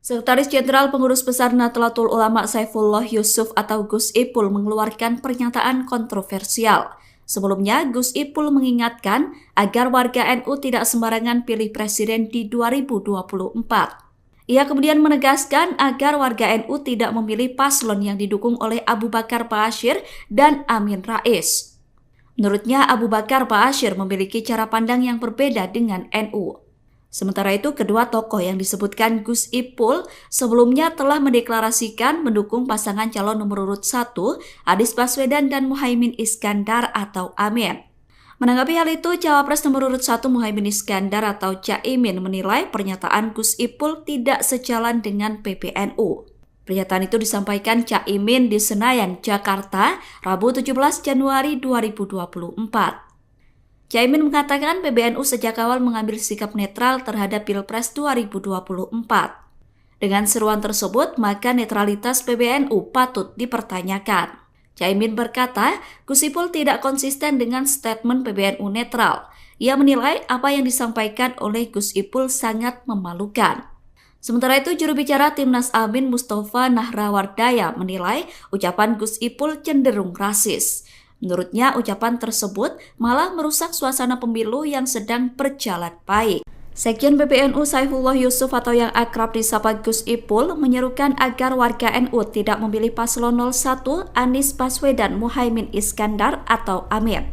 Sekretaris Jenderal Pengurus Besar Nahdlatul Ulama Saifullah Yusuf atau Gus Ipul mengeluarkan pernyataan kontroversial. Sebelumnya, Gus Ipul mengingatkan agar warga NU tidak sembarangan pilih presiden di 2024. Ia kemudian menegaskan agar warga NU tidak memilih paslon yang didukung oleh Abu Bakar Ba'asyir dan Amin Rais. Menurutnya, Abu Bakar Ba'asyir memiliki cara pandang yang berbeda dengan NU. Sementara itu, kedua tokoh yang disebutkan Gus Ipul sebelumnya telah mendeklarasikan mendukung pasangan calon nomor urut 1, Anies Baswedan dan Muhaimin Iskandar atau Amin. Menanggapi hal itu, Cawapres nomor urut 1 Muhaimin Iskandar atau Caimin menilai pernyataan Gus Ipul tidak sejalan dengan PBNU. Pernyataan itu disampaikan Caimin di Senayan, Jakarta, Rabu 17 Januari 2024. Caimin mengatakan PBNU sejak awal mengambil sikap netral terhadap Pilpres 2024. Dengan seruan tersebut, maka netralitas PBNU patut dipertanyakan. Caimin berkata, Gus Ipul tidak konsisten dengan statement PBNU netral. Ia menilai apa yang disampaikan oleh Gus Ipul sangat memalukan. Sementara itu, juru bicara Timnas Amin Mustafa Nahrawardaya menilai ucapan Gus Ipul cenderung rasis. Menurutnya, ucapan tersebut malah merusak suasana pemilu yang sedang berjalan baik. Sekjen PBNU Saifullah Yusuf atau yang akrab disapa Gus Ipul menyerukan agar warga NU tidak memilih paslon 01 Anies Baswedan Muhaimin Iskandar atau Amin.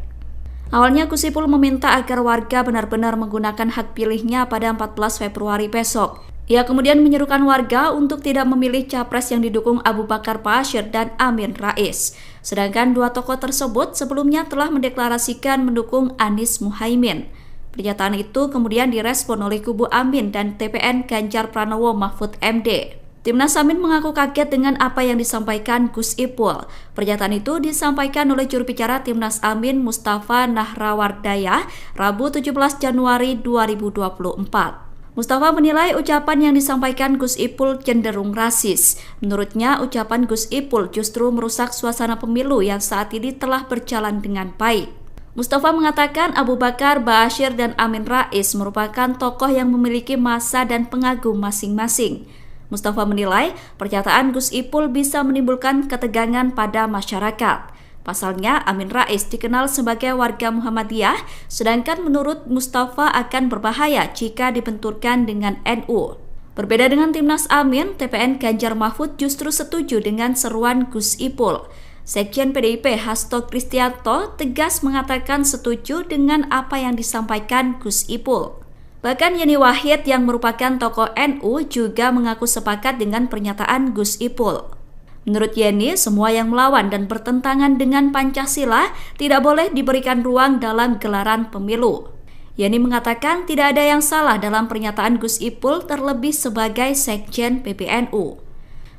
Awalnya Gus Ipul meminta agar warga benar-benar menggunakan hak pilihnya pada 14 Februari besok. Ia kemudian menyerukan warga untuk tidak memilih capres yang didukung Abu Bakar Ba'asyir dan Amin Rais. Sedangkan dua tokoh tersebut sebelumnya telah mendeklarasikan mendukung Anies Muhaimin. Pernyataan itu kemudian direspon oleh kubu Amin dan TPN Ganjar Pranowo Mahfud MD. Timnas Amin mengaku kaget dengan apa yang disampaikan Gus Ipul. Pernyataan itu disampaikan oleh juru bicara Timnas Amin Mustafa Nahrawardaya Rabu 17 Januari 2024. Mustafa menilai ucapan yang disampaikan Gus Ipul cenderung rasis. Menurutnya, ucapan Gus Ipul justru merusak suasana pemilu yang saat ini telah berjalan dengan baik. Mustafa mengatakan Abu Bakar Ba'asyir dan Amin Rais merupakan tokoh yang memiliki massa dan pengagum masing-masing. Mustafa menilai pernyataan Gus Ipul bisa menimbulkan ketegangan pada masyarakat. Pasalnya, Amin Rais dikenal sebagai warga Muhammadiyah, sedangkan menurut Mustafa akan berbahaya jika dibenturkan dengan NU. Berbeda dengan Timnas Amin, TPN Ganjar Mahfud justru setuju dengan seruan Gus Ipul. Sekjen PDIP Hasto Kristianto tegas mengatakan setuju dengan apa yang disampaikan Gus Ipul. Bahkan Yeni Wahid yang merupakan tokoh NU juga mengaku sepakat dengan pernyataan Gus Ipul. Menurut Yeni, semua yang melawan dan bertentangan dengan Pancasila tidak boleh diberikan ruang dalam gelaran pemilu. Yeni mengatakan tidak ada yang salah dalam pernyataan Gus Ipul terlebih sebagai Sekjen PBNU.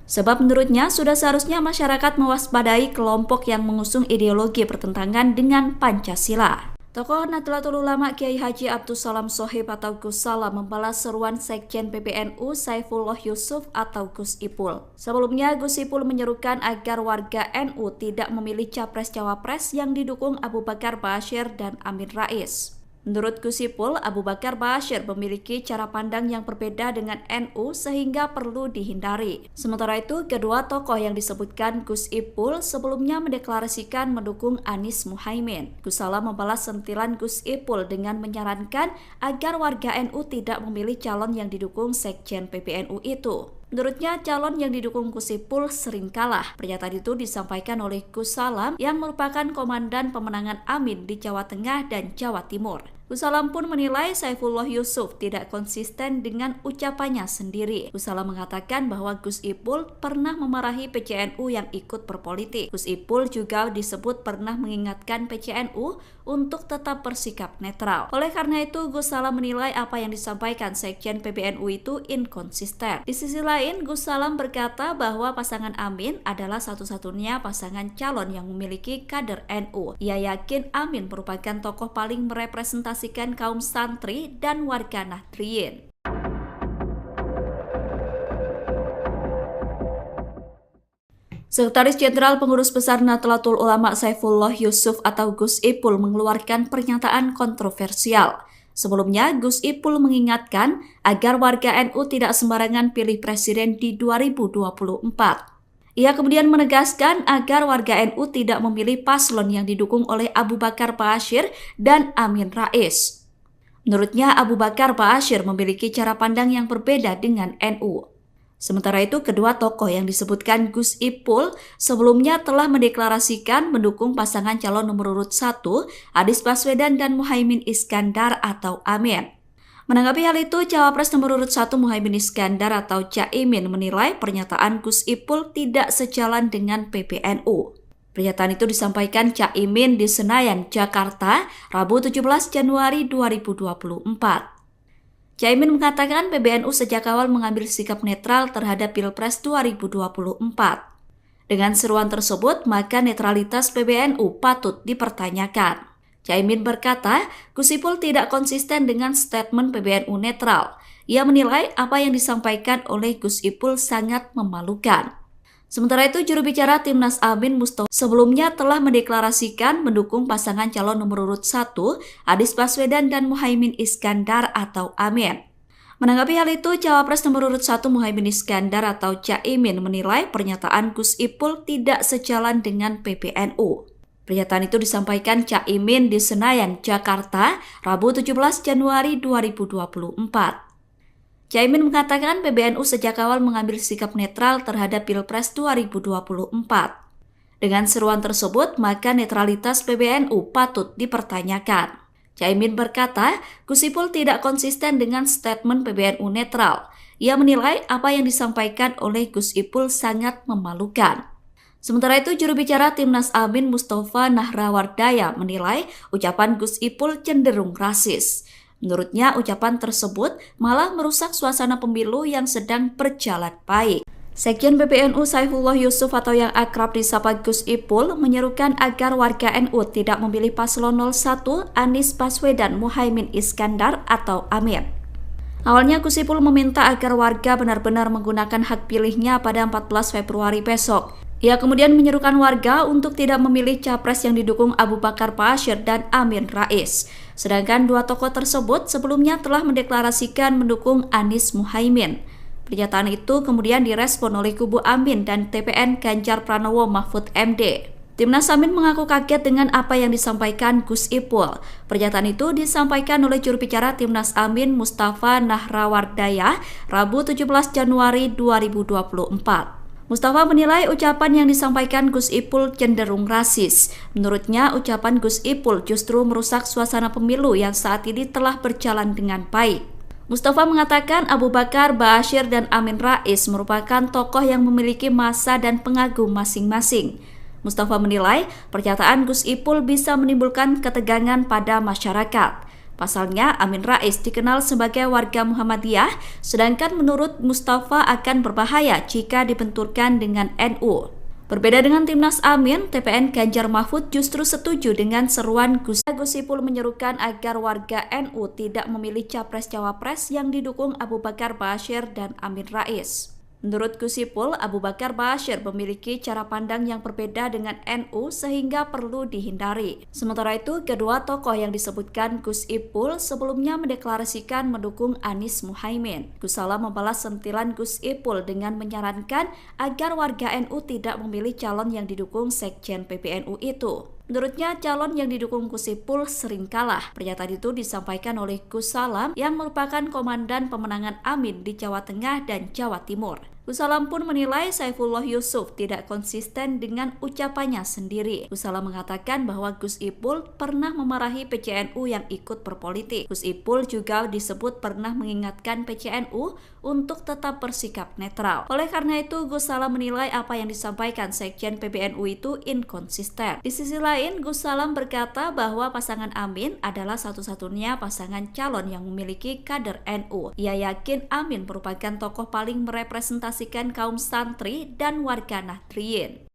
Sebab menurutnya sudah seharusnya masyarakat mewaspadai kelompok yang mengusung ideologi bertentangan dengan Pancasila. Tokoh Nahdlatul Ulama Kiai Haji Abdus Salam Shohib atau Gus Salam membalas seruan Sekjen PBNU Saifullah Yusuf atau Gus Ipul. Sebelumnya, Gus Ipul menyerukan agar warga NU tidak memilih capres-cawapres yang didukung Abu Bakar Ba'asyir dan Amin Rais. Menurut Gus Ipul, Abu Bakar Ba'asyir memiliki cara pandang yang berbeda dengan NU sehingga perlu dihindari. Sementara itu, kedua tokoh yang disebutkan Gus Ipul sebelumnya mendeklarasikan mendukung Anies Muhaimin. Gus Salam membalas sentilan Gus Ipul dengan menyarankan agar warga NU tidak memilih calon yang didukung Sekjen PBNU itu. Menurutnya, calon yang didukung Gus Ipul sering kalah. Pernyataan itu disampaikan oleh Gus Salam yang merupakan komandan pemenangan Amin di Jawa Tengah dan Jawa Timur. Gus Salam pun menilai Saifullah Yusuf tidak konsisten dengan ucapannya sendiri. Gus Salam mengatakan bahwa Gus Ipul pernah memarahi PCNU yang ikut berpolitik. Gus Ipul juga disebut pernah mengingatkan PCNU untuk tetap bersikap netral. Oleh karena itu, Gus Salam menilai apa yang disampaikan Sekjen PBNU itu inkonsisten. Di sisi lain, Gus Salam berkata bahwa pasangan Amin adalah satu-satunya pasangan calon yang memiliki kader NU. Ia yakin Amin merupakan tokoh paling merepresentasikan kaum santri dan warga Nahdliyin. Sekretaris Jenderal Pengurus Besar Nahdlatul Ulama Saifullah Yusuf atau Gus Ipul mengeluarkan pernyataan kontroversial. Sebelumnya, Gus Ipul mengingatkan agar warga NU tidak sembarangan pilih presiden di 2024. Ia kemudian menegaskan agar warga NU tidak memilih paslon yang didukung oleh Abu Bakar Ba'asyir dan Amin Rais. Menurutnya, Abu Bakar Ba'asyir memiliki cara pandang yang berbeda dengan NU. Sementara itu, kedua tokoh yang disebutkan Gus Ipul sebelumnya telah mendeklarasikan mendukung pasangan calon nomor urut 1, Anies Baswedan dan Muhaimin Iskandar atau Amin. Menanggapi hal itu, Cawapres nomor urut 1 Muhaimin Iskandar atau Caimin menilai pernyataan Gus Ipul tidak sejalan dengan PBNU. Pernyataan itu disampaikan Caimin di Senayan, Jakarta, Rabu 17 Januari 2024. Caimin mengatakan PBNU sejak awal mengambil sikap netral terhadap Pilpres 2024. Dengan seruan tersebut, maka netralitas PBNU patut dipertanyakan. Caimin berkata, Gus Ipul tidak konsisten dengan statement PBNU netral. Ia menilai apa yang disampaikan oleh Gus Ipul sangat memalukan. Sementara itu, juru bicara Timnas Amin Mustofa sebelumnya telah mendeklarasikan mendukung pasangan calon nomor urut 1, Anies Baswedan dan Muhaimin Iskandar atau Amin. Menanggapi hal itu, Cawapres nomor urut 1 Muhaimin Iskandar atau Caimin menilai pernyataan Gus Ipul tidak sejalan dengan PBNU. Pernyataan itu disampaikan Caimin di Senayan, Jakarta, Rabu 17 Januari 2024. Caimin mengatakan PBNU sejak awal mengambil sikap netral terhadap Pilpres 2024. Dengan seruan tersebut, maka netralitas PBNU patut dipertanyakan. Caimin berkata, Gus Ipul tidak konsisten dengan statement PBNU netral. Ia menilai apa yang disampaikan oleh Gus Ipul sangat memalukan. Sementara itu, juru bicara Timnas Amin Mustofa Nahrawardaya menilai ucapan Gus Ipul cenderung rasis. Menurutnya, ucapan tersebut malah merusak suasana pemilu yang sedang berjalan baik. Sekjen PBNU Saifullah Yusuf atau yang akrab disapa Gus Ipul menyerukan agar warga NU tidak memilih paslon 01 Anies Baswedan Muhaimin Iskandar atau Amin. Awalnya Gus Ipul meminta agar warga benar-benar menggunakan hak pilihnya pada 14 Februari besok. Ia kemudian menyerukan warga untuk tidak memilih capres yang didukung Abu Bakar Ba'asyir dan Amin Rais. Sedangkan dua tokoh tersebut sebelumnya telah mendeklarasikan mendukung Anies Muhaimin. Pernyataan itu kemudian direspon oleh kubu Amin dan TPN Ganjar Pranowo Mahfud MD. Timnas Amin mengaku kaget dengan apa yang disampaikan Gus Ipul. Pernyataan itu disampaikan oleh juru bicara Timnas Amin Mustafa Nahrawardaya Rabu 17 Januari 2024. Mustafa menilai ucapan yang disampaikan Gus Ipul cenderung rasis. Menurutnya, ucapan Gus Ipul justru merusak suasana pemilu yang saat ini telah berjalan dengan baik. Mustafa mengatakan Abu Bakar Ba'asyir dan Amin Rais merupakan tokoh yang memiliki massa dan pengagum masing-masing. Mustafa menilai pernyataan Gus Ipul bisa menimbulkan ketegangan pada masyarakat. Pasalnya, Amin Rais dikenal sebagai warga Muhammadiyah, sedangkan menurut Mustafa akan berbahaya jika dibenturkan dengan NU. Berbeda dengan Timnas Amin, TPN Ganjar Mahfud justru setuju dengan seruan Gus Ipul menyerukan agar warga NU tidak memilih capres-cawapres yang didukung Abu Bakar Ba'asyir dan Amin Rais. Menurut Gus Ipul, Abu Bakar Ba'asyir memiliki cara pandang yang berbeda dengan NU sehingga perlu dihindari. Sementara itu, kedua tokoh yang disebutkan Gus Ipul sebelumnya mendeklarasikan mendukung Anies Muhaimin. Gus Salam membalas sentilan Gus Ipul dengan menyarankan agar warga NU tidak memilih calon yang didukung Sekjen PBNU itu. Menurutnya, calon yang didukung Gus Ipul sering kalah. Pernyataan itu disampaikan oleh Gus Salam yang merupakan komandan pemenangan Amin di Jawa Tengah dan Jawa Timur. Gus Salam pun menilai Saifullah Yusuf tidak konsisten dengan ucapannya sendiri. Gus Salam mengatakan bahwa Gus Ipul pernah memarahi PCNU yang ikut berpolitik. Gus Ipul juga disebut pernah mengingatkan PCNU untuk tetap bersikap netral. Oleh karena itu, Gus Salam menilai apa yang disampaikan Sekjen PBNU itu inkonsisten. Di sisi lain, Gus Salam berkata bahwa pasangan Amin adalah satu-satunya pasangan calon yang memiliki kader NU. Ia yakin Amin merupakan tokoh paling merepresentasikan kaum santri dan warga Nahdliyin.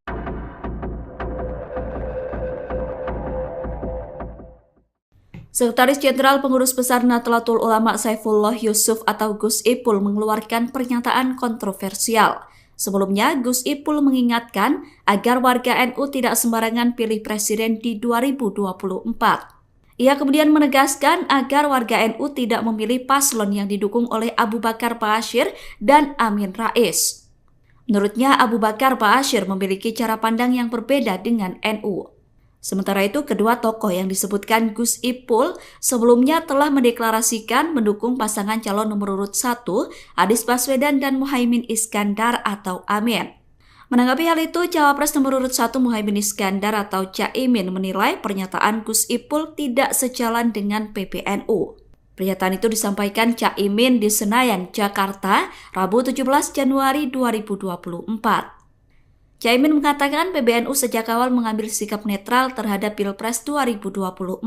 Sekretaris Jenderal Pengurus Besar Nahdlatul Ulama Saifullah Yusuf atau Gus Ipul mengeluarkan pernyataan kontroversial. Sebelumnya, Gus Ipul mengingatkan agar warga NU tidak sembarangan pilih presiden di 2024. Ia kemudian menegaskan agar warga NU tidak memilih paslon yang didukung oleh Abu Bakar Ba'asyir dan Amin Rais. Menurutnya, Abu Bakar Ba'asyir memiliki cara pandang yang berbeda dengan NU. Sementara itu, kedua tokoh yang disebutkan Gus Ipul sebelumnya telah mendeklarasikan mendukung pasangan calon nomor urut 1, Anies Baswedan dan Muhaimin Iskandar atau Amin. Menanggapi hal itu, Cawapres nomor urut 1 Muhaimin Iskandar atau Caimin menilai pernyataan Gus Ipul tidak sejalan dengan PBNU. Pernyataan itu disampaikan Caimin di Senayan, Jakarta, Rabu 17 Januari 2024. Caimin mengatakan PBNU sejak awal mengambil sikap netral terhadap Pilpres 2024.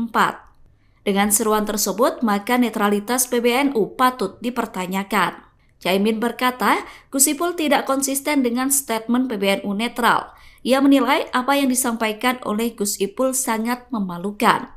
Dengan seruan tersebut, maka netralitas PBNU patut dipertanyakan. Caimin berkata, Gus Ipul tidak konsisten dengan statement PBNU netral. Ia menilai apa yang disampaikan oleh Gus Ipul sangat memalukan.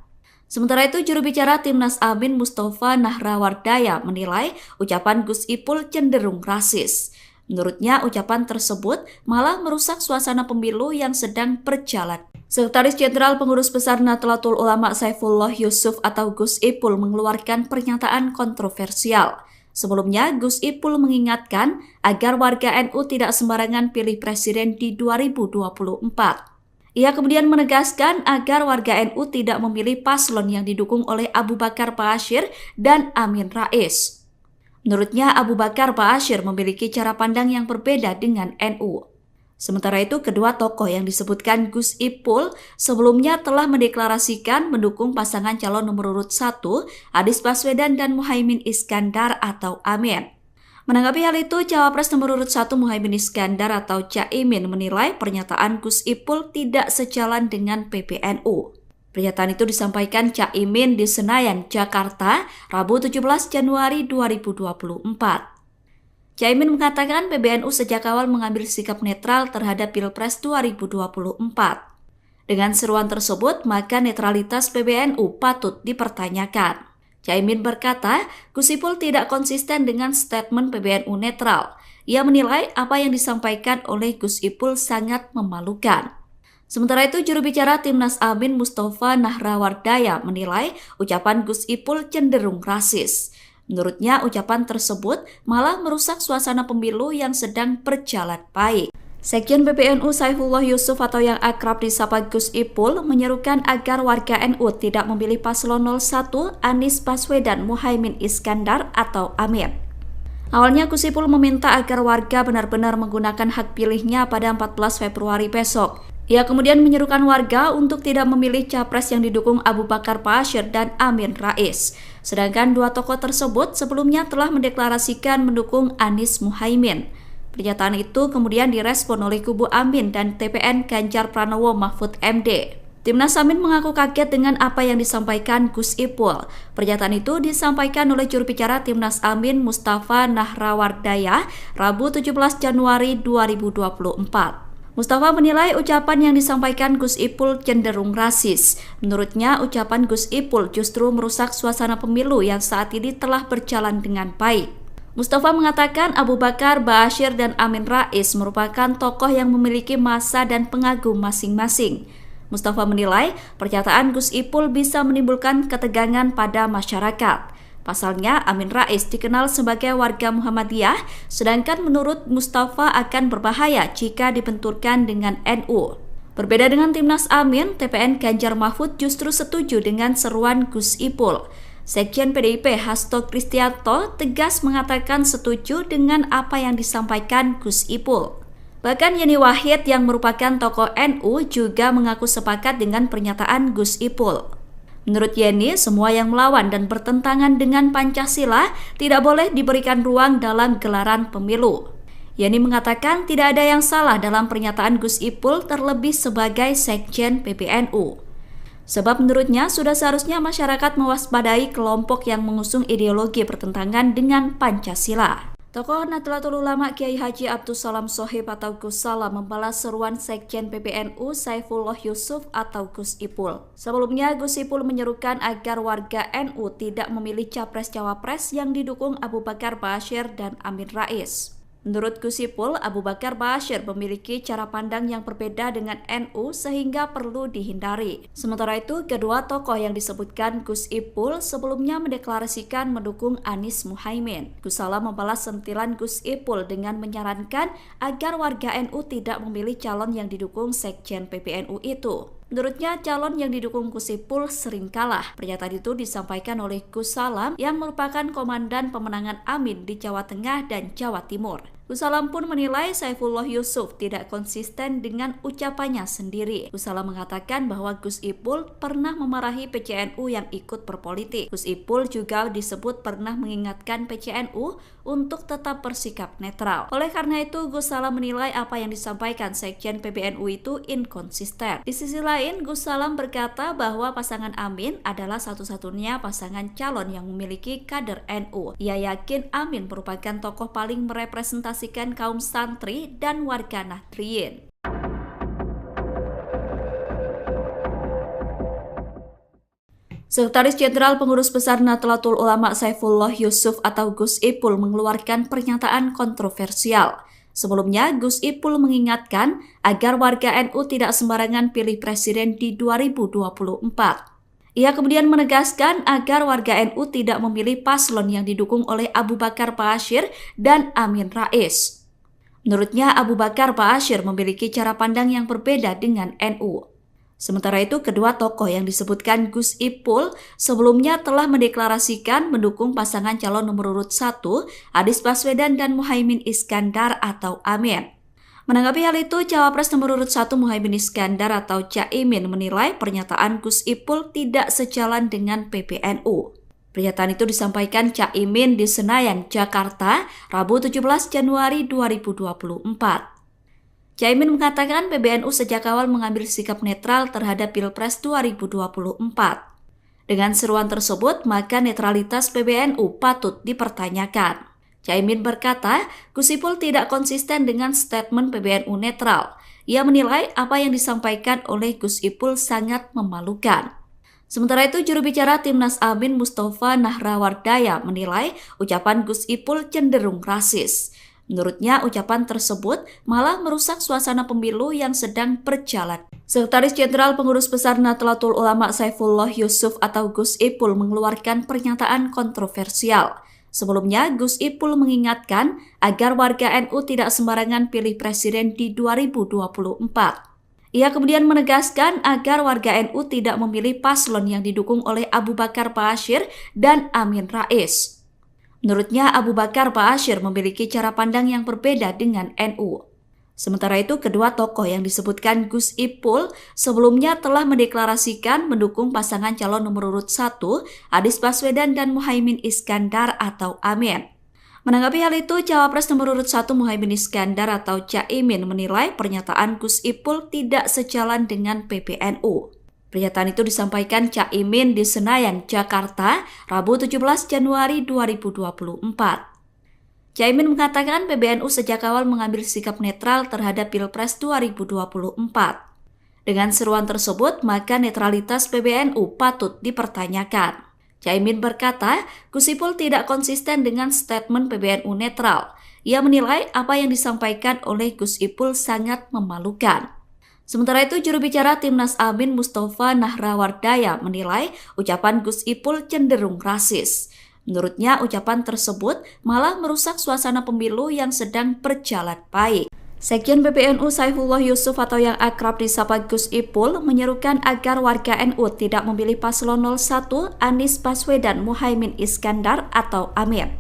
Sementara itu, juru bicara Timnas Amin Mustafa Nahrawardaya menilai ucapan Gus Ipul cenderung rasis. Menurutnya, ucapan tersebut malah merusak suasana pemilu yang sedang berjalan. Sekretaris Jenderal Pengurus Besar Nahdlatul Ulama Saifullah Yusuf atau Gus Ipul mengeluarkan pernyataan kontroversial. Sebelumnya, Gus Ipul mengingatkan agar warga NU tidak sembarangan pilih presiden di 2024. Ia kemudian menegaskan agar warga NU tidak memilih paslon yang didukung oleh Abu Bakar Ba'asyir dan Amin Rais. Menurutnya, Abu Bakar Ba'asyir memiliki cara pandang yang berbeda dengan NU. Sementara itu, kedua tokoh yang disebutkan Gus Ipul sebelumnya telah mendeklarasikan mendukung pasangan calon nomor urut 1, Anies Baswedan dan Muhaimin Iskandar atau Amin. Menanggapi hal itu, Cawapres nomor urut 1 Muhaimin Iskandar atau Caimin menilai pernyataan Gus Ipul tidak sejalan dengan PBNU. Pernyataan itu disampaikan Caimin di Senayan, Jakarta, Rabu 17 Januari 2024. Caimin mengatakan PBNU sejak awal mengambil sikap netral terhadap Pilpres 2024. Dengan seruan tersebut, maka netralitas PBNU patut dipertanyakan. Caimin berkata, Gus Ipul tidak konsisten dengan statement PBNU netral. Ia menilai apa yang disampaikan oleh Gus Ipul sangat memalukan. Sementara itu, juru bicara Timnas Amin Mustafa Nahrawardaya menilai ucapan Gus Ipul cenderung rasis. Menurutnya, ucapan tersebut malah merusak suasana pemilu yang sedang berjalan baik. Sekjen PBNU Saifullah Yusuf atau yang akrab disapa Gus Ipul menyerukan agar warga NU tidak memilih paslon 01 Anies Baswedan Muhaimin Iskandar atau Amin. Awalnya Gus Ipul meminta agar warga benar-benar menggunakan hak pilihnya pada 14 Februari besok. Ia kemudian menyerukan warga untuk tidak memilih capres yang didukung Abu Bakar Ba'asyir dan Amin Rais. Sedangkan dua tokoh tersebut sebelumnya telah mendeklarasikan mendukung Anies Muhaimin. Pernyataan itu kemudian direspon oleh kubu Amin dan TPN Ganjar Pranowo Mahfud MD. Timnas Amin mengaku kaget dengan apa yang disampaikan Gus Ipul. Pernyataan itu disampaikan oleh juru bicara Timnas Amin Mustafa Nahrawardaya Rabu 17 Januari 2024. Mustafa menilai ucapan yang disampaikan Gus Ipul cenderung rasis. Menurutnya, ucapan Gus Ipul justru merusak suasana pemilu yang saat ini telah berjalan dengan baik. Mustafa mengatakan Abu Bakar Ba'asyir dan Amin Rais merupakan tokoh yang memiliki massa dan pengagum masing-masing. Mustafa menilai pernyataan Gus Ipul bisa menimbulkan ketegangan pada masyarakat. Pasalnya, Amin Rais dikenal sebagai warga Muhammadiyah, sedangkan menurut Mustafa akan berbahaya jika dibenturkan dengan NU. Berbeda dengan Timnas Amin, TPN Ganjar Mahfud justru setuju dengan seruan Gus Ipul. Sekjen PDIP Hasto Kristianto tegas mengatakan setuju dengan apa yang disampaikan Gus Ipul. Bahkan Yeni Wahid yang merupakan tokoh NU juga mengaku sepakat dengan pernyataan Gus Ipul. Menurut Yeni, semua yang melawan dan bertentangan dengan Pancasila tidak boleh diberikan ruang dalam gelaran pemilu. Yeni mengatakan tidak ada yang salah dalam pernyataan Gus Ipul terlebih sebagai Sekjen PBNU. Sebab menurutnya sudah seharusnya masyarakat mewaspadai kelompok yang mengusung ideologi bertentangan dengan Pancasila. Tokoh Nahdlatul Ulama Kiai Haji Abdus Salam Shohib atau Gus Salam membalas seruan Sekjen PBNU Saifullah Yusuf atau Gus Ipul. Sebelumnya, Gus Ipul menyerukan agar warga NU tidak memilih capres-cawapres yang didukung Abu Bakar Ba'asyir dan Amin Rais. Menurut Gus Ipul, Abu Bakar Ba'asyir memiliki cara pandang yang berbeda dengan NU sehingga perlu dihindari. Sementara itu, kedua tokoh yang disebutkan Gus Ipul sebelumnya mendeklarasikan mendukung Anies Muhaimin. Gus Salam membalas sentilan Gus Ipul dengan menyarankan agar warga NU tidak memilih calon yang didukung Sekjen PBNU itu. Menurutnya, calon yang didukung Gus Ipul sering kalah. Pernyataan itu disampaikan oleh Gus Salam yang merupakan komandan pemenangan Amin di Jawa Tengah dan Jawa Timur. Gus Salam pun menilai Saifullah Yusuf tidak konsisten dengan ucapannya sendiri. Gus Salam mengatakan bahwa Gus Ipul pernah memarahi PCNU yang ikut berpolitik. Gus Ipul juga disebut pernah mengingatkan PCNU untuk tetap bersikap netral. Oleh karena itu, Gus Salam menilai apa yang disampaikan Sekjen PBNU itu inkonsisten. Di sisi lain, Gus Salam berkata bahwa pasangan Amin adalah satu-satunya pasangan calon yang memiliki kader NU. Ia yakin Amin merupakan tokoh paling merepresentasikan kaum santri dan warga Nahdliyin. Sekretaris Jenderal Pengurus Besar Nahdlatul Ulama Saifullah Yusuf atau Gus Ipul mengeluarkan pernyataan kontroversial. Sebelumnya, Gus Ipul mengingatkan agar warga NU tidak sembarangan pilih presiden di 2024. Ia kemudian menegaskan agar warga NU tidak memilih paslon yang didukung oleh Abu Bakar Ba'asyir dan Amin Rais. Menurutnya, Abu Bakar Ba'asyir memiliki cara pandang yang berbeda dengan NU. Sementara itu, kedua tokoh yang disebutkan Gus Ipul sebelumnya telah mendeklarasikan mendukung pasangan calon nomor urut 1, Anies Baswedan dan Muhaimin Iskandar atau Amin. Menanggapi hal itu, Cawapres nomor urut 1 Muhaimin Iskandar atau Caimin menilai pernyataan Gus Ipul tidak sejalan dengan PBNU. Pernyataan itu disampaikan Caimin di Senayan, Jakarta, Rabu 17 Januari 2024. Caimin mengatakan PBNU sejak awal mengambil sikap netral terhadap Pilpres 2024. Dengan seruan tersebut, maka netralitas PBNU patut dipertanyakan. Caimin berkata, Gus Ipul tidak konsisten dengan statement PBNU netral. Ia menilai apa yang disampaikan oleh Gus Ipul sangat memalukan. Sementara itu, juru bicara Timnas Amin Mustafa Nahrawardaya menilai ucapan Gus Ipul cenderung rasis. Menurutnya, ucapan tersebut malah merusak suasana pemilu yang sedang berjalan. Sekretaris Jenderal Pengurus Besar Nahdlatul Ulama Saifullah Yusuf atau Gus Ipul mengeluarkan pernyataan kontroversial. Sebelumnya, Gus Ipul mengingatkan agar warga NU tidak sembarangan pilih presiden di 2024. Ia kemudian menegaskan agar warga NU tidak memilih paslon yang didukung oleh Abu Bakar Ba'asyir dan Amin Rais. Menurutnya, Abu Bakar Ba'asyir memiliki cara pandang yang berbeda dengan NU. Sementara itu, kedua tokoh yang disebutkan Gus Ipul sebelumnya telah mendeklarasikan mendukung pasangan calon nomor urut 1, Anies Baswedan dan Muhaimin Iskandar atau Amin. Menanggapi hal itu, Cawapres nomor urut 1 Muhaimin Iskandar atau Caimin menilai pernyataan Gus Ipul tidak sejalan dengan PBNU. Pernyataan itu disampaikan Caimin di Senayan, Jakarta, Rabu 17 Januari 2024. Caimin mengatakan PBNU sejak awal mengambil sikap netral terhadap Pilpres 2024. Dengan seruan tersebut, maka netralitas PBNU patut dipertanyakan. Caimin berkata, Gus Ipul tidak konsisten dengan statement PBNU netral. Ia menilai apa yang disampaikan oleh Gus Ipul sangat memalukan. Sementara itu, juru bicara Timnas Amin Mustafa Nahrawardaya menilai ucapan Gus Ipul cenderung rasis. Menurutnya, ucapan tersebut malah merusak suasana pemilu yang sedang berjalan baik. Sekjen PBNU Saifullah Yusuf atau yang akrab disapa Gus Ipul menyerukan agar warga NU tidak memilih paslon 01 Anies Baswedan Muhaimin Iskandar atau Amin.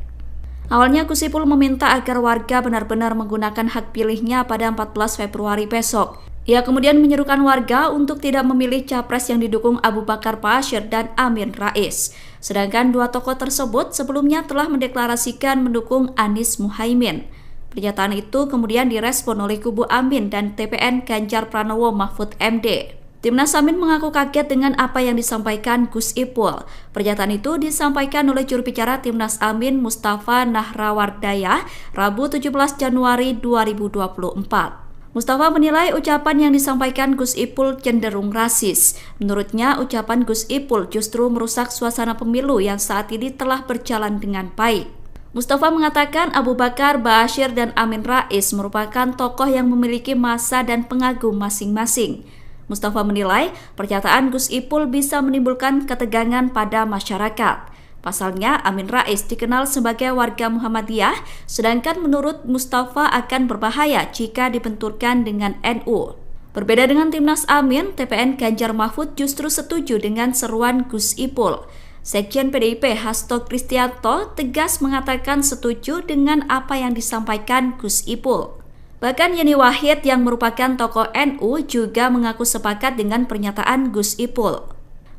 Awalnya Gus Ipul meminta agar warga benar-benar menggunakan hak pilihnya pada 14 Februari besok. Ia kemudian menyerukan warga untuk tidak memilih capres yang didukung Abu Bakar Ba'asyir dan Amin Rais. Sedangkan dua tokoh tersebut sebelumnya telah mendeklarasikan mendukung Anies Muhaimin. Pernyataan itu kemudian direspon oleh kubu Amin dan TPN Ganjar Pranowo Mahfud MD. Timnas Amin mengaku kaget dengan apa yang disampaikan Gus Ipul. Pernyataan itu disampaikan oleh juru bicara Timnas Amin Mustafa Nahrawardaya Rabu 17 Januari 2024. Mustafa menilai ucapan yang disampaikan Gus Ipul cenderung rasis. Menurutnya, ucapan Gus Ipul justru merusak suasana pemilu yang saat ini telah berjalan dengan baik. Mustafa mengatakan Abu Bakar Ba'asyir dan Amin Rais merupakan tokoh yang memiliki massa dan pengagum masing-masing. Mustafa menilai pernyataan Gus Ipul bisa menimbulkan ketegangan pada masyarakat. Pasalnya, Amin Rais dikenal sebagai warga Muhammadiyah, sedangkan menurut Mustafa akan berbahaya jika dibenturkan dengan NU. Berbeda dengan Timnas Amin, TPN Ganjar Mahfud justru setuju dengan seruan Gus Ipul. Sekjen PDIP Hasto Kristianto tegas mengatakan setuju dengan apa yang disampaikan Gus Ipul. Bahkan Yeni Wahid yang merupakan tokoh NU juga mengaku sepakat dengan pernyataan Gus Ipul.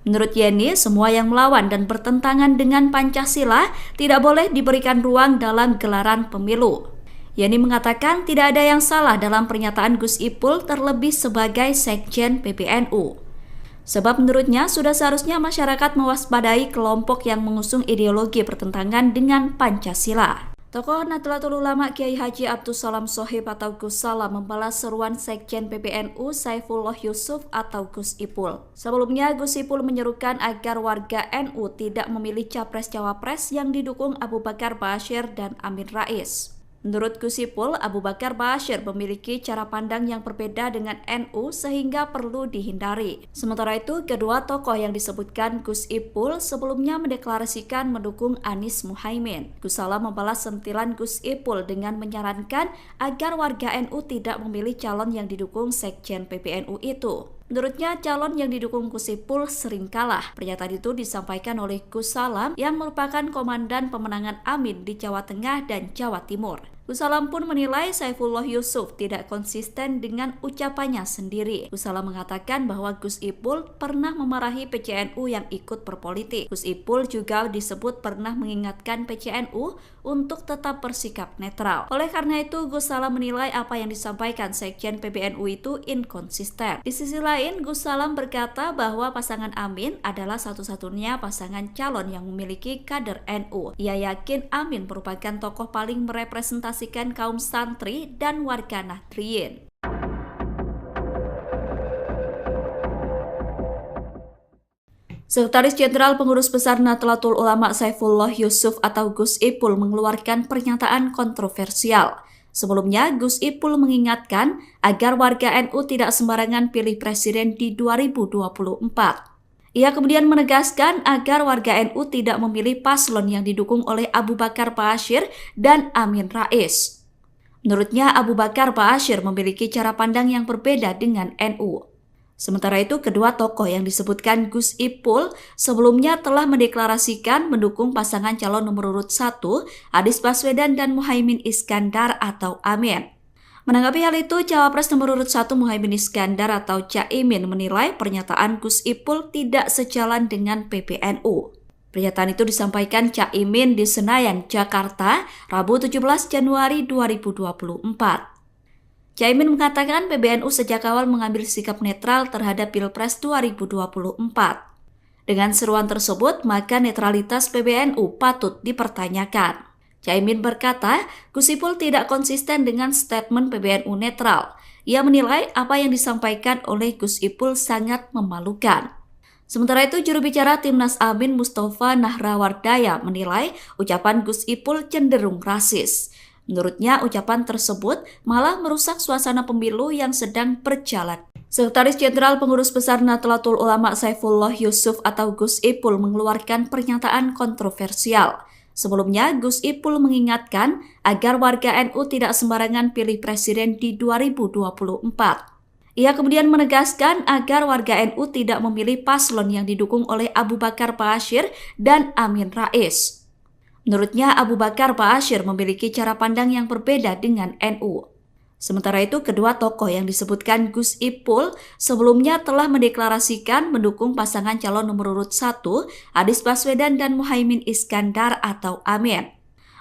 Menurut Yeni, semua yang melawan dan bertentangan dengan Pancasila tidak boleh diberikan ruang dalam gelaran pemilu. Yeni mengatakan tidak ada yang salah dalam pernyataan Gus Ipul terlebih sebagai Sekjen PBNU. Sebab menurutnya sudah seharusnya masyarakat mewaspadai kelompok yang mengusung ideologi bertentangan dengan Pancasila. Tokoh Nahdlatul Ulama Kiai Haji Abdus Salam Shohib atau Gus Salam membalas seruan Sekjen PBNU Saifullah Yusuf atau Gus Ipul. Sebelumnya Gus Ipul menyerukan agar warga NU tidak memilih capres-cawapres yang didukung Abu Bakar Ba'asyir dan Amin Rais. Menurut Gus Ipul, Abu Bakar Ba'asyir memiliki cara pandang yang berbeda dengan NU sehingga perlu dihindari. Sementara itu, kedua tokoh yang disebutkan Gus Ipul sebelumnya mendeklarasikan mendukung Anies Muhaimin. Gus Salam membalas sentilan Gus Ipul dengan menyarankan agar warga NU tidak memilih calon yang didukung Sekjen PBNU itu. Menurutnya, calon yang didukung Gus Ipul sering kalah. Pernyataan itu disampaikan oleh Gus Salam yang merupakan komandan pemenangan Amin di Jawa Tengah dan Jawa Timur. Gus Salam pun menilai Saifullah Yusuf tidak konsisten dengan ucapannya sendiri. Gus Salam mengatakan bahwa Gus Ipul pernah memarahi PCNU yang ikut berpolitik. Gus Ipul juga disebut pernah mengingatkan PCNU untuk tetap bersikap netral. Oleh karena itu, Gus Salam menilai apa yang disampaikan Sekjen PBNU itu inkonsisten. Di sisi lain, Gus Salam berkata bahwa pasangan Amin adalah satu-satunya pasangan calon yang memiliki kader NU. Ia yakin Amin merupakan tokoh paling merepresentasikan kaum santri dan warga Nahdliyin. Sekretaris Jenderal Pengurus Besar Nahdlatul Ulama Saifullah Yusuf atau Gus Ipul mengeluarkan pernyataan kontroversial. Sebelumnya, Gus Ipul mengingatkan agar warga NU tidak sembarangan pilih presiden di 2024. Ia kemudian menegaskan agar warga NU tidak memilih paslon yang didukung oleh Abu Bakar Ba'asyir dan Amin Rais. Menurutnya, Abu Bakar Ba'asyir memiliki cara pandang yang berbeda dengan NU. Sementara itu, kedua tokoh yang disebutkan Gus Ipul sebelumnya telah mendeklarasikan mendukung pasangan calon nomor urut 1, Anies Baswedan dan Muhaimin Iskandar atau Amin. Menanggapi hal itu, Cawapres nomor urut 1 Muhaimin Iskandar atau Caimin menilai pernyataan Gus Ipul tidak sejalan dengan PBNU. Pernyataan itu disampaikan Caimin di Senayan, Jakarta, Rabu 17 Januari 2024. Caimin mengatakan PBNU sejak awal mengambil sikap netral terhadap Pilpres 2024. Dengan seruan tersebut, maka netralitas PBNU patut dipertanyakan. Caimin berkata, Gus Ipul tidak konsisten dengan statement PBNU netral. Ia menilai apa yang disampaikan oleh Gus Ipul sangat memalukan. Sementara itu, juru bicara Timnas Amin Mustafa Nahrawardaya menilai ucapan Gus Ipul cenderung rasis. Menurutnya, ucapan tersebut malah merusak suasana pemilu yang sedang berjalan. Sekretaris Jenderal Pengurus Besar Nahdlatul Ulama Saifullah Yusuf atau Gus Ipul mengeluarkan pernyataan kontroversial. Sebelumnya, Gus Ipul mengingatkan agar warga NU tidak sembarangan pilih presiden di 2024. Ia kemudian menegaskan agar warga NU tidak memilih paslon yang didukung oleh Abu Bakar Ba'asyir dan Amin Rais. Menurutnya, Abu Bakar Ba'asyir memiliki cara pandang yang berbeda dengan NU. Sementara itu, kedua tokoh yang disebutkan Gus Ipul sebelumnya telah mendeklarasikan mendukung pasangan calon nomor urut 1, Anies Baswedan dan Muhaimin Iskandar atau Amin.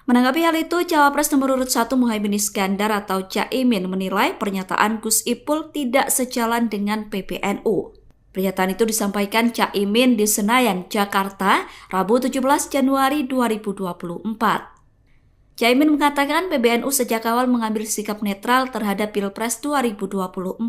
Menanggapi hal itu, Cawapres nomor urut 1 Muhaimin Iskandar atau Caimin menilai pernyataan Gus Ipul tidak sejalan dengan PBNU. Pernyataan itu disampaikan Caimin di Senayan, Jakarta, Rabu 17 Januari 2024. Caimin mengatakan PBNU sejak awal mengambil sikap netral terhadap Pilpres 2024.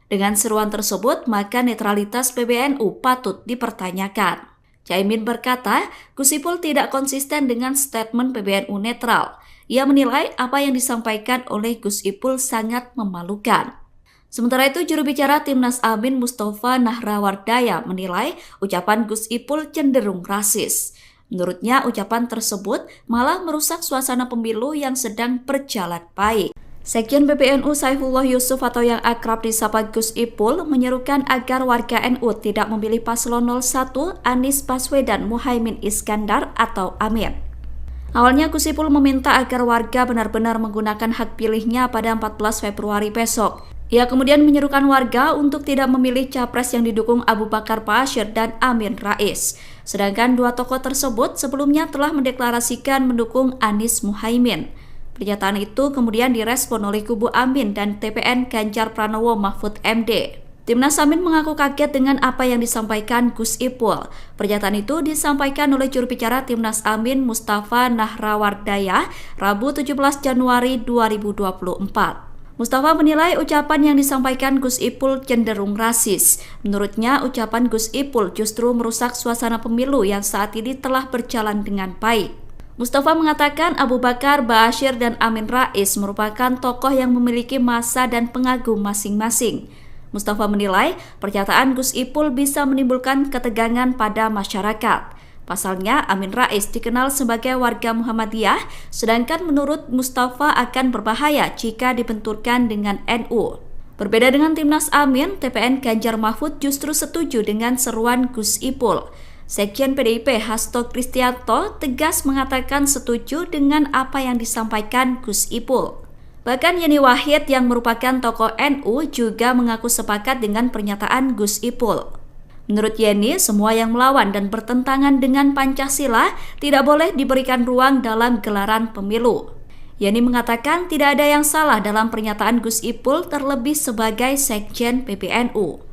Dengan seruan tersebut, maka netralitas PBNU patut dipertanyakan. Caimin berkata, Gus Ipul tidak konsisten dengan statement PBNU netral. Ia menilai apa yang disampaikan oleh Gus Ipul sangat memalukan. Sementara itu, juru bicara Timnas Amin Mustafa Nahrawardaya menilai ucapan Gus Ipul cenderung rasis. Menurutnya, ucapan tersebut malah merusak suasana pemilu yang sedang berjalan baik. Sekjen PBNU Saifullah Yusuf atau yang akrab disapa Gus Ipul menyerukan agar warga NU tidak memilih paslon 01 Anies Baswedan Muhaimin Iskandar atau Amin. Awalnya Gus Ipul meminta agar warga benar-benar menggunakan hak pilihnya pada 14 Februari besok. Ia kemudian menyerukan warga untuk tidak memilih capres yang didukung Abu Bakar Ba'asyir dan Amin Rais. Sedangkan dua tokoh tersebut sebelumnya telah mendeklarasikan mendukung Anies Muhaimin. Pernyataan itu kemudian direspon oleh kubu Amin dan TPN Ganjar Pranowo Mahfud MD. Timnas Amin mengaku kaget dengan apa yang disampaikan Gus Ipul. Pernyataan itu disampaikan oleh juru bicara Timnas Amin Mustafa Nahrawardaya Rabu 17 Januari 2024. Mustafa menilai ucapan yang disampaikan Gus Ipul cenderung rasis. Menurutnya, ucapan Gus Ipul justru merusak suasana pemilu yang saat ini telah berjalan dengan baik. Mustafa mengatakan Abu Bakar Ba'asyir dan Amin Rais merupakan tokoh yang memiliki massa dan pengagum masing-masing. Mustafa menilai pernyataan Gus Ipul bisa menimbulkan ketegangan pada masyarakat. Pasalnya, Amin Rais dikenal sebagai warga Muhammadiyah, sedangkan menurut Mustafa akan berbahaya jika dibenturkan dengan NU. Berbeda dengan Timnas Amin, TPN Ganjar Mahfud justru setuju dengan seruan Gus Ipul. Sekjen PDIP Hasto Kristianto tegas mengatakan setuju dengan apa yang disampaikan Gus Ipul. Bahkan Yeni Wahid yang merupakan tokoh NU juga mengaku sepakat dengan pernyataan Gus Ipul. Menurut Yeni, semua yang melawan dan bertentangan dengan Pancasila tidak boleh diberikan ruang dalam gelaran pemilu. Yeni mengatakan tidak ada yang salah dalam pernyataan Gus Ipul terlebih sebagai Sekjen PBNU.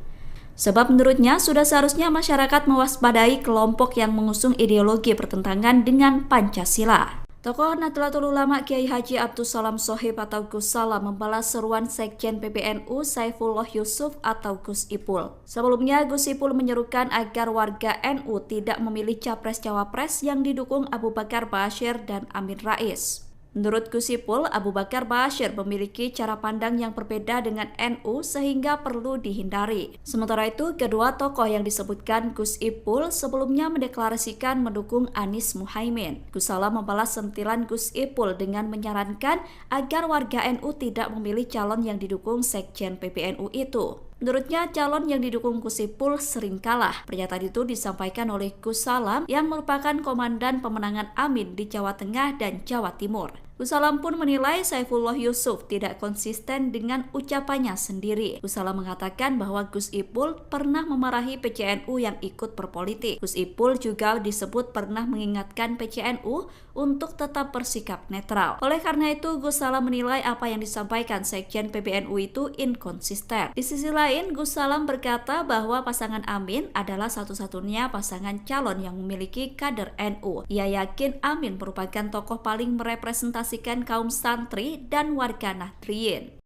Sebab menurutnya sudah seharusnya masyarakat mewaspadai kelompok yang mengusung ideologi bertentangan dengan Pancasila. Tokoh Nahdlatul Ulama Kiai Haji Abdus Salam Shohib atau Gus Salam membalas seruan Sekjen PBNU Saifullah Yusuf atau Gus Ipul. Sebelumnya, Gus Ipul menyerukan agar warga NU tidak memilih capres-cawapres yang didukung Abu Bakar Ba'asyir dan Amin Rais. Menurut Gus Ipul, Abu Bakar Ba'asyir memiliki cara pandang yang berbeda dengan NU sehingga perlu dihindari. Sementara itu, kedua tokoh yang disebutkan Gus Ipul sebelumnya mendeklarasikan mendukung Anies Muhaimin. Gus Salam membalas sentilan Gus Ipul dengan menyarankan agar warga NU tidak memilih calon yang didukung Sekjen PBNU itu. Menurutnya, calon yang didukung Gus Ipul sering kalah. Pernyataan itu disampaikan oleh Gus Salam yang merupakan komandan pemenangan Amin di Jawa Tengah dan Jawa Timur. Gus Salam pun menilai Saifullah Yusuf tidak konsisten dengan ucapannya sendiri. Gus Salam mengatakan bahwa Gus Ipul pernah memarahi PCNU yang ikut berpolitik. Gus Ipul juga disebut pernah mengingatkan PCNU untuk tetap bersikap netral. Oleh karena itu, Gus Salam menilai apa yang disampaikan Sekjen PBNU itu inkonsisten. Di sisi lain, Gus Salam berkata bahwa pasangan Amin adalah satu-satunya pasangan calon yang memiliki kader NU. Ia yakin Amin merupakan tokoh paling merepresentasikan kaum santri dan warga Nahdliyin.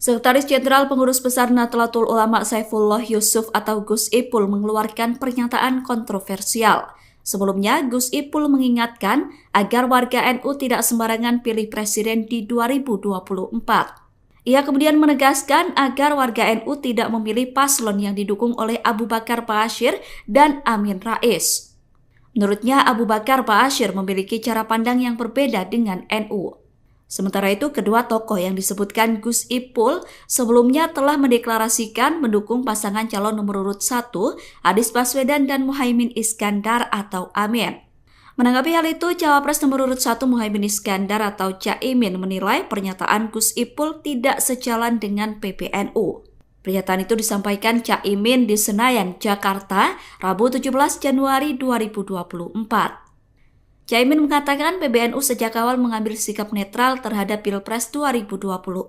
Sekretaris Jenderal Pengurus Besar Nahdlatul Ulama Saifullah Yusuf atau Gus Ipul mengeluarkan pernyataan kontroversial. Sebelumnya, Gus Ipul mengingatkan agar warga NU tidak sembarangan pilih presiden di 2024. Ia kemudian menegaskan agar warga NU tidak memilih paslon yang didukung oleh Abu Bakar Ba'asyir dan Amin Rais. Menurutnya, Abu Bakar Ba'asyir memiliki cara pandang yang berbeda dengan NU. Sementara itu, kedua tokoh yang disebutkan Gus Ipul sebelumnya telah mendeklarasikan mendukung pasangan calon nomor urut 1, Anies Baswedan dan Muhaimin Iskandar atau Amin. Menanggapi hal itu, Cawapres nomor urut 1 Muhaimin Iskandar atau Caimin menilai pernyataan Gus Ipul tidak sejalan dengan PBNU. Pernyataan itu disampaikan Caimin di Senayan, Jakarta, Rabu 17 Januari 2024. Caimin mengatakan PBNU sejak awal mengambil sikap netral terhadap Pilpres 2024.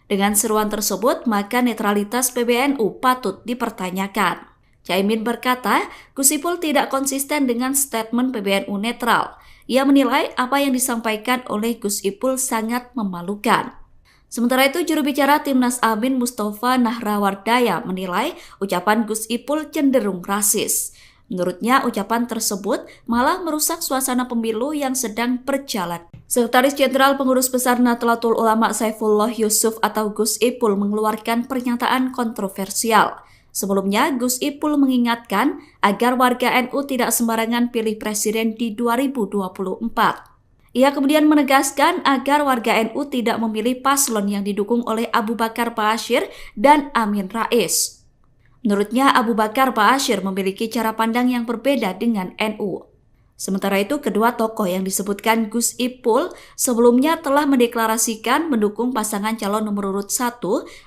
Dengan seruan tersebut, maka netralitas PBNU patut dipertanyakan. Caimin berkata, Gus Ipul tidak konsisten dengan statement PBNU netral. Ia menilai apa yang disampaikan oleh Gus Ipul sangat memalukan. Sementara itu, juru bicara Timnas Amin Mustafa Nahrawardaya menilai ucapan Gus Ipul cenderung rasis. Menurutnya, ucapan tersebut malah merusak suasana pemilu yang sedang berjalan. Sekretaris Jenderal Pengurus Besar Nahdlatul Ulama Saifullah Yusuf atau Gus Ipul mengeluarkan pernyataan kontroversial. Sebelumnya, Gus Ipul mengingatkan agar warga NU tidak sembarangan pilih presiden di 2024. Ia kemudian menegaskan agar warga NU tidak memilih paslon yang didukung oleh Abu Bakar Ba'asyir dan Amin Rais. Menurutnya, Abu Bakar Ba'asyir memiliki cara pandang yang berbeda dengan NU. Sementara itu, kedua tokoh yang disebutkan Gus Ipul sebelumnya telah mendeklarasikan mendukung pasangan calon nomor urut 1,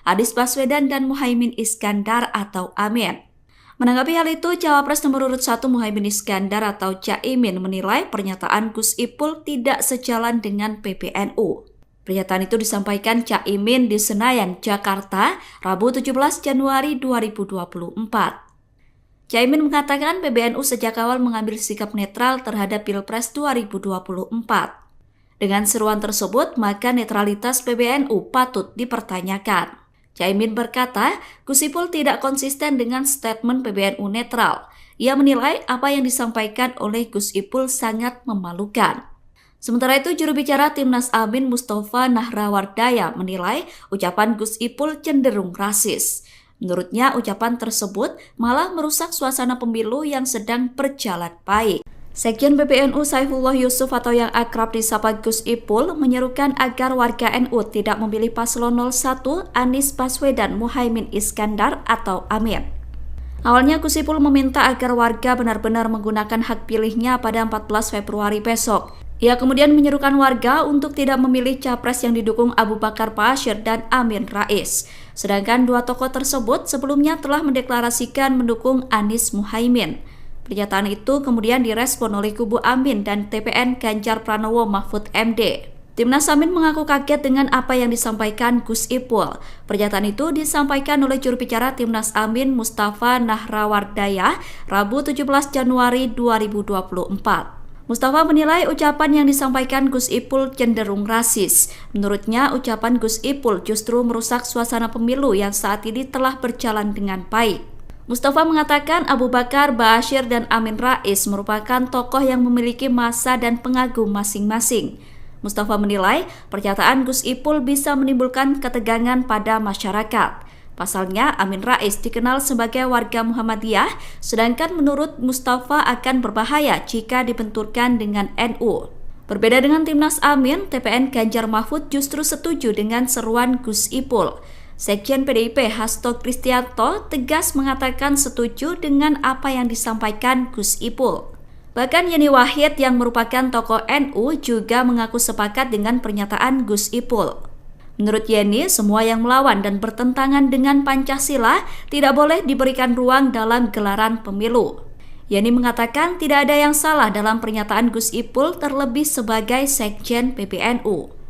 Anies Baswedan dan Muhaimin Iskandar atau Amin. Menanggapi hal itu, Cawapres nomor urut 1 Muhaimin Iskandar atau Caimin menilai pernyataan Gus Ipul tidak sejalan dengan PBNU. Pernyataan itu disampaikan Caimin di Senayan, Jakarta, Rabu 17 Januari 2024. Caimin mengatakan PBNU sejak awal mengambil sikap netral terhadap Pilpres 2024. Dengan seruan tersebut, maka netralitas PBNU patut dipertanyakan. Caimin berkata, Gus Ipul tidak konsisten dengan statement PBNU netral. Ia menilai apa yang disampaikan oleh Gus Ipul sangat memalukan. Sementara itu, juru bicara Timnas Amin Mustafa Nahrawardaya menilai ucapan Gus Ipul cenderung rasis. Menurutnya, ucapan tersebut malah merusak suasana pemilu yang sedang berjalan baik. Sekjen PBNU Saifullah Yusuf atau yang akrab disapa Gus Ipul menyerukan agar warga NU tidak memilih paslon 01 Anies Baswedan Muhaimin Iskandar atau Amin. Awalnya Gus Ipul meminta agar warga benar-benar menggunakan hak pilihnya pada 14 Februari besok. Ia kemudian menyerukan warga untuk tidak memilih capres yang didukung Abu Bakar Ba'asyir dan Amin Rais. Sedangkan dua tokoh tersebut sebelumnya telah mendeklarasikan mendukung Anies Muhaimin. Pernyataan itu kemudian direspon oleh kubu Amin dan TPN Ganjar Pranowo Mahfud MD. Timnas Amin mengaku kaget dengan apa yang disampaikan Gus Ipul. Pernyataan itu disampaikan oleh juru bicara Timnas Amin Mustafa Nahrawardaya Rabu 17 Januari 2024. Mustafa menilai ucapan yang disampaikan Gus Ipul cenderung rasis. Menurutnya, ucapan Gus Ipul justru merusak suasana pemilu yang saat ini telah berjalan dengan baik. Mustafa mengatakan Abu Bakar Ba'asyir dan Amin Rais merupakan tokoh yang memiliki massa dan pengagum masing-masing. Mustafa menilai pernyataan Gus Ipul bisa menimbulkan ketegangan pada masyarakat. Pasalnya, Amin Rais dikenal sebagai warga Muhammadiyah, sedangkan menurut Mustafa akan berbahaya jika dibenturkan dengan NU. Berbeda dengan Timnas Amin, TPN Ganjar Mahfud justru setuju dengan seruan Gus Ipul. Sekjen PDIP Hasto Kristianto tegas mengatakan setuju dengan apa yang disampaikan Gus Ipul. Bahkan Yeni Wahid yang merupakan tokoh NU juga mengaku sepakat dengan pernyataan Gus Ipul. Menurut Yeni, semua yang melawan dan bertentangan dengan Pancasila tidak boleh diberikan ruang dalam gelaran pemilu. Yeni mengatakan tidak ada yang salah dalam pernyataan Gus Ipul terlebih sebagai Sekjen PBNU.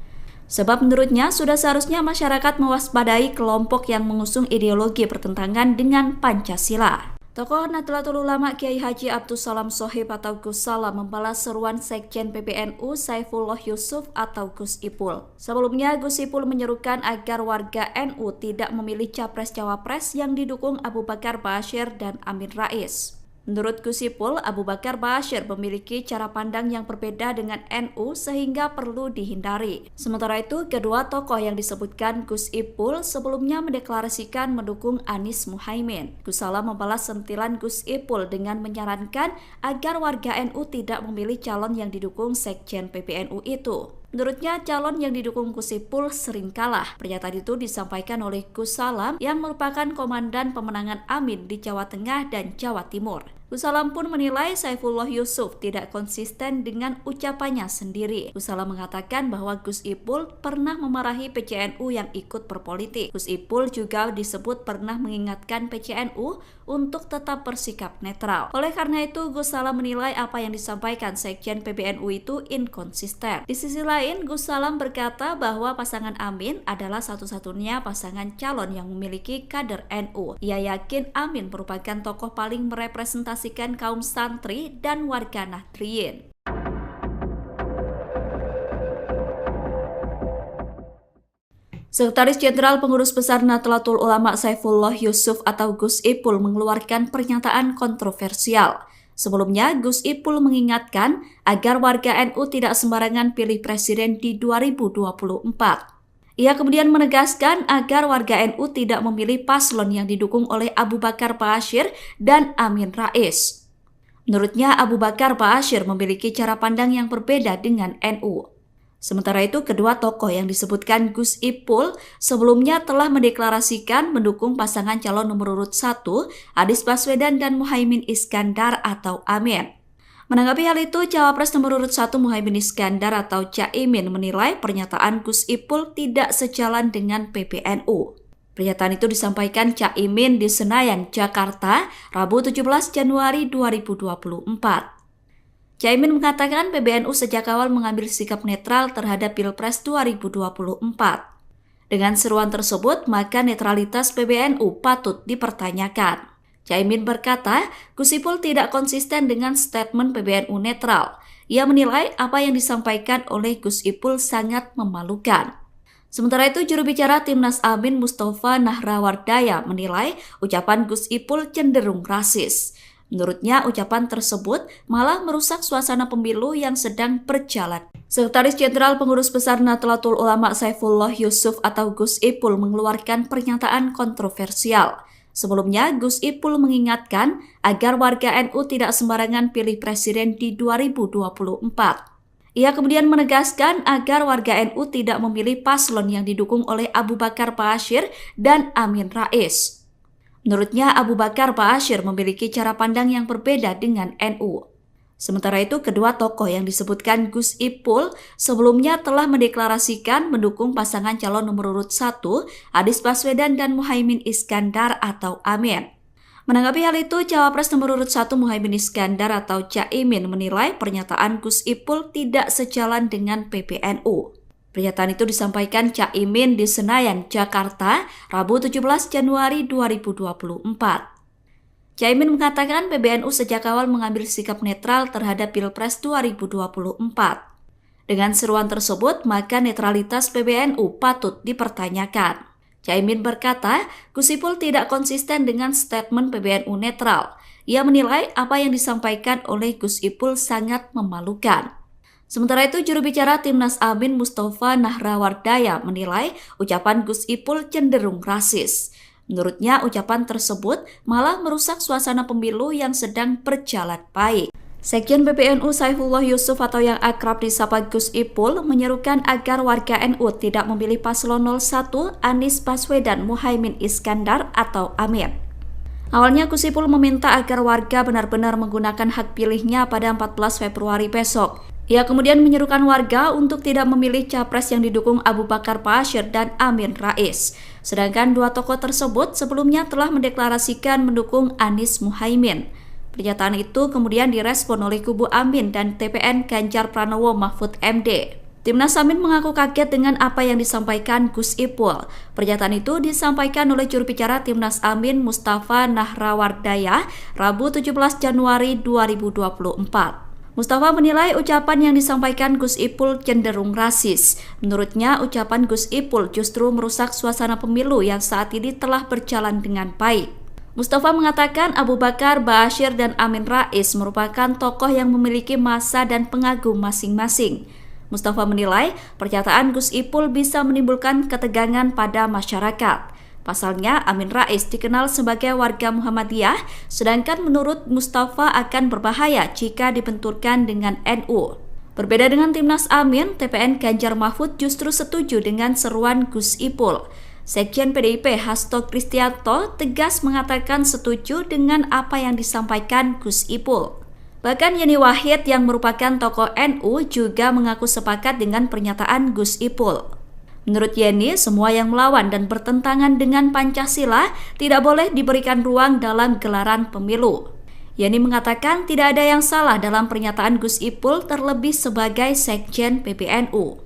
Sebab menurutnya sudah seharusnya masyarakat mewaspadai kelompok yang mengusung ideologi bertentangan dengan Pancasila. Tokoh Nahdlatul Ulama Kiai Haji Abdus Salam Shohib atau Gus Salam membalas seruan Sekjen PBNU Saifullah Yusuf atau Gus Ipul. Sebelumnya, Gus Ipul menyerukan agar warga NU tidak memilih capres-cawapres yang didukung Abu Bakar Ba'asyir dan Amin Rais. Menurut Gus Ipul, Abu Bakar Ba'asyir memiliki cara pandang yang berbeda dengan NU sehingga perlu dihindari. Sementara itu, kedua tokoh yang disebutkan Gus Ipul sebelumnya mendeklarasikan mendukung Anies Muhaimin. Gus Salam membalas sentilan Gus Ipul dengan menyarankan agar warga NU tidak memilih calon yang didukung Sekjen PBNU itu. Menurutnya, calon yang didukung Gus Ipul sering kalah. Pernyataan itu disampaikan oleh Gus Salam yang merupakan komandan pemenangan Amin di Jawa Tengah dan Jawa Timur. Gus Salam pun menilai Saifullah Yusuf tidak konsisten dengan ucapannya sendiri. Gus Salam mengatakan bahwa Gus Ipul pernah memarahi PCNU yang ikut berpolitik. Gus Ipul juga disebut pernah mengingatkan PCNU untuk tetap bersikap netral. Oleh karena itu, Gus Salam menilai apa yang disampaikan Sekjen PBNU itu inkonsisten. Di sisi lain, Gus Salam berkata bahwa pasangan Amin adalah satu-satunya pasangan calon yang memiliki kader NU. Ia yakin Amin merupakan tokoh paling merepresentasikan kaum santri dan warga Nahdliyin. Sekretaris Jenderal Pengurus Besar Nahdlatul Ulama Saifullah Yusuf atau Gus Ipul mengeluarkan pernyataan kontroversial. Sebelumnya, Gus Ipul mengingatkan agar warga NU tidak sembarangan pilih presiden di 2024. Ia kemudian menegaskan agar warga NU tidak memilih paslon yang didukung oleh Abu Bakar Ba'asyir dan Amin Rais. Menurutnya, Abu Bakar Ba'asyir memiliki cara pandang yang berbeda dengan NU. Sementara itu, kedua tokoh yang disebutkan Gus Ipul sebelumnya telah mendeklarasikan mendukung pasangan calon nomor urut 1, Anies Baswedan dan Muhaimin Iskandar atau Amin. Menanggapi hal itu, Cawapres nomor urut 1 Muhaimin Iskandar atau Caimin menilai pernyataan Gus Ipul tidak sejalan dengan PBNU. Pernyataan itu disampaikan Caimin di Senayan, Jakarta, Rabu 17 Januari 2024. Caimin mengatakan PBNU sejak awal mengambil sikap netral terhadap Pilpres 2024. Dengan seruan tersebut, maka netralitas PBNU patut dipertanyakan. Caimin berkata, Gus Ipul tidak konsisten dengan statement PBNU netral. Ia menilai apa yang disampaikan oleh Gus Ipul sangat memalukan. Sementara itu, juru bicara Timnas Amin Mustafa Nahrawardaya menilai ucapan Gus Ipul cenderung rasis. Menurutnya, ucapan tersebut malah merusak suasana pemilu yang sedang berjalan. Sekretaris Jenderal Pengurus Besar Nahdlatul Ulama Saifullah Yusuf atau Gus Ipul mengeluarkan pernyataan kontroversial. Sebelumnya, Gus Ipul mengingatkan agar warga NU tidak sembarangan pilih presiden di 2024. Ia kemudian menegaskan agar warga NU tidak memilih paslon yang didukung oleh Abu Bakar Ba'asyir dan Amin Rais. Menurutnya, Abu Bakar Ba'asyir memiliki cara pandang yang berbeda dengan NU. Sementara itu, kedua tokoh yang disebutkan Gus Ipul sebelumnya telah mendeklarasikan mendukung pasangan calon nomor urut 1, Anies Baswedan dan Muhaimin Iskandar atau Amin. Menanggapi hal itu, Cawapres nomor urut 1 Muhaimin Iskandar atau Caimin menilai pernyataan Gus Ipul tidak sejalan dengan PBNU. Pernyataan itu disampaikan Caimin di Senayan, Jakarta, Rabu 17 Januari 2024. Caimin mengatakan PBNU sejak awal mengambil sikap netral terhadap Pilpres 2024. Dengan seruan tersebut, maka netralitas PBNU patut dipertanyakan. Caimin berkata, Gus Ipul tidak konsisten dengan statement PBNU netral. Ia menilai apa yang disampaikan oleh Gus Ipul sangat memalukan. Sementara itu, juru bicara Timnas Amin Mustafa Nahrawardaya menilai ucapan Gus Ipul cenderung rasis. Menurutnya, ucapan tersebut malah merusak suasana pemilu yang sedang berjalan baik. Sekjen PBNU Saifullah Yusuf atau yang akrab disapa Gus Ipul menyerukan agar warga NU tidak memilih paslon 01 Anies Baswedan Muhaimin Iskandar atau Amin. Awalnya Gus Ipul meminta agar warga benar-benar menggunakan hak pilihnya pada 14 Februari besok. Ia kemudian menyerukan warga untuk tidak memilih capres yang didukung Abu Bakar Ba'asyir dan Amin Rais. Sedangkan dua tokoh tersebut sebelumnya telah mendeklarasikan mendukung Anies Muhaimin. Pernyataan itu kemudian direspon oleh kubu Amin dan TPN Ganjar Pranowo Mahfud MD. Timnas Amin mengaku kaget dengan apa yang disampaikan Gus Ipul. Pernyataan itu disampaikan oleh juru bicara Timnas Amin Mustafa Nahrawardaya Rabu 17 Januari 2024. Mustafa menilai ucapan yang disampaikan Gus Ipul cenderung rasis. Menurutnya, ucapan Gus Ipul justru merusak suasana pemilu yang saat ini telah berjalan dengan baik. Mustafa mengatakan Abu Bakar Ba'asyir dan Amin Rais merupakan tokoh yang memiliki massa dan pengagum masing-masing. Mustafa menilai pernyataan Gus Ipul bisa menimbulkan ketegangan pada masyarakat. Pasalnya, Amin Rais dikenal sebagai warga Muhammadiyah, sedangkan menurut Mustafa akan berbahaya jika dibenturkan dengan NU. Berbeda dengan Timnas Amin, TPN Ganjar Mahfud justru setuju dengan seruan Gus Ipul. Sekjen PDIP Hasto Kristianto tegas mengatakan setuju dengan apa yang disampaikan Gus Ipul. Bahkan Yeni Wahid yang merupakan tokoh NU juga mengaku sepakat dengan pernyataan Gus Ipul. Menurut Yeni, semua yang melawan dan bertentangan dengan Pancasila tidak boleh diberikan ruang dalam gelaran pemilu. Yeni mengatakan tidak ada yang salah dalam pernyataan Gus Ipul terlebih sebagai Sekjen PBNU.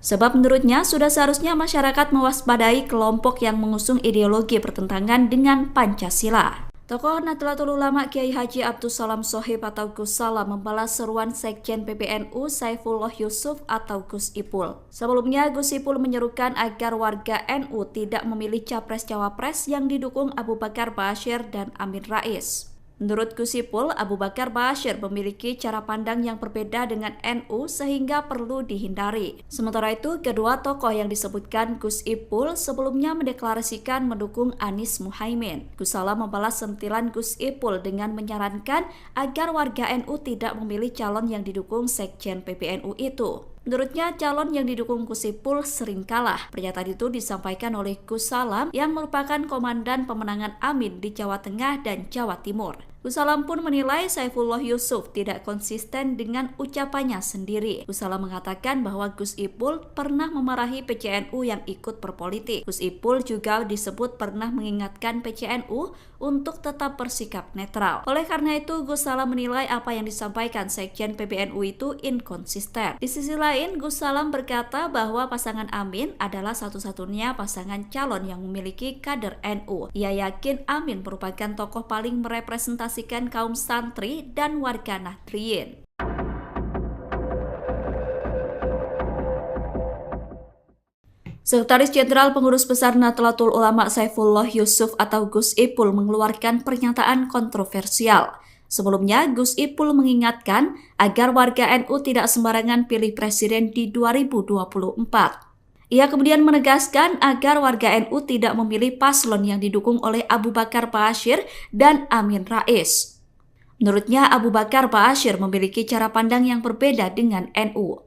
Sebab menurutnya sudah seharusnya masyarakat mewaspadai kelompok yang mengusung ideologi bertentangan dengan Pancasila. Tokoh Nahdlatul Ulama Kiai Haji Abdus Salam Shohib atau Gus Salam membalas seruan Sekjen PBNU Saifullah Yusuf atau Gus Ipul. Sebelumnya, Gus Ipul menyerukan agar warga NU tidak memilih capres-cawapres yang didukung Abu Bakar Ba'asyir dan Amin Rais. Menurut Gus Ipul, Abu Bakar Ba'asyir memiliki cara pandang yang berbeda dengan NU sehingga perlu dihindari. Sementara itu, kedua tokoh yang disebutkan Gus Ipul sebelumnya mendeklarasikan mendukung Anies Muhaimin. Gus Salam membalas sentilan Gus Ipul dengan menyarankan agar warga NU tidak memilih calon yang didukung Sekjen PBNU itu. Menurutnya, calon yang didukung Gus Ipul sering kalah. Pernyataan itu disampaikan oleh Gus Salam yang merupakan komandan pemenangan Amin di Jawa Tengah dan Jawa Timur. Gus Salam pun menilai Saifullah Yusuf tidak konsisten dengan ucapannya sendiri. Gus Salam mengatakan bahwa Gus Ipul pernah memarahi PCNU yang ikut berpolitik. Gus Ipul juga disebut pernah mengingatkan PCNU untuk tetap bersikap netral. Oleh karena itu, Gus Salam menilai apa yang disampaikan Sekjen PBNU itu inkonsisten. Di sisi lain, Gus Salam berkata bahwa pasangan Amin adalah satu-satunya pasangan calon yang memiliki kader NU. Ia yakin Amin merupakan tokoh paling merepresentasikan kaum santri dan warga Nahdliyin. Sekretaris Jenderal Pengurus Besar Nahdlatul Ulama Saifullah Yusuf atau Gus Ipul mengeluarkan pernyataan kontroversial. Sebelumnya, Gus Ipul mengingatkan agar warga NU tidak sembarangan pilih presiden di 2024. Ia kemudian menegaskan agar warga NU tidak memilih paslon yang didukung oleh Abu Bakar Ba'asyir dan Amin Rais. Menurutnya, Abu Bakar Ba'asyir memiliki cara pandang yang berbeda dengan NU.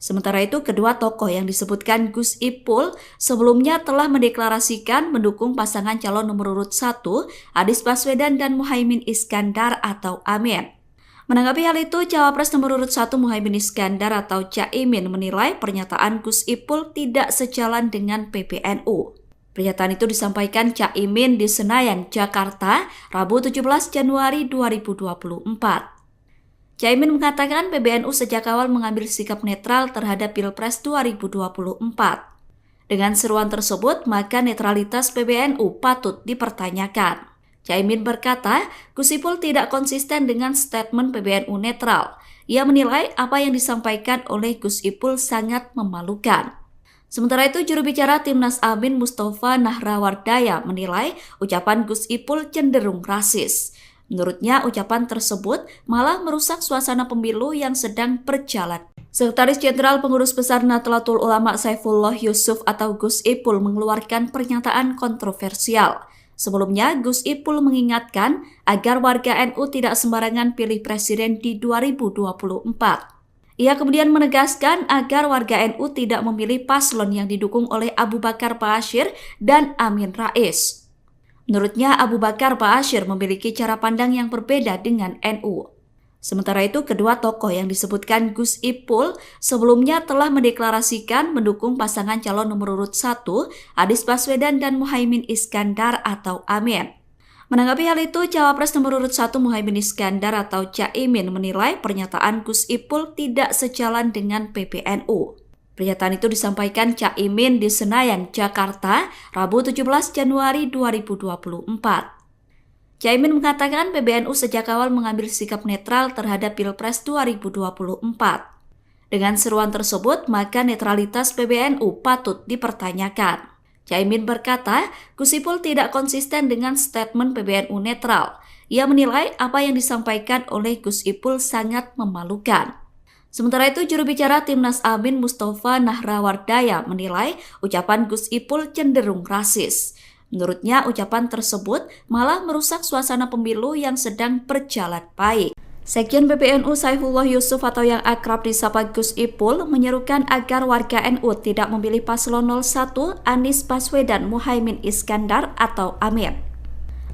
Sementara itu, kedua tokoh yang disebutkan Gus Ipul sebelumnya telah mendeklarasikan mendukung pasangan calon nomor urut 1, Anies Baswedan dan Muhaimin Iskandar atau Amin. Menanggapi hal itu, Cawapres nomor urut 1 Muhaimin Iskandar atau Caimin menilai pernyataan Gus Ipul tidak sejalan dengan PBNU. Pernyataan itu disampaikan Caimin di Senayan, Jakarta, Rabu 17 Januari 2024. Caimin mengatakan PBNU sejak awal mengambil sikap netral terhadap Pilpres 2024. Dengan seruan tersebut, maka netralitas PBNU patut dipertanyakan. Caimin berkata, Gus Ipul tidak konsisten dengan statement PBNU netral. Ia menilai apa yang disampaikan oleh Gus Ipul sangat memalukan. Sementara itu, juru bicara Timnas Amin Mustafa Nahrawardaya menilai ucapan Gus Ipul cenderung rasis. Menurutnya, ucapan tersebut malah merusak suasana pemilu yang sedang berjalan. Sekretaris Jenderal Pengurus Besar Nahdlatul Ulama Saifullah Yusuf atau Gus Ipul mengeluarkan pernyataan kontroversial. Sebelumnya, Gus Ipul mengingatkan agar warga NU tidak sembarangan pilih presiden di 2024. Ia kemudian menegaskan agar warga NU tidak memilih paslon yang didukung oleh Abu Bakar Ba'asyir dan Amin Rais. Menurutnya, Abu Bakar Ba'asyir memiliki cara pandang yang berbeda dengan NU. Sementara itu, kedua tokoh yang disebutkan Gus Ipul sebelumnya telah mendeklarasikan mendukung pasangan calon nomor urut 1, Anies Baswedan dan Muhaimin Iskandar atau Amin. Menanggapi hal itu, Cawapres nomor urut 1 Muhaimin Iskandar atau Caimin menilai pernyataan Gus Ipul tidak sejalan dengan PBNU. Pernyataan itu disampaikan Caimin di Senayan, Jakarta, Rabu 17 Januari 2024. Caimin mengatakan PBNU sejak awal mengambil sikap netral terhadap Pilpres 2024. Dengan seruan tersebut, maka netralitas PBNU patut dipertanyakan. Caimin berkata, Gus Ipul tidak konsisten dengan statement PBNU netral. Ia menilai apa yang disampaikan oleh Gus Ipul sangat memalukan. Sementara itu, juru bicara Timnas Amin Mustafa Nahrawardaya menilai ucapan Gus Ipul cenderung rasis. Menurutnya, ucapan tersebut malah merusak suasana pemilu yang sedang berjalan baik. Sekjen PBNU Saifullah Yusuf atau yang akrab disapa Gus Ipul menyerukan agar warga NU tidak memilih paslon 01 Anies Baswedan Muhaimin Iskandar atau Amin.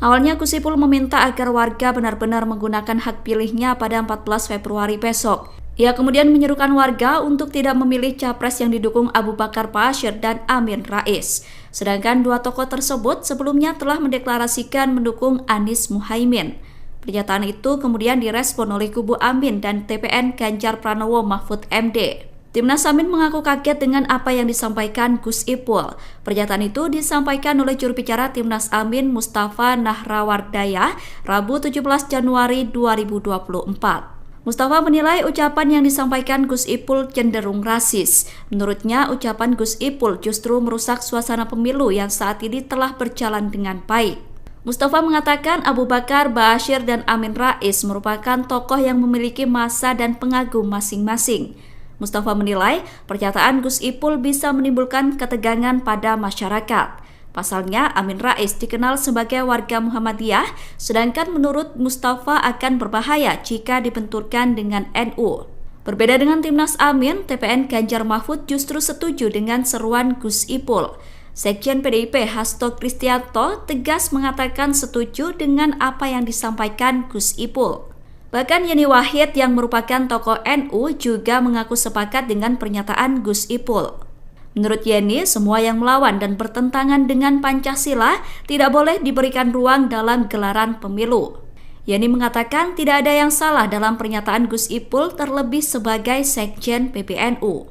Awalnya Gus Ipul meminta agar warga benar-benar menggunakan hak pilihnya pada 14 Februari besok. Ia kemudian menyerukan warga untuk tidak memilih capres yang didukung Abu Bakar Ba'asyir dan Amin Rais. Sedangkan dua tokoh tersebut sebelumnya telah mendeklarasikan mendukung Anies Muhaimin. Pernyataan itu kemudian direspon oleh kubu Amin dan TPN Ganjar Pranowo Mahfud MD. Timnas Amin mengaku kaget dengan apa yang disampaikan Gus Ipul. Pernyataan itu disampaikan oleh juru bicara Timnas Amin Mustafa Nahrawardaya Rabu 17 Januari 2024. Mustafa menilai ucapan yang disampaikan Gus Ipul cenderung rasis. Menurutnya, ucapan Gus Ipul justru merusak suasana pemilu yang saat ini telah berjalan dengan baik. Mustafa mengatakan Abu Bakar Ba'asyir dan Amin Rais merupakan tokoh yang memiliki massa dan pengagum masing-masing. Mustafa menilai pernyataan Gus Ipul bisa menimbulkan ketegangan pada masyarakat. Pasalnya, Amin Rais dikenal sebagai warga Muhammadiyah, sedangkan menurut Mustafa akan berbahaya jika dibenturkan dengan NU. Berbeda dengan Timnas Amin, TPN Ganjar Mahfud justru setuju dengan seruan Gus Ipul. Sekjen PDIP Hasto Kristianto tegas mengatakan setuju dengan apa yang disampaikan Gus Ipul. Bahkan Yeni Wahid yang merupakan tokoh NU juga mengaku sepakat dengan pernyataan Gus Ipul. Menurut Yeni, semua yang melawan dan bertentangan dengan Pancasila tidak boleh diberikan ruang dalam gelaran pemilu. Yeni mengatakan tidak ada yang salah dalam pernyataan Gus Ipul terlebih sebagai Sekjen PBNU.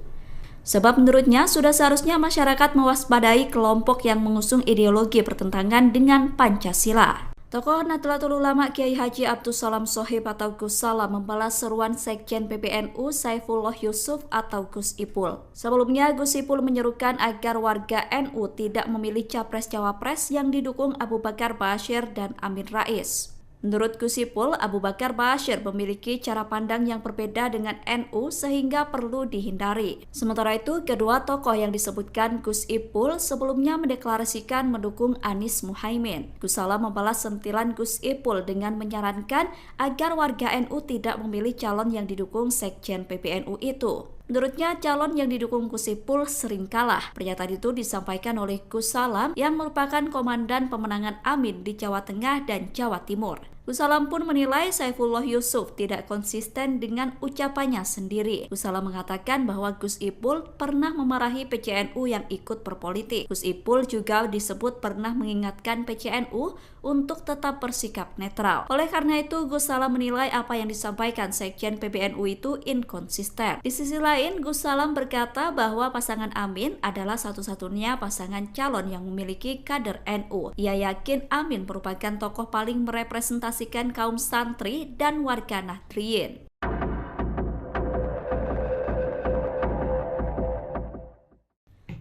Sebab menurutnya sudah seharusnya masyarakat mewaspadai kelompok yang mengusung ideologi bertentangan dengan Pancasila. Tokoh Nahdlatul Ulama Kiai Haji Abdus Salam Shohib atau Gus Salam membalas seruan Sekjen PBNU Saifullah Yusuf atau Gus Ipul. Sebelumnya, Gus Ipul menyerukan agar warga NU tidak memilih capres-cawapres yang didukung Abu Bakar Ba'asyir dan Amin Rais. Menurut Gus Ipul, Abu Bakar Ba'asyir memiliki cara pandang yang berbeda dengan NU sehingga perlu dihindari. Sementara itu, kedua tokoh yang disebutkan Gus Ipul sebelumnya mendeklarasikan mendukung Anies Muhaimin. Gus Salam membalas sentilan Gus Ipul dengan menyarankan agar warga NU tidak memilih calon yang didukung Sekjen PBNU itu. Menurutnya, calon yang didukung Gus Ipul sering kalah. Pernyataan itu disampaikan oleh Gus Salam yang merupakan komandan pemenangan Amin di Jawa Tengah dan Jawa Timur. Gus Salam pun menilai Saifullah Yusuf tidak konsisten dengan ucapannya sendiri. Gus Salam mengatakan bahwa Gus Ipul pernah memarahi PCNU yang ikut berpolitik. Gus Ipul juga disebut pernah mengingatkan PCNU untuk tetap bersikap netral. Oleh karena itu, Gus Salam menilai apa yang disampaikan Sekjen PBNU itu inkonsisten. Di sisi lain, Gus Salam berkata bahwa pasangan Amin adalah satu-satunya pasangan calon yang memiliki kader NU. Ia yakin Amin merupakan tokoh paling merepresentasikan kaum santri dan warga Nahdliyin.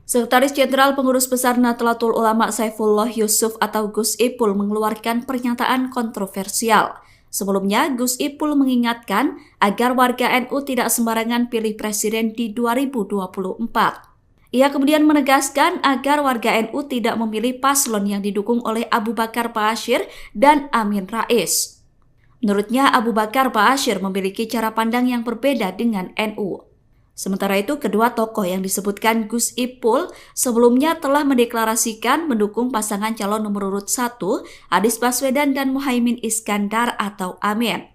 Sekretaris Jenderal Pengurus Besar Nahdlatul Ulama Saifullah Yusuf atau Gus Ipul mengeluarkan pernyataan kontroversial. Sebelumnya, Gus Ipul mengingatkan agar warga NU tidak sembarangan pilih presiden di 2024. Ia kemudian menegaskan agar warga NU tidak memilih paslon yang didukung oleh Abu Bakar Ba'asyir dan Amin Rais. Menurutnya, Abu Bakar Ba'asyir memiliki cara pandang yang berbeda dengan NU. Sementara itu, kedua tokoh yang disebutkan Gus Ipul sebelumnya telah mendeklarasikan mendukung pasangan calon nomor urut 1, Anies Baswedan dan Muhaimin Iskandar atau Amin.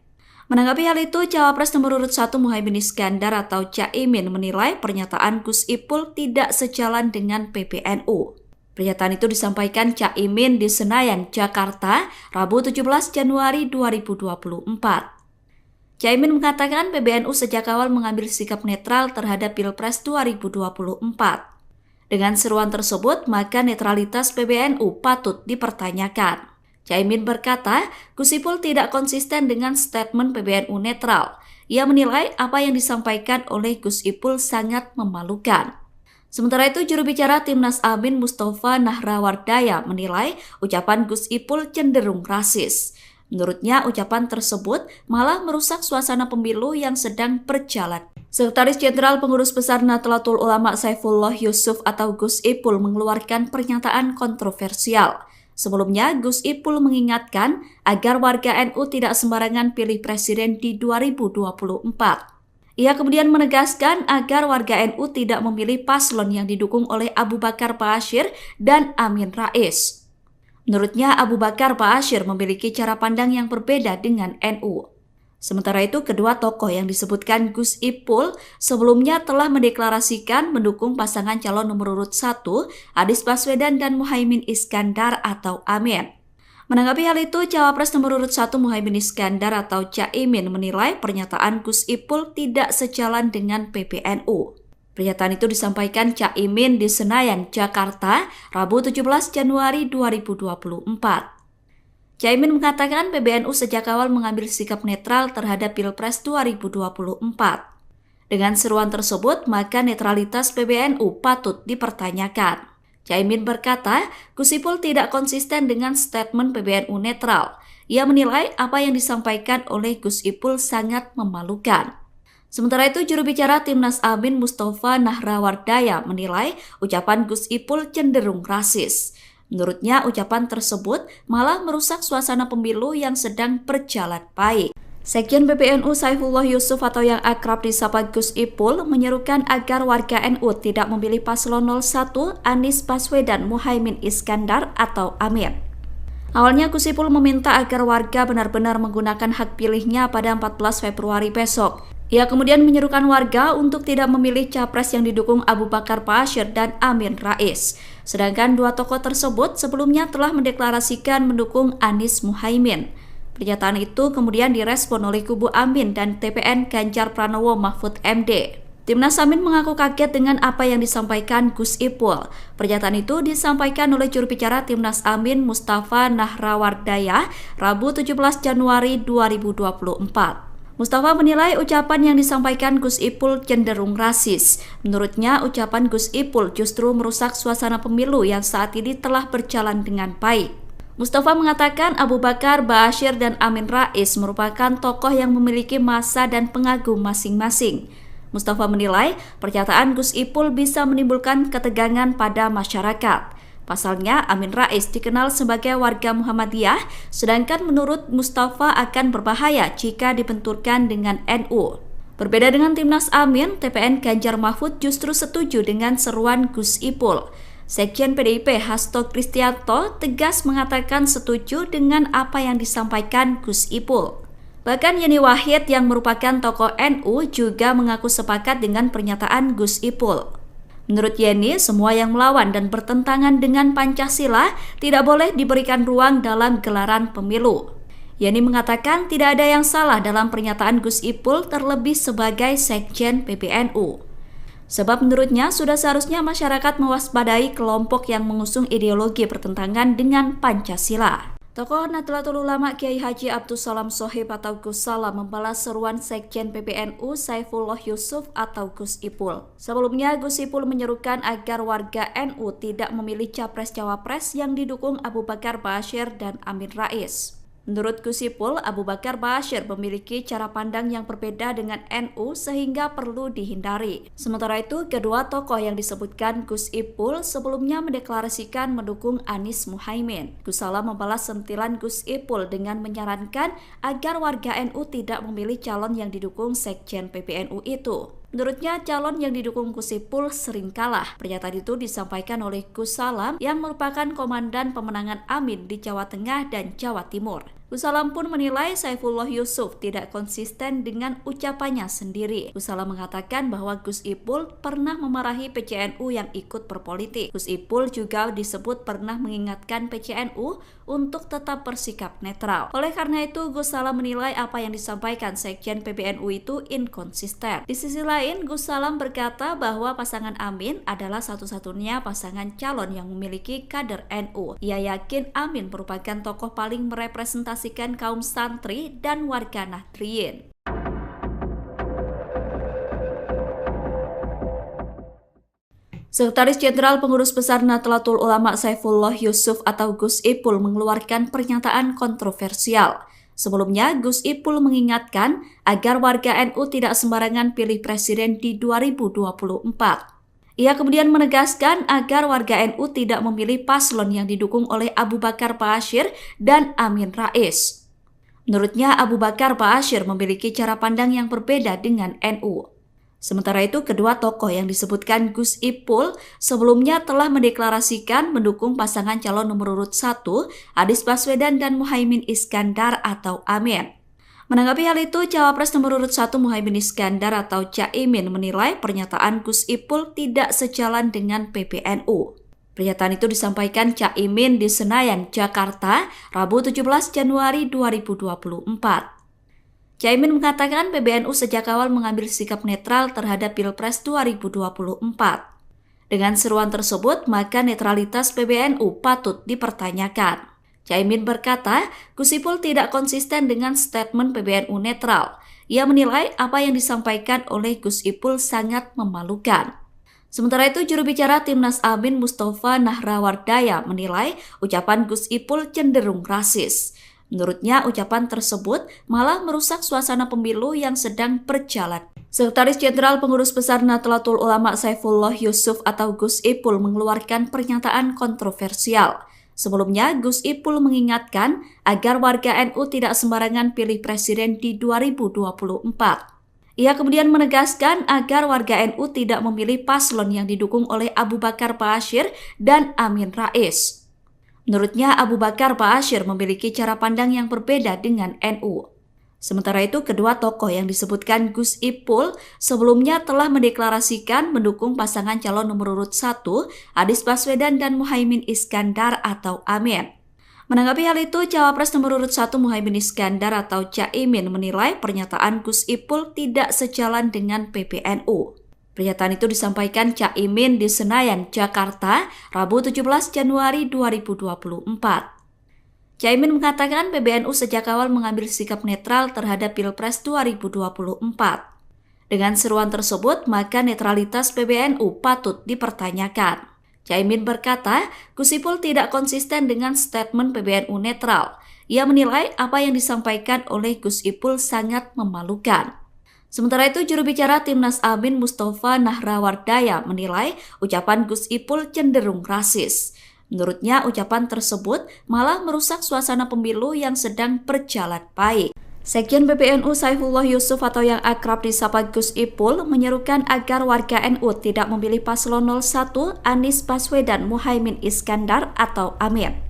Menanggapi hal itu, Cawapres nomor urut 1 Muhaimin Iskandar atau Caimin menilai pernyataan Gus Ipul tidak sejalan dengan PBNU. Pernyataan itu disampaikan Caimin di Senayan, Jakarta, Rabu 17 Januari 2024. Caimin mengatakan PBNU sejak awal mengambil sikap netral terhadap Pilpres 2024. Dengan seruan tersebut, maka netralitas PBNU patut dipertanyakan. Caimin berkata, Gus Ipul tidak konsisten dengan statement PBNU netral. Ia menilai apa yang disampaikan oleh Gus Ipul sangat memalukan. Sementara itu, juru bicara Timnas Amin Mustafa Nahrawardaya menilai ucapan Gus Ipul cenderung rasis. Menurutnya, ucapan tersebut malah merusak suasana pemilu yang sedang berjalan. Sekretaris Jenderal Pengurus Besar Nahdlatul Ulama Saifullah Yusuf atau Gus Ipul mengeluarkan pernyataan kontroversial. Sebelumnya, Gus Ipul mengingatkan agar warga NU tidak sembarangan pilih presiden di 2024. Ia kemudian menegaskan agar warga NU tidak memilih paslon yang didukung oleh Abu Bakar Ba'asyir dan Amin Rais. Menurutnya, Abu Bakar Ba'asyir memiliki cara pandang yang berbeda dengan NU. Sementara itu, kedua tokoh yang disebutkan Gus Ipul sebelumnya telah mendeklarasikan mendukung pasangan calon nomor urut 1, Anies Baswedan dan Muhaimin Iskandar atau Amin. Menanggapi hal itu, Cawapres nomor urut 1 Muhaimin Iskandar atau Caimin menilai pernyataan Gus Ipul tidak sejalan dengan PBNU. Pernyataan itu disampaikan Caimin di Senayan, Jakarta, Rabu 17 Januari 2024. Caimin mengatakan PBNU sejak awal mengambil sikap netral terhadap Pilpres 2024. Dengan seruan tersebut, maka netralitas PBNU patut dipertanyakan. Caimin berkata, Gus Ipul tidak konsisten dengan statement PBNU netral. Ia menilai apa yang disampaikan oleh Gus Ipul sangat memalukan. Sementara itu, juru bicara Timnas Amin Mustafa Nahrawardaya menilai ucapan Gus Ipul cenderung rasis. Menurutnya, ucapan tersebut malah merusak suasana pemilu yang sedang berjalan baik. Sekjen PBNU Saifullah Yusuf atau yang akrab disapa Gus Ipul menyerukan agar warga NU tidak memilih paslon 01 Anies Baswedan Muhaimin Iskandar atau Amin. Awalnya Gus Ipul meminta agar warga benar-benar menggunakan hak pilihnya pada 14 Februari besok. Ia kemudian menyerukan warga untuk tidak memilih capres yang didukung Abu Bakar Ba'asyir dan Amin Rais. Sedangkan dua tokoh tersebut sebelumnya telah mendeklarasikan mendukung Anies Muhaimin. Pernyataan itu kemudian direspon oleh kubu Amin dan TPN Ganjar Pranowo Mahfud MD. Timnas Amin mengaku kaget dengan apa yang disampaikan Gus Ipul. Pernyataan itu disampaikan oleh juru bicara Timnas Amin Mustafa Nahrawardaya Rabu 17 Januari 2024. Mustafa menilai ucapan yang disampaikan Gus Ipul cenderung rasis. Menurutnya, ucapan Gus Ipul justru merusak suasana pemilu yang saat ini telah berjalan dengan baik. Mustafa mengatakan Abu Bakar Ba'asyir dan Amin Rais merupakan tokoh yang memiliki massa dan pengagum masing-masing. Mustafa menilai pernyataan Gus Ipul bisa menimbulkan ketegangan pada masyarakat. Pasalnya, Amin Rais dikenal sebagai warga Muhammadiyah, sedangkan menurut Mustafa akan berbahaya jika dibenturkan dengan NU. Berbeda dengan Timnas Amin, TPN Ganjar Mahfud justru setuju dengan seruan Gus Ipul. Sekjen PDIP Hasto Kristianto tegas mengatakan setuju dengan apa yang disampaikan Gus Ipul. Bahkan Yeni Wahid yang merupakan tokoh NU juga mengaku sepakat dengan pernyataan Gus Ipul. Menurut Yeni, semua yang melawan dan bertentangan dengan Pancasila tidak boleh diberikan ruang dalam gelaran pemilu. Yeni mengatakan tidak ada yang salah dalam pernyataan Gus Ipul terlebih sebagai Sekjen PBNU. Sebab menurutnya sudah seharusnya masyarakat mewaspadai kelompok yang mengusung ideologi bertentangan dengan Pancasila. Tokoh Nahdlatul Ulama Kiai Haji Abdus Salam Shohib atau Gus Salam membalas seruan Sekjen PBNU Saifullah Yusuf atau Gus Ipul. Sebelumnya, Gus Ipul menyerukan agar warga NU tidak memilih capres-cawapres yang didukung Abu Bakar Ba'asyir dan Amin Rais. Menurut Gus Ipul, Abu Bakar Ba'asyir memiliki cara pandang yang berbeda dengan NU sehingga perlu dihindari. Sementara itu, kedua tokoh yang disebutkan Gus Ipul sebelumnya mendeklarasikan mendukung Anies Muhaimin. Gus Salam membalas sentilan Gus Ipul dengan menyarankan agar warga NU tidak memilih calon yang didukung Sekjen PBNU itu. Menurutnya, calon yang didukung Gus Ipul sering kalah. Pernyataan itu disampaikan oleh Gus Salam yang merupakan komandan pemenangan Amin di Jawa Tengah dan Jawa Timur. Gus Salam pun menilai Saifullah Yusuf tidak konsisten dengan ucapannya sendiri. Gus Salam mengatakan bahwa Gus Ipul pernah memarahi PCNU yang ikut berpolitik. Gus Ipul juga disebut pernah mengingatkan PCNU untuk tetap bersikap netral. Oleh karena itu, Gus Salam menilai apa yang disampaikan Sekjen PBNU itu inkonsisten. Di sisi lain, Gus Salam berkata bahwa pasangan Amin adalah satu-satunya pasangan calon yang memiliki kader NU. Ia yakin Amin merupakan tokoh paling merepresentasikan kaum santri dan warga Nahdliyin. Sekretaris Jenderal Pengurus Besar Nahdlatul Ulama Saifullah Yusuf atau Gus Ipul mengeluarkan pernyataan kontroversial. Sebelumnya, Gus Ipul mengingatkan agar warga NU tidak sembarangan pilih presiden di 2024. Ia kemudian menegaskan agar warga NU tidak memilih paslon yang didukung oleh Abu Bakar Ba'asyir dan Amin Rais. Menurutnya, Abu Bakar Ba'asyir memiliki cara pandang yang berbeda dengan NU. Sementara itu, kedua tokoh yang disebutkan Gus Ipul sebelumnya telah mendeklarasikan mendukung pasangan calon nomor urut 1, Anies Baswedan dan Muhaimin Iskandar atau Amin. Menanggapi hal itu, Cawapres nomor urut 1 Muhaimin Iskandar atau Caimin menilai pernyataan Gus Ipul tidak sejalan dengan PBNU. Pernyataan itu disampaikan Caimin di Senayan, Jakarta, Rabu 17 Januari 2024. Caimin mengatakan PBNU sejak awal mengambil sikap netral terhadap Pilpres 2024. Dengan seruan tersebut, maka netralitas PBNU patut dipertanyakan. Caimin berkata, Gus Ipul tidak konsisten dengan statement PBNU netral. Ia menilai apa yang disampaikan oleh Gus Ipul sangat memalukan. Sementara itu, juru bicara Timnas Amin Mustafa Nahrawardaya menilai ucapan Gus Ipul cenderung rasis. Menurutnya, ucapan tersebut malah merusak suasana pemilu yang sedang berjalan. Sekretaris Jenderal Pengurus Besar Nahdlatul Ulama Saifullah Yusuf atau Gus Ipul mengeluarkan pernyataan kontroversial. Sebelumnya, Gus Ipul mengingatkan agar warga NU tidak sembarangan pilih presiden di 2024. Ia kemudian menegaskan agar warga NU tidak memilih paslon yang didukung oleh Abu Bakar Ba'asyir dan Amin Rais. Menurutnya, Abu Bakar Ba'asyir memiliki cara pandang yang berbeda dengan NU. Sementara itu, kedua tokoh yang disebutkan Gus Ipul sebelumnya telah mendeklarasikan mendukung pasangan calon nomor urut 1, Anies Baswedan dan Muhaimin Iskandar atau Amin. Menanggapi hal itu, Cawapres nomor urut 1 Muhaimin Iskandar atau Caimin menilai pernyataan Gus Ipul tidak sejalan dengan PBNU. Pernyataan itu disampaikan Caimin di Senayan, Jakarta, Rabu 17 Januari 2024. Caimin mengatakan PBNU sejak awal mengambil sikap netral terhadap Pilpres 2024. Dengan seruan tersebut, maka netralitas PBNU patut dipertanyakan. Caimin berkata, Gus Ipul tidak konsisten dengan statement PBNU netral. Ia menilai apa yang disampaikan oleh Gus Ipul sangat memalukan. Sementara itu, juru bicara Timnas Amin Mustafa Nahrawardaya menilai ucapan Gus Ipul cenderung rasis. Menurutnya, ucapan tersebut malah merusak suasana pemilu yang sedang berjalan baik. Sekjen PBNU Saifullah Yusuf atau yang akrab disapa Gus Ipul menyerukan agar warga NU tidak memilih paslon 01 Anies Baswedan Muhaimin Iskandar atau Amin.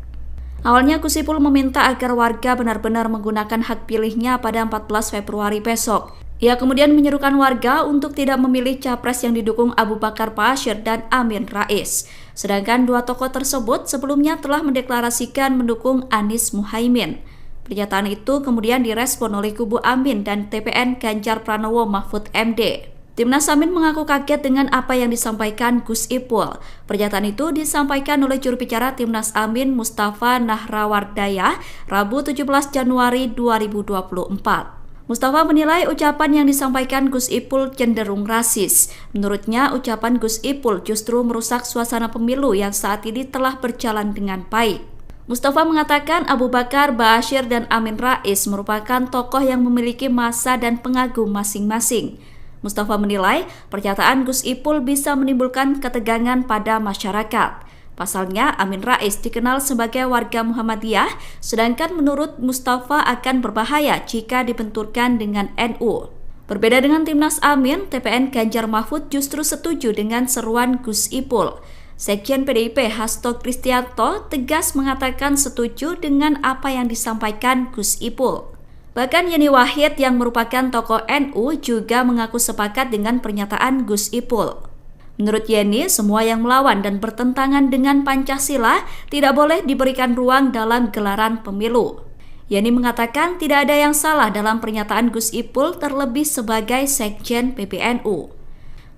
Awalnya Gus Ipul meminta agar warga benar-benar menggunakan hak pilihnya pada 14 Februari besok. Ia kemudian menyerukan warga untuk tidak memilih capres yang didukung Abu Bakar Ba'asyir dan Amin Rais. Sedangkan dua tokoh tersebut sebelumnya telah mendeklarasikan mendukung Anies Muhaimin. Pernyataan itu kemudian direspon oleh kubu Amin dan TPN Ganjar Pranowo Mahfud MD. Timnas Amin mengaku kaget dengan apa yang disampaikan Gus Ipul. Pernyataan itu disampaikan oleh juru bicara Timnas Amin Mustafa Nahrawardaya Rabu 17 Januari 2024. Mustafa menilai ucapan yang disampaikan Gus Ipul cenderung rasis. Menurutnya, ucapan Gus Ipul justru merusak suasana pemilu yang saat ini telah berjalan dengan baik. Mustafa mengatakan Abu Bakar Ba'asyir dan Amin Rais merupakan tokoh yang memiliki massa dan pengagum masing-masing. Mustafa menilai pernyataan Gus Ipul bisa menimbulkan ketegangan pada masyarakat. Pasalnya, Amin Rais dikenal sebagai warga Muhammadiyah, sedangkan menurut Mustafa akan berbahaya jika dibenturkan dengan NU. Berbeda dengan Timnas Amin, TPN Ganjar Mahfud justru setuju dengan seruan Gus Ipul. Sekjen PDIP Hasto Kristianto tegas mengatakan setuju dengan apa yang disampaikan Gus Ipul. Bahkan Yeni Wahid yang merupakan tokoh NU juga mengaku sepakat dengan pernyataan Gus Ipul. Menurut Yeni, semua yang melawan dan bertentangan dengan Pancasila tidak boleh diberikan ruang dalam gelaran pemilu. Yeni mengatakan tidak ada yang salah dalam pernyataan Gus Ipul terlebih sebagai Sekjen PBNU.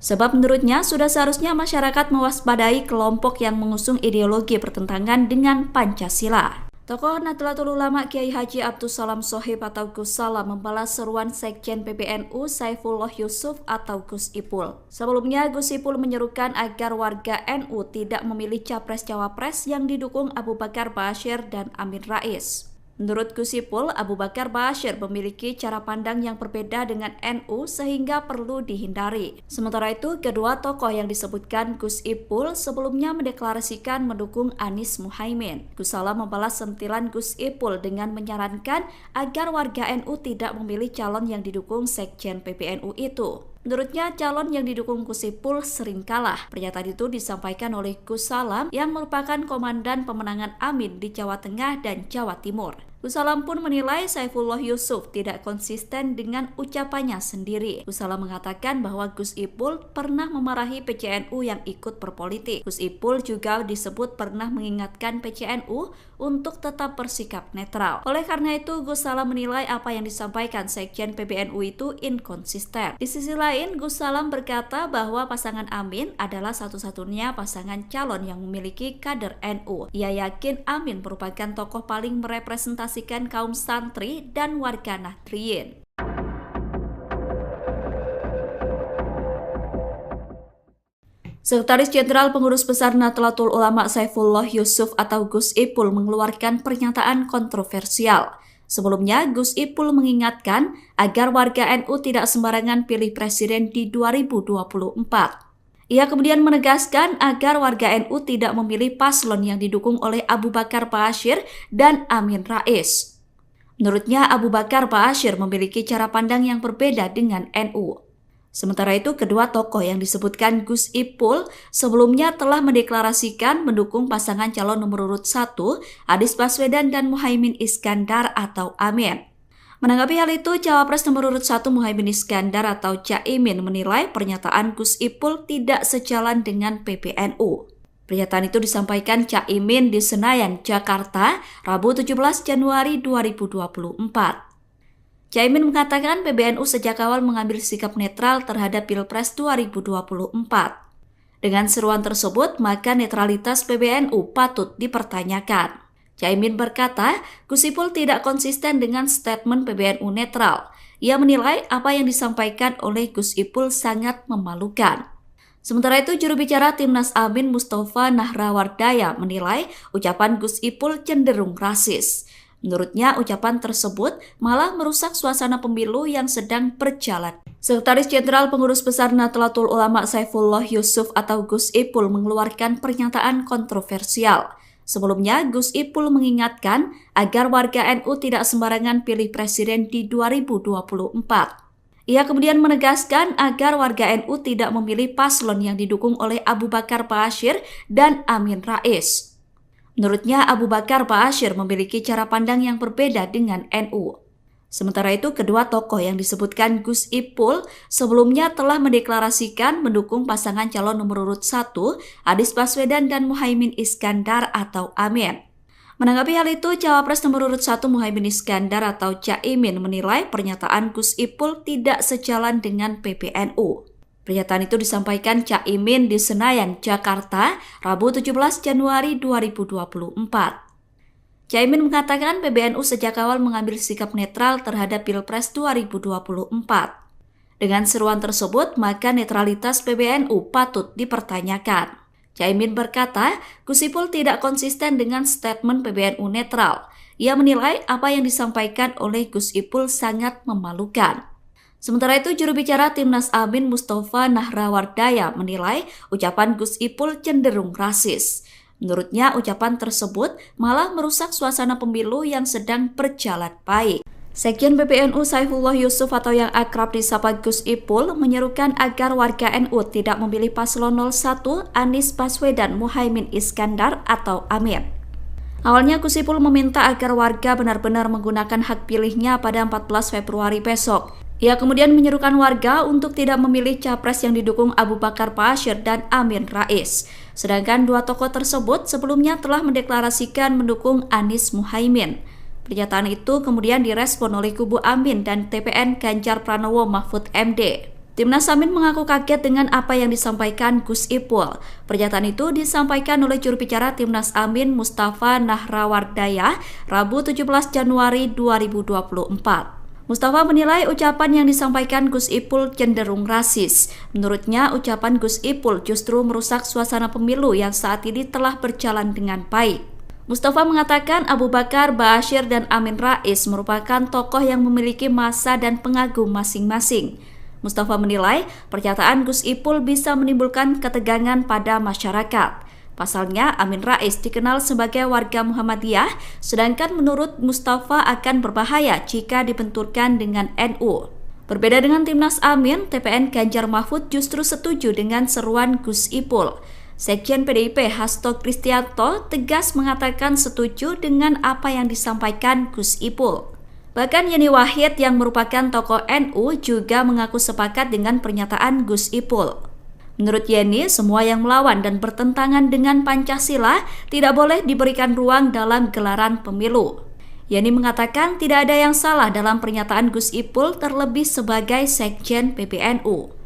Sebab menurutnya sudah seharusnya masyarakat mewaspadai kelompok yang mengusung ideologi bertentangan dengan Pancasila. Tokoh Nahdlatul Ulama Kiai Haji Abdus Salam Shohib atau Gus Salam membalas seruan Sekjen PBNU Saifullah Yusuf atau Gus Ipul. Sebelumnya, Gus Ipul menyerukan agar warga NU tidak memilih capres-cawapres yang didukung Abu Bakar Ba'asyir dan Amin Rais. Menurut Gus Ipul, Abu Bakar Ba'asyir memiliki cara pandang yang berbeda dengan NU sehingga perlu dihindari. Sementara itu, kedua tokoh yang disebutkan Gus Ipul sebelumnya mendeklarasikan mendukung Anies Muhaimin. Gus Salam membalas sentilan Gus Ipul dengan menyarankan agar warga NU tidak memilih calon yang didukung Sekjen PBNU itu. Menurutnya, calon yang didukung Gus Ipul sering kalah. Pernyataan itu disampaikan oleh Gus Salam yang merupakan komandan pemenangan Amin di Jawa Tengah dan Jawa Timur. Gus Salam pun menilai Saifullah Yusuf tidak konsisten dengan ucapannya sendiri. Gus Salam mengatakan bahwa Gus Ipul pernah memarahi PCNU yang ikut berpolitik. Gus Ipul juga disebut pernah mengingatkan PCNU untuk tetap bersikap netral. Oleh karena itu, Gus Salam menilai apa yang disampaikan Sekjen PBNU itu inkonsisten. Di sisi lain, Gus Salam berkata bahwa pasangan Amin adalah satu-satunya pasangan calon yang memiliki kader NU. Ia yakin Amin merupakan tokoh paling merepresentasikan kaum santri dan warga Nahdliyin. Sekretaris Jenderal Pengurus Besar Nahdlatul Ulama Saifullah Yusuf atau Gus Ipul mengeluarkan pernyataan kontroversial. Sebelumnya, Gus Ipul mengingatkan agar warga NU tidak sembarangan pilih presiden di 2024. Ia kemudian menegaskan agar warga NU tidak memilih paslon yang didukung oleh Abu Bakar Ba'asyir dan Amin Rais. Menurutnya, Abu Bakar Ba'asyir memiliki cara pandang yang berbeda dengan NU. Sementara itu, kedua tokoh yang disebutkan Gus Ipul sebelumnya telah mendeklarasikan mendukung pasangan calon nomor urut 1, Anies Baswedan dan Muhaimin Iskandar atau Amin. Menanggapi hal itu, Cawapres nomor urut 1 Muhaimin Iskandar atau Caimin menilai pernyataan Gus Ipul tidak sejalan dengan PBNU. Pernyataan itu disampaikan Caimin di Senayan, Jakarta, Rabu 17 Januari 2024. Caimin mengatakan PBNU sejak awal mengambil sikap netral terhadap Pilpres 2024. Dengan seruan tersebut, maka netralitas PBNU patut dipertanyakan. Caimin berkata, Gus Ipul tidak konsisten dengan statement PBNU netral. Ia menilai apa yang disampaikan oleh Gus Ipul sangat memalukan. Sementara itu, juru bicara Timnas Amin Mustafa Nahrawardaya menilai ucapan Gus Ipul cenderung rasis. Menurutnya, ucapan tersebut malah merusak suasana pemilu yang sedang berjalan. Sekretaris Jenderal Pengurus Besar Nahdlatul Ulama Saifullah Yusuf atau Gus Ipul mengeluarkan pernyataan kontroversial. Sebelumnya, Gus Ipul mengingatkan agar warga NU tidak sembarangan pilih presiden di 2024. Ia kemudian menegaskan agar warga NU tidak memilih paslon yang didukung oleh Abu Bakar Ba'asyir dan Amin Rais. Menurutnya, Abu Bakar Ba'asyir memiliki cara pandang yang berbeda dengan NU. Sementara itu, kedua tokoh yang disebutkan Gus Ipul sebelumnya telah mendeklarasikan mendukung pasangan calon nomor urut 1, Anies Baswedan dan Muhaimin Iskandar atau Amin. Menanggapi hal itu, Cawapres nomor urut 1 Muhaimin Iskandar atau Caimin menilai pernyataan Gus Ipul tidak sejalan dengan PBNU. Pernyataan itu disampaikan Caimin di Senayan, Jakarta, Rabu 17 Januari 2024. Caimin mengatakan PBNU sejak awal mengambil sikap netral terhadap Pilpres 2024. Dengan seruan tersebut, maka netralitas PBNU patut dipertanyakan. Caimin berkata, Gus Ipul tidak konsisten dengan statement PBNU netral. Ia menilai apa yang disampaikan oleh Gus Ipul sangat memalukan. Sementara itu, juru bicara Timnas Amin Mustafa Nahrawardaya menilai ucapan Gus Ipul cenderung rasis. Menurutnya, ucapan tersebut malah merusak suasana pemilu yang sedang berjalan baik. Sekjen PBNU Saifullah Yusuf atau yang akrab disapa Gus Ipul menyerukan agar warga NU tidak memilih paslon 01 Anies Baswedan Muhaimin Iskandar atau Amin. Awalnya Gus Ipul meminta agar warga benar-benar menggunakan hak pilihnya pada 14 Februari besok. Ia kemudian menyerukan warga untuk tidak memilih capres yang didukung Abu Bakar Ba'asyir dan Amin Rais. Sedangkan dua tokoh tersebut sebelumnya telah mendeklarasikan mendukung Anies Muhaimin. Pernyataan itu kemudian direspon oleh kubu Amin dan TPN Ganjar Pranowo Mahfud MD. Timnas Amin mengaku kaget dengan apa yang disampaikan Gus Ipul. Pernyataan itu disampaikan oleh juru bicara Timnas Amin Mustafa Nahrawardaya Rabu 17 Januari 2024. Mustafa menilai ucapan yang disampaikan Gus Ipul cenderung rasis. Menurutnya, ucapan Gus Ipul justru merusak suasana pemilu yang saat ini telah berjalan dengan baik. Mustafa mengatakan Abu Bakar Ba'asyir dan Amin Rais merupakan tokoh yang memiliki massa dan pengagum masing-masing. Mustafa menilai pernyataan Gus Ipul bisa menimbulkan ketegangan pada masyarakat. Pasalnya, Amin Rais dikenal sebagai warga Muhammadiyah, sedangkan menurut Mustafa akan berbahaya jika dibenturkan dengan NU. Berbeda dengan Timnas Amin, TPN Ganjar Mahfud justru setuju dengan seruan Gus Ipul. Sekjen PDIP Hasto Kristianto tegas mengatakan setuju dengan apa yang disampaikan Gus Ipul. Bahkan Yeni Wahid yang merupakan tokoh NU juga mengaku sepakat dengan pernyataan Gus Ipul. Menurut Yeni, semua yang melawan dan bertentangan dengan Pancasila tidak boleh diberikan ruang dalam gelaran pemilu. Yeni mengatakan tidak ada yang salah dalam pernyataan Gus Ipul terlebih sebagai Sekjen PBNU.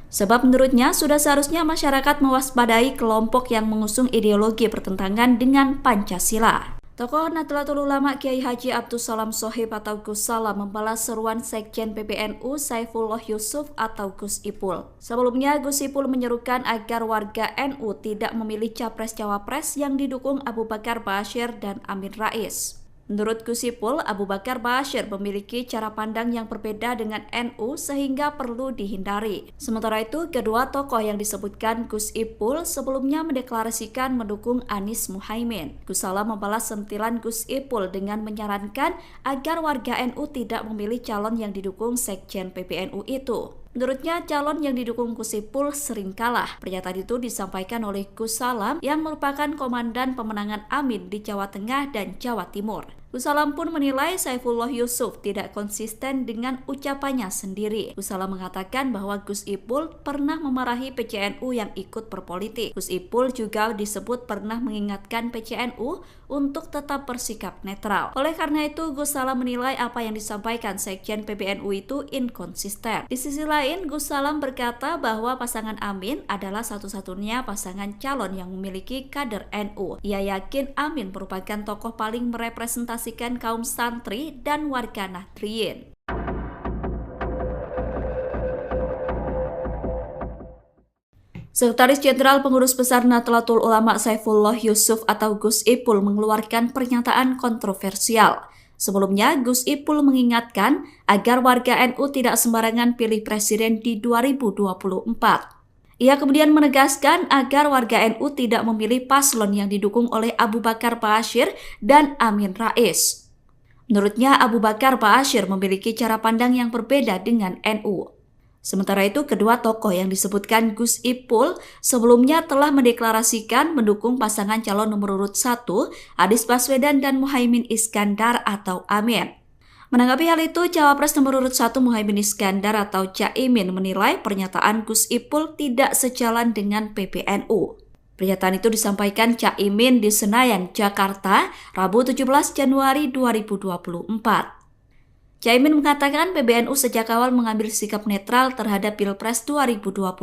Sebab menurutnya sudah seharusnya masyarakat mewaspadai kelompok yang mengusung ideologi bertentangan dengan Pancasila. Tokoh Nahdlatul Ulama Kiai Haji Abdul Salam Shohib atau Gus Salam membalas seruan Sekjen PBNU Saifullah Yusuf atau Gus Ipul. Sebelumnya Gus Ipul menyerukan agar warga NU tidak memilih capres-cawapres yang didukung Abu Bakar Ba'asyir dan Amin Rais. Menurut Gus Ipul, Abu Bakar Ba'asyir memiliki cara pandang yang berbeda dengan NU sehingga perlu dihindari. Sementara itu, kedua tokoh yang disebutkan Gus Ipul sebelumnya mendeklarasikan mendukung Anies Muhaimin. Gus Salam membalas sentilan Gus Ipul dengan menyarankan agar warga NU tidak memilih calon yang didukung Sekjen PBNU itu. Menurutnya, calon yang didukung Gus Ipul sering kalah. Pernyataan itu disampaikan oleh Gus Salam yang merupakan komandan pemenangan Amin di Jawa Tengah dan Jawa Timur. Gus Salam pun menilai Saifullah Yusuf tidak konsisten dengan ucapannya sendiri. Gus Salam mengatakan bahwa Gus Ipul pernah memarahi PCNU yang ikut berpolitik. Gus Ipul juga disebut pernah mengingatkan PCNU untuk tetap bersikap netral. Oleh karena itu, Gus Salam menilai apa yang disampaikan Sekjen PBNU itu inkonsisten. Di sisi lain, Gus Salam berkata bahwa pasangan Amin adalah satu-satunya pasangan calon yang memiliki kader NU. Ia yakin Amin merupakan tokoh paling merepresentasikan kaum santri dan warga Nahdliyin. Sekretaris Jenderal Pengurus Besar Nahdlatul Ulama Saifullah Yusuf atau Gus Ipul mengeluarkan pernyataan kontroversial. Sebelumnya, Gus Ipul mengingatkan agar warga NU tidak sembarangan pilih presiden di 2024. Ia kemudian menegaskan agar warga NU tidak memilih paslon yang didukung oleh Abu Bakar Ba'asyir dan Amin Rais. Menurutnya, Abu Bakar Ba'asyir memiliki cara pandang yang berbeda dengan NU. Sementara itu, kedua tokoh yang disebutkan Gus Ipul sebelumnya telah mendeklarasikan mendukung pasangan calon nomor urut 1, Anies Baswedan dan Muhaimin Iskandar atau Amin. Menanggapi hal itu, Cawapres nomor urut 1 Muhaimin Iskandar atau Caimin menilai pernyataan Gus Ipul tidak sejalan dengan PBNU. Pernyataan itu disampaikan Caimin di Senayan, Jakarta, Rabu 17 Januari 2024. Caimin mengatakan PBNU sejak awal mengambil sikap netral terhadap Pilpres 2024.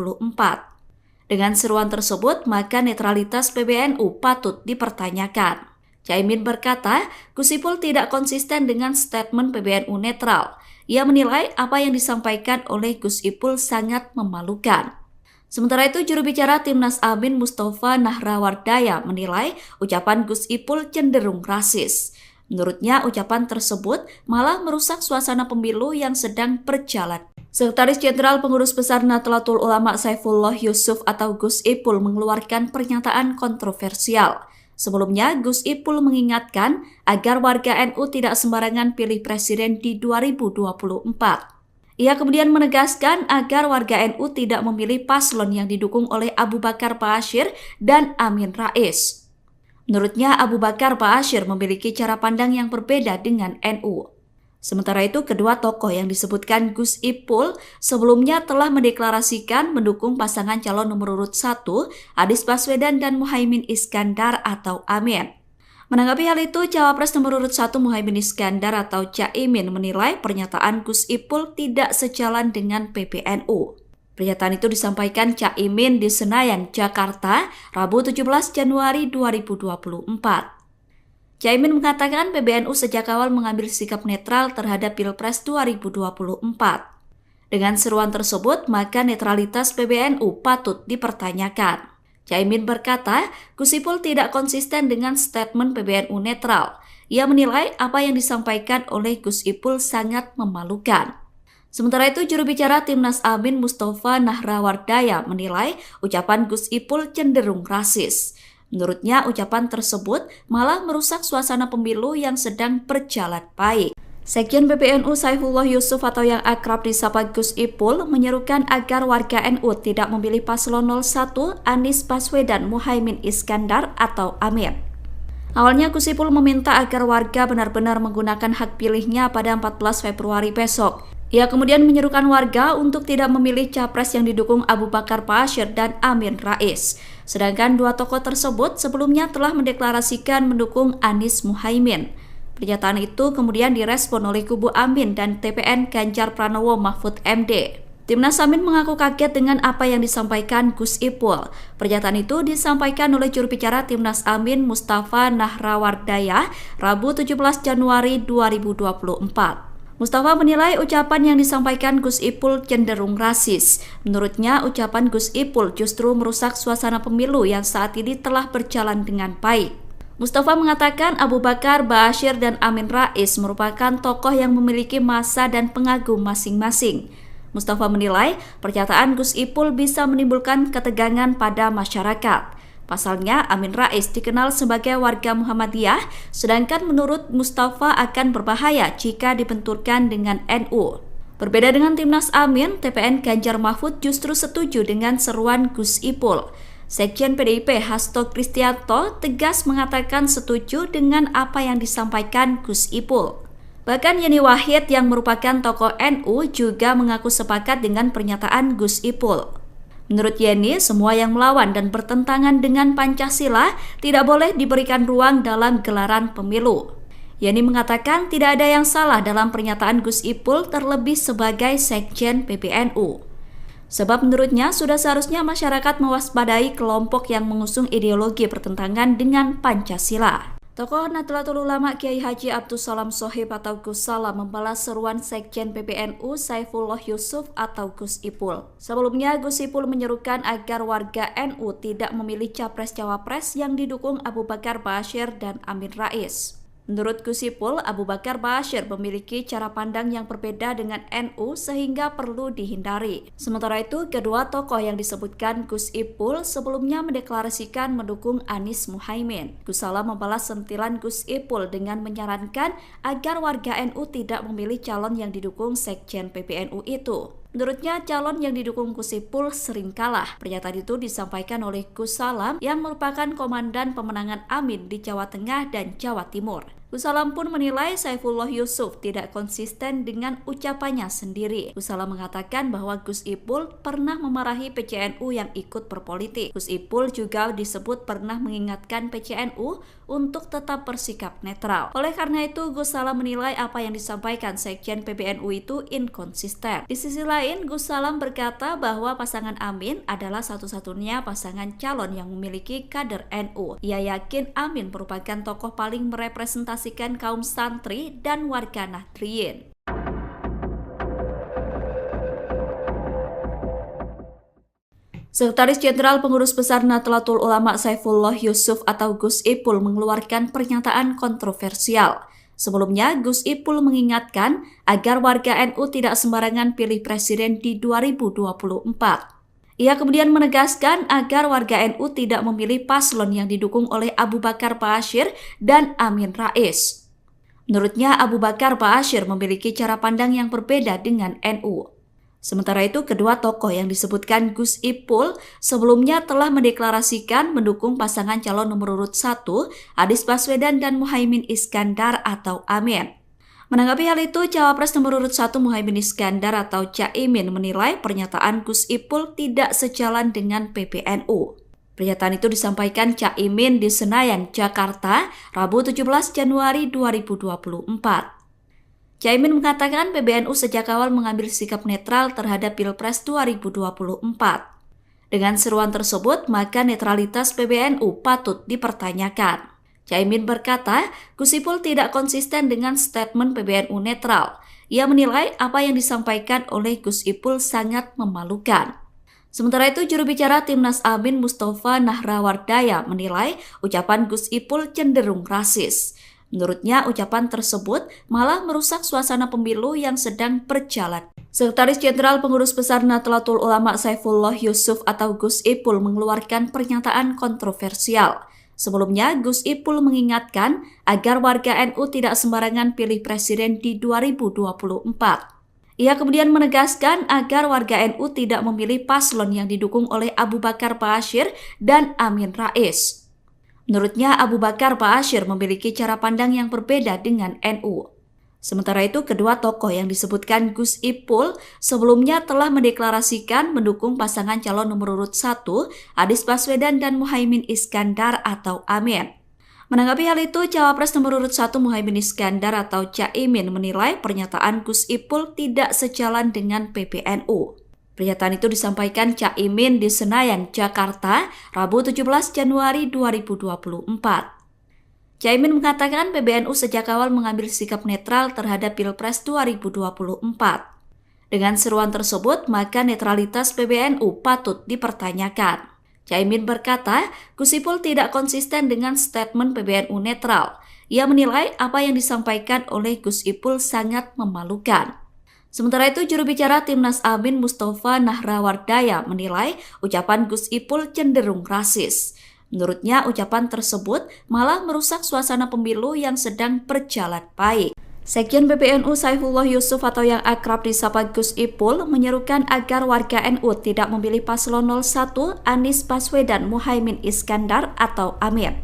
Dengan seruan tersebut, maka netralitas PBNU patut dipertanyakan. Caimin berkata, Gus Ipul tidak konsisten dengan statement PBNU netral. Ia menilai apa yang disampaikan oleh Gus Ipul sangat memalukan. Sementara itu, juru bicara Timnas Amin Mustafa Nahrawardaya menilai ucapan Gus Ipul cenderung rasis. Menurutnya, ucapan tersebut malah merusak suasana pemilu yang sedang berjalan. Sekretaris Jenderal Pengurus Besar Nahdlatul Ulama Saifullah Yusuf atau Gus Ipul mengeluarkan pernyataan kontroversial. Sebelumnya, Gus Ipul mengingatkan agar warga NU tidak sembarangan pilih presiden di 2024. Ia kemudian menegaskan agar warga NU tidak memilih paslon yang didukung oleh Abu Bakar Ba'asyir dan Amin Rais. Menurutnya, Abu Bakar Ba'asyir memiliki cara pandang yang berbeda dengan NU. Sementara itu, kedua tokoh yang disebutkan Gus Ipul sebelumnya telah mendeklarasikan mendukung pasangan calon nomor urut 1, Anies Baswedan dan Muhaimin Iskandar atau Amin. Menanggapi hal itu, Cawapres nomor urut 1 Muhaimin Iskandar atau Caimin menilai pernyataan Gus Ipul tidak sejalan dengan PBNU. Pernyataan itu disampaikan Caimin di Senayan, Jakarta, Rabu 17 Januari 2024. Caimin mengatakan PBNU sejak awal mengambil sikap netral terhadap Pilpres 2024. Dengan seruan tersebut, maka netralitas PBNU patut dipertanyakan. Caimin berkata, Gus Ipul tidak konsisten dengan statement PBNU netral. Ia menilai apa yang disampaikan oleh Gus Ipul sangat memalukan. Sementara itu, juru bicara Timnas Amin Mustafa Nahrawardaya menilai ucapan Gus Ipul cenderung rasis. Menurutnya, ucapan tersebut malah merusak suasana pemilu yang sedang berjalan baik. Sekjen PBNU Saifullah Yusuf atau yang akrab disapa Gus Ipul menyerukan agar warga NU tidak memilih paslon 01 Anies Baswedan Muhaimin Iskandar atau Amin. Awalnya Gus Ipul meminta agar warga benar-benar menggunakan hak pilihnya pada 14 Februari besok. Ia kemudian menyerukan warga untuk tidak memilih capres yang didukung Abu Bakar Ba'asyir dan Amin Rais. Sedangkan dua tokoh tersebut sebelumnya telah mendeklarasikan mendukung Anies Muhaimin. Pernyataan itu kemudian direspon oleh kubu Amin dan TPN Ganjar Pranowo Mahfud MD. Timnas Amin mengaku kaget dengan apa yang disampaikan Gus Ipul. Pernyataan itu disampaikan oleh juru bicara Timnas Amin Mustafa Nahrawardaya Rabu 17 Januari 2024. Mustafa menilai ucapan yang disampaikan Gus Ipul cenderung rasis. Menurutnya, ucapan Gus Ipul justru merusak suasana pemilu yang saat ini telah berjalan dengan baik. Mustafa mengatakan Abu Bakar Ba'asyir dan Amin Rais merupakan tokoh yang memiliki massa dan pengagum masing-masing. Mustafa menilai pernyataan Gus Ipul bisa menimbulkan ketegangan pada masyarakat. Pasalnya, Amin Rais dikenal sebagai warga Muhammadiyah, sedangkan menurut Mustafa akan berbahaya jika dibenturkan dengan NU. Berbeda dengan Timnas Amin, TPN Ganjar Mahfud justru setuju dengan seruan Gus Ipul. Sekjen PDIP Hasto Kristianto tegas mengatakan setuju dengan apa yang disampaikan Gus Ipul. Bahkan Yeni Wahid yang merupakan tokoh NU juga mengaku sepakat dengan pernyataan Gus Ipul. Menurut Yeni, semua yang melawan dan bertentangan dengan Pancasila tidak boleh diberikan ruang dalam gelaran pemilu. Yeni mengatakan tidak ada yang salah dalam pernyataan Gus Ipul terlebih sebagai Sekjen PBNU. Sebab menurutnya sudah seharusnya masyarakat mewaspadai kelompok yang mengusung ideologi bertentangan dengan Pancasila. Tokoh Nahdlatul Ulama Kiai Haji Abdus Salam Shohib atau Gus Salam membalas seruan Sekjen PBNU Saifullah Yusuf atau Gus Ipul. Sebelumnya Gus Ipul menyerukan agar warga NU tidak memilih capres-cawapres yang didukung Abu Bakar Ba'asyir dan Amin Rais. Menurut Gus Ipul, Abu Bakar Ba'asyir memiliki cara pandang yang berbeda dengan NU sehingga perlu dihindari. Sementara itu, kedua tokoh yang disebutkan Gus Ipul sebelumnya mendeklarasikan mendukung Anies Muhaimin. Gus Salam membalas sentilan Gus Ipul dengan menyarankan agar warga NU tidak memilih calon yang didukung Sekjen PBNU itu. Menurutnya, calon yang didukung Gus Ipul sering kalah. Pernyataan itu disampaikan oleh Gus Salam yang merupakan komandan pemenangan Amin di Jawa Tengah dan Jawa Timur. Gus Salam pun menilai Saifullah Yusuf tidak konsisten dengan ucapannya sendiri. Gus Salam mengatakan bahwa Gus Ipul pernah memarahi PCNU yang ikut berpolitik. Gus Ipul juga disebut pernah mengingatkan PCNU untuk tetap bersikap netral. Oleh karena itu, Gus Salam menilai apa yang disampaikan Sekjen PBNU itu inkonsisten. Di sisi lain, Gus Salam berkata bahwa pasangan Amin adalah satu-satunya pasangan calon yang memiliki kader NU. Ia yakin Amin merupakan tokoh paling merepresentasikan kaum santri dan warga Nahdliyin. Sekretaris Jenderal Pengurus Besar Nahdlatul Ulama Saifullah Yusuf atau Gus Ipul mengeluarkan pernyataan kontroversial. Sebelumnya, Gus Ipul mengingatkan agar warga NU tidak sembarangan pilih presiden di 2024. Ia kemudian menegaskan agar warga NU tidak memilih paslon yang didukung oleh Abu Bakar Ba'asyir dan Amin Rais. Menurutnya, Abu Bakar Ba'asyir memiliki cara pandang yang berbeda dengan NU. Sementara itu, kedua tokoh yang disebutkan Gus Ipul sebelumnya telah mendeklarasikan mendukung pasangan calon nomor urut 1, Anies Baswedan dan Muhaimin Iskandar atau Amin. Menanggapi hal itu, Cawapres nomor urut 1 Muhaimin Iskandar atau Caimin menilai pernyataan Gus Ipul tidak sejalan dengan PBNU. Pernyataan itu disampaikan Caimin di Senayan, Jakarta, Rabu 17 Januari 2024. Caimin mengatakan PBNU sejak awal mengambil sikap netral terhadap Pilpres 2024. Dengan seruan tersebut, maka netralitas PBNU patut dipertanyakan. Caimin berkata, Gus Ipul tidak konsisten dengan statement PBNU netral. Ia menilai apa yang disampaikan oleh Gus Ipul sangat memalukan. Sementara itu, juru bicara Timnas Amin Mustafa Nahrawardaya menilai ucapan Gus Ipul cenderung rasis. Menurutnya, ucapan tersebut malah merusak suasana pemilu yang sedang berjalan. Sekretaris Jenderal Pengurus Besar Nahdlatul Ulama Saifullah Yusuf atau Gus Ipul mengeluarkan pernyataan kontroversial. Sebelumnya, Gus Ipul mengingatkan agar warga NU tidak sembarangan pilih presiden di 2024. Ia kemudian menegaskan agar warga NU tidak memilih paslon yang didukung oleh Abu Bakar Ba'asyir dan Amin Rais. Menurutnya, Abu Bakar Ba'asyir memiliki cara pandang yang berbeda dengan NU. Sementara itu, kedua tokoh yang disebutkan Gus Ipul sebelumnya telah mendeklarasikan mendukung pasangan calon nomor urut 1, Anies Baswedan dan Muhaimin Iskandar atau Amin. Menanggapi hal itu, Cawapres nomor urut 1 Muhaimin Iskandar atau Caimin menilai pernyataan Gus Ipul tidak sejalan dengan PBNU. Pernyataan itu disampaikan Caimin di Senayan, Jakarta, Rabu 17 Januari 2024. Caimin mengatakan PBNU sejak awal mengambil sikap netral terhadap Pilpres 2024. Dengan seruan tersebut, maka netralitas PBNU patut dipertanyakan. Caimin berkata, Gus Ipul tidak konsisten dengan statement PBNU netral. Ia menilai apa yang disampaikan oleh Gus Ipul sangat memalukan. Sementara itu, juru bicara Timnas Amin Mustafa Nahrawardaya menilai ucapan Gus Ipul cenderung rasis. Menurutnya, ucapan tersebut malah merusak suasana pemilu yang sedang berjalan baik. Sekjen PBNU Saifullah Yusuf atau yang akrab disapa Gus Ipul menyerukan agar warga NU tidak memilih paslon 01 Anies Baswedan Muhaimin Iskandar atau Amin.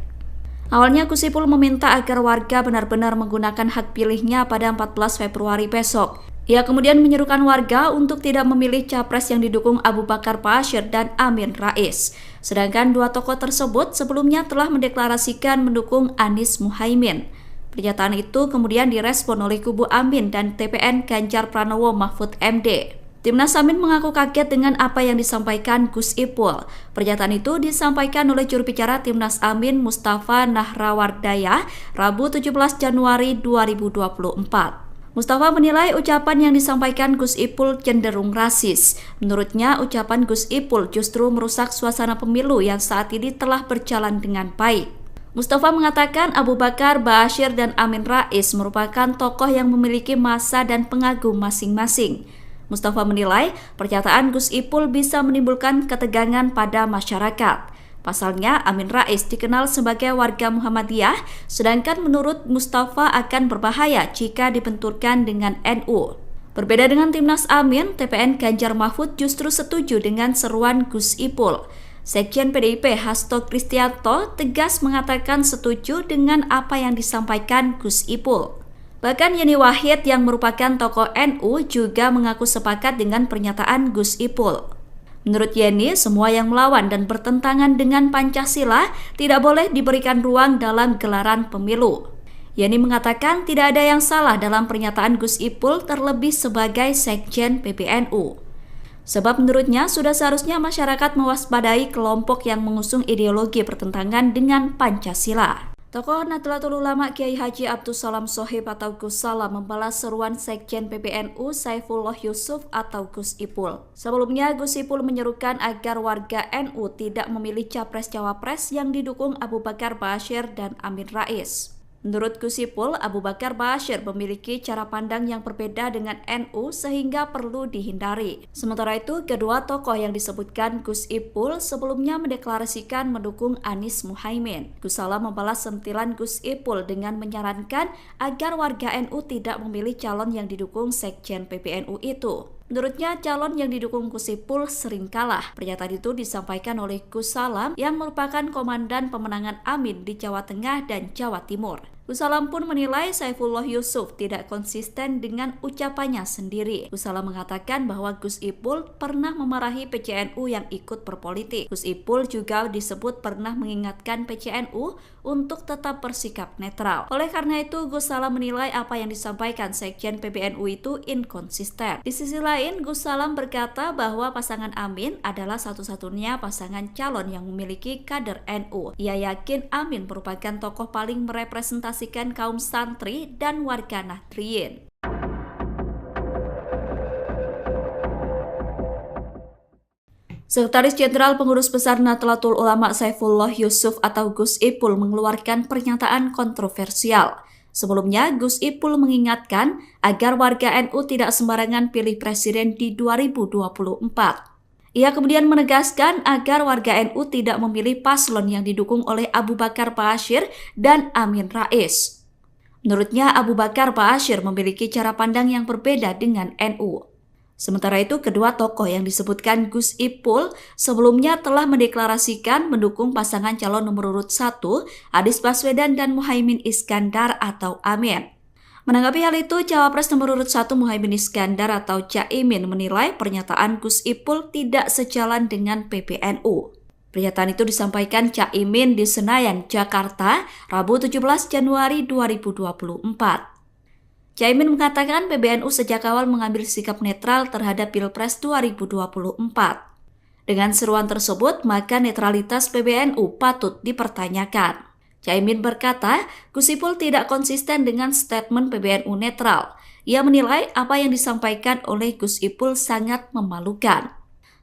Awalnya Gus Ipul meminta agar warga benar-benar menggunakan hak pilihnya pada 14 Februari besok. Ia kemudian menyerukan warga untuk tidak memilih capres yang didukung Abu Bakar Ba'asyir dan Amin Rais. Sedangkan dua tokoh tersebut sebelumnya telah mendeklarasikan mendukung Anies Muhaimin. Pernyataan itu kemudian direspon oleh kubu Amin dan TPN Ganjar Pranowo Mahfud MD. Timnas Amin mengaku kaget dengan apa yang disampaikan Gus Ipul. Pernyataan itu disampaikan oleh juru bicara Timnas Amin Mustafa Nahrawardaya Rabu 17 Januari 2024. Mustafa menilai ucapan yang disampaikan Gus Ipul cenderung rasis. Menurutnya, ucapan Gus Ipul justru merusak suasana pemilu yang saat ini telah berjalan dengan baik. Mustafa mengatakan Abu Bakar Ba'asyir dan Amin Rais merupakan tokoh yang memiliki massa dan pengagum masing-masing. Mustafa menilai pernyataan Gus Ipul bisa menimbulkan ketegangan pada masyarakat. Pasalnya, Amin Rais dikenal sebagai warga Muhammadiyah, sedangkan menurut Mustafa akan berbahaya jika dibenturkan dengan NU. Berbeda dengan Timnas Amin, TPN Ganjar Mahfud justru setuju dengan seruan Gus Ipul. Sekjen PDIP Hasto Kristianto tegas mengatakan setuju dengan apa yang disampaikan Gus Ipul. Bahkan Yeni Wahid yang merupakan tokoh NU juga mengaku sepakat dengan pernyataan Gus Ipul. Menurut Yeni, semua yang melawan dan bertentangan dengan Pancasila tidak boleh diberikan ruang dalam gelaran pemilu. Yeni mengatakan tidak ada yang salah dalam pernyataan Gus Ipul terlebih sebagai Sekjen PBNU. Sebab menurutnya sudah seharusnya masyarakat mewaspadai kelompok yang mengusung ideologi bertentangan dengan Pancasila. Tokoh Nahdlatul Ulama Kiai Haji Abdus Salam Shohib atau Gus Salam membalas seruan Sekjen PBNU Saifullah Yusuf atau Gus Ipul. Sebelumnya, Gus Ipul menyerukan agar warga NU tidak memilih capres-cawapres yang didukung Abu Bakar Ba'asyir dan Amin Rais. Menurut Gus Ipul, Abu Bakar Ba'asyir memiliki cara pandang yang berbeda dengan NU sehingga perlu dihindari. Sementara itu, kedua tokoh yang disebutkan Gus Ipul sebelumnya mendeklarasikan mendukung Anies Muhaimin. Gus Salam membalas sentilan Gus Ipul dengan menyarankan agar warga NU tidak memilih calon yang didukung Sekjen PBNU itu. Menurutnya, calon yang didukung Gus Ipul sering kalah. Pernyataan itu disampaikan oleh Gus Salam yang merupakan komandan pemenangan Amin di Jawa Tengah dan Jawa Timur. Gus Salam pun menilai Saifullah Yusuf tidak konsisten dengan ucapannya sendiri. Gus Salam mengatakan bahwa Gus Ipul pernah memarahi PCNU yang ikut berpolitik. Gus Ipul juga disebut pernah mengingatkan PCNU untuk tetap bersikap netral. Oleh karena itu, Gus Salam menilai apa yang disampaikan Sekjen PBNU itu inkonsisten. Di sisi lain, Gus Salam berkata bahwa pasangan Amin adalah satu-satunya pasangan calon yang memiliki kader NU. Ia yakin Amin merupakan tokoh paling merepresentasikan kaum santri dan warga Nahdliyin. Sekretaris Jenderal Pengurus Besar Nahdlatul Ulama Saifullah Yusuf atau Gus Ipul mengeluarkan pernyataan kontroversial. Sebelumnya, Gus Ipul mengingatkan agar warga NU tidak sembarangan pilih presiden di 2024. Ia kemudian menegaskan agar warga NU tidak memilih paslon yang didukung oleh Abu Bakar Ba'asyir dan Amin Rais. Menurutnya, Abu Bakar Ba'asyir memiliki cara pandang yang berbeda dengan NU. Sementara itu, kedua tokoh yang disebutkan Gus Ipul sebelumnya telah mendeklarasikan mendukung pasangan calon nomor urut 1, Anies Baswedan dan Muhaimin Iskandar atau Amin. Menanggapi hal itu, Cawapres nomor urut 1 Muhaimin Iskandar atau Caimin menilai pernyataan Gus Ipul tidak sejalan dengan PBNU. Pernyataan itu disampaikan Caimin di Senayan, Jakarta, Rabu 17 Januari 2024. Caimin mengatakan PBNU sejak awal mengambil sikap netral terhadap Pilpres 2024. Dengan seruan tersebut, maka netralitas PBNU patut dipertanyakan. Caimin berkata, Gus Ipul tidak konsisten dengan statement PBNU netral. Ia menilai apa yang disampaikan oleh Gus Ipul sangat memalukan.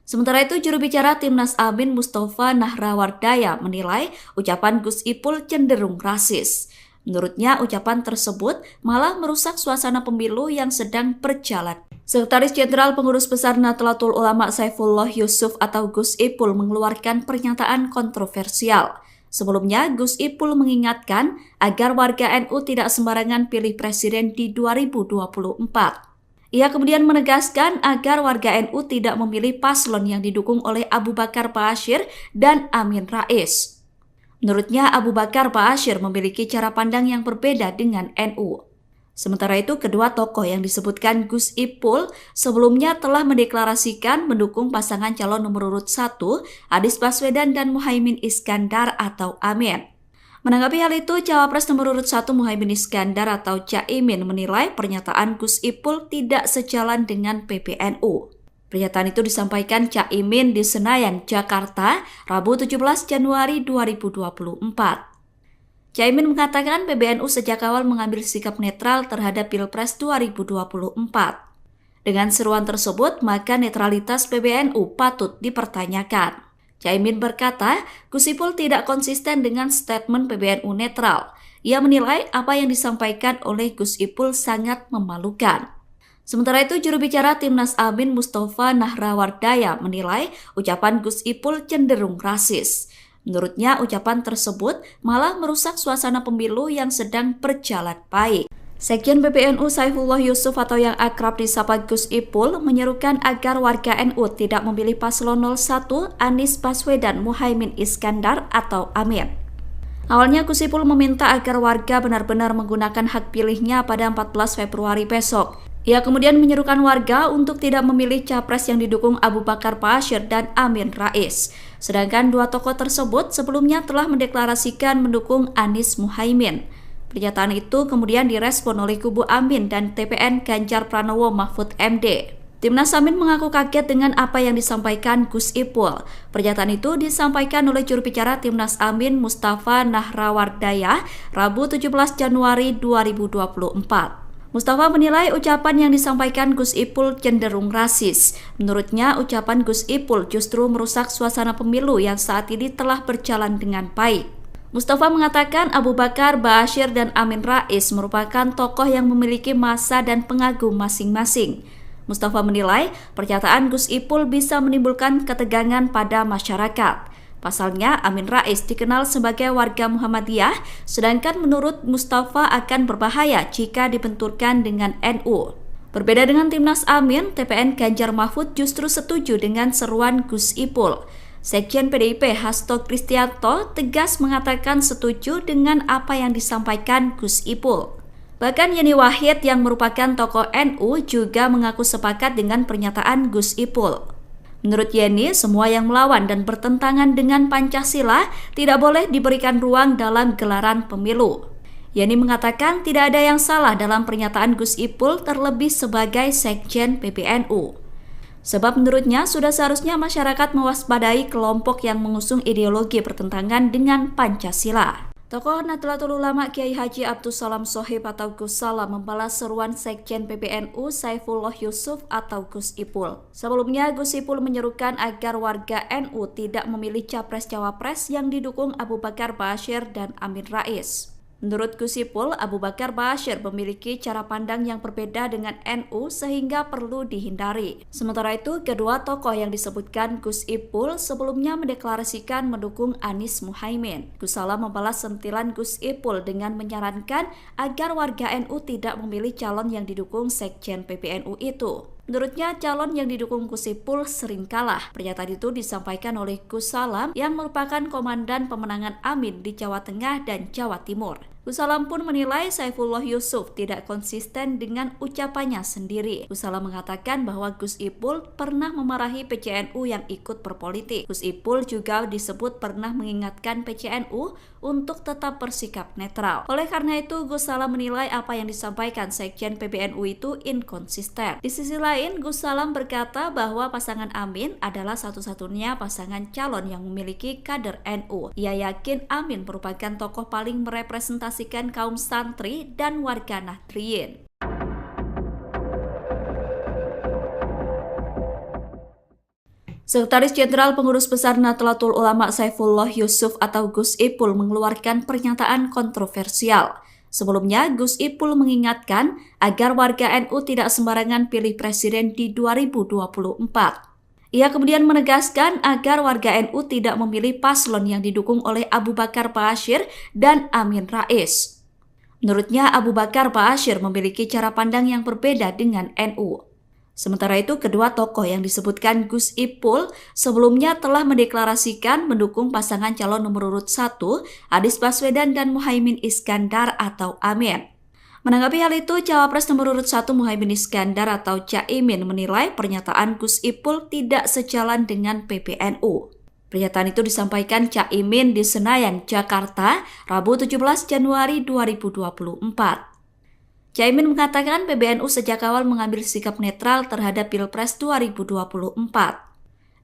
Sementara itu, juru bicara Timnas Amin Mustafa Nahrawardaya menilai ucapan Gus Ipul cenderung rasis. Menurutnya, ucapan tersebut malah merusak suasana pemilu yang sedang berjalan. Sekretaris Jenderal Pengurus Besar Nahdlatul Ulama Saifullah Yusuf atau Gus Ipul mengeluarkan pernyataan kontroversial. Sebelumnya, Gus Ipul mengingatkan agar warga NU tidak sembarangan pilih presiden di 2024. Ia kemudian menegaskan agar warga NU tidak memilih paslon yang didukung oleh Abu Bakar Ba'asyir dan Amin Rais. Menurutnya, Abu Bakar Ba'asyir memiliki cara pandang yang berbeda dengan NU. Sementara itu, kedua tokoh yang disebutkan Gus Ipul sebelumnya telah mendeklarasikan mendukung pasangan calon nomor urut 1, Anies Baswedan dan Muhaimin Iskandar atau Amin. Menanggapi hal itu, Cawapres nomor urut 1 Muhaimin Iskandar atau Caimin menilai pernyataan Gus Ipul tidak sejalan dengan PBNU. Pernyataan itu disampaikan Caimin di Senayan, Jakarta, Rabu 17 Januari 2024. Caimin mengatakan PBNU sejak awal mengambil sikap netral terhadap Pilpres 2024. Dengan seruan tersebut, maka netralitas PBNU patut dipertanyakan. Caimin berkata, Gus Ipul tidak konsisten dengan statement PBNU netral. Ia menilai apa yang disampaikan oleh Gus Ipul sangat memalukan. Sementara itu, juru bicara Timnas Amin Mustafa Nahrawardaya menilai ucapan Gus Ipul cenderung rasis. Menurutnya, ucapan tersebut malah merusak suasana pemilu yang sedang berjalan baik. Sekjen PBNU Saifullah Yusuf atau yang akrab disapa Gus Ipul menyerukan agar warga NU tidak memilih paslon 01 Anies Baswedan Muhaimin Iskandar atau Amin. Awalnya Gus Ipul meminta agar warga benar-benar menggunakan hak pilihnya pada 14 Februari besok. Ia kemudian menyerukan warga untuk tidak memilih capres yang didukung Abu Bakar Ba'asyir dan Amin Rais. Sedangkan dua tokoh tersebut sebelumnya telah mendeklarasikan mendukung Anies Muhaimin. Pernyataan itu kemudian direspon oleh kubu Amin dan TPN Ganjar Pranowo Mahfud MD. Timnas Amin mengaku kaget dengan apa yang disampaikan Gus Ipul. Pernyataan itu disampaikan oleh juru bicara Timnas Amin Mustafa Nahrawardaya Rabu 17 Januari 2024. Mustafa menilai ucapan yang disampaikan Gus Ipul cenderung rasis. Menurutnya, ucapan Gus Ipul justru merusak suasana pemilu yang saat ini telah berjalan dengan baik. Mustafa mengatakan Abu Bakar Ba'asyir dan Amin Rais merupakan tokoh yang memiliki massa dan pengagum masing-masing. Mustafa menilai pernyataan Gus Ipul bisa menimbulkan ketegangan pada masyarakat. Pasalnya, Amin Rais dikenal sebagai warga Muhammadiyah, sedangkan menurut Mustafa akan berbahaya jika dibenturkan dengan NU. Berbeda dengan Timnas Amin, TPN Ganjar Mahfud justru setuju dengan seruan Gus Ipul. Sekjen PDIP Hasto Kristianto tegas mengatakan setuju dengan apa yang disampaikan Gus Ipul. Bahkan Yeni Wahid yang merupakan tokoh NU juga mengaku sepakat dengan pernyataan Gus Ipul. Menurut Yeni, semua yang melawan dan bertentangan dengan Pancasila tidak boleh diberikan ruang dalam gelaran pemilu. Yeni mengatakan tidak ada yang salah dalam pernyataan Gus Ipul terlebih sebagai Sekjen PBNU. Sebab menurutnya sudah seharusnya masyarakat mewaspadai kelompok yang mengusung ideologi bertentangan dengan Pancasila. Tokoh Nahdlatul Ulama Kiai Haji Abdus Salam Shohib atau Gus Salam membalas seruan Sekjen PBNU Saifullah Yusuf atau Gus Ipul. Sebelumnya, Gus Ipul menyerukan agar warga NU tidak memilih capres-cawapres yang didukung Abu Bakar Ba'asyir dan Amin Rais. Menurut Gus Ipul, Abu Bakar Ba'asyir memiliki cara pandang yang berbeda dengan NU sehingga perlu dihindari. Sementara itu, kedua tokoh yang disebutkan Gus Ipul sebelumnya mendeklarasikan mendukung Anies Muhaimin. Gus Salam membalas sentilan Gus Ipul dengan menyarankan agar warga NU tidak memilih calon yang didukung Sekjen PBNU itu. Menurutnya, calon yang didukung Gus Ipul sering kalah. Pernyataan itu disampaikan oleh Gus Salam yang merupakan komandan pemenangan Amin di Jawa Tengah dan Jawa Timur. Gus Salam pun menilai Saifullah Yusuf tidak konsisten dengan ucapannya sendiri. Gus Salam mengatakan bahwa Gus Ipul pernah memarahi PCNU yang ikut berpolitik. Gus Ipul juga disebut pernah mengingatkan PCNU untuk tetap bersikap netral. Oleh karena itu, Gus Salam menilai apa yang disampaikan Sekjen PBNU itu inkonsisten. Di sisi lain, Gus Salam berkata bahwa pasangan Amin adalah satu-satunya pasangan calon yang memiliki kader NU. Ia yakin Amin merupakan tokoh paling merepresentasikan kaum santri dan warga Nahdliyin. Sekretaris Jenderal Pengurus Besar Nahdlatul Ulama Saifullah Yusuf atau Gus Ipul mengeluarkan pernyataan kontroversial. Sebelumnya, Gus Ipul mengingatkan agar warga NU tidak sembarangan pilih presiden di 2024. Ia kemudian menegaskan agar warga NU tidak memilih paslon yang didukung oleh Abu Bakar Ba'asyir dan Amin Rais. Menurutnya, Abu Bakar Ba'asyir memiliki cara pandang yang berbeda dengan NU. Sementara itu, kedua tokoh yang disebutkan Gus Ipul sebelumnya telah mendeklarasikan mendukung pasangan calon nomor urut 1, Anies Baswedan dan Muhaimin Iskandar atau Amin. Menanggapi hal itu, Cawapres nomor urut 1 Muhaimin Iskandar atau Caimin menilai pernyataan Gus Ipul tidak sejalan dengan PBNU. Pernyataan itu disampaikan Caimin di Senayan, Jakarta, Rabu 17 Januari 2024. Caimin mengatakan PBNU sejak awal mengambil sikap netral terhadap Pilpres 2024.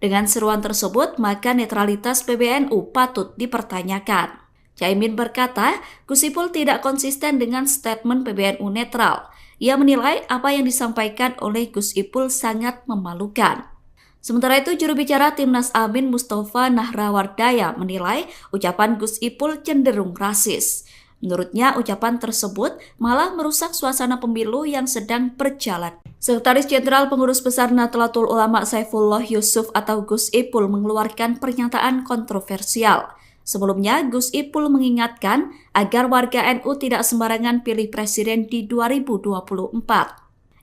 Dengan seruan tersebut, maka netralitas PBNU patut dipertanyakan. Caimin berkata, Gus Ipul tidak konsisten dengan statement PBNU netral. Ia menilai apa yang disampaikan oleh Gus Ipul sangat memalukan. Sementara itu, juru bicara Timnas Amin Mustafa Nahrawardaya menilai ucapan Gus Ipul cenderung rasis. Menurutnya, ucapan tersebut malah merusak suasana pemilu yang sedang berjalan. Sekretaris Jenderal Pengurus Besar Nahdlatul Ulama Saifullah Yusuf atau Gus Ipul mengeluarkan pernyataan kontroversial. Sebelumnya, Gus Ipul mengingatkan agar warga NU tidak sembarangan pilih presiden di 2024.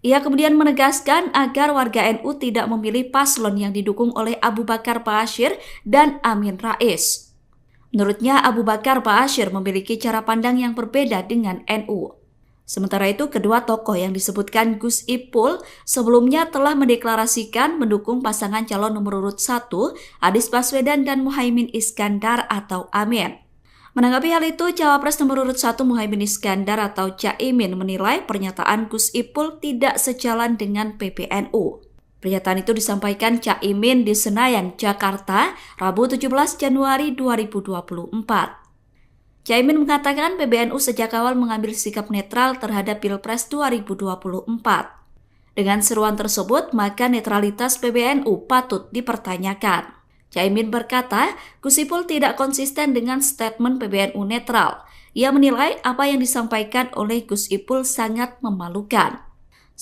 Ia kemudian menegaskan agar warga NU tidak memilih paslon yang didukung oleh Abu Bakar Ba'asyir dan Amin Rais. Menurutnya, Abu Bakar Ba'asyir memiliki cara pandang yang berbeda dengan NU. Sementara itu, kedua tokoh yang disebutkan Gus Ipul sebelumnya telah mendeklarasikan mendukung pasangan calon nomor urut 1, Anies Baswedan dan Muhaimin Iskandar atau Amin. Menanggapi hal itu, Cawapres nomor urut 1 Muhaimin Iskandar atau Caimin menilai pernyataan Gus Ipul tidak sejalan dengan PBNU. Pernyataan itu disampaikan Caimin di Senayan, Jakarta, Rabu 17 Januari 2024. Caimin mengatakan PBNU sejak awal mengambil sikap netral terhadap Pilpres 2024. Dengan seruan tersebut, maka netralitas PBNU patut dipertanyakan. Caimin berkata, Gus Ipul tidak konsisten dengan statement PBNU netral. Ia menilai apa yang disampaikan oleh Gus Ipul sangat memalukan.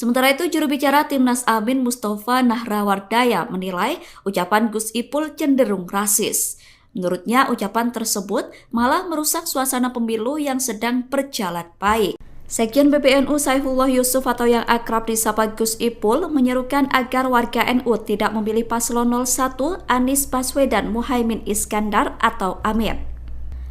Sementara itu, juru bicara Timnas Amin Mustafa Nahrawardaya menilai ucapan Gus Ipul cenderung rasis. Menurutnya, ucapan tersebut malah merusak suasana pemilu yang sedang berjalan baik. Sekjen PBNU Saifullah Yusuf atau yang akrab disapa Gus Ipul menyerukan agar warga NU tidak memilih paslon 01 Anies Baswedan Muhaimin Iskandar atau Amin.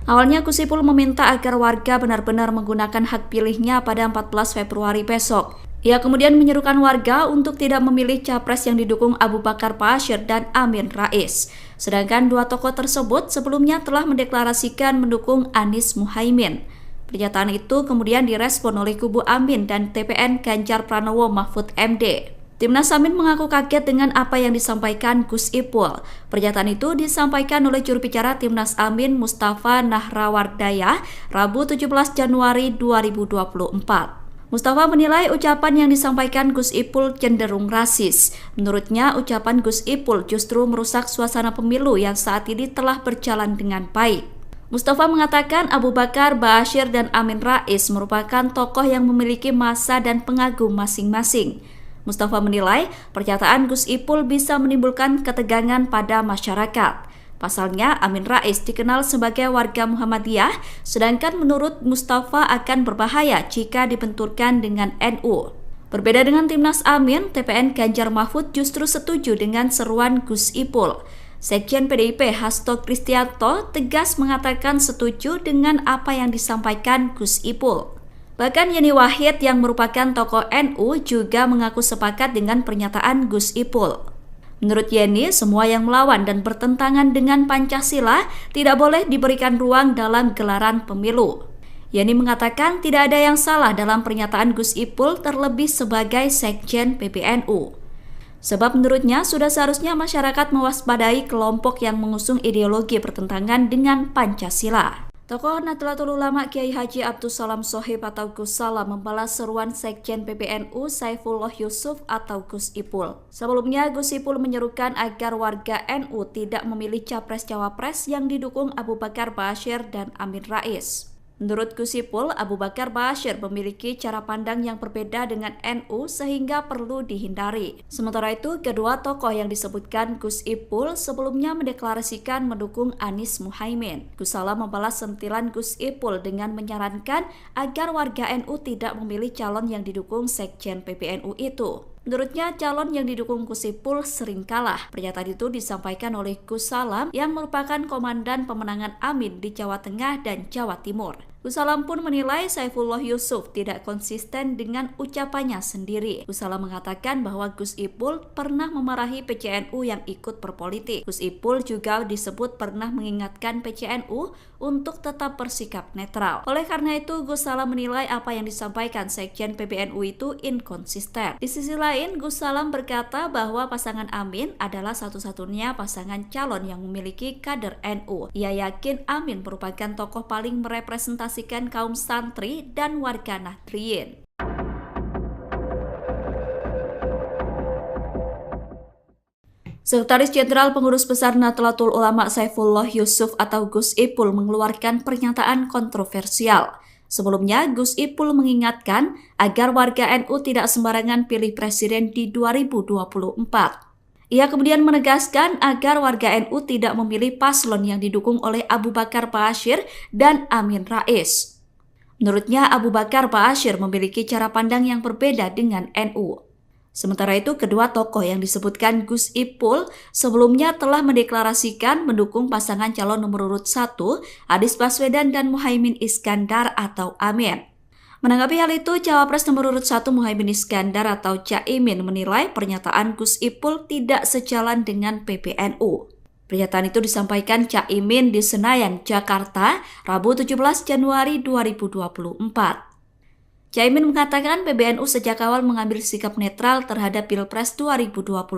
Awalnya Gus Ipul meminta agar warga benar-benar menggunakan hak pilihnya pada 14 Februari besok. Ia kemudian menyerukan warga untuk tidak memilih capres yang didukung Abu Bakar Ba'asyir dan Amin Rais. Sedangkan dua tokoh tersebut sebelumnya telah mendeklarasikan mendukung Anies Muhaimin. Pernyataan itu kemudian direspon oleh kubu Amin dan TPN Ganjar Pranowo Mahfud MD. Timnas Amin mengaku kaget dengan apa yang disampaikan Gus Ipul. Pernyataan itu disampaikan oleh juru bicara Timnas Amin Mustafa Nahrawardaya Rabu 17 Januari 2024. Mustafa menilai ucapan yang disampaikan Gus Ipul cenderung rasis. Menurutnya, ucapan Gus Ipul justru merusak suasana pemilu yang saat ini telah berjalan dengan baik. Mustafa mengatakan Abu Bakar Ba'asyir dan Amin Rais merupakan tokoh yang memiliki massa dan pengagum masing-masing. Mustafa menilai pernyataan Gus Ipul bisa menimbulkan ketegangan pada masyarakat. Pasalnya, Amin Rais dikenal sebagai warga Muhammadiyah, sedangkan menurut Mustafa akan berbahaya jika dibenturkan dengan NU. Berbeda dengan Timnas Amin, TPN Ganjar Mahfud justru setuju dengan seruan Gus Ipul. Sekjen PDIP Hasto Kristianto tegas mengatakan setuju dengan apa yang disampaikan Gus Ipul. Bahkan Yeni Wahid yang merupakan tokoh NU juga mengaku sepakat dengan pernyataan Gus Ipul. Menurut Yeni, semua yang melawan dan bertentangan dengan Pancasila tidak boleh diberikan ruang dalam gelaran pemilu. Yeni mengatakan tidak ada yang salah dalam pernyataan Gus Ipul terlebih sebagai Sekjen PBNU. Sebab menurutnya sudah seharusnya masyarakat mewaspadai kelompok yang mengusung ideologi bertentangan dengan Pancasila. Tokoh Nahdlatul Ulama Kiai Haji Abdus Salam Shohib atau Gus Salam membalas seruan Sekjen PBNU Saifullah Yusuf atau Gus Ipul. Sebelumnya Gus Ipul menyerukan agar warga NU tidak memilih capres-cawapres yang didukung Abu Bakar Ba'asyir dan Amin Rais. Menurut Gus Ipul, Abu Bakar Ba'asyir memiliki cara pandang yang berbeda dengan NU sehingga perlu dihindari. Sementara itu, kedua tokoh yang disebutkan Gus Ipul sebelumnya mendeklarasikan mendukung Anies Muhaimin. Gus Salam membalas sentilan Gus Ipul dengan menyarankan agar warga NU tidak memilih calon yang didukung Sekjen PBNU itu. Menurutnya, calon yang didukung Gus Ipul sering kalah. Pernyataan itu disampaikan oleh Gus Salam yang merupakan komandan pemenangan Amin di Jawa Tengah dan Jawa Timur. Gus Salam pun menilai Saifullah Yusuf tidak konsisten dengan ucapannya sendiri. Gus Salam mengatakan bahwa Gus Ipul pernah memarahi PCNU yang ikut berpolitik. Gus Ipul juga disebut pernah mengingatkan PCNU untuk tetap bersikap netral. Oleh karena itu, Gus Salam menilai apa yang disampaikan Sekjen PBNU itu inkonsisten. Di sisi lain, Gus Salam berkata bahwa pasangan Amin adalah satu-satunya pasangan calon yang memiliki kader NU. Ia yakin Amin merupakan tokoh paling merepresentasikan kaum santri dan warga Nahdliyin. Sekretaris Jenderal Pengurus Besar Nahdlatul Ulama Saifullah Yusuf atau Gus Ipul mengeluarkan pernyataan kontroversial. Sebelumnya, Gus Ipul mengingatkan agar warga NU tidak sembarangan pilih presiden di 2024. Ia kemudian menegaskan agar warga NU tidak memilih paslon yang didukung oleh Abu Bakar Ba'asyir dan Amin Rais. Menurutnya, Abu Bakar Ba'asyir memiliki cara pandang yang berbeda dengan NU. Sementara itu, kedua tokoh yang disebutkan Gus Ipul sebelumnya telah mendeklarasikan mendukung pasangan calon nomor urut 1, Anies Baswedan dan Muhaimin Iskandar atau Amin. Menanggapi hal itu, Cawapres nomor urut 1 Muhaimin Iskandar atau Caimin menilai pernyataan Gus Ipul tidak sejalan dengan PBNU. Pernyataan itu disampaikan Caimin di Senayan, Jakarta, Rabu 17 Januari 2024. Caimin mengatakan PBNU sejak awal mengambil sikap netral terhadap Pilpres 2024.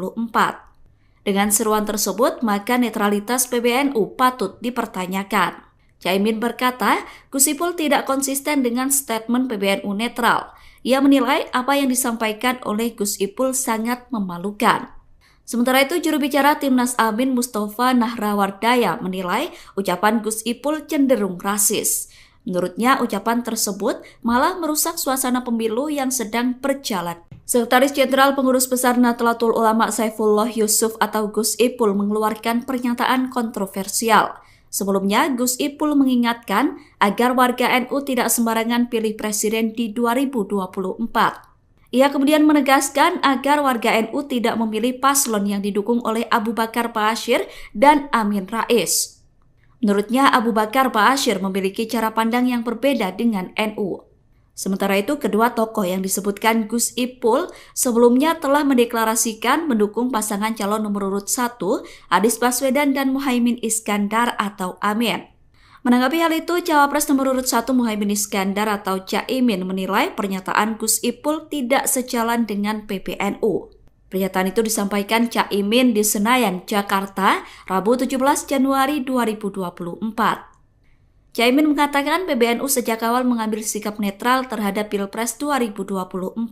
Dengan seruan tersebut, maka netralitas PBNU patut dipertanyakan. Caimin berkata, Gus Ipul tidak konsisten dengan statement PBNU netral. Ia menilai apa yang disampaikan oleh Gus Ipul sangat memalukan. Sementara itu, juru bicara Timnas Amin Mustafa Nahrawardaya menilai ucapan Gus Ipul cenderung rasis. Menurutnya, ucapan tersebut malah merusak suasana pemilu yang sedang berjalan. Sekretaris Jenderal Pengurus Besar Nahdlatul Ulama Saifullah Yusuf atau Gus Ipul mengeluarkan pernyataan kontroversial. Sebelumnya, Gus Ipul mengingatkan agar warga NU tidak sembarangan pilih presiden di 2024. Ia kemudian menegaskan agar warga NU tidak memilih paslon yang didukung oleh Abu Bakar Ba'asyir dan Amin Rais. Menurutnya, Abu Bakar Ba'asyir memiliki cara pandang yang berbeda dengan NU. Sementara itu, kedua tokoh yang disebutkan Gus Ipul sebelumnya telah mendeklarasikan mendukung pasangan calon nomor urut 1, Anies Baswedan dan Muhaimin Iskandar atau Amin. Menanggapi hal itu, Cawapres nomor urut 1 Muhaimin Iskandar atau Caimin menilai pernyataan Gus Ipul tidak sejalan dengan PBNU. Pernyataan itu disampaikan Caimin di Senayan, Jakarta, Rabu 17 Januari 2024. Caimin mengatakan PBNU sejak awal mengambil sikap netral terhadap Pilpres 2024.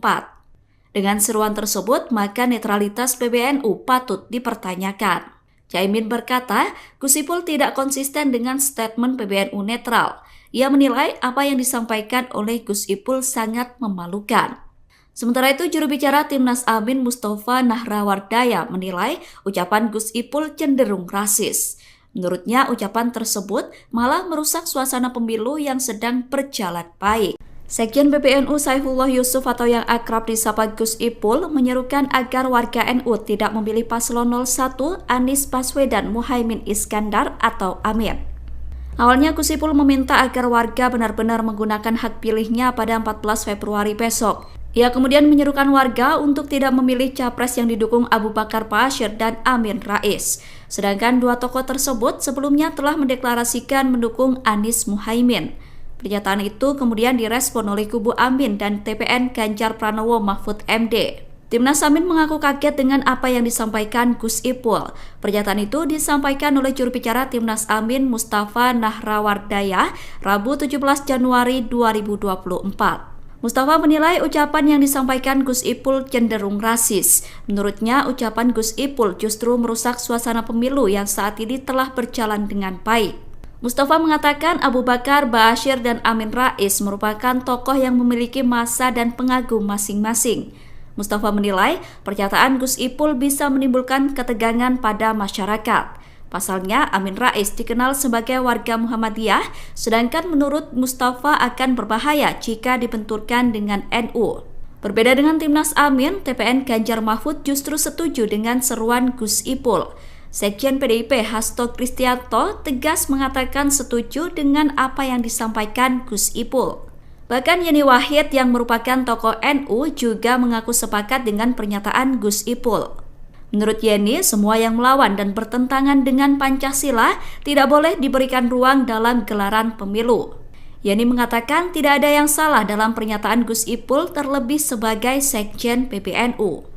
Dengan seruan tersebut, maka netralitas PBNU patut dipertanyakan. Caimin berkata, Gus Ipul tidak konsisten dengan statement PBNU netral. Ia menilai apa yang disampaikan oleh Gus Ipul sangat memalukan. Sementara itu, juru bicara Timnas Amin Mustafa Nahrawardaya menilai ucapan Gus Ipul cenderung rasis. Menurutnya, ucapan tersebut malah merusak suasana pemilu yang sedang berjalan baik. Sekjen PBNU Saifullah Yusuf atau yang akrab disapa Gus Ipul menyerukan agar warga NU tidak memilih paslon 01 Anies Baswedan Muhaimin Iskandar atau Amin. Awalnya Gus Ipul meminta agar warga benar-benar menggunakan hak pilihnya pada 14 Februari besok. Ia kemudian menyerukan warga untuk tidak memilih capres yang didukung Abu Bakar Ba'asyir dan Amin Rais. Sedangkan dua tokoh tersebut sebelumnya telah mendeklarasikan mendukung Anies Muhaimin. Pernyataan itu kemudian direspon oleh kubu Amin dan TPN Ganjar Pranowo Mahfud MD. Timnas Amin mengaku kaget dengan apa yang disampaikan Gus Ipul. Pernyataan itu disampaikan oleh juru bicara Timnas Amin Mustafa Nahrawardaya Rabu 17 Januari 2024. Mustafa menilai ucapan yang disampaikan Gus Ipul cenderung rasis. Menurutnya, ucapan Gus Ipul justru merusak suasana pemilu yang saat ini telah berjalan dengan baik. Mustafa mengatakan Abu Bakar Ba'asyir dan Amin Rais merupakan tokoh yang memiliki massa dan pengagum masing-masing. Mustafa menilai pernyataan Gus Ipul bisa menimbulkan ketegangan pada masyarakat. Pasalnya, Amin Rais dikenal sebagai warga Muhammadiyah, sedangkan menurut Mustafa akan berbahaya jika dibenturkan dengan NU. Berbeda dengan Timnas Amin, TPN Ganjar Mahfud justru setuju dengan seruan Gus Ipul. Sekjen PDIP Hasto Kristianto tegas mengatakan setuju dengan apa yang disampaikan Gus Ipul. Bahkan Yeni Wahid yang merupakan tokoh NU juga mengaku sepakat dengan pernyataan Gus Ipul. Menurut Yeni, semua yang melawan dan bertentangan dengan Pancasila tidak boleh diberikan ruang dalam gelaran pemilu. Yeni mengatakan tidak ada yang salah dalam pernyataan Gus Ipul terlebih sebagai Sekjen PBNU.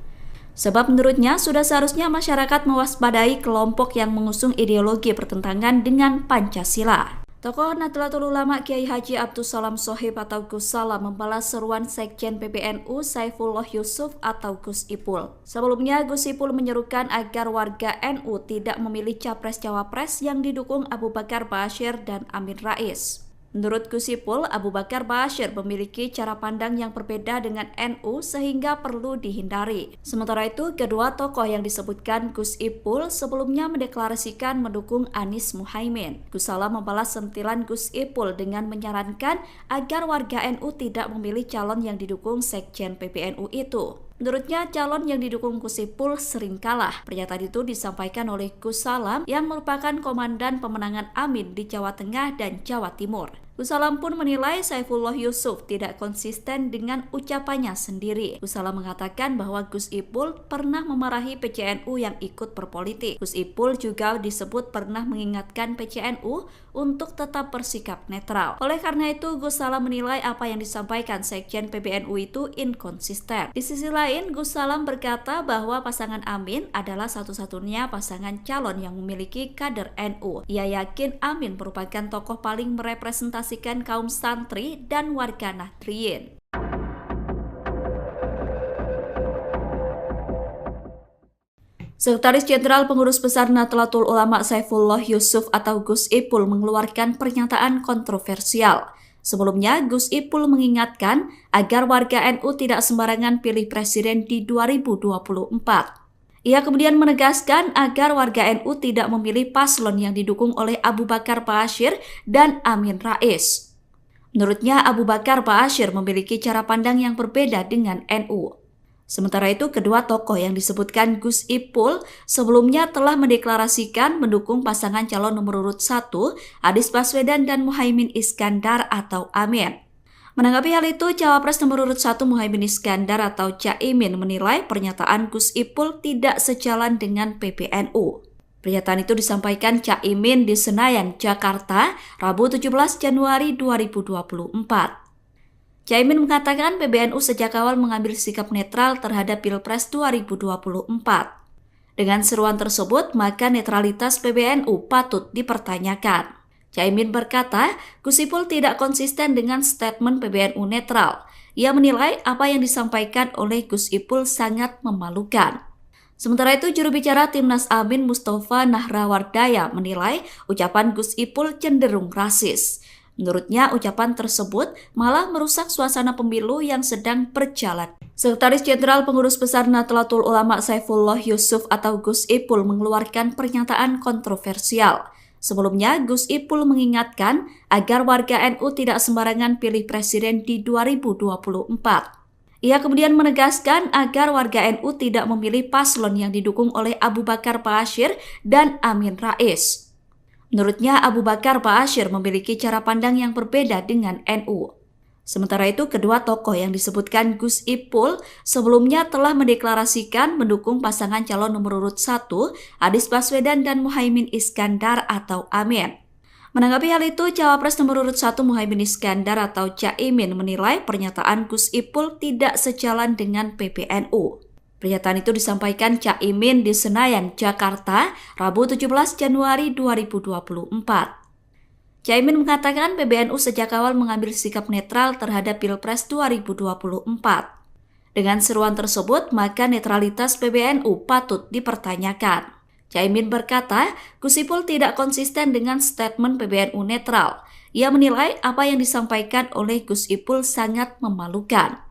Sebab menurutnya sudah seharusnya masyarakat mewaspadai kelompok yang mengusung ideologi bertentangan dengan Pancasila. Tokoh Nahdlatul Ulama Kiai Haji Abdus Salam Shohib atau Gus Salam membalas seruan Sekjen PBNU Saifullah Yusuf atau Gus Ipul. Sebelumnya Gus Ipul menyerukan agar warga NU tidak memilih capres-cawapres yang didukung Abu Bakar Ba'asyir dan Amin Rais. Menurut Gus Ipul, Abu Bakar Ba'asyir memiliki cara pandang yang berbeda dengan NU sehingga perlu dihindari. Sementara itu, kedua tokoh yang disebutkan Gus Ipul sebelumnya mendeklarasikan mendukung Anies Muhaimin. Gus Salam membalas sentilan Gus Ipul dengan menyarankan agar warga NU tidak memilih calon yang didukung Sekjen PBNU itu. Menurutnya, calon yang didukung Gus Ipul sering kalah. Pernyataan itu disampaikan oleh Gus Salam yang merupakan komandan pemenangan Amin di Jawa Tengah dan Jawa Timur. Gus Salam pun menilai Saifullah Yusuf tidak konsisten dengan ucapannya sendiri. Gus Salam mengatakan bahwa Gus Ipul pernah memarahi PCNU yang ikut berpolitik. Gus Ipul juga disebut pernah mengingatkan PCNU untuk tetap bersikap netral. Oleh karena itu, Gus Salam menilai apa yang disampaikan Sekjen PBNU itu inkonsisten. Di sisi lain, Gus Salam berkata bahwa pasangan Amin adalah satu-satunya pasangan calon yang memiliki kader NU. Ia yakin Amin merupakan tokoh paling merepresentasikan kaum santri dan warga Nahdliyin. Sekretaris Jenderal Pengurus Besar Nahdlatul Ulama Saifullah Yusuf atau Gus Ipul mengeluarkan pernyataan kontroversial. Sebelumnya, Gus Ipul mengingatkan agar warga NU tidak sembarangan pilih presiden di 2024. Ia kemudian menegaskan agar warga NU tidak memilih paslon yang didukung oleh Abu Bakar Ba'asyir dan Amin Rais. Menurutnya, Abu Bakar Ba'asyir memiliki cara pandang yang berbeda dengan NU. Sementara itu, kedua tokoh yang disebutkan Gus Ipul sebelumnya telah mendeklarasikan mendukung pasangan calon nomor urut 1, Anies Baswedan dan Muhaimin Iskandar atau Amin. Menanggapi hal itu, Cawapres nomor urut 1 Muhaimin Iskandar atau Caimin menilai pernyataan Gus Ipul tidak sejalan dengan PBNU. Pernyataan itu disampaikan Caimin di Senayan, Jakarta, Rabu 17 Januari 2024. Caimin mengatakan PBNU sejak awal mengambil sikap netral terhadap Pilpres 2024. Dengan seruan tersebut, maka netralitas PBNU patut dipertanyakan. Caimin berkata, Gus Ipul tidak konsisten dengan statement PBNU netral. Ia menilai apa yang disampaikan oleh Gus Ipul sangat memalukan. Sementara itu, juru bicara Timnas Amin Mustafa Nahrawardaya menilai ucapan Gus Ipul cenderung rasis. Menurutnya, ucapan tersebut malah merusak suasana pemilu yang sedang berjalan. Sekretaris Jenderal Pengurus Besar Nahdlatul Ulama Saifullah Yusuf atau Gus Ipul mengeluarkan pernyataan kontroversial. Sebelumnya, Gus Ipul mengingatkan agar warga NU tidak sembarangan pilih presiden di 2024. Ia kemudian menegaskan agar warga NU tidak memilih paslon yang didukung oleh Abu Bakar Ba'asyir dan Amin Rais. Menurutnya, Abu Bakar Ba'asyir memiliki cara pandang yang berbeda dengan NU. Sementara itu, kedua tokoh yang disebutkan Gus Ipul sebelumnya telah mendeklarasikan mendukung pasangan calon nomor urut 1, Anies Baswedan dan Muhaimin Iskandar atau Amin. Menanggapi hal itu, Cawapres nomor urut 1 Muhaimin Iskandar atau Caimin menilai pernyataan Gus Ipul tidak sejalan dengan PBNU. Pernyataan itu disampaikan Caimin di Senayan, Jakarta, Rabu 17 Januari 2024. Caimin mengatakan PBNU sejak awal mengambil sikap netral terhadap Pilpres 2024. Dengan seruan tersebut, maka netralitas PBNU patut dipertanyakan. Caimin berkata, Gus Ipul tidak konsisten dengan statement PBNU netral. Ia menilai apa yang disampaikan oleh Gus Ipul sangat memalukan.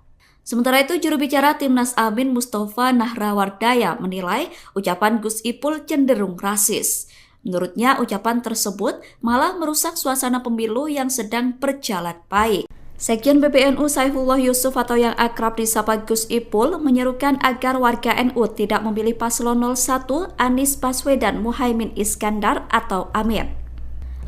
Sementara itu, juru bicara Timnas Amin Mustafa Nahrawardaya menilai ucapan Gus Ipul cenderung rasis. Menurutnya, ucapan tersebut malah merusak suasana pemilu yang sedang berjalan baik. Sekjen PBNU Saifullah Yusuf atau yang akrab disapa Gus Ipul menyerukan agar warga NU tidak memilih paslon 01 Anies Baswedan Muhaimin Iskandar atau Amin.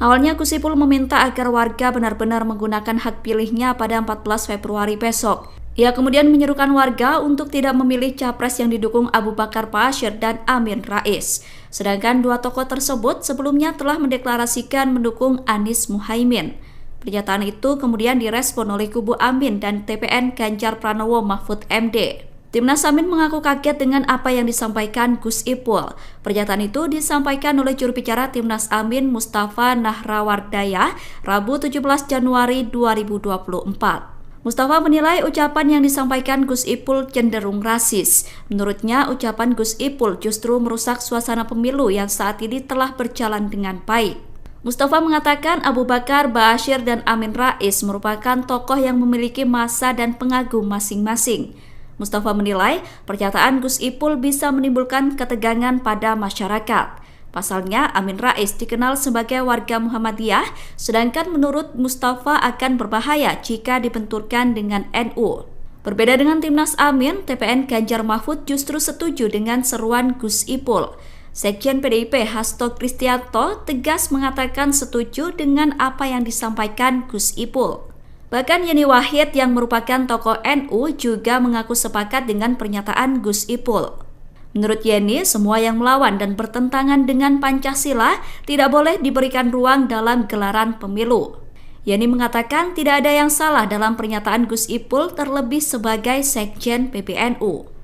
Awalnya Gus Ipul meminta agar warga benar-benar menggunakan hak pilihnya pada 14 Februari besok. Ia kemudian menyerukan warga untuk tidak memilih capres yang didukung Abu Bakar Ba'asyir dan Amin Rais. Sedangkan dua tokoh tersebut sebelumnya telah mendeklarasikan mendukung Anies Muhaimin. Pernyataan itu kemudian direspon oleh kubu Amin dan TPN Ganjar Pranowo Mahfud MD. Timnas Amin mengaku kaget dengan apa yang disampaikan Gus Ipul. Pernyataan itu disampaikan oleh juru bicara Timnas Amin Mustafa Nahrawardaya Rabu 17 Januari 2024. Mustafa menilai ucapan yang disampaikan Gus Ipul cenderung rasis. Menurutnya, ucapan Gus Ipul justru merusak suasana pemilu yang saat ini telah berjalan dengan baik. Mustafa mengatakan Abu Bakar Ba'asyir dan Amin Rais merupakan tokoh yang memiliki massa dan pengagum masing-masing. Mustafa menilai pernyataan Gus Ipul bisa menimbulkan ketegangan pada masyarakat. Pasalnya, Amin Rais dikenal sebagai warga Muhammadiyah, sedangkan menurut Mustafa akan berbahaya jika dibenturkan dengan NU. Berbeda dengan Timnas Amin, TPN Ganjar Mahfud justru setuju dengan seruan Gus Ipul. Sekjen PDIP Hasto Kristianto tegas mengatakan setuju dengan apa yang disampaikan Gus Ipul. Bahkan Yeni Wahid yang merupakan tokoh NU juga mengaku sepakat dengan pernyataan Gus Ipul. Menurut Yeni, semua yang melawan dan bertentangan dengan Pancasila tidak boleh diberikan ruang dalam gelaran pemilu. Yeni mengatakan tidak ada yang salah dalam pernyataan Gus Ipul terlebih sebagai Sekjen PBNU.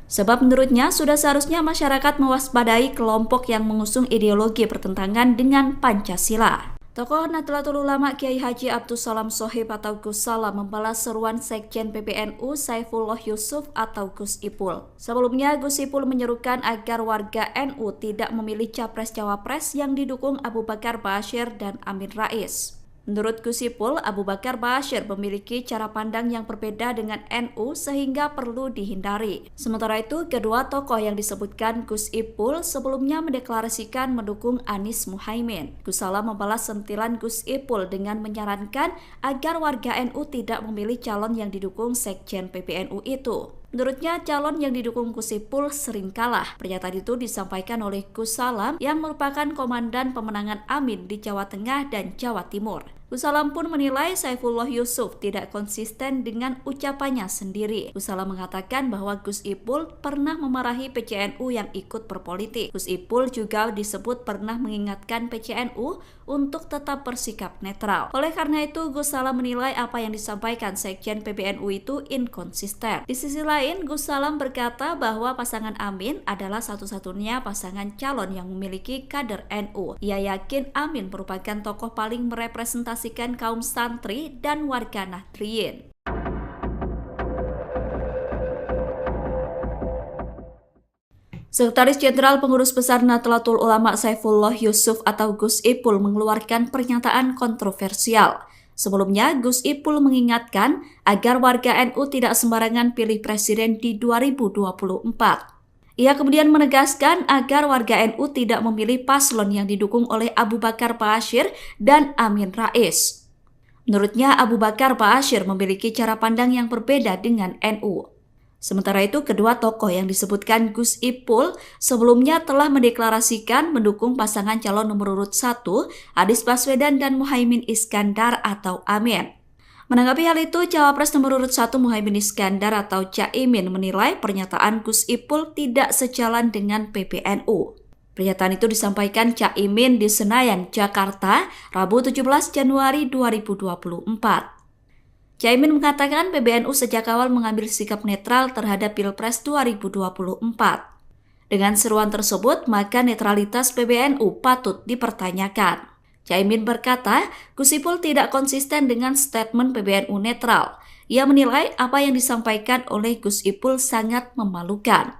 Sebab menurutnya sudah seharusnya masyarakat mewaspadai kelompok yang mengusung ideologi bertentangan dengan Pancasila. Tokoh Nahdlatul Ulama Kiai Haji Abdus Salam Shohib atau Gus Salam membalas seruan Sekjen PBNU Saifullah Yusuf atau Gus Ipul. Sebelumnya, Gus Ipul menyerukan agar warga NU tidak memilih capres-cawapres yang didukung Abu Bakar Ba'asyir dan Amin Rais. Menurut Gus Ipul, Abu Bakar Ba'asyir memiliki cara pandang yang berbeda dengan NU sehingga perlu dihindari. Sementara itu, kedua tokoh yang disebutkan Gus Ipul sebelumnya mendeklarasikan mendukung Anies Muhaimin. Gus Salam membalas sentilan Gus Ipul dengan menyarankan agar warga NU tidak memilih calon yang didukung Sekjen PBNU itu. Menurutnya, calon yang didukung Gus Ipul sering kalah. Pernyataan itu disampaikan oleh Gus Salam yang merupakan komandan pemenangan Amin di Jawa Tengah dan Jawa Timur. Gus Salam pun menilai Saifullah Yusuf tidak konsisten dengan ucapannya sendiri. Gus Salam mengatakan bahwa Gus Ipul pernah memarahi PCNU yang ikut berpolitik. Gus Ipul juga disebut pernah mengingatkan PCNU untuk tetap bersikap netral. Oleh karena itu, Gus Salam menilai apa yang disampaikan Sekjen PBNU itu inkonsisten. Di sisi lain, Gus Salam berkata bahwa pasangan Amin adalah satu-satunya pasangan calon yang memiliki kader NU. Ia yakin Amin merupakan tokoh paling merepresentasikan kaum santri dan warga Nahdliyin. Sekretaris Jenderal Pengurus Besar Nahdlatul Ulama Saifullah Yusuf atau Gus Ipul mengeluarkan pernyataan kontroversial. Sebelumnya, Gus Ipul mengingatkan agar warga NU tidak sembarangan pilih presiden di 2024. Ia kemudian menegaskan agar warga NU tidak memilih paslon yang didukung oleh Abu Bakar Ba'asyir dan Amin Rais. Menurutnya, Abu Bakar Ba'asyir memiliki cara pandang yang berbeda dengan NU. Sementara itu, kedua tokoh yang disebutkan Gus Ipul sebelumnya telah mendeklarasikan mendukung pasangan calon nomor urut 1, Anies Baswedan dan Muhaimin Iskandar atau Amin. Menanggapi hal itu, Cawapres nomor urut 1 Muhaimin Iskandar atau Caimin menilai pernyataan Gus Ipul tidak sejalan dengan PBNU. Pernyataan itu disampaikan Caimin di Senayan, Jakarta, Rabu 17 Januari 2024. Caimin mengatakan PBNU sejak awal mengambil sikap netral terhadap Pilpres 2024. Dengan seruan tersebut, maka netralitas PBNU patut dipertanyakan. Caimin berkata, Gus Ipul tidak konsisten dengan statement PBNU netral. Ia menilai apa yang disampaikan oleh Gus Ipul sangat memalukan.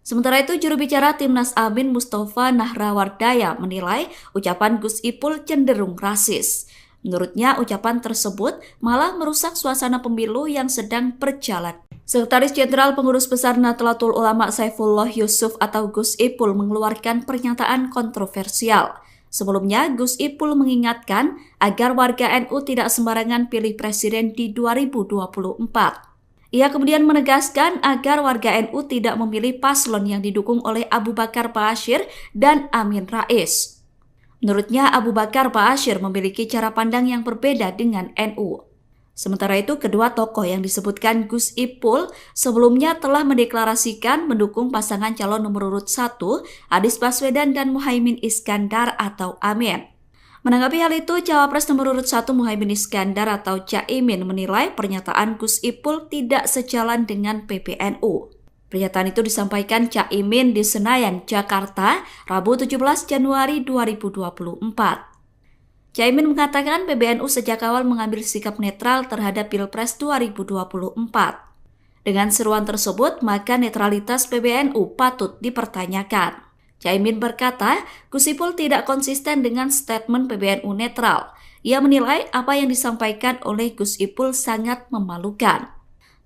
Sementara itu, juru bicara Timnas Amin Mustafa Nahrawardaya menilai ucapan Gus Ipul cenderung rasis. Menurutnya, ucapan tersebut malah merusak suasana pemilu yang sedang berjalan. Sekretaris Jenderal Pengurus Besar Nahdlatul Ulama Saifullah Yusuf atau Gus Ipul mengeluarkan pernyataan kontroversial. Sebelumnya, Gus Ipul mengingatkan agar warga NU tidak sembarangan pilih presiden di 2024. Ia kemudian menegaskan agar warga NU tidak memilih paslon yang didukung oleh Abu Bakar Ba'asyir dan Amin Rais. Menurutnya, Abu Bakar Ba'asyir memiliki cara pandang yang berbeda dengan NU. Sementara itu, kedua tokoh yang disebutkan Gus Ipul sebelumnya telah mendeklarasikan mendukung pasangan calon nomor urut 1, Anies Baswedan dan Muhaimin Iskandar atau Amin. Menanggapi hal itu, Cawapres nomor urut 1 Muhaimin Iskandar atau Caimin menilai pernyataan Gus Ipul tidak sejalan dengan PBNU. Pernyataan itu disampaikan Caimin di Senayan, Jakarta, Rabu 17 Januari 2024. Caimin mengatakan PBNU sejak awal mengambil sikap netral terhadap Pilpres 2024. Dengan seruan tersebut, maka netralitas PBNU patut dipertanyakan. Caimin berkata, Gus Ipul tidak konsisten dengan statement PBNU netral. Ia menilai apa yang disampaikan oleh Gus Ipul sangat memalukan.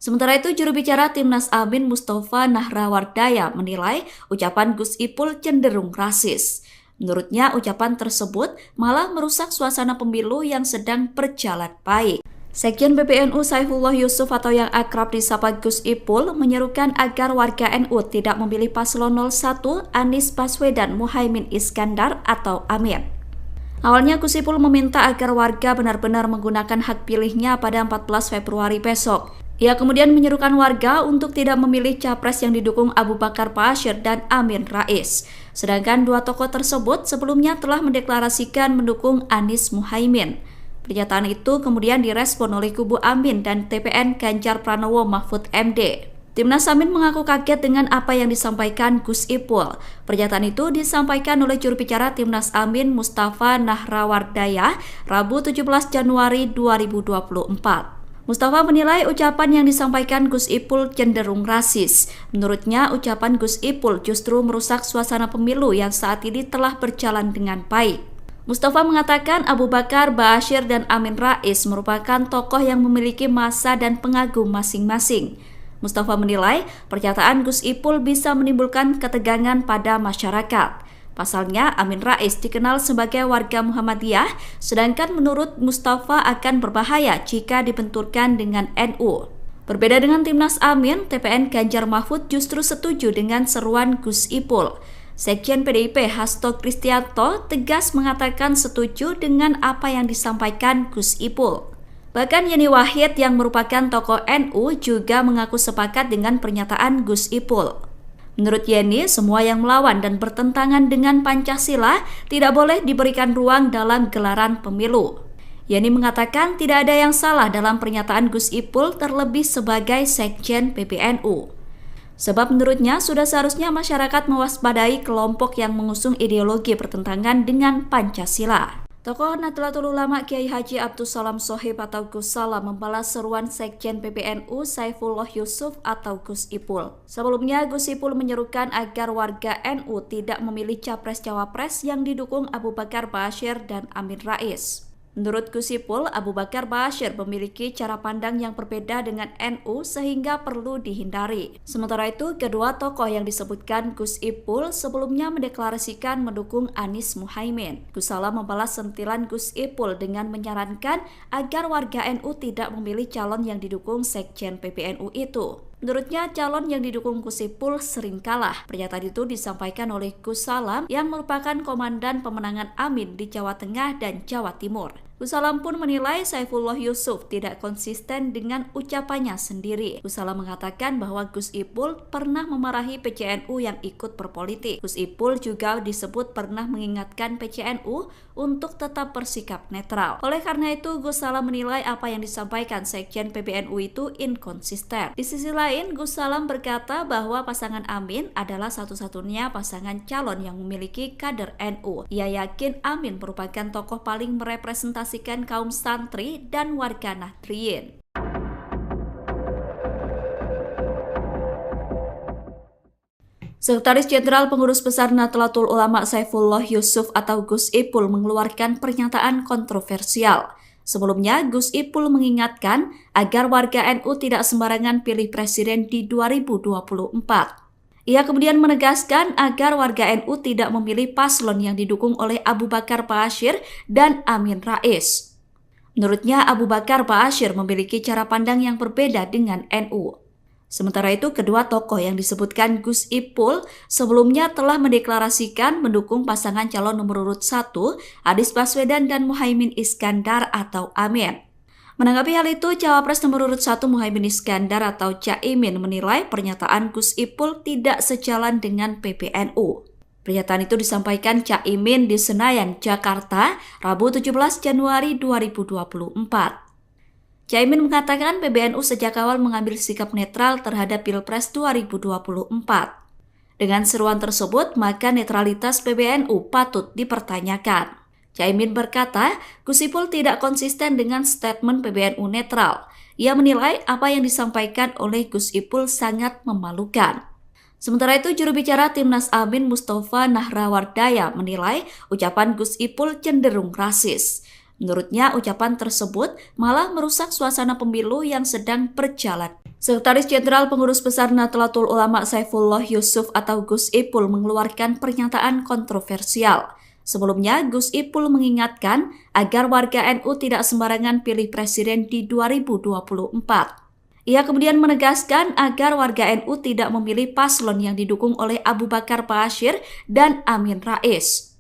Sementara itu, juru bicara Timnas Amin Mustafa Nahrawardaya menilai ucapan Gus Ipul cenderung rasis. Menurutnya, ucapan tersebut malah merusak suasana pemilu yang sedang berjalan baik. Sekjen PBNU Saifullah Yusuf atau yang akrab disapa Gus Ipul menyerukan agar warga NU tidak memilih paslon 01 Anies Baswedan Muhaimin Iskandar atau Amin. Awalnya Gus Ipul meminta agar warga benar-benar menggunakan hak pilihnya pada 14 Februari besok. Ia kemudian menyerukan warga untuk tidak memilih capres yang didukung Abu Bakar Ba'asyir dan Amin Rais. Sedangkan dua tokoh tersebut sebelumnya telah mendeklarasikan mendukung Anies Muhaimin. Pernyataan itu kemudian direspon oleh kubu Amin dan TPN Ganjar Pranowo Mahfud MD. Timnas Amin mengaku kaget dengan apa yang disampaikan Gus Ipul. Pernyataan itu disampaikan oleh juru bicara Timnas Amin Mustafa Nahrawardaya Rabu 17 Januari 2024. Mustafa menilai ucapan yang disampaikan Gus Ipul cenderung rasis. Menurutnya, ucapan Gus Ipul justru merusak suasana pemilu yang saat ini telah berjalan dengan baik. Mustafa mengatakan Abu Bakar Ba'asyir dan Amin Rais merupakan tokoh yang memiliki massa dan pengagum masing-masing. Mustafa menilai pernyataan Gus Ipul bisa menimbulkan ketegangan pada masyarakat. Pasalnya, Amin Rais dikenal sebagai warga Muhammadiyah, sedangkan menurut Mustafa akan berbahaya jika dibenturkan dengan NU. Berbeda dengan Timnas Amin, TPN Ganjar Mahfud justru setuju dengan seruan Gus Ipul. Sekjen PDIP Hasto Kristianto tegas mengatakan setuju dengan apa yang disampaikan Gus Ipul. Bahkan Yeni Wahid yang merupakan tokoh NU juga mengaku sepakat dengan pernyataan Gus Ipul. Menurut Yeni, semua yang melawan dan bertentangan dengan Pancasila tidak boleh diberikan ruang dalam gelaran pemilu. Yeni mengatakan tidak ada yang salah dalam pernyataan Gus Ipul terlebih sebagai Sekjen PBNU. Sebab menurutnya sudah seharusnya masyarakat mewaspadai kelompok yang mengusung ideologi bertentangan dengan Pancasila. Tokoh Nahdlatul Ulama Kiai Haji Abdus Salam Shohib atau Gus Salam membalas seruan Sekjen PBNU Saifullah Yusuf atau Gus Ipul. Sebelumnya, Gus Ipul menyerukan agar warga NU tidak memilih capres-cawapres yang didukung Abu Bakar Ba'asyir dan Amin Rais. Menurut Gus Ipul, Abu Bakar Ba'asyir memiliki cara pandang yang berbeda dengan NU sehingga perlu dihindari. Sementara itu, kedua tokoh yang disebutkan Gus Ipul sebelumnya mendeklarasikan mendukung Anies Muhaimin. Gus Salam membalas sentilan Gus Ipul dengan menyarankan agar warga NU tidak memilih calon yang didukung Sekjen PBNU itu. Menurutnya, calon yang didukung Gus Ipul sering kalah. Pernyataan itu disampaikan oleh Gus Salam yang merupakan komandan pemenangan Amin di Jawa Tengah dan Jawa Timur. Gus Salam pun menilai Saifullah Yusuf tidak konsisten dengan ucapannya sendiri. Gus Salam mengatakan bahwa Gus Ipul pernah memarahi PCNU yang ikut berpolitik. Gus Ipul juga disebut pernah mengingatkan PCNU untuk tetap bersikap netral. Oleh karena itu, Gus Salam menilai apa yang disampaikan Sekjen PBNU itu inkonsisten. Di sisi lain, Gus Salam berkata bahwa pasangan Amin adalah satu-satunya pasangan calon yang memiliki kader NU. Ia yakin Amin merupakan tokoh paling merepresentasikan kaum santri dan warga Nahdliyin. Sekretaris Jenderal Pengurus Besar Nahdlatul Ulama Saifullah Yusuf atau Gus Ipul mengeluarkan pernyataan kontroversial. Sebelumnya, Gus Ipul mengingatkan agar warga NU tidak sembarangan pilih presiden di 2024. Ia kemudian menegaskan agar warga NU tidak memilih paslon yang didukung oleh Abu Bakar Ba'asyir dan Amin Rais. Menurutnya, Abu Bakar Ba'asyir memiliki cara pandang yang berbeda dengan NU. Sementara itu, kedua tokoh yang disebutkan Gus Ipul sebelumnya telah mendeklarasikan mendukung pasangan calon nomor urut 1, Anies Baswedan dan Muhaimin Iskandar atau Amin. Menanggapi hal itu, Cawapres nomor urut 1 Muhaimin Iskandar atau Caimin menilai pernyataan Gus Ipul tidak sejalan dengan PBNU. Pernyataan itu disampaikan Caimin di Senayan, Jakarta, Rabu 17 Januari 2024. Caimin mengatakan PBNU sejak awal mengambil sikap netral terhadap Pilpres 2024. Dengan seruan tersebut, maka netralitas PBNU patut dipertanyakan. Caimin berkata, Gus Ipul tidak konsisten dengan statement PBNU netral. Ia menilai apa yang disampaikan oleh Gus Ipul sangat memalukan. Sementara itu, juru bicara Timnas Amin Mustafa Nahrawardaya menilai ucapan Gus Ipul cenderung rasis. Menurutnya, ucapan tersebut malah merusak suasana pemilu yang sedang berjalan. Sekretaris Jenderal Pengurus Besar Nahdlatul Ulama Saifullah Yusuf atau Gus Ipul mengeluarkan pernyataan kontroversial. Sebelumnya, Gus Ipul mengingatkan agar warga NU tidak sembarangan pilih presiden di 2024. Ia kemudian menegaskan agar warga NU tidak memilih paslon yang didukung oleh Abu Bakar Ba'asyir dan Amin Rais.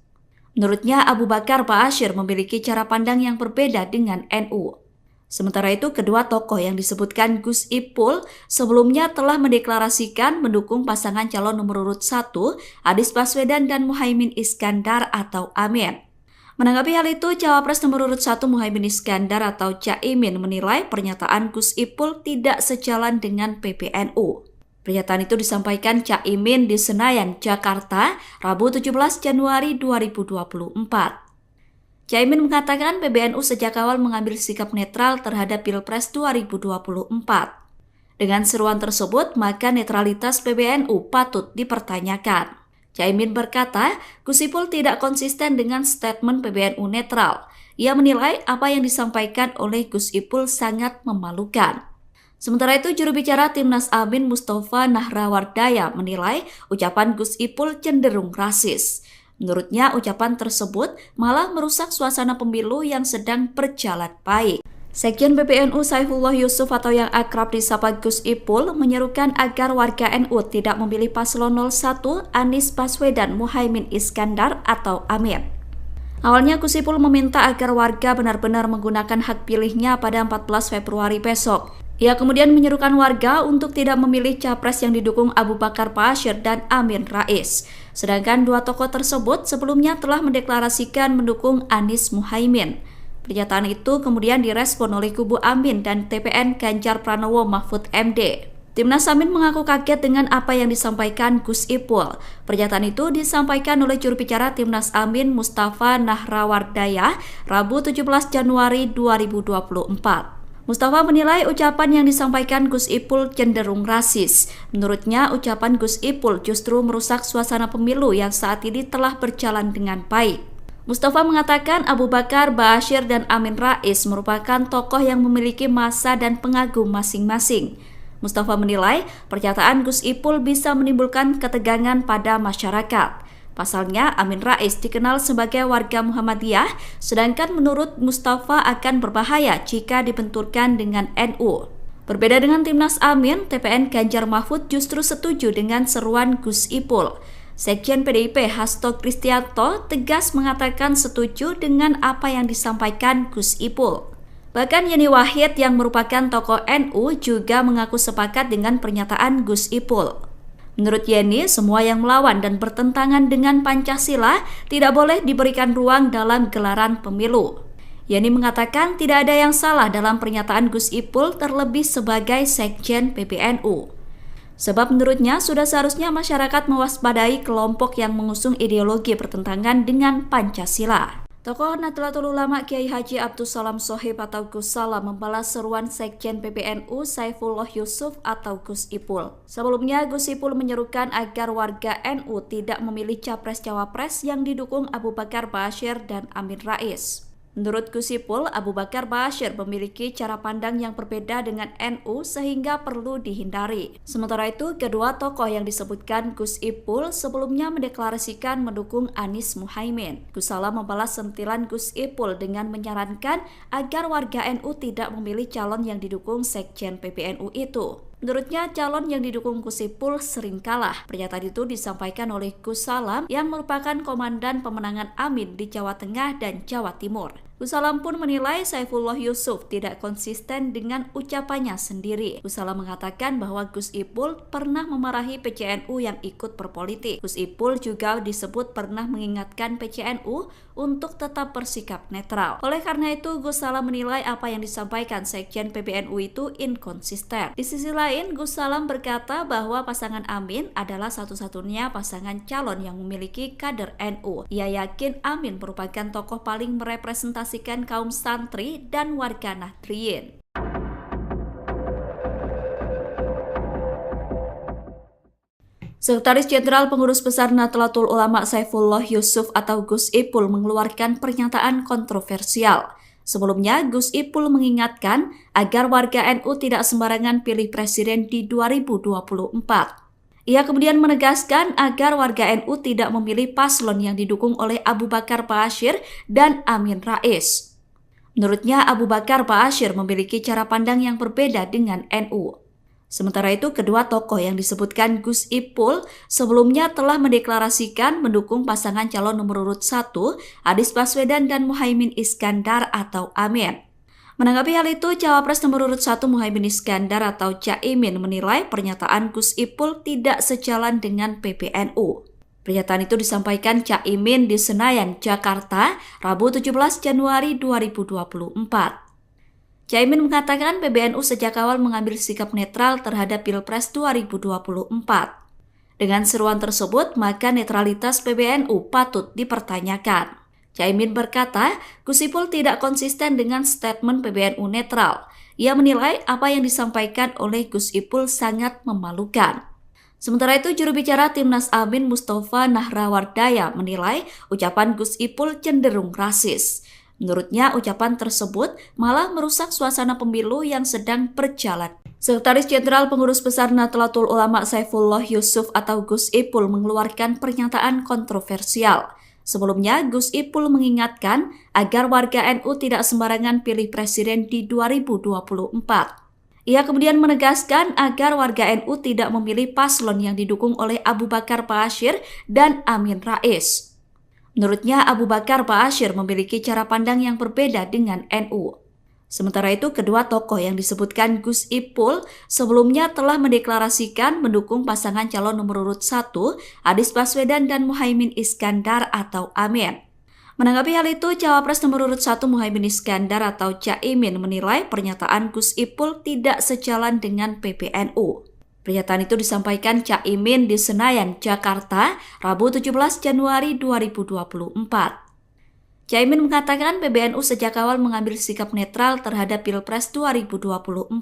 Menurutnya, Abu Bakar Ba'asyir memiliki cara pandang yang berbeda dengan NU. Sementara itu, kedua tokoh yang disebutkan Gus Ipul sebelumnya telah mendeklarasikan mendukung pasangan calon nomor urut 1, Anies Baswedan dan Muhaimin Iskandar atau Amin. Menanggapi hal itu, Cawapres nomor urut 1 Muhaimin Iskandar atau Caimin menilai pernyataan Gus Ipul tidak sejalan dengan PBNU. Pernyataan itu disampaikan Caimin di Senayan, Jakarta, Rabu 17 Januari 2024. Caimin mengatakan PBNU sejak awal mengambil sikap netral terhadap Pilpres 2024. Dengan seruan tersebut, maka netralitas PBNU patut dipertanyakan. Caimin berkata, Gus Ipul tidak konsisten dengan statement PBNU netral. Ia menilai apa yang disampaikan oleh Gus Ipul sangat memalukan. Sementara itu, juru bicara Timnas Amin Mustafa Nahrawardaya menilai ucapan Gus Ipul cenderung rasis. Menurutnya, ucapan tersebut malah merusak suasana pemilu yang sedang berjalan baik. Sekjen PBNU Saifullah Yusuf atau yang akrab disapa Gus Ipul menyerukan agar warga NU tidak memilih paslon 01 Anies Baswedan Muhaimin Iskandar atau Amin. Awalnya Gus Ipul meminta agar warga benar-benar menggunakan hak pilihnya pada 14 Februari besok. Ia kemudian menyerukan warga untuk tidak memilih capres yang didukung Abu Bakar Ba'asyir dan Amin Rais. Sedangkan dua tokoh tersebut sebelumnya telah mendeklarasikan mendukung Anies Muhaimin. Pernyataan itu kemudian direspon oleh kubu Amin dan TPN Ganjar Pranowo Mahfud MD. Timnas Amin mengaku kaget dengan apa yang disampaikan Gus Ipul. Pernyataan itu disampaikan oleh juru bicara Timnas Amin Mustafa Nahrawardaya Rabu 17 Januari 2024. Mustafa menilai ucapan yang disampaikan Gus Ipul cenderung rasis. Menurutnya, ucapan Gus Ipul justru merusak suasana pemilu yang saat ini telah berjalan dengan baik. Mustafa mengatakan Abu Bakar Ba'asyir dan Amin Rais merupakan tokoh yang memiliki massa dan pengagum masing-masing. Mustafa menilai pernyataan Gus Ipul bisa menimbulkan ketegangan pada masyarakat. Pasalnya, Amin Rais dikenal sebagai warga Muhammadiyah, sedangkan menurut Mustafa akan berbahaya jika dibenturkan dengan NU. Berbeda dengan Timnas Amin, TPN Ganjar Mahfud justru setuju dengan seruan Gus Ipul. Sekjen PDIP Hasto Kristianto tegas mengatakan setuju dengan apa yang disampaikan Gus Ipul. Bahkan Yeni Wahid yang merupakan tokoh NU juga mengaku sepakat dengan pernyataan Gus Ipul. Menurut Yeni, semua yang melawan dan bertentangan dengan Pancasila tidak boleh diberikan ruang dalam gelaran pemilu. Yeni mengatakan tidak ada yang salah dalam pernyataan Gus Ipul terlebih sebagai Sekjen PBNU. Sebab menurutnya sudah seharusnya masyarakat mewaspadai kelompok yang mengusung ideologi bertentangan dengan Pancasila. Tokoh Nahdlatul Ulama Kiai Haji Abdus Salam Shohib atau Gus Salam membalas seruan Sekjen PBNU Saifullah Yusuf atau Gus Ipul. Sebelumnya, Gus Ipul menyerukan agar warga NU tidak memilih capres-cawapres yang didukung Abu Bakar Ba'asyir dan Amin Rais. Menurut Gus Ipul, Abu Bakar Ba'asyir memiliki cara pandang yang berbeda dengan NU sehingga perlu dihindari. Sementara itu, kedua tokoh yang disebutkan Gus Ipul sebelumnya mendeklarasikan mendukung Anies Muhaimin. Gus Salam membalas sentilan Gus Ipul dengan menyarankan agar warga NU tidak memilih calon yang didukung Sekjen PBNU itu. Menurutnya, calon yang didukung Gus Ipul sering kalah. Pernyataan itu disampaikan oleh Gus Salam yang merupakan komandan pemenangan Amin di Jawa Tengah dan Jawa Timur. Gus Salam pun menilai Saifullah Yusuf tidak konsisten dengan ucapannya sendiri. Gus Salam mengatakan bahwa Gus Ipul pernah memarahi PCNU yang ikut berpolitik. Gus Ipul juga disebut pernah mengingatkan PCNU untuk tetap bersikap netral. Oleh karena itu, Gus Salam menilai apa yang disampaikan Sekjen PBNU itu inkonsisten. Di sisi lain, Gus Salam berkata bahwa pasangan Amin adalah satu-satunya pasangan calon yang memiliki kader NU. Ia yakin Amin merupakan tokoh paling merepresentasikan kaum santri dan warga Nahdliyin. Sekretaris Jenderal Pengurus Besar Nahdlatul Ulama Saifullah Yusuf atau Gus Ipul mengeluarkan pernyataan kontroversial. Sebelumnya, Gus Ipul mengingatkan agar warga NU tidak sembarangan pilih presiden di 2024. Ia kemudian menegaskan agar warga NU tidak memilih paslon yang didukung oleh Abu Bakar Ba'asyir dan Amin Rais. Menurutnya, Abu Bakar Ba'asyir memiliki cara pandang yang berbeda dengan NU. Sementara itu, kedua tokoh yang disebutkan Gus Ipul sebelumnya telah mendeklarasikan mendukung pasangan calon nomor urut 1, Anies Baswedan dan Muhaimin Iskandar atau Amin. Menanggapi hal itu, Cawapres nomor urut 1 Muhaimin Iskandar atau Caimin menilai pernyataan Gus Ipul tidak sejalan dengan PBNU. Pernyataan itu disampaikan Caimin di Senayan, Jakarta, Rabu 17 Januari 2024. Caimin mengatakan PBNU sejak awal mengambil sikap netral terhadap Pilpres 2024. Dengan seruan tersebut, maka netralitas PBNU patut dipertanyakan. Caimin berkata, Gus Ipul tidak konsisten dengan statement PBNU netral. Ia menilai apa yang disampaikan oleh Gus Ipul sangat memalukan. Sementara itu, juru bicara Timnas Amin Mustafa Nahrawardaya menilai ucapan Gus Ipul cenderung rasis. Menurutnya, ucapan tersebut malah merusak suasana pemilu yang sedang berjalan. Sekretaris Jenderal Pengurus Besar Nahdlatul Ulama Saifullah Yusuf atau Gus Ipul mengeluarkan pernyataan kontroversial. Sebelumnya, Gus Ipul mengingatkan agar warga NU tidak sembarangan pilih presiden di 2024. Ia kemudian menegaskan agar warga NU tidak memilih paslon yang didukung oleh Abu Bakar Ba'asyir dan Amin Rais. Menurutnya, Abu Bakar Ba'asyir memiliki cara pandang yang berbeda dengan NU. Sementara itu, kedua tokoh yang disebutkan Gus Ipul sebelumnya telah mendeklarasikan mendukung pasangan calon nomor urut 1, Anies Baswedan dan Muhaimin Iskandar atau Amin. Menanggapi hal itu, Cawapres nomor urut 1 Muhaimin Iskandar atau Caimin menilai pernyataan Gus Ipul tidak sejalan dengan PBNU. Pernyataan itu disampaikan Cak Imin di Senayan, Jakarta, Rabu 17 Januari 2024. Cak Imin mengatakan PBNU sejak awal mengambil sikap netral terhadap Pilpres 2024.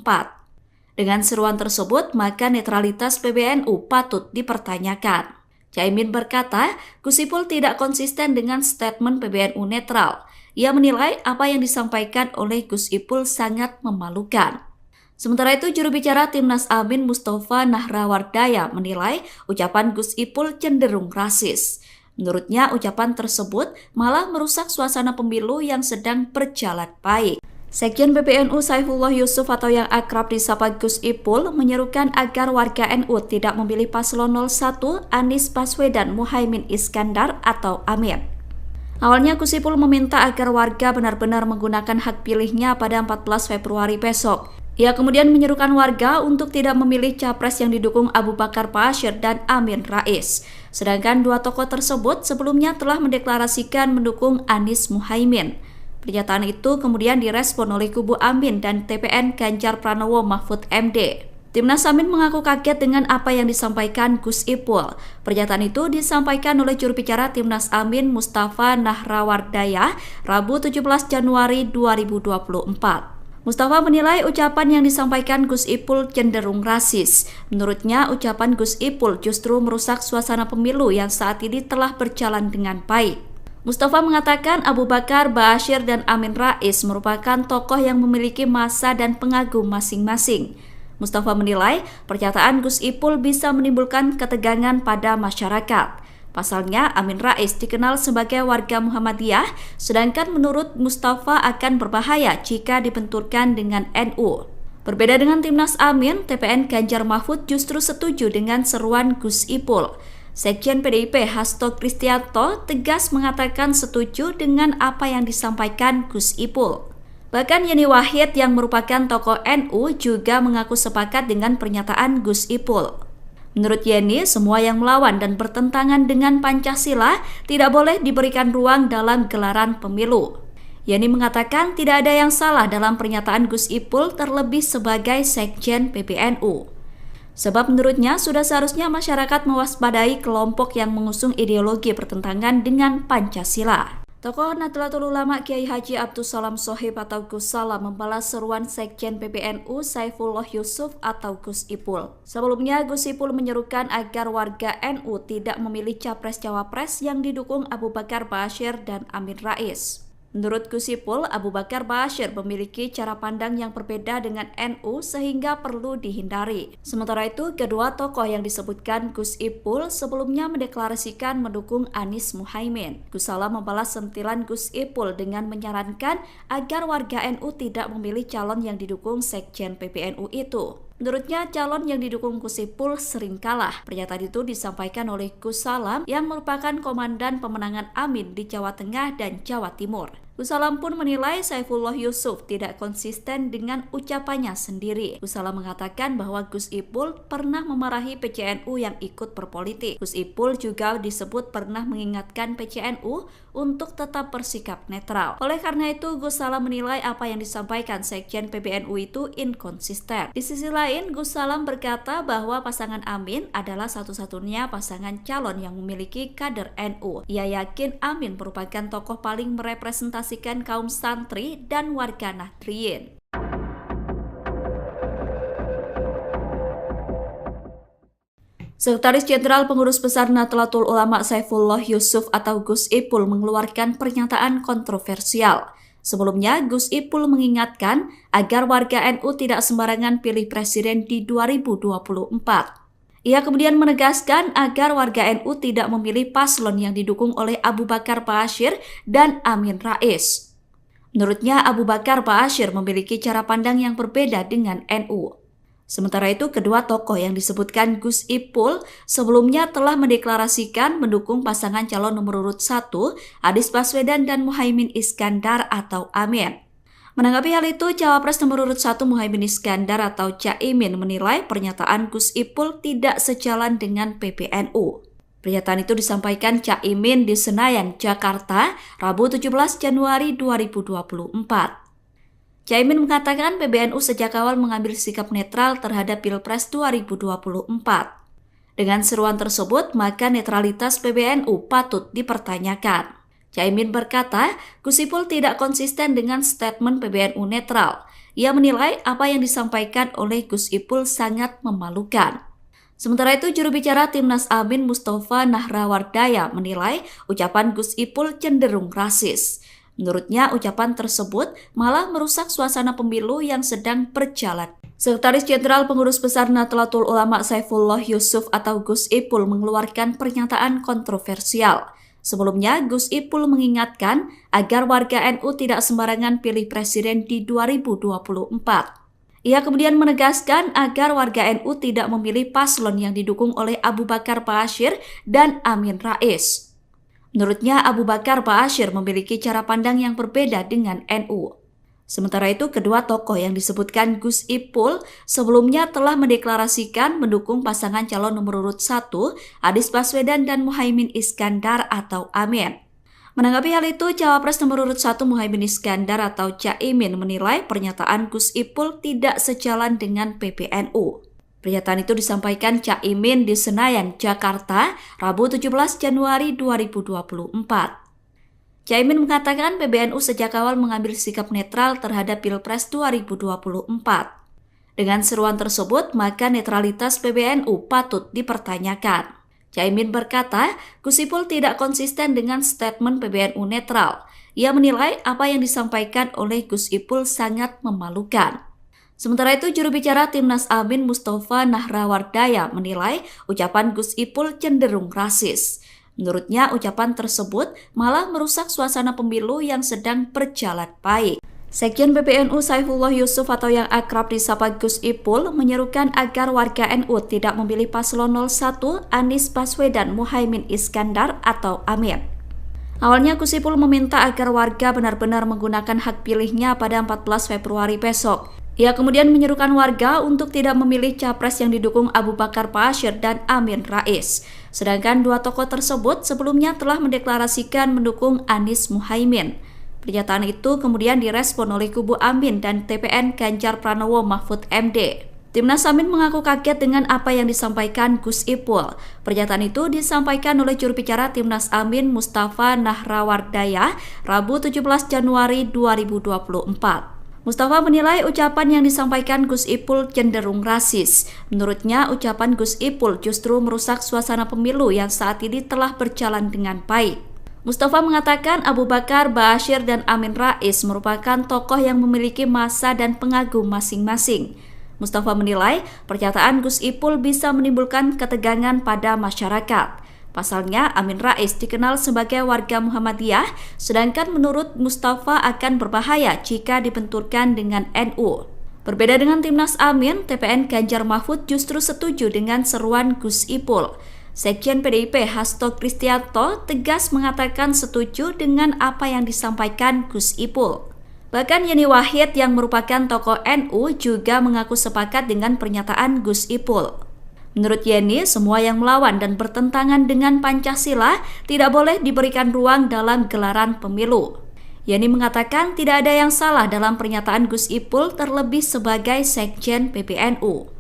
Dengan seruan tersebut, maka netralitas PBNU patut dipertanyakan. Cak Imin berkata, Gus Ipul tidak konsisten dengan statement PBNU netral. Ia menilai apa yang disampaikan oleh Gus Ipul sangat memalukan. Sementara itu, juru bicara Timnas Amin Mustafa Nahrawardaya menilai ucapan Gus Ipul cenderung rasis. Menurutnya, ucapan tersebut malah merusak suasana pemilu yang sedang berjalan baik. Sekjen PBNU Saifullah Yusuf atau yang akrab disapa Gus Ipul menyerukan agar warga NU tidak memilih paslon 01 Anies Baswedan Muhaimin Iskandar atau Amin. Awalnya Gus Ipul meminta agar warga benar-benar menggunakan hak pilihnya pada 14 Februari besok. Ia kemudian menyerukan warga untuk tidak memilih capres yang didukung Abu Bakar Ba'asyir dan Amin Rais. Sedangkan dua tokoh tersebut sebelumnya telah mendeklarasikan mendukung Anies Muhaimin. Pernyataan itu kemudian direspon oleh kubu Amin dan TPN Ganjar Pranowo Mahfud MD. Timnas Amin mengaku kaget dengan apa yang disampaikan Gus Ipul. Pernyataan itu disampaikan oleh juru bicara Timnas Amin Mustafa Nahrawardaya Rabu 17 Januari 2024. Mustafa menilai ucapan yang disampaikan Gus Ipul cenderung rasis. Menurutnya, ucapan Gus Ipul justru merusak suasana pemilu yang saat ini telah berjalan dengan baik. Mustafa mengatakan Abu Bakar Ba'asyir dan Amin Rais merupakan tokoh yang memiliki massa dan pengagum masing-masing. Mustafa menilai pernyataan Gus Ipul bisa menimbulkan ketegangan pada masyarakat. Pasalnya, Amin Rais dikenal sebagai warga Muhammadiyah, sedangkan menurut Mustafa akan berbahaya jika dibenturkan dengan NU. Berbeda dengan Timnas Amin, TPN Ganjar Mahfud justru setuju dengan seruan Gus Ipul. Sekjen PDIP Hasto Kristianto tegas mengatakan setuju dengan apa yang disampaikan Gus Ipul. Bahkan Yeni Wahid yang merupakan tokoh NU juga mengaku sepakat dengan pernyataan Gus Ipul. Menurut Yeni, semua yang melawan dan bertentangan dengan Pancasila tidak boleh diberikan ruang dalam gelaran pemilu. Yeni mengatakan tidak ada yang salah dalam pernyataan Gus Ipul terlebih sebagai Sekjen PBNU. Sebab menurutnya sudah seharusnya masyarakat mewaspadai kelompok yang mengusung ideologi bertentangan dengan Pancasila. Tokoh Nahdlatul Ulama Kiai Haji Abdus Salam Shohib atau Gus Salam membalas seruan Sekjen PBNU Saifullah Yusuf atau Gus Ipul. Sebelumnya, Gus Ipul menyerukan agar warga NU tidak memilih capres-cawapres yang didukung Abu Bakar Ba'asyir dan Amin Rais. Menurut Gus Ipul, Abu Bakar Ba'asyir memiliki cara pandang yang berbeda dengan NU sehingga perlu dihindari. Sementara itu, kedua tokoh yang disebutkan Gus Ipul sebelumnya mendeklarasikan mendukung Anies Muhaimin. Gus Salam membalas sentilan Gus Ipul dengan menyarankan agar warga NU tidak memilih calon yang didukung Sekjen PBNU itu. Menurutnya, calon yang didukung Gus Ipul sering kalah. Pernyataan itu disampaikan oleh Gus Salam yang merupakan komandan pemenangan Amin di Jawa Tengah dan Jawa Timur. Gus Salam pun menilai Saifullah Yusuf tidak konsisten dengan ucapannya sendiri. Gus Salam mengatakan bahwa Gus Ipul pernah memarahi PCNU yang ikut berpolitik. Gus Ipul juga disebut pernah mengingatkan PCNU untuk tetap bersikap netral. Oleh karena itu, Gus Salam menilai apa yang disampaikan Sekjen PBNU itu inkonsisten. Di sisi lain, Gus Salam berkata bahwa pasangan Amin adalah satu-satunya pasangan calon yang memiliki kader NU. Ia yakin Amin merupakan tokoh paling merepresentasikan kaum santri dan warga Nahdliyin. Sekretaris Jenderal Pengurus Besar Nahdlatul Ulama Saifullah Yusuf atau Gus Ipul mengeluarkan pernyataan kontroversial. Sebelumnya, Gus Ipul mengingatkan agar warga NU tidak sembarangan pilih presiden di 2024. Ia kemudian menegaskan agar warga NU tidak memilih paslon yang didukung oleh Abu Bakar Ba'asyir dan Amin Rais. Menurutnya, Abu Bakar Ba'asyir memiliki cara pandang yang berbeda dengan NU. Sementara itu, kedua tokoh yang disebutkan Gus Ipul sebelumnya telah mendeklarasikan mendukung pasangan calon nomor urut 1, Anies Baswedan dan Muhaimin Iskandar atau Amin. Menanggapi hal itu, Cawapres nomor urut 1 Muhaimin Iskandar atau Cak Imin menilai pernyataan Gus Ipul tidak sejalan dengan PBNU. Pernyataan itu disampaikan Cak Imin di Senayan, Jakarta, Rabu 17 Januari 2024. Caimin mengatakan PBNU sejak awal mengambil sikap netral terhadap Pilpres 2024. Dengan seruan tersebut, maka netralitas PBNU patut dipertanyakan. Caimin berkata, Gus Ipul tidak konsisten dengan statement PBNU netral. Ia menilai apa yang disampaikan oleh Gus Ipul sangat memalukan. Sementara itu, juru bicara Timnas Amin Mustafa Nahrawardaya menilai ucapan Gus Ipul cenderung rasis. Menurutnya, ucapan tersebut malah merusak suasana pemilu yang sedang berjalan. Sekretaris Jenderal Pengurus Besar Nahdlatul Ulama Saifullah Yusuf atau Gus Ipul mengeluarkan pernyataan kontroversial. Sebelumnya, Gus Ipul mengingatkan agar warga NU tidak sembarangan pilih presiden di 2024. Ia kemudian menegaskan agar warga NU tidak memilih paslon yang didukung oleh Abu Bakar Ba'asyir dan Amin Rais. Menurutnya, Abu Bakar Ba'asyir memiliki cara pandang yang berbeda dengan NU. Sementara itu, kedua tokoh yang disebutkan Gus Ipul sebelumnya telah mendeklarasikan mendukung pasangan calon nomor urut 1, Anies Baswedan dan Muhaimin Iskandar atau Amin. Menanggapi hal itu, Cawapres nomor urut 1 Muhaimin Iskandar atau Caimin menilai pernyataan Gus Ipul tidak sejalan dengan PBNU. Pernyataan itu disampaikan Caimin di Senayan, Jakarta, Rabu 17 Januari 2024. Caimin mengatakan PBNU sejak awal mengambil sikap netral terhadap Pilpres 2024. Dengan seruan tersebut, maka netralitas PBNU patut dipertanyakan. Caimin berkata, Gus Ipul tidak konsisten dengan statement PBNU netral. Ia menilai apa yang disampaikan oleh Gus Ipul sangat memalukan. Sementara itu, juru bicara Timnas Amin Mustafa Nahrawardaya menilai ucapan Gus Ipul cenderung rasis. Menurutnya, ucapan tersebut malah merusak suasana pemilu yang sedang berjalan baik. Sekjen PBNU Saifullah Yusuf atau yang akrab disapa Gus Ipul menyerukan agar warga NU tidak memilih paslon 01 Anies Baswedan Muhaimin Iskandar atau Amin. Awalnya Gus Ipul meminta agar warga benar-benar menggunakan hak pilihnya pada 14 Februari besok. Ia kemudian menyerukan warga untuk tidak memilih capres yang didukung Abu Bakar Ba'asyir dan Amin Rais. Sedangkan dua tokoh tersebut sebelumnya telah mendeklarasikan mendukung Anies Muhaimin. Pernyataan itu kemudian direspon oleh kubu Amin dan TPN Ganjar Pranowo Mahfud MD. Timnas Amin mengaku kaget dengan apa yang disampaikan Gus Ipul. Pernyataan itu disampaikan oleh juru bicara Timnas Amin Mustafa Nahrawardaya Rabu 17 Januari 2024. Mustafa menilai ucapan yang disampaikan Gus Ipul cenderung rasis. Menurutnya, ucapan Gus Ipul justru merusak suasana pemilu yang saat ini telah berjalan dengan baik. Mustafa mengatakan Abu Bakar Ba'asyir dan Amin Rais merupakan tokoh yang memiliki massa dan pengagum masing-masing. Mustafa menilai pernyataan Gus Ipul bisa menimbulkan ketegangan pada masyarakat. Pasalnya, Amin Rais dikenal sebagai warga Muhammadiyah, sedangkan menurut Mustafa akan berbahaya jika dibenturkan dengan NU. Berbeda dengan Timnas Amin, TPN Ganjar Mahfud justru setuju dengan seruan Gus Ipul. Sekjen PDIP Hasto Kristianto tegas mengatakan setuju dengan apa yang disampaikan Gus Ipul. Bahkan Yeni Wahid yang merupakan tokoh NU juga mengaku sepakat dengan pernyataan Gus Ipul. Menurut Yeni, semua yang melawan dan bertentangan dengan Pancasila tidak boleh diberikan ruang dalam gelaran pemilu. Yeni mengatakan tidak ada yang salah dalam pernyataan Gus Ipul terlebih sebagai Sekjen PBNU.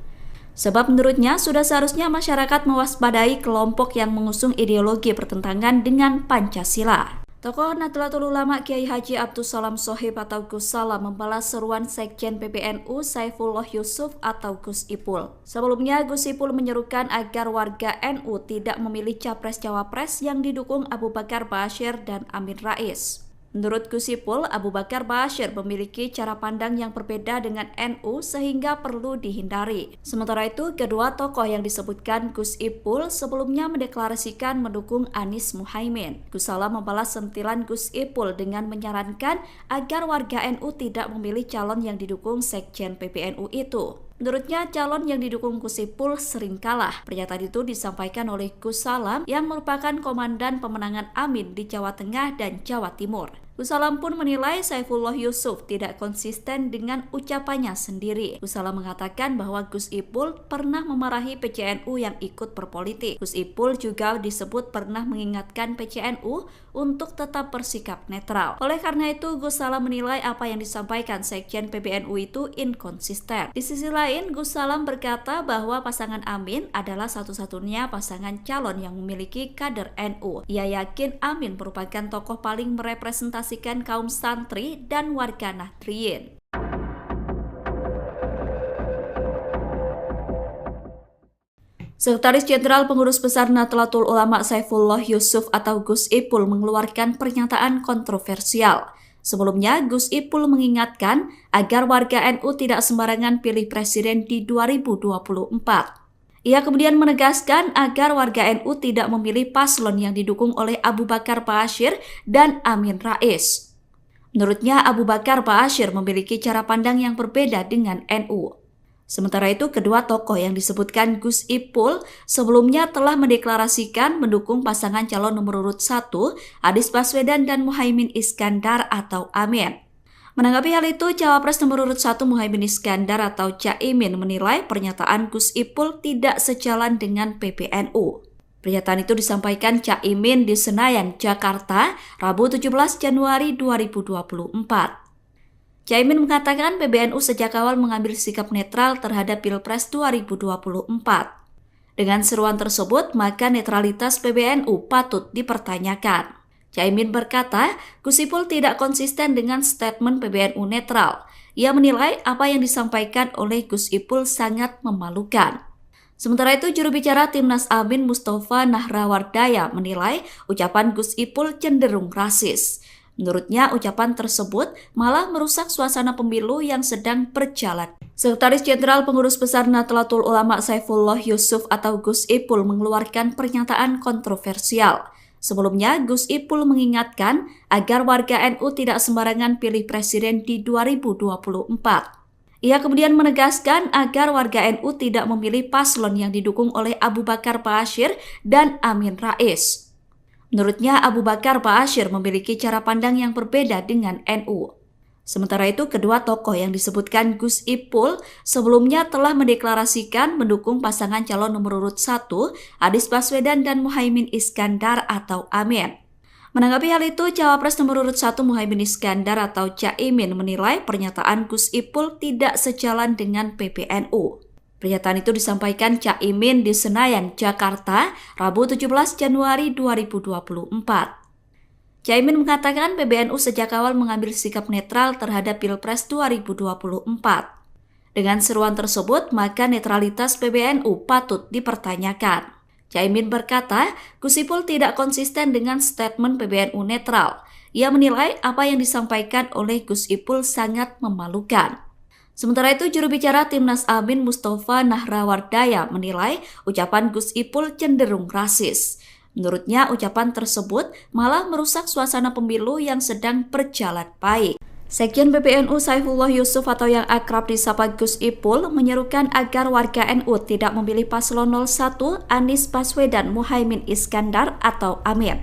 Sebab menurutnya sudah seharusnya masyarakat mewaspadai kelompok yang mengusung ideologi bertentangan dengan Pancasila. Tokoh Nahdlatul Ulama Kiai Haji Abdus Salam Shohib atau Gus Salam membalas seruan Sekjen PBNU Saifullah Yusuf atau Gus Ipul. Sebelumnya, Gus Ipul menyerukan agar warga NU tidak memilih capres-cawapres yang didukung Abu Bakar Ba'asyir dan Amin Rais. Menurut Gus Ipul, Abu Bakar Ba'asyir memiliki cara pandang yang berbeda dengan NU sehingga perlu dihindari. Sementara itu, kedua tokoh yang disebutkan Gus Ipul sebelumnya mendeklarasikan mendukung Anies Muhaimin. Gus Salam membalas sentilan Gus Ipul dengan menyarankan agar warga NU tidak memilih calon yang didukung Sekjen PBNU itu. Menurutnya, calon yang didukung Gus Ipul sering kalah. Pernyataan itu disampaikan oleh Gus Salam yang merupakan komandan pemenangan Amin di Jawa Tengah dan Jawa Timur. Gus Salam pun menilai Saifullah Yusuf tidak konsisten dengan ucapannya sendiri. Gus Salam mengatakan bahwa Gus Ipul pernah memarahi PCNU yang ikut berpolitik. Gus Ipul juga disebut pernah mengingatkan PCNU untuk tetap bersikap netral. Oleh karena itu, Gus Salam menilai apa yang disampaikan Sekjen PBNU itu inkonsisten. Di sisi lain, Gus Salam berkata bahwa pasangan Amin adalah satu-satunya pasangan calon yang memiliki kader NU. Ia yakin Amin merupakan tokoh paling merepresentasikan kaum santri dan warga Nahdliyin. Sekretaris Jenderal Pengurus Besar Nahdlatul Ulama Saifullah Yusuf atau Gus Ipul mengeluarkan pernyataan kontroversial. Sebelumnya, Gus Ipul mengingatkan agar warga NU tidak sembarangan pilih presiden di 2024. Ia kemudian menegaskan agar warga NU tidak memilih paslon yang didukung oleh Abu Bakar Ba'asyir dan Amin Rais. Menurutnya, Abu Bakar Ba'asyir memiliki cara pandang yang berbeda dengan NU. Sementara itu, kedua tokoh yang disebutkan Gus Ipul sebelumnya telah mendeklarasikan mendukung pasangan calon nomor urut 1, Anies Baswedan dan Muhaimin Iskandar atau Amin. Menanggapi hal itu, Cawapres nomor urut 1 Muhaimin Iskandar atau Caimin menilai pernyataan Gus Ipul tidak sejalan dengan PBNU. Pernyataan itu disampaikan Caimin di Senayan, Jakarta, Rabu 17 Januari 2024. Caimin mengatakan PBNU sejak awal mengambil sikap netral terhadap Pilpres 2024. Dengan seruan tersebut, maka netralitas PBNU patut dipertanyakan. Caimin berkata, Gus Ipul tidak konsisten dengan statement PBNU netral. Ia menilai apa yang disampaikan oleh Gus Ipul sangat memalukan. Sementara itu, juru bicara Timnas Amin Mustafa Nahrawardaya menilai ucapan Gus Ipul cenderung rasis. Menurutnya, ucapan tersebut malah merusak suasana pemilu yang sedang berjalan. Sekretaris Jenderal Pengurus Besar Nahdlatul Ulama Saifullah Yusuf atau Gus Ipul mengeluarkan pernyataan kontroversial. Sebelumnya, Gus Ipul mengingatkan agar warga NU tidak sembarangan pilih presiden di 2024. Ia kemudian menegaskan agar warga NU tidak memilih paslon yang didukung oleh Abu Bakar Ba'asyir dan Amin Rais. Menurutnya, Abu Bakar Ba'asyir memiliki cara pandang yang berbeda dengan NU. Sementara itu, kedua tokoh yang disebutkan Gus Ipul sebelumnya telah mendeklarasikan mendukung pasangan calon nomor urut 1, Anies Baswedan dan Muhaimin Iskandar atau Amin. Menanggapi hal itu, Cawapres nomor urut 1 Muhaimin Iskandar atau Caimin menilai pernyataan Gus Ipul tidak sejalan dengan PBNU. Pernyataan itu disampaikan Caimin di Senayan, Jakarta, Rabu 17 Januari 2024. Caimin mengatakan PBNU sejak awal mengambil sikap netral terhadap Pilpres 2024. Dengan seruan tersebut, maka netralitas PBNU patut dipertanyakan. Caimin berkata, Gus Ipul tidak konsisten dengan statement PBNU netral. Ia menilai apa yang disampaikan oleh Gus Ipul sangat memalukan. Sementara itu, juru bicara Timnas Amin Mustafa Nahrawardaya menilai ucapan Gus Ipul cenderung rasis. Menurutnya, ucapan tersebut malah merusak suasana pemilu yang sedang berjalan baik. Sekjen PBNU Saifullah Yusuf atau yang akrab disapa Gus Ipul menyerukan agar warga NU tidak memilih paslon 01 Anies Baswedan Muhaimin Iskandar atau Amin.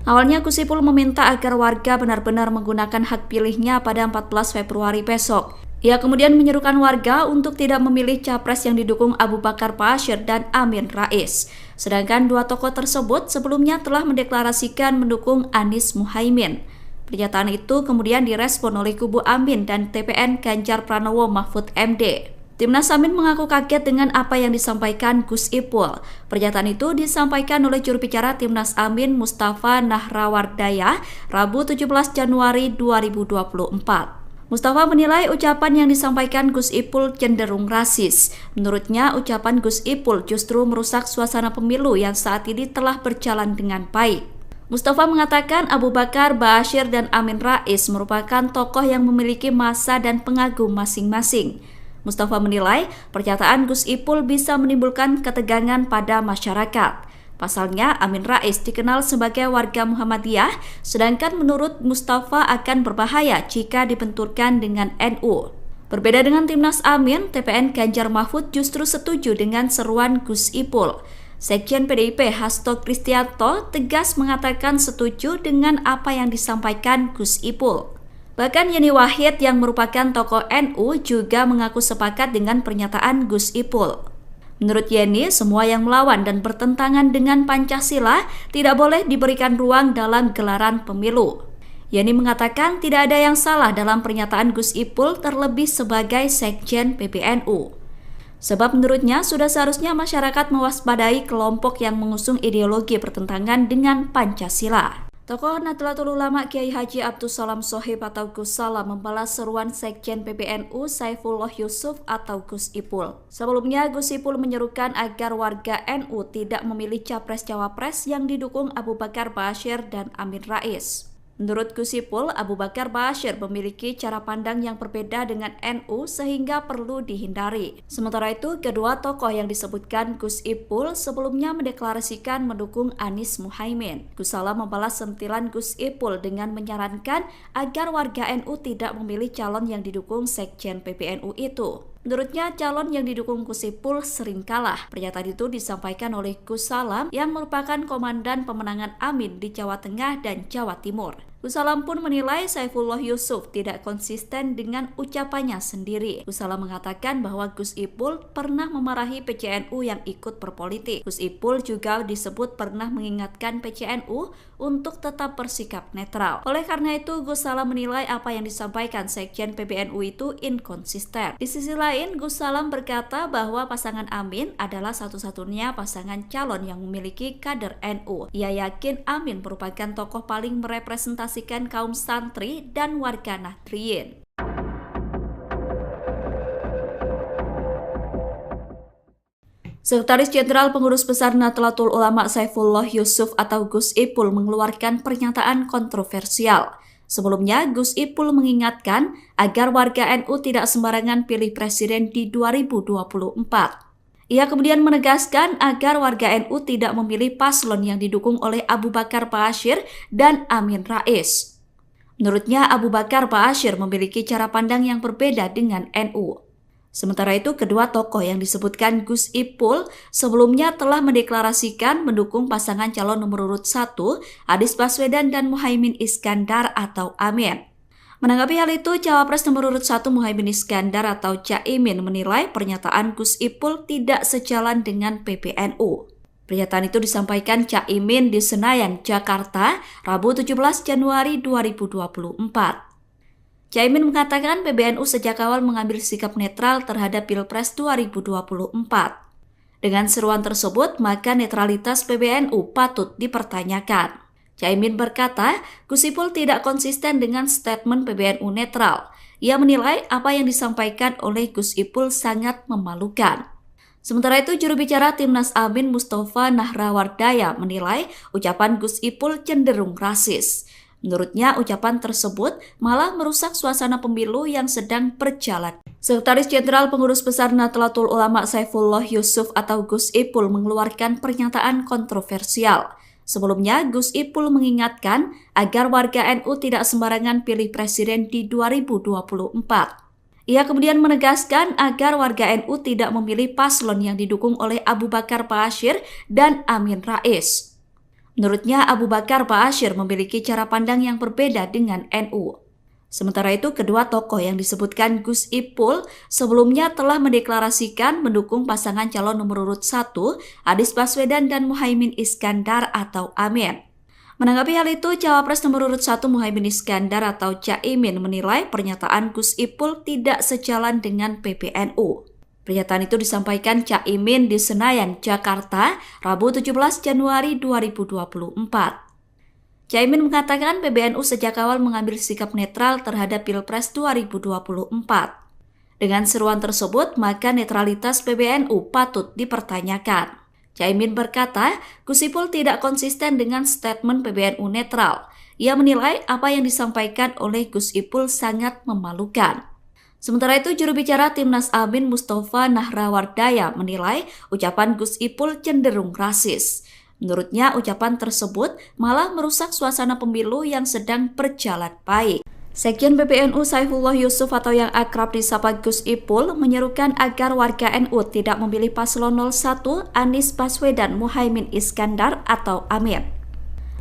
Awalnya Gus Ipul meminta agar warga benar-benar menggunakan hak pilihnya pada 14 Februari besok. Ia kemudian menyerukan warga untuk tidak memilih capres yang didukung Abu Bakar Ba'asyir dan Amin Rais. Sedangkan dua tokoh tersebut sebelumnya telah mendeklarasikan mendukung Anies Muhaimin. Pernyataan itu kemudian direspon oleh kubu Amin dan TPN Ganjar Pranowo Mahfud MD. Timnas Amin mengaku kaget dengan apa yang disampaikan Gus Ipul. Pernyataan itu disampaikan oleh juru bicara Timnas Amin Mustafa Nahrawardaya Rabu 17 Januari 2024. Mustafa menilai ucapan yang disampaikan Gus Ipul cenderung rasis. Menurutnya, ucapan Gus Ipul justru merusak suasana pemilu yang saat ini telah berjalan dengan baik. Mustafa mengatakan Abu Bakar Ba'asyir dan Amin Rais merupakan tokoh yang memiliki massa dan pengagum masing-masing. Mustafa menilai pernyataan Gus Ipul bisa menimbulkan ketegangan pada masyarakat. Pasalnya, Amin Rais dikenal sebagai warga Muhammadiyah, sedangkan menurut Mustafa akan berbahaya jika dibenturkan dengan NU. Berbeda dengan Timnas Amin, TPN Ganjar Mahfud justru setuju dengan seruan Gus Ipul. Sekjen PDIP Hasto Kristianto tegas mengatakan setuju dengan apa yang disampaikan Gus Ipul. Bahkan Yeni Wahid yang merupakan tokoh NU juga mengaku sepakat dengan pernyataan Gus Ipul. Menurut Yeni, semua yang melawan dan bertentangan dengan Pancasila tidak boleh diberikan ruang dalam gelaran pemilu. Yeni mengatakan tidak ada yang salah dalam pernyataan Gus Ipul terlebih sebagai Sekjen PBNU. Sebab menurutnya sudah seharusnya masyarakat mewaspadai kelompok yang mengusung ideologi bertentangan dengan Pancasila. Tokoh Nahdlatul Ulama Kiai Haji Abdus Salam Shohib atau Gus Salam membalas seruan Sekjen PBNU Saifullah Yusuf atau Gus Ipul. Sebelumnya Gus Ipul menyerukan agar warga NU tidak memilih capres-cawapres yang didukung Abu Bakar Ba'asyir dan Amin Rais. Menurut Gus Ipul, Abu Bakar Ba'asyir memiliki cara pandang yang berbeda dengan NU sehingga perlu dihindari. Sementara itu, kedua tokoh yang disebutkan Gus Ipul sebelumnya mendeklarasikan mendukung Anies Muhaimin. Gus Salam membalas sentilan Gus Ipul dengan menyarankan agar warga NU tidak memilih calon yang didukung Sekjen PBNU itu. Menurutnya, calon yang didukung Gus Ipul sering kalah. Pernyataan itu disampaikan oleh Gus Salam yang merupakan komandan pemenangan Amin di Jawa Tengah dan Jawa Timur. Gus Salam pun menilai Saifullah Yusuf tidak konsisten dengan ucapannya sendiri. Gus Salam mengatakan bahwa Gus Ipul pernah memarahi PCNU yang ikut berpolitik. Gus Ipul juga disebut pernah mengingatkan PCNU untuk tetap bersikap netral. Oleh karena itu, Gus Salam menilai apa yang disampaikan Sekjen PBNU itu inkonsisten. Di sisi lain, Gus Salam berkata bahwa pasangan Amin adalah satu-satunya pasangan calon yang memiliki kader NU. Ia yakin Amin merupakan tokoh paling merepresentasikan kaum santri dan warga Nahdliyin. Sekretaris Jenderal Pengurus Besar Nahdlatul Ulama Saifullah Yusuf atau Gus Ipul mengeluarkan pernyataan kontroversial. Sebelumnya, Gus Ipul mengingatkan agar warga NU tidak sembarangan pilih presiden di 2024. Ia kemudian menegaskan agar warga NU tidak memilih paslon yang didukung oleh Abu Bakar Ba'asyir dan Amin Rais. Menurutnya, Abu Bakar Ba'asyir memiliki cara pandang yang berbeda dengan NU. Sementara itu, kedua tokoh yang disebutkan Gus Ipul sebelumnya telah mendeklarasikan mendukung pasangan calon nomor urut 1, Anies Baswedan dan Muhaimin Iskandar atau Amin. Menanggapi hal itu, Cawapres nomor urut 1 Muhaimin Iskandar atau Caimin menilai pernyataan Gus Ipul tidak sejalan dengan PBNU. Pernyataan itu disampaikan Caimin di Senayan, Jakarta, Rabu 17 Januari 2024. Caimin mengatakan PBNU sejak awal mengambil sikap netral terhadap Pilpres 2024. Dengan seruan tersebut, maka netralitas PBNU patut dipertanyakan. Caimin berkata, Gus Ipul tidak konsisten dengan statement PBNU netral. Ia menilai apa yang disampaikan oleh Gus Ipul sangat memalukan. Sementara itu, juru bicara Timnas Amin Mustafa Nahrawardaya menilai ucapan Gus Ipul cenderung rasis. Menurutnya, ucapan tersebut malah merusak suasana pemilu yang sedang berjalan. Sekretaris Jenderal Pengurus Besar Nahdlatul Ulama Saifullah Yusuf atau Gus Ipul mengeluarkan pernyataan kontroversial. Sebelumnya, Gus Ipul mengingatkan agar warga NU tidak sembarangan pilih presiden di 2024. Ia kemudian menegaskan agar warga NU tidak memilih paslon yang didukung oleh Abu Bakar Ba'asyir dan Amin Rais. Menurutnya, Abu Bakar Ba'asyir memiliki cara pandang yang berbeda dengan NU. Sementara itu, kedua tokoh yang disebutkan Gus Ipul sebelumnya telah mendeklarasikan mendukung pasangan calon nomor urut 1, Anies Baswedan dan Muhaimin Iskandar atau Amin. Menanggapi hal itu, Cawapres nomor urut 1 Muhaimin Iskandar atau Caimin menilai pernyataan Gus Ipul tidak sejalan dengan PBNU. Pernyataan itu disampaikan Caimin di Senayan, Jakarta, Rabu 17 Januari 2024. Caimin mengatakan PBNU sejak awal mengambil sikap netral terhadap Pilpres 2024. Dengan seruan tersebut, maka netralitas PBNU patut dipertanyakan. Caimin berkata, Gus Ipul tidak konsisten dengan statement PBNU netral. Ia menilai apa yang disampaikan oleh Gus Ipul sangat memalukan. Sementara itu, juru bicara Timnas Amin Mustafa Nahrawardaya menilai ucapan Gus Ipul cenderung rasis. Menurutnya, ucapan tersebut malah merusak suasana pemilu yang sedang berjalan baik. Sekjen PBNU Saifullah Yusuf atau yang akrab disapa Gus Ipul menyerukan agar warga NU tidak memilih paslon 01 Anies Baswedan Muhaimin Iskandar atau Amin.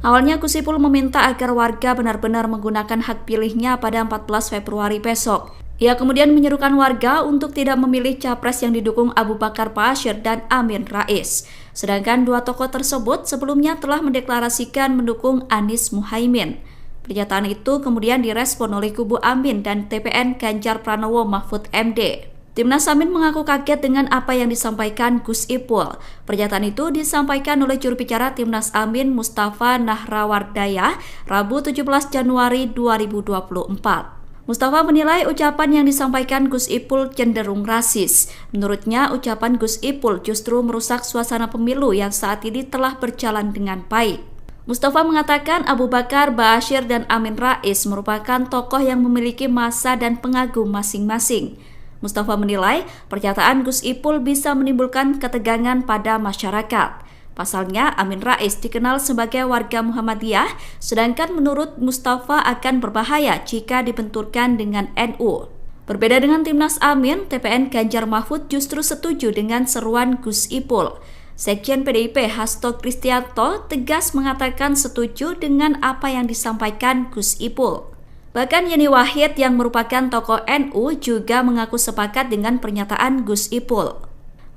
Awalnya Gus Ipul meminta agar warga benar-benar menggunakan hak pilihnya pada 14 Februari besok. Ia kemudian menyerukan warga untuk tidak memilih capres yang didukung Abu Bakar Ba'asyir dan Amin Rais. Sedangkan dua tokoh tersebut sebelumnya telah mendeklarasikan mendukung Anies Muhaimin. Pernyataan itu kemudian direspon oleh kubu Amin dan TPN Ganjar Pranowo Mahfud MD. Timnas Amin mengaku kaget dengan apa yang disampaikan Gus Ipul. Pernyataan itu disampaikan oleh juru bicara Timnas Amin Mustafa Nahrawardaya Rabu 17 Januari 2024. Mustafa menilai ucapan yang disampaikan Gus Ipul cenderung rasis. Menurutnya, ucapan Gus Ipul justru merusak suasana pemilu yang saat ini telah berjalan dengan baik. Mustafa mengatakan Abu Bakar Ba'asyir dan Amin Rais merupakan tokoh yang memiliki massa dan pengagum masing-masing. Mustafa menilai pernyataan Gus Ipul bisa menimbulkan ketegangan pada masyarakat. Pasalnya, Amin Rais dikenal sebagai warga Muhammadiyah, sedangkan menurut Mustafa akan berbahaya jika dibenturkan dengan NU. Berbeda dengan Timnas Amin, TPN Ganjar Mahfud justru setuju dengan seruan Gus Ipul. Sekjen PDIP Hasto Kristianto tegas mengatakan setuju dengan apa yang disampaikan Gus Ipul. Bahkan Yeni Wahid yang merupakan tokoh NU juga mengaku sepakat dengan pernyataan Gus Ipul.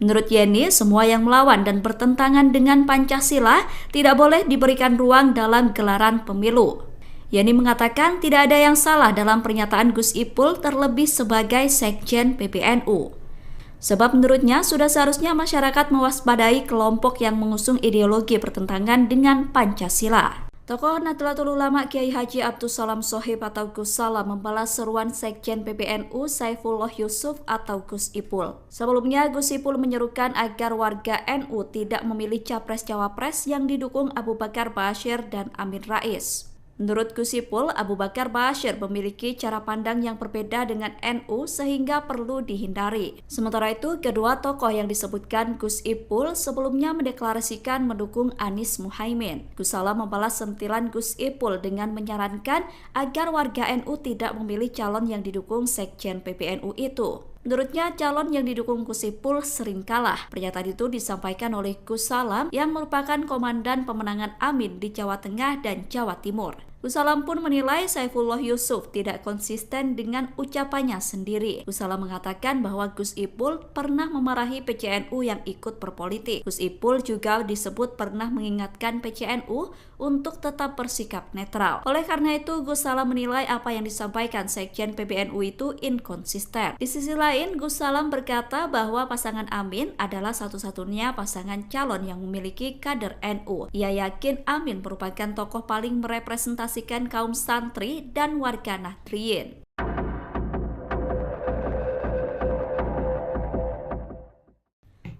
Menurut Yeni, semua yang melawan dan bertentangan dengan Pancasila tidak boleh diberikan ruang dalam gelaran pemilu. Yeni mengatakan tidak ada yang salah dalam pernyataan Gus Ipul terlebih sebagai Sekjen PBNU. Sebab menurutnya sudah seharusnya masyarakat mewaspadai kelompok yang mengusung ideologi bertentangan dengan Pancasila. Tokoh Nahdlatul Ulama Kiai Haji Abdus Salam Shohib atau Gus Salam membalas seruan Sekjen PBNU Saifullah Yusuf atau Gus Ipul. Sebelumnya, Gus Ipul menyerukan agar warga NU tidak memilih capres-cawapres yang didukung Abu Bakar Ba'asyir dan Amin Rais. Menurut Gus Ipul, Abu Bakar Ba'asyir memiliki cara pandang yang berbeda dengan NU sehingga perlu dihindari. Sementara itu, kedua tokoh yang disebutkan Gus Ipul sebelumnya mendeklarasikan mendukung Anies Muhaimin. Gus Salam membalas sentilan Gus Ipul dengan menyarankan agar warga NU tidak memilih calon yang didukung Sekjen PBNU itu. Menurutnya, calon yang didukung Gus Ipul sering kalah. Pernyataan itu disampaikan oleh Gus Salam yang merupakan komandan pemenangan Amin di Jawa Tengah dan Jawa Timur. Gus Salam pun menilai Saifullah Yusuf tidak konsisten dengan ucapannya sendiri. Gus Salam mengatakan bahwa Gus Ipul pernah memarahi PCNU yang ikut berpolitik. Gus Ipul juga disebut pernah mengingatkan PCNU untuk tetap bersikap netral. Oleh karena itu, Gus Salam menilai apa yang disampaikan Sekjen PBNU itu inkonsisten. Di sisi lain, Gus Salam berkata bahwa pasangan Amin adalah satu-satunya pasangan calon yang memiliki kader NU. Ia yakin Amin merupakan tokoh paling merepresentasikan kaum santri dan warga Nahdliyin.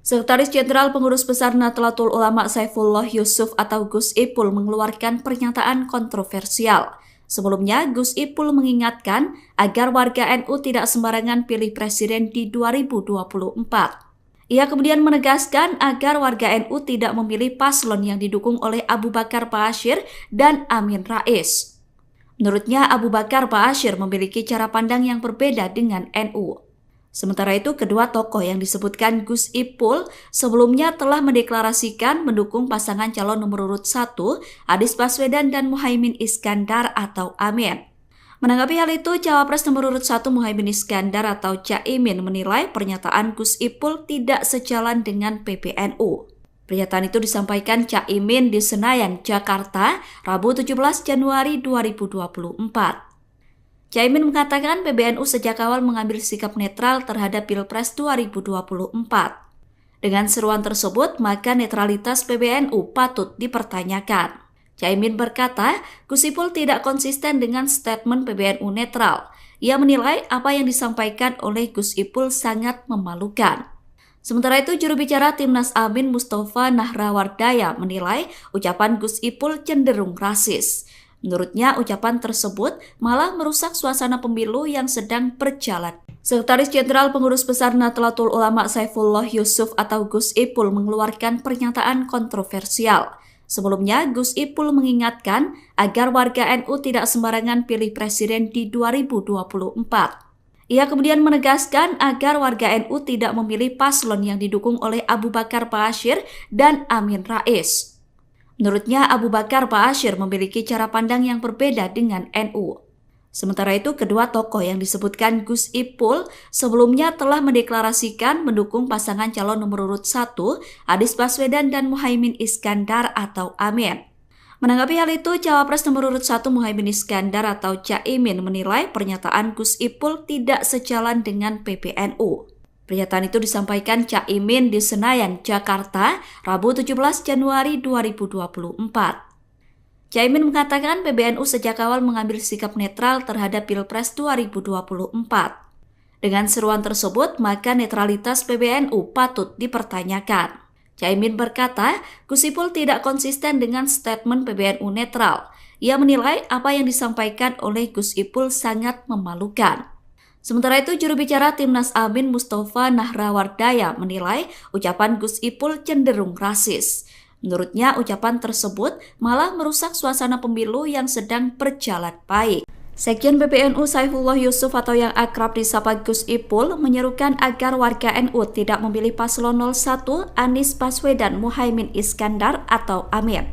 Sekretaris Jenderal Pengurus Besar Nahdlatul Ulama Saifullah Yusuf atau Gus Ipul mengeluarkan pernyataan kontroversial. Sebelumnya, Gus Ipul mengingatkan agar warga NU tidak sembarangan pilih presiden di 2024. Ia kemudian menegaskan agar warga NU tidak memilih paslon yang didukung oleh Abu Bakar Ba'asyir dan Amin Rais. Menurutnya, Abu Bakar Ba'asyir memiliki cara pandang yang berbeda dengan NU. Sementara itu, kedua tokoh yang disebutkan Gus Ipul sebelumnya telah mendeklarasikan mendukung pasangan calon nomor urut 1, Anies Baswedan dan Muhaimin Iskandar atau Amin. Menanggapi hal itu, Cawapres nomor urut 1 Muhaimin Iskandar atau Caimin menilai pernyataan Gus Ipul tidak sejalan dengan PBNU. Pernyataan itu disampaikan Caimin di Senayan, Jakarta, Rabu 17 Januari 2024. Caimin mengatakan PBNU sejak awal mengambil sikap netral terhadap Pilpres 2024. Dengan seruan tersebut, maka netralitas PBNU patut dipertanyakan. Caimin berkata, Gus Ipul tidak konsisten dengan statement PBNU netral. Ia menilai apa yang disampaikan oleh Gus Ipul sangat memalukan. Sementara itu, juru bicara Timnas Amin Mustafa Nahrawardaya menilai ucapan Gus Ipul cenderung rasis. Menurutnya, ucapan tersebut malah merusak suasana pemilu yang sedang berjalan. Sekretaris Jenderal Pengurus Besar Nahdlatul Ulama Saifullah Yusuf atau Gus Ipul mengeluarkan pernyataan kontroversial. Sebelumnya, Gus Ipul mengingatkan agar warga NU tidak sembarangan pilih presiden di 2024. Ia kemudian menegaskan agar warga NU tidak memilih paslon yang didukung oleh Abu Bakar Ba'asyir dan Amin Rais. Menurutnya, Abu Bakar Ba'asyir memiliki cara pandang yang berbeda dengan NU. Sementara itu, kedua tokoh yang disebutkan Gus Ipul sebelumnya telah mendeklarasikan mendukung pasangan calon nomor urut 1, Anies Baswedan dan Muhaimin Iskandar atau Amin. Menanggapi hal itu, Cawapres nomor urut 1 Muhaimin Iskandar atau Caimin menilai pernyataan Gus Ipul tidak sejalan dengan PBNU. Pernyataan itu disampaikan Caimin di Senayan, Jakarta, Rabu 17 Januari 2024. Caimin mengatakan PBNU sejak awal mengambil sikap netral terhadap Pilpres 2024. Dengan seruan tersebut, maka netralitas PBNU patut dipertanyakan. Caimin berkata, Gus Ipul tidak konsisten dengan statement PBNU netral. Ia menilai apa yang disampaikan oleh Gus Ipul sangat memalukan. Sementara itu, juru bicara Timnas Amin Mustafa Nahrawardaya menilai ucapan Gus Ipul cenderung rasis. Menurutnya, ucapan tersebut malah merusak suasana pemilu yang sedang berjalan baik. Sekjen PBNU Saifullah Yusuf atau yang akrab disapa Gus Ipul menyerukan agar warga NU tidak memilih paslon 01 Anies Baswedan Muhaimin Iskandar atau Amin.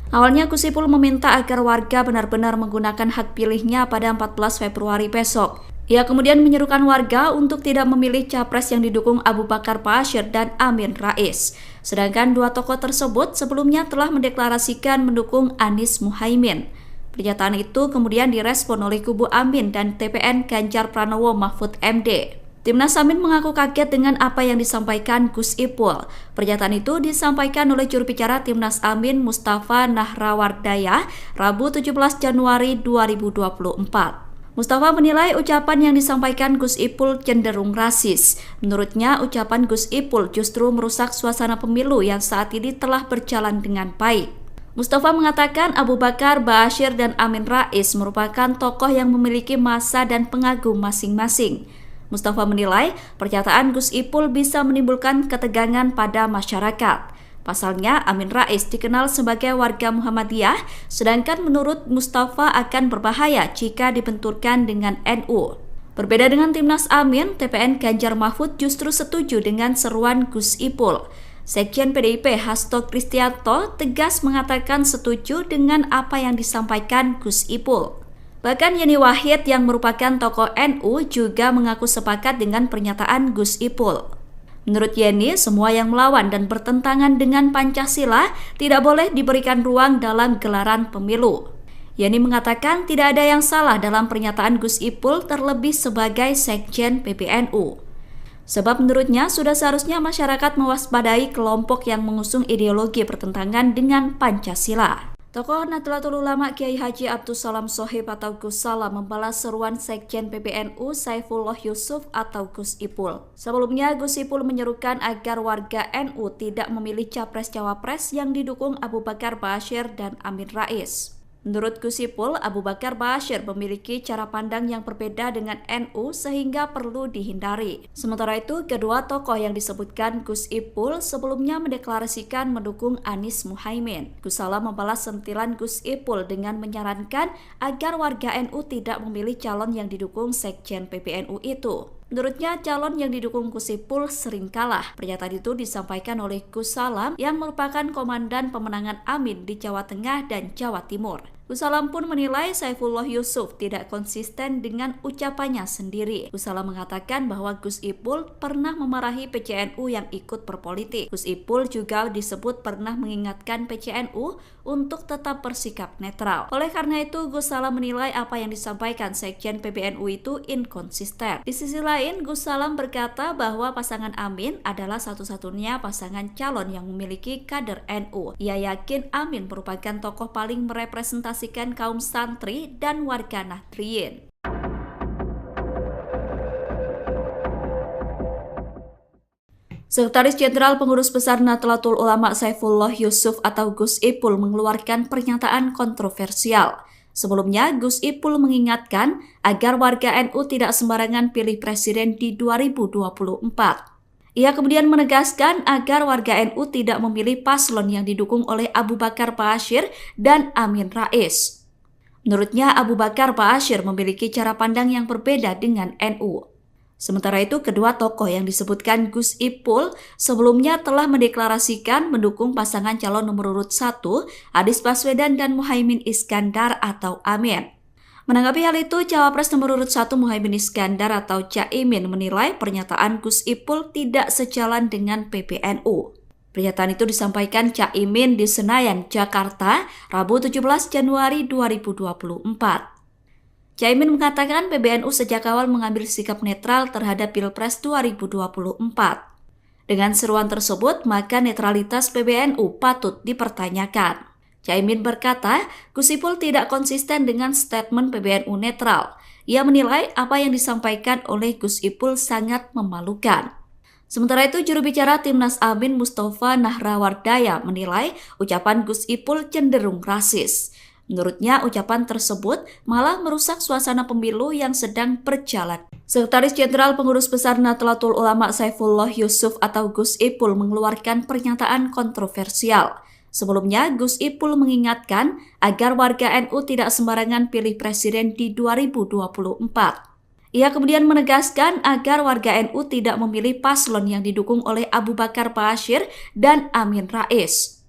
Awalnya Gus Ipul meminta agar warga benar-benar menggunakan hak pilihnya pada 14 Februari besok. Ia kemudian menyerukan warga untuk tidak memilih capres yang didukung Abu Bakar Ba'asyir dan Amin Rais. Sedangkan dua tokoh tersebut sebelumnya telah mendeklarasikan mendukung Anies Muhaimin. Pernyataan itu kemudian direspon oleh kubu Amin dan TPN Ganjar Pranowo Mahfud MD. Timnas Amin mengaku kaget dengan apa yang disampaikan Gus Ipul. Pernyataan itu disampaikan oleh juru bicara Timnas Amin Mustafa Nahrawardaya Rabu 17 Januari 2024. Mustafa menilai ucapan yang disampaikan Gus Ipul cenderung rasis. Menurutnya, ucapan Gus Ipul justru merusak suasana pemilu yang saat ini telah berjalan dengan baik. Mustafa mengatakan Abu Bakar Ba'asyir dan Amin Rais merupakan tokoh yang memiliki massa dan pengagum masing-masing. Mustafa menilai pernyataan Gus Ipul bisa menimbulkan ketegangan pada masyarakat. Pasalnya, Amin Rais dikenal sebagai warga Muhammadiyah, sedangkan menurut Mustafa akan berbahaya jika dibenturkan dengan NU. Berbeda dengan Timnas Amin, TPN Ganjar Mahfud justru setuju dengan seruan Gus Ipul. Sekjen PDIP Hasto Kristianto tegas mengatakan setuju dengan apa yang disampaikan Gus Ipul. Bahkan Yeni Wahid yang merupakan tokoh NU juga mengaku sepakat dengan pernyataan Gus Ipul. Menurut Yeni, semua yang melawan dan bertentangan dengan Pancasila tidak boleh diberikan ruang dalam gelaran pemilu. Yeni mengatakan tidak ada yang salah dalam pernyataan Gus Ipul terlebih sebagai Sekjen PBNU. Sebab menurutnya sudah seharusnya masyarakat mewaspadai kelompok yang mengusung ideologi pertentangan dengan Pancasila. Tokoh Nahdlatul Ulama Kiai Haji Abdus Salam Shohib atau Gus Salam membalas seruan Sekjen PBNU Saifullah Yusuf atau Gus Ipul. Sebelumnya, Gus Ipul menyerukan agar warga NU tidak memilih capres-cawapres yang didukung Abu Bakar Ba'asyir dan Amin Rais. Menurut Gus Ipul, Abu Bakar Ba'asyir memiliki cara pandang yang berbeda dengan NU sehingga perlu dihindari. Sementara itu, kedua tokoh yang disebutkan Gus Ipul sebelumnya mendeklarasikan mendukung Anies Muhaimin. Gus Salam membalas sentilan Gus Ipul dengan menyarankan agar warga NU tidak memilih calon yang didukung Sekjen PBNU itu. Menurutnya, calon yang didukung Gus Ipul sering kalah. Pernyataan itu disampaikan oleh Gus Salam yang merupakan komandan pemenangan Amin di Jawa Tengah dan Jawa Timur. Gus Salam pun menilai Saifullah Yusuf tidak konsisten dengan ucapannya sendiri. Gus Salam mengatakan bahwa Gus Ipul pernah memarahi PCNU yang ikut berpolitik. Gus Ipul juga disebut pernah mengingatkan PCNU untuk tetap bersikap netral. Oleh karena itu, Gus Salam menilai apa yang disampaikan Sekjen PBNU itu inkonsisten. Di sisi lain, Gus Salam berkata bahwa pasangan Amin adalah satu-satunya pasangan calon yang memiliki kader NU. Ia yakin Amin merupakan tokoh paling merepresentasikan kaum santri dan warga Nahdliyin. Sekretaris Jenderal Pengurus Besar Nahdlatul Ulama Saifullah Yusuf atau Gus Ipul mengeluarkan pernyataan kontroversial. Sebelumnya, Gus Ipul mengingatkan agar warga NU tidak sembarangan pilih presiden di 2024. Ia kemudian menegaskan agar warga NU tidak memilih paslon yang didukung oleh Abu Bakar Ba'asyir dan Amin Rais. Menurutnya, Abu Bakar Ba'asyir memiliki cara pandang yang berbeda dengan NU. Sementara itu, kedua tokoh yang disebutkan Gus Ipul sebelumnya telah mendeklarasikan mendukung pasangan calon nomor urut 1, Anies Baswedan dan Muhaimin Iskandar atau Amin. Menanggapi hal itu, Cawapres nomor urut 1 Muhaimin Iskandar atau Caimin menilai pernyataan Gus Ipul tidak sejalan dengan PBNU. Pernyataan itu disampaikan Caimin di Senayan, Jakarta, Rabu 17 Januari 2024. Caimin mengatakan PBNU sejak awal mengambil sikap netral terhadap Pilpres 2024. Dengan seruan tersebut, maka netralitas PBNU patut dipertanyakan. Caimin berkata, Gus Ipul tidak konsisten dengan statement PBNU netral. Ia menilai apa yang disampaikan oleh Gus Ipul sangat memalukan. Sementara itu, juru bicara Timnas Amin Mustafa Nahrawardaya menilai ucapan Gus Ipul cenderung rasis. Menurutnya, ucapan tersebut malah merusak suasana pemilu yang sedang berjalan. Sekretaris Jenderal Pengurus Besar Nahdlatul Ulama Saifullah Yusuf atau Gus Ipul mengeluarkan pernyataan kontroversial. Sebelumnya, Gus Ipul mengingatkan agar warga NU tidak sembarangan pilih presiden di 2024. Ia kemudian menegaskan agar warga NU tidak memilih paslon yang didukung oleh Abu Bakar Ba'asyir dan Amin Rais.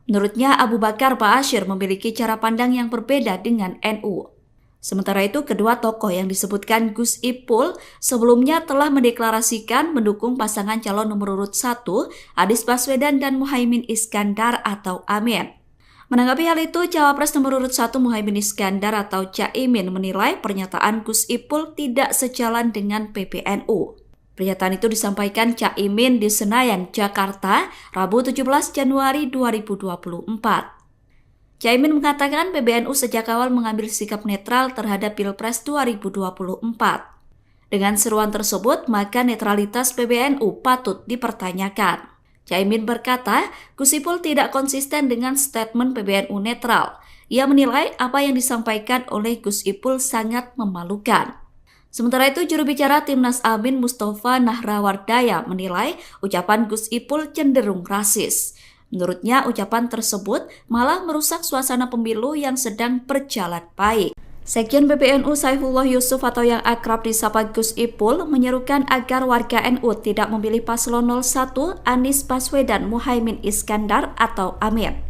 Menurutnya, Abu Bakar Ba'asyir memiliki cara pandang yang berbeda dengan NU. Sementara itu, kedua tokoh yang disebutkan Gus Ipul sebelumnya telah mendeklarasikan mendukung pasangan calon nomor urut 1, Anies Baswedan dan Muhaimin Iskandar atau Amin. Menanggapi hal itu, Cawapres nomor urut 1 Muhaimin Iskandar atau Caimin menilai pernyataan Gus Ipul tidak sejalan dengan PBNU. Pernyataan itu disampaikan Caimin di Senayan, Jakarta, Rabu 17 Januari 2024. Caimin mengatakan PBNU sejak awal mengambil sikap netral terhadap Pilpres 2024. Dengan seruan tersebut, maka netralitas PBNU patut dipertanyakan. Caimin berkata, Gus Ipul tidak konsisten dengan statement PBNU netral. Ia menilai apa yang disampaikan oleh Gus Ipul sangat memalukan. Sementara itu, juru bicara Timnas Amin Mustafa Nahrawardaya menilai ucapan Gus Ipul cenderung rasis. Menurutnya, ucapan tersebut malah merusak suasana pemilu yang sedang berjalan baik. Sekjen PBNU Saifullah Yusuf atau yang akrab disapa Gus Ipul menyerukan agar warga NU tidak memilih paslon 01 Anies Baswedan Muhaimin Iskandar atau Amin.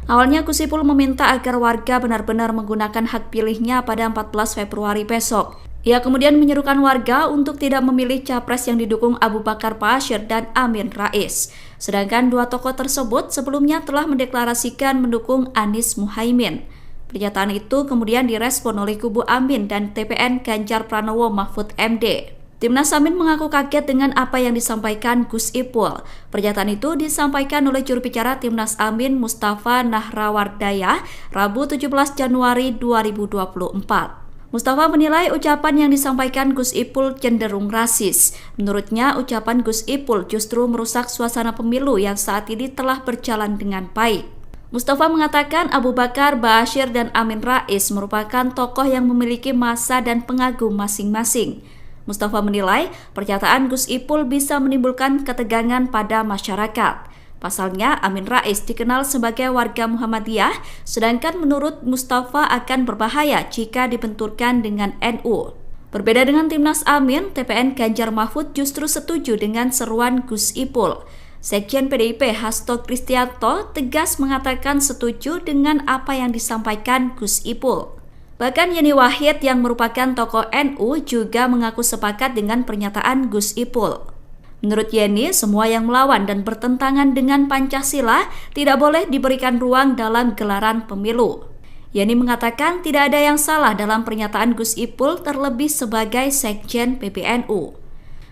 Awalnya Gus Ipul meminta agar warga benar-benar menggunakan hak pilihnya pada 14 Februari besok. Ia kemudian menyerukan warga untuk tidak memilih capres yang didukung Abu Bakar Ba'asyir dan Amin Rais. Sedangkan dua tokoh tersebut sebelumnya telah mendeklarasikan mendukung Anies Muhaimin. Pernyataan itu kemudian direspon oleh kubu Amin dan TPN Ganjar Pranowo Mahfud MD. Timnas Amin mengaku kaget dengan apa yang disampaikan Gus Ipul. Pernyataan itu disampaikan oleh juru bicara Timnas Amin Mustafa Nahrawardaya Rabu 17 Januari 2024. Mustafa menilai ucapan yang disampaikan Gus Ipul cenderung rasis. Menurutnya, ucapan Gus Ipul justru merusak suasana pemilu yang saat ini telah berjalan dengan baik. Mustafa mengatakan Abu Bakar Ba'asyir dan Amin Rais merupakan tokoh yang memiliki massa dan pengagum masing-masing. Mustafa menilai pernyataan Gus Ipul bisa menimbulkan ketegangan pada masyarakat. Pasalnya, Amin Rais dikenal sebagai warga Muhammadiyah, sedangkan menurut Mustafa akan berbahaya jika dibenturkan dengan NU. Berbeda dengan Timnas Amin, TPN Ganjar Mahfud justru setuju dengan seruan Gus Ipul. Sekjen PDIP Hasto Kristianto tegas mengatakan setuju dengan apa yang disampaikan Gus Ipul. Bahkan Yeni Wahid yang merupakan tokoh NU juga mengaku sepakat dengan pernyataan Gus Ipul. Menurut Yeni, semua yang melawan dan bertentangan dengan Pancasila tidak boleh diberikan ruang dalam gelaran pemilu. Yeni mengatakan tidak ada yang salah dalam pernyataan Gus Ipul terlebih sebagai Sekjen PBNU.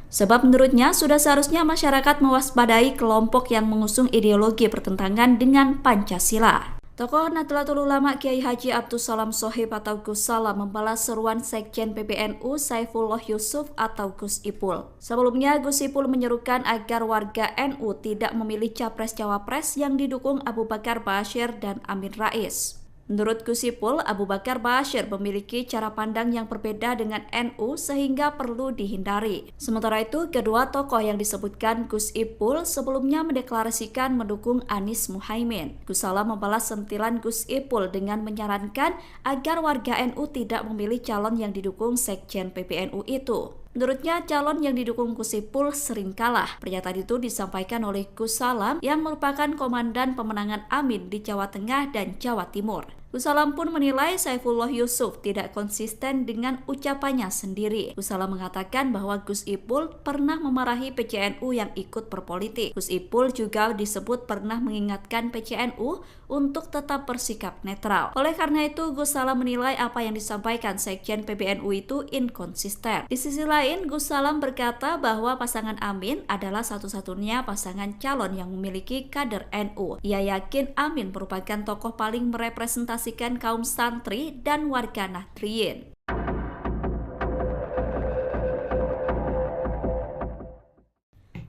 Sebab menurutnya sudah seharusnya masyarakat mewaspadai kelompok yang mengusung ideologi bertentangan dengan Pancasila. Tokoh Nahdlatul Ulama Kiai Haji Abdus Salam Shohib atau Gus Salam membalas seruan Sekjen PBNU Saifullah Yusuf atau Gus Ipul. Sebelumnya, Gus Ipul menyerukan agar warga NU tidak memilih capres-cawapres yang didukung Abu Bakar Ba'asyir dan Amin Rais. Menurut Gus Ipul, Abu Bakar Ba'asyir memiliki cara pandang yang berbeda dengan NU sehingga perlu dihindari. Sementara itu, kedua tokoh yang disebutkan Gus Ipul sebelumnya mendeklarasikan mendukung Anies Muhaimin. Gus Salam membalas sentilan Gus Ipul dengan menyarankan agar warga NU tidak memilih calon yang didukung Sekjen PBNU itu. Menurutnya, calon yang didukung Gus Ipul sering kalah. Pernyataan itu disampaikan oleh Gus Salam yang merupakan komandan pemenangan Amin di Jawa Tengah dan Jawa Timur. Gus Salam pun menilai Saifullah Yusuf tidak konsisten dengan ucapannya sendiri. Gus Salam mengatakan bahwa Gus Ipul pernah memarahi PCNU yang ikut berpolitik. Gus Ipul juga disebut pernah mengingatkan PCNU untuk tetap bersikap netral. Oleh karena itu, Gus Salam menilai apa yang disampaikan Sekjen PBNU itu inkonsisten. Di sisi lain, Gus Salam berkata bahwa pasangan Amin adalah satu-satunya pasangan calon yang memiliki kader NU. Ia yakin Amin merupakan tokoh paling merepresentasikan kaum santri dan warga Nahdliyin.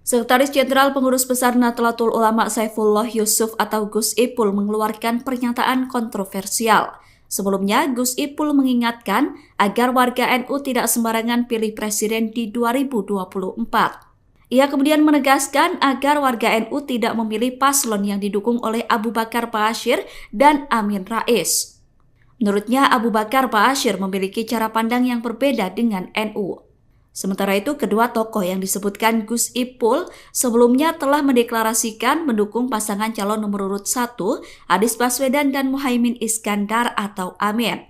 Sekretaris Jenderal Pengurus Besar Nahdlatul Ulama Saifullah Yusuf atau Gus Ipul mengeluarkan pernyataan kontroversial. Sebelumnya, Gus Ipul mengingatkan agar warga NU tidak sembarangan pilih presiden di 2024. Ia kemudian menegaskan agar warga NU tidak memilih paslon yang didukung oleh Abu Bakar Ba'asyir dan Amin Rais. Menurutnya, Abu Bakar Ba'asyir memiliki cara pandang yang berbeda dengan NU. Sementara itu, kedua tokoh yang disebutkan Gus Ipul sebelumnya telah mendeklarasikan mendukung pasangan calon nomor urut 1, Anies Baswedan dan Muhaimin Iskandar atau Amin.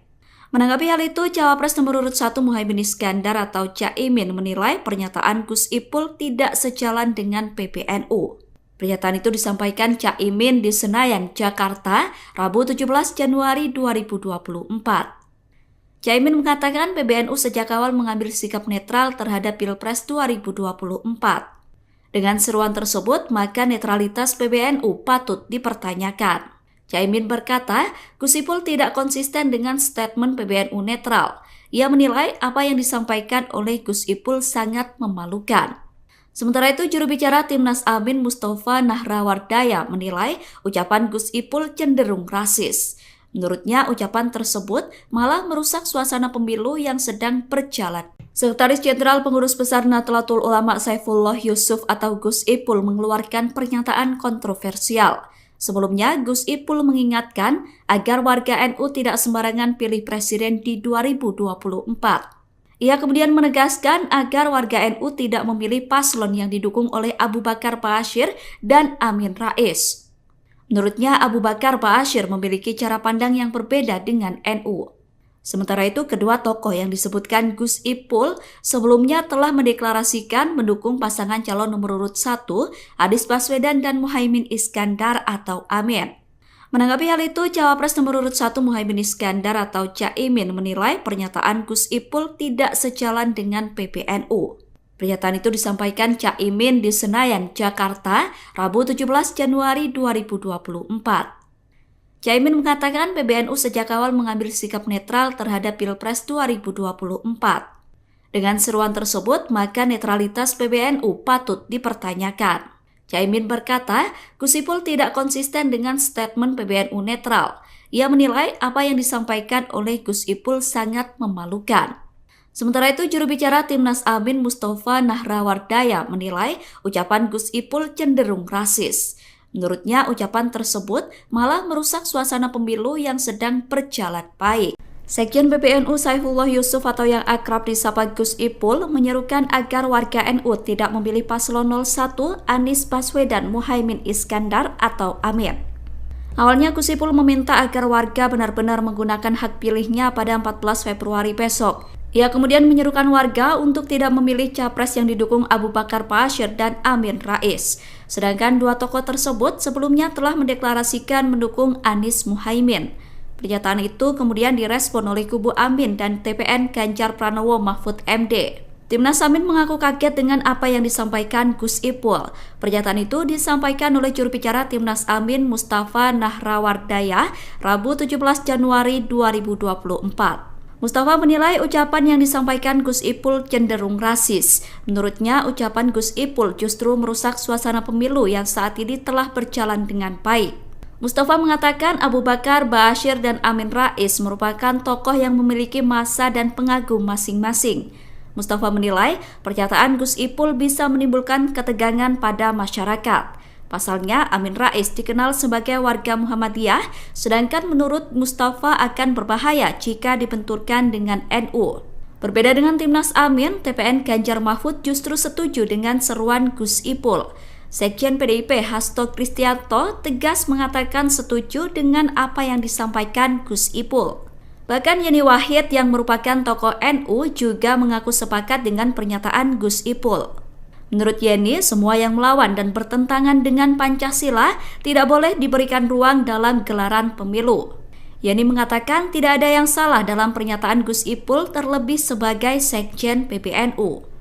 Menanggapi hal itu, Cawapres nomor urut 1 Muhaimin Iskandar atau Caimin menilai pernyataan Gus Ipul tidak sejalan dengan PBNU. Pernyataan itu disampaikan Caimin di Senayan, Jakarta, Rabu 17 Januari 2024. Caimin mengatakan PBNU sejak awal mengambil sikap netral terhadap Pilpres 2024. Dengan seruan tersebut, maka netralitas PBNU patut dipertanyakan. Caimin berkata, Gus Ipul tidak konsisten dengan statement PBNU netral. Ia menilai apa yang disampaikan oleh Gus Ipul sangat memalukan. Sementara itu, juru bicara Timnas Amin Mustafa Nahrawardaya menilai ucapan Gus Ipul cenderung rasis. Menurutnya, ucapan tersebut malah merusak suasana pemilu yang sedang berjalan. Sekretaris Jenderal Pengurus Besar Nahdlatul Ulama Saifullah Yusuf atau Gus Ipul mengeluarkan pernyataan kontroversial. Sebelumnya, Gus Ipul mengingatkan agar warga NU tidak sembarangan pilih presiden di 2024. Ia kemudian menegaskan agar warga NU tidak memilih paslon yang didukung oleh Abu Bakar Ba'asyir dan Amin Rais. Menurutnya, Abu Bakar Ba'asyir memiliki cara pandang yang berbeda dengan NU. Sementara itu, kedua tokoh yang disebutkan Gus Ipul sebelumnya telah mendeklarasikan mendukung pasangan calon nomor urut 1, Anies Baswedan dan Muhaimin Iskandar atau Amin. Menanggapi hal itu, Cawapres nomor urut 1 Muhaimin Iskandar atau Caimin menilai pernyataan Gus Ipul tidak sejalan dengan PBNU. Pernyataan itu disampaikan Caimin di Senayan, Jakarta, Rabu 17 Januari 2024. Caimin mengatakan PBNU sejak awal mengambil sikap netral terhadap Pilpres 2024. Dengan seruan tersebut, maka netralitas PBNU patut dipertanyakan. Caimin berkata, Gus Ipul tidak konsisten dengan statement PBNU netral. Ia menilai apa yang disampaikan oleh Gus Ipul sangat memalukan. Sementara itu, juru bicara Timnas Amin Mustafa Nahrawardaya menilai ucapan Gus Ipul cenderung rasis. Menurutnya, ucapan tersebut malah merusak suasana pemilu yang sedang berjalan baik. Sekjen PBNU Saifullah Yusuf atau yang akrab disapa Gus Ipul menyerukan agar warga NU tidak memilih paslon 01 Anies Baswedan Muhaimin Iskandar atau Amin. Awalnya Gus Ipul meminta agar warga benar-benar menggunakan hak pilihnya pada 14 Februari besok. Ia kemudian menyerukan warga untuk tidak memilih capres yang didukung Abu Bakar Ba'asyir dan Amin Rais. Sedangkan dua tokoh tersebut sebelumnya telah mendeklarasikan mendukung Anies Muhaimin. Pernyataan itu kemudian direspon oleh kubu Amin dan TPN Ganjar Pranowo Mahfud MD. Timnas Amin mengaku kaget dengan apa yang disampaikan Gus Ipul. Pernyataan itu disampaikan oleh juru bicara Timnas Amin Mustafa Nahrawardaya Rabu 17 Januari 2024. Mustafa menilai ucapan yang disampaikan Gus Ipul cenderung rasis. Menurutnya, ucapan Gus Ipul justru merusak suasana pemilu yang saat ini telah berjalan dengan baik. Mustafa mengatakan Abu Bakar Ba'asyir dan Amin Rais merupakan tokoh yang memiliki massa dan pengagum masing-masing. Mustafa menilai pernyataan Gus Ipul bisa menimbulkan ketegangan pada masyarakat. Pasalnya, Amin Rais dikenal sebagai warga Muhammadiyah, sedangkan menurut Mustafa akan berbahaya jika dibenturkan dengan NU. Berbeda dengan Timnas Amin, TPN Ganjar Mahfud justru setuju dengan seruan Gus Ipul. Sekjen PDIP Hasto Kristianto tegas mengatakan setuju dengan apa yang disampaikan Gus Ipul. Bahkan Yeni Wahid yang merupakan tokoh NU juga mengaku sepakat dengan pernyataan Gus Ipul. Menurut Yeni, semua yang melawan dan bertentangan dengan Pancasila tidak boleh diberikan ruang dalam gelaran pemilu. Yeni mengatakan tidak ada yang salah dalam pernyataan Gus Ipul terlebih sebagai Sekjen PBNU.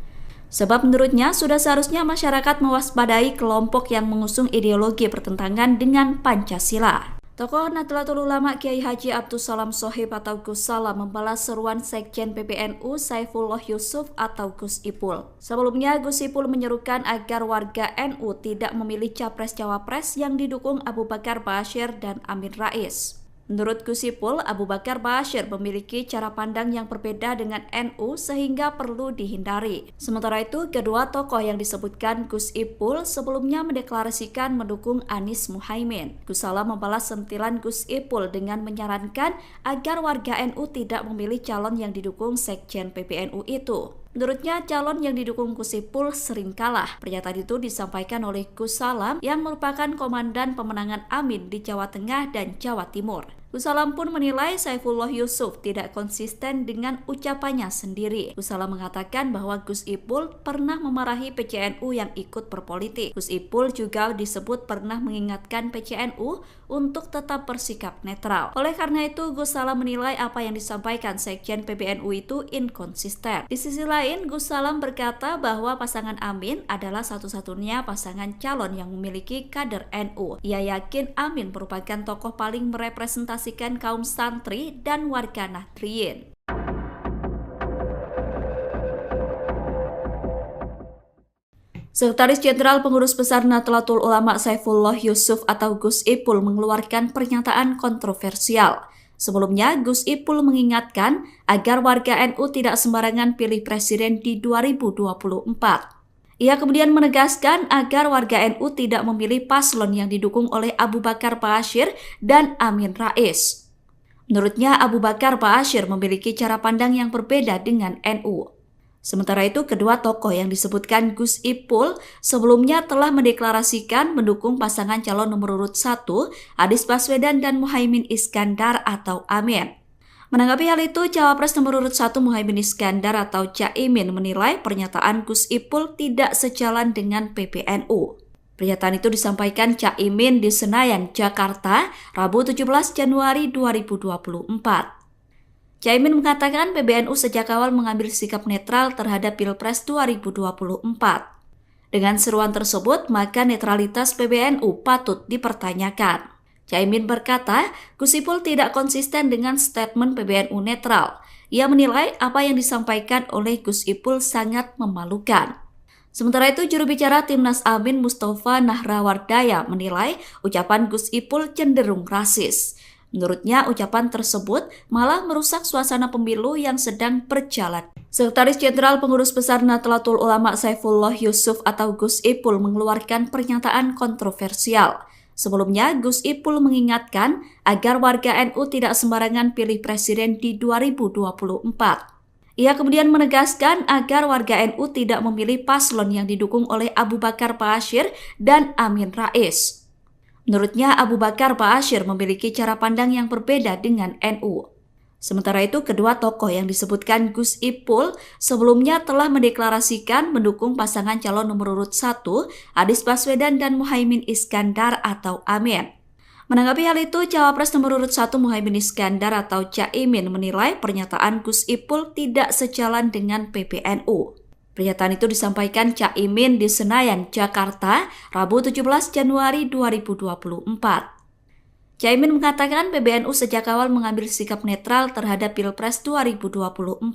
Sebab menurutnya sudah seharusnya masyarakat mewaspadai kelompok yang mengusung ideologi bertentangan dengan Pancasila. Tokoh Nahdlatul Ulama Kiai Haji Abdus Salam Shohib atau Gus Salam membalas seruan Sekjen PBNU Saifullah Yusuf atau Gus Ipul. Sebelumnya, Gus Ipul menyerukan agar warga NU tidak memilih capres-cawapres yang didukung Abu Bakar Ba'asyir dan Amin Rais. Menurut Gus Ipul, Abu Bakar Ba'asyir memiliki cara pandang yang berbeda dengan NU sehingga perlu dihindari. Sementara itu, kedua tokoh yang disebutkan Gus Ipul sebelumnya mendeklarasikan mendukung Anies Muhaimin. Gus Salam membalas sentilan Gus Ipul dengan menyarankan agar warga NU tidak memilih calon yang didukung Sekjen PBNU itu. Menurutnya, calon yang didukung Gus Ipul sering kalah. Pernyataan itu disampaikan oleh Gus Salam yang merupakan komandan pemenangan Amin di Jawa Tengah dan Jawa Timur. Gus Salam pun menilai Saifullah Yusuf tidak konsisten dengan ucapannya sendiri. Gus Salam mengatakan bahwa Gus Ipul pernah memarahi PCNU yang ikut berpolitik. Gus Ipul juga disebut pernah mengingatkan PCNU untuk tetap bersikap netral. Oleh karena itu, Gus Salam menilai apa yang disampaikan Sekjen PBNU itu inkonsisten. Di sisi lain, Gus Salam berkata bahwa pasangan Amin adalah satu-satunya pasangan calon yang memiliki kader NU. Ia yakin Amin merupakan tokoh paling merepresentasikan kaum santri dan warga Nahdliyin. Sekretaris Jenderal Pengurus Besar Nahdlatul Ulama Saifullah Yusuf atau Gus Ipul mengeluarkan pernyataan kontroversial. Sebelumnya, Gus Ipul mengingatkan agar warga NU tidak sembarangan pilih presiden di 2024. Ia kemudian menegaskan agar warga NU tidak memilih paslon yang didukung oleh Abu Bakar Ba'asyir dan Amin Rais. Menurutnya, Abu Bakar Ba'asyir memiliki cara pandang yang berbeda dengan NU. Sementara itu, kedua tokoh yang disebutkan Gus Ipul sebelumnya telah mendeklarasikan mendukung pasangan calon nomor urut 1, Anies Baswedan dan Muhaimin Iskandar atau Amin. Menanggapi hal itu, Cawapres nomor urut 1 Muhaimin Iskandar atau Caimin menilai pernyataan Gus Ipul tidak sejalan dengan PBNU. Pernyataan itu disampaikan Caimin di Senayan, Jakarta, Rabu 17 Januari 2024. Caimin mengatakan PBNU sejak awal mengambil sikap netral terhadap Pilpres 2024. Dengan seruan tersebut, maka netralitas PBNU patut dipertanyakan. Caimin berkata, Gus Ipul tidak konsisten dengan statement PBNU netral. Ia menilai apa yang disampaikan oleh Gus Ipul sangat memalukan. Sementara itu, juru bicara Timnas Amin Mustafa Nahrawardaya menilai ucapan Gus Ipul cenderung rasis. Menurutnya, ucapan tersebut malah merusak suasana pemilu yang sedang berjalan. Sekretaris Jenderal Pengurus Besar Nahdlatul Ulama Saifullah Yusuf atau Gus Ipul mengeluarkan pernyataan kontroversial. Sebelumnya, Gus Ipul mengingatkan agar warga NU tidak sembarangan pilih presiden di 2024. Ia kemudian menegaskan agar warga NU tidak memilih paslon yang didukung oleh Abu Bakar Ba'asyir dan Amin Rais. Menurutnya, Abu Bakar Ba'asyir memiliki cara pandang yang berbeda dengan NU. Sementara itu, kedua tokoh yang disebutkan Gus Ipul sebelumnya telah mendeklarasikan mendukung pasangan calon nomor urut 1, Anies Baswedan dan Muhaimin Iskandar atau Amin. Menanggapi hal itu, Cawapres nomor urut 1 Muhaimin Iskandar atau Caimin menilai pernyataan Gus Ipul tidak sejalan dengan PBNU. Pernyataan itu disampaikan Caimin di Senayan, Jakarta, Rabu 17 Januari 2024. Caimin mengatakan PBNU sejak awal mengambil sikap netral terhadap Pilpres 2024.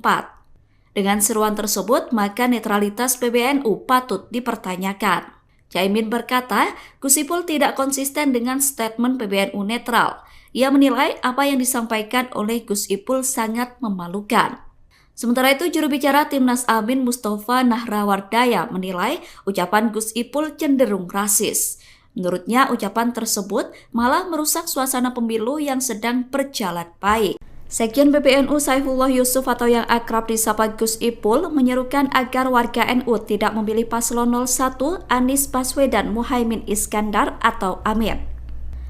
Dengan seruan tersebut, maka netralitas PBNU patut dipertanyakan. Caimin berkata, Gus Ipul tidak konsisten dengan statement PBNU netral. Ia menilai apa yang disampaikan oleh Gus Ipul sangat memalukan. Sementara itu, juru bicara Timnas Amin Mustafa Nahrawardaya menilai ucapan Gus Ipul cenderung rasis. Menurutnya, ucapan tersebut malah merusak suasana pemilu yang sedang berjalan baik. Sekjen PBNU Saifullah Yusuf atau yang akrab disapa Gus Ipul menyerukan agar warga NU tidak memilih paslon 01 Anies Baswedan Muhaimin Iskandar atau Amin.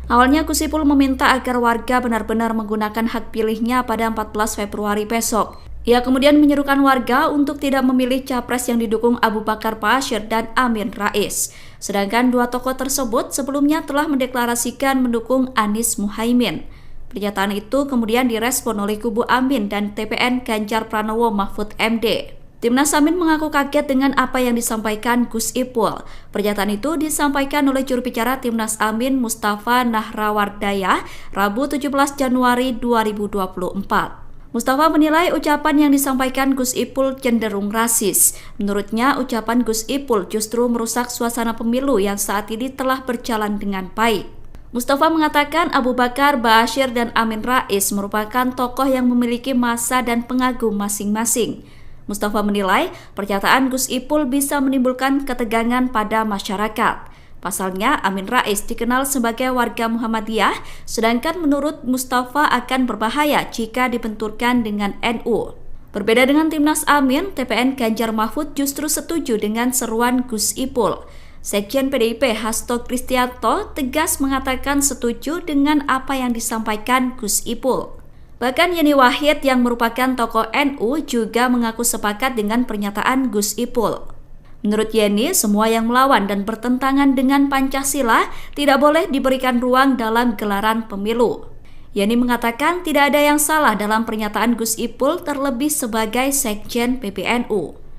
Awalnya Gus Ipul meminta agar warga benar-benar menggunakan hak pilihnya pada 14 Februari besok. Ia kemudian menyerukan warga untuk tidak memilih capres yang didukung Abu Bakar Ba'asyir dan Amin Rais. Sedangkan dua tokoh tersebut sebelumnya telah mendeklarasikan mendukung Anies Muhaimin. Pernyataan itu kemudian direspon oleh kubu Amin dan TPN Ganjar Pranowo Mahfud MD. Timnas Amin mengaku kaget dengan apa yang disampaikan Gus Ipul. Pernyataan itu disampaikan oleh juru bicara Timnas Amin Mustafa Nahrawardaya Rabu 17 Januari 2024. Mustafa menilai ucapan yang disampaikan Gus Ipul cenderung rasis. Menurutnya, ucapan Gus Ipul justru merusak suasana pemilu yang saat ini telah berjalan dengan baik. Mustafa mengatakan Abu Bakar Ba'asyir dan Amin Rais merupakan tokoh yang memiliki massa dan pengagum masing-masing. Mustafa menilai pernyataan Gus Ipul bisa menimbulkan ketegangan pada masyarakat. Pasalnya, Amin Rais dikenal sebagai warga Muhammadiyah, sedangkan menurut Mustafa akan berbahaya jika dibenturkan dengan NU. Berbeda dengan Timnas Amin, TPN Ganjar Mahfud justru setuju dengan seruan Gus Ipul. Sekjen PDIP Hasto Kristianto tegas mengatakan setuju dengan apa yang disampaikan Gus Ipul. Bahkan Yeni Wahid yang merupakan tokoh NU juga mengaku sepakat dengan pernyataan Gus Ipul. Menurut Yeni, semua yang melawan dan bertentangan dengan Pancasila tidak boleh diberikan ruang dalam gelaran pemilu. Yeni mengatakan tidak ada yang salah dalam pernyataan Gus Ipul terlebih sebagai Sekjen PBNU.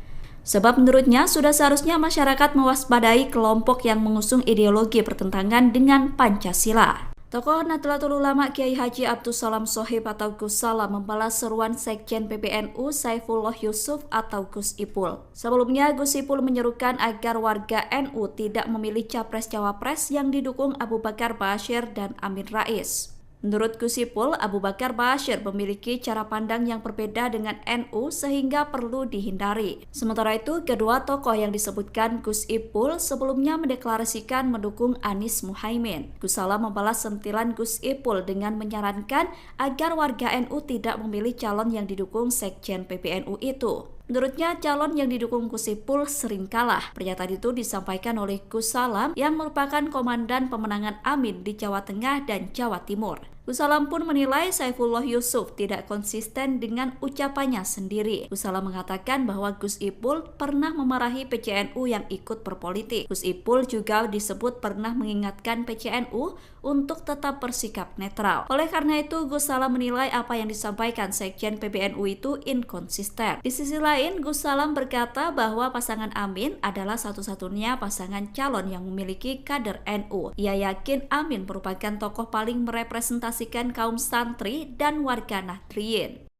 Sebab menurutnya sudah seharusnya masyarakat mewaspadai kelompok yang mengusung ideologi bertentangan dengan Pancasila. Tokoh Nahdlatul Ulama Kiai Haji Abdus Salam Shohib atau Gus Salam membalas seruan Sekjen PBNU Saifullah Yusuf atau Gus Ipul. Sebelumnya, Gus Ipul menyerukan agar warga NU tidak memilih capres-cawapres yang didukung Abu Bakar Ba'asyir dan Amin Rais. Menurut Gus Ipul, Abu Bakar Ba'asyir memiliki cara pandang yang berbeda dengan NU sehingga perlu dihindari. Sementara itu, kedua tokoh yang disebutkan Gus Ipul sebelumnya mendeklarasikan mendukung Anies Muhaimin. Gus Salam membalas sentilan Gus Ipul dengan menyarankan agar warga NU tidak memilih calon yang didukung Sekjen PBNU itu. Menurutnya, calon yang didukung Gus Ipul sering kalah. Pernyataan itu disampaikan oleh Gus Salam yang merupakan komandan pemenangan Amin di Jawa Tengah dan Jawa Timur. Gus Salam pun menilai Saifullah Yusuf tidak konsisten dengan ucapannya sendiri. Gus Salam mengatakan bahwa Gus Ipul pernah memarahi PCNU yang ikut berpolitik. Gus Ipul juga disebut pernah mengingatkan PCNU untuk tetap bersikap netral. Oleh karena itu, Gus Salam menilai apa yang disampaikan Sekjen PBNU itu inkonsisten. Di sisi lain, Gus Salam berkata bahwa pasangan Amin adalah satu-satunya pasangan calon yang memiliki kader NU. Ia yakin Amin merupakan tokoh paling merepresentasikan kaum santri dan warga Nahdliyin.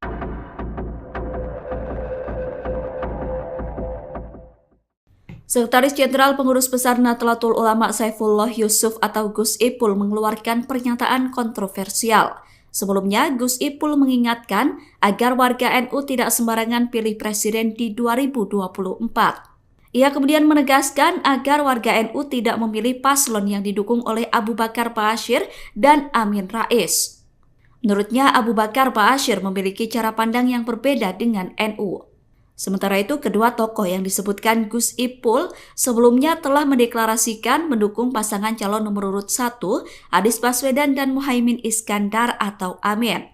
Sekretaris Jenderal Pengurus Besar Nahdlatul Ulama Saifullah Yusuf atau Gus Ipul mengeluarkan pernyataan kontroversial. Sebelumnya, Gus Ipul mengingatkan agar warga NU tidak sembarangan pilih presiden di 2024. Ia kemudian menegaskan agar warga NU tidak memilih paslon yang didukung oleh Abu Bakar Ba'asyir dan Amin Rais. Menurutnya, Abu Bakar Ba'asyir memiliki cara pandang yang berbeda dengan NU. Sementara itu, kedua tokoh yang disebutkan Gus Ipul sebelumnya telah mendeklarasikan mendukung pasangan calon nomor urut 1, Anies Baswedan dan Muhaimin Iskandar atau Amin.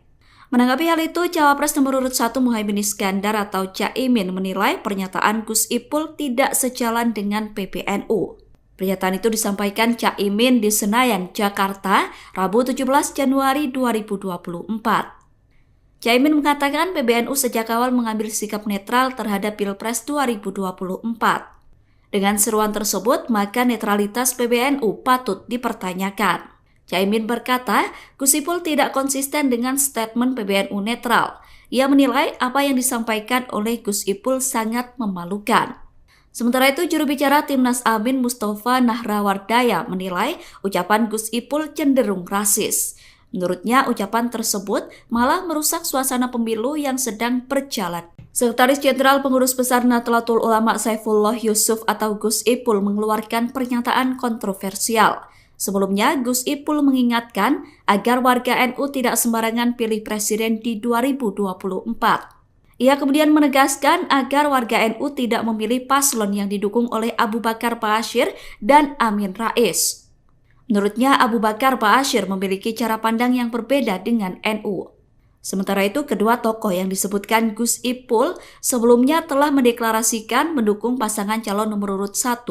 Menanggapi hal itu, Cawapres nomor urut 1 Muhaimin Iskandar atau Caimin menilai pernyataan Gus Ipul tidak sejalan dengan PBNU. Pernyataan itu disampaikan Caimin di Senayan, Jakarta, Rabu 17 Januari 2024. Caimin mengatakan PBNU sejak awal mengambil sikap netral terhadap Pilpres 2024. Dengan seruan tersebut, maka netralitas PBNU patut dipertanyakan. Caimin berkata, Gus Ipul tidak konsisten dengan statement PBNU netral. Ia menilai apa yang disampaikan oleh Gus Ipul sangat memalukan. Sementara itu, juru bicara Timnas Amin Mustafa Nahrawardaya menilai ucapan Gus Ipul cenderung rasis. Menurutnya, ucapan tersebut malah merusak suasana pemilu yang sedang berjalan. Sekretaris Jenderal Pengurus Besar Nahdlatul Ulama Saifullah Yusuf atau Gus Ipul mengeluarkan pernyataan kontroversial. Sebelumnya, Gus Ipul mengingatkan agar warga NU tidak sembarangan pilih presiden di 2024. Ia kemudian menegaskan agar warga NU tidak memilih paslon yang didukung oleh Abu Bakar Ba'asyir dan Amin Rais. Menurutnya, Abu Bakar Ba'asyir memiliki cara pandang yang berbeda dengan NU. Sementara itu, kedua tokoh yang disebutkan Gus Ipul sebelumnya telah mendeklarasikan mendukung pasangan calon nomor urut 1,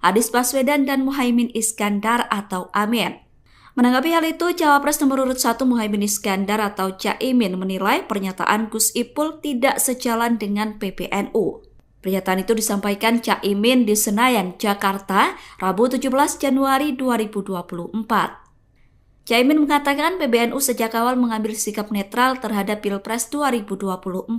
Anies Baswedan dan Muhaimin Iskandar atau Amin. Menanggapi hal itu, Cawapres nomor urut 1 Muhaimin Iskandar atau Caimin menilai pernyataan Gus Ipul tidak sejalan dengan PBNU. Pernyataan itu disampaikan Caimin di Senayan, Jakarta, Rabu 17 Januari 2024. Caimin mengatakan PBNU sejak awal mengambil sikap netral terhadap Pilpres 2024.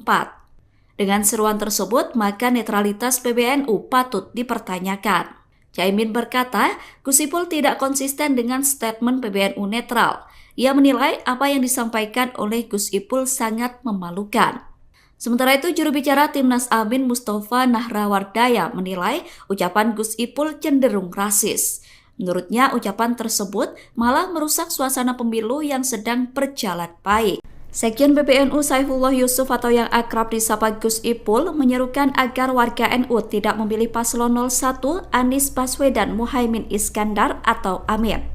Dengan seruan tersebut, maka netralitas PBNU patut dipertanyakan. Caimin berkata, Gus Ipul tidak konsisten dengan statement PBNU netral. Ia menilai apa yang disampaikan oleh Gus Ipul sangat memalukan. Sementara itu, juru bicara Timnas Amin Mustafa Nahrawardaya menilai ucapan Gus Ipul cenderung rasis. Menurutnya, ucapan tersebut malah merusak suasana pemilu yang sedang berjalan baik. Sekjen PBNU Saifullah Yusuf atau yang akrab disapa Gus Ipul menyerukan agar warga NU tidak memilih paslon 01 Anies Baswedan Muhaimin Iskandar atau Amin.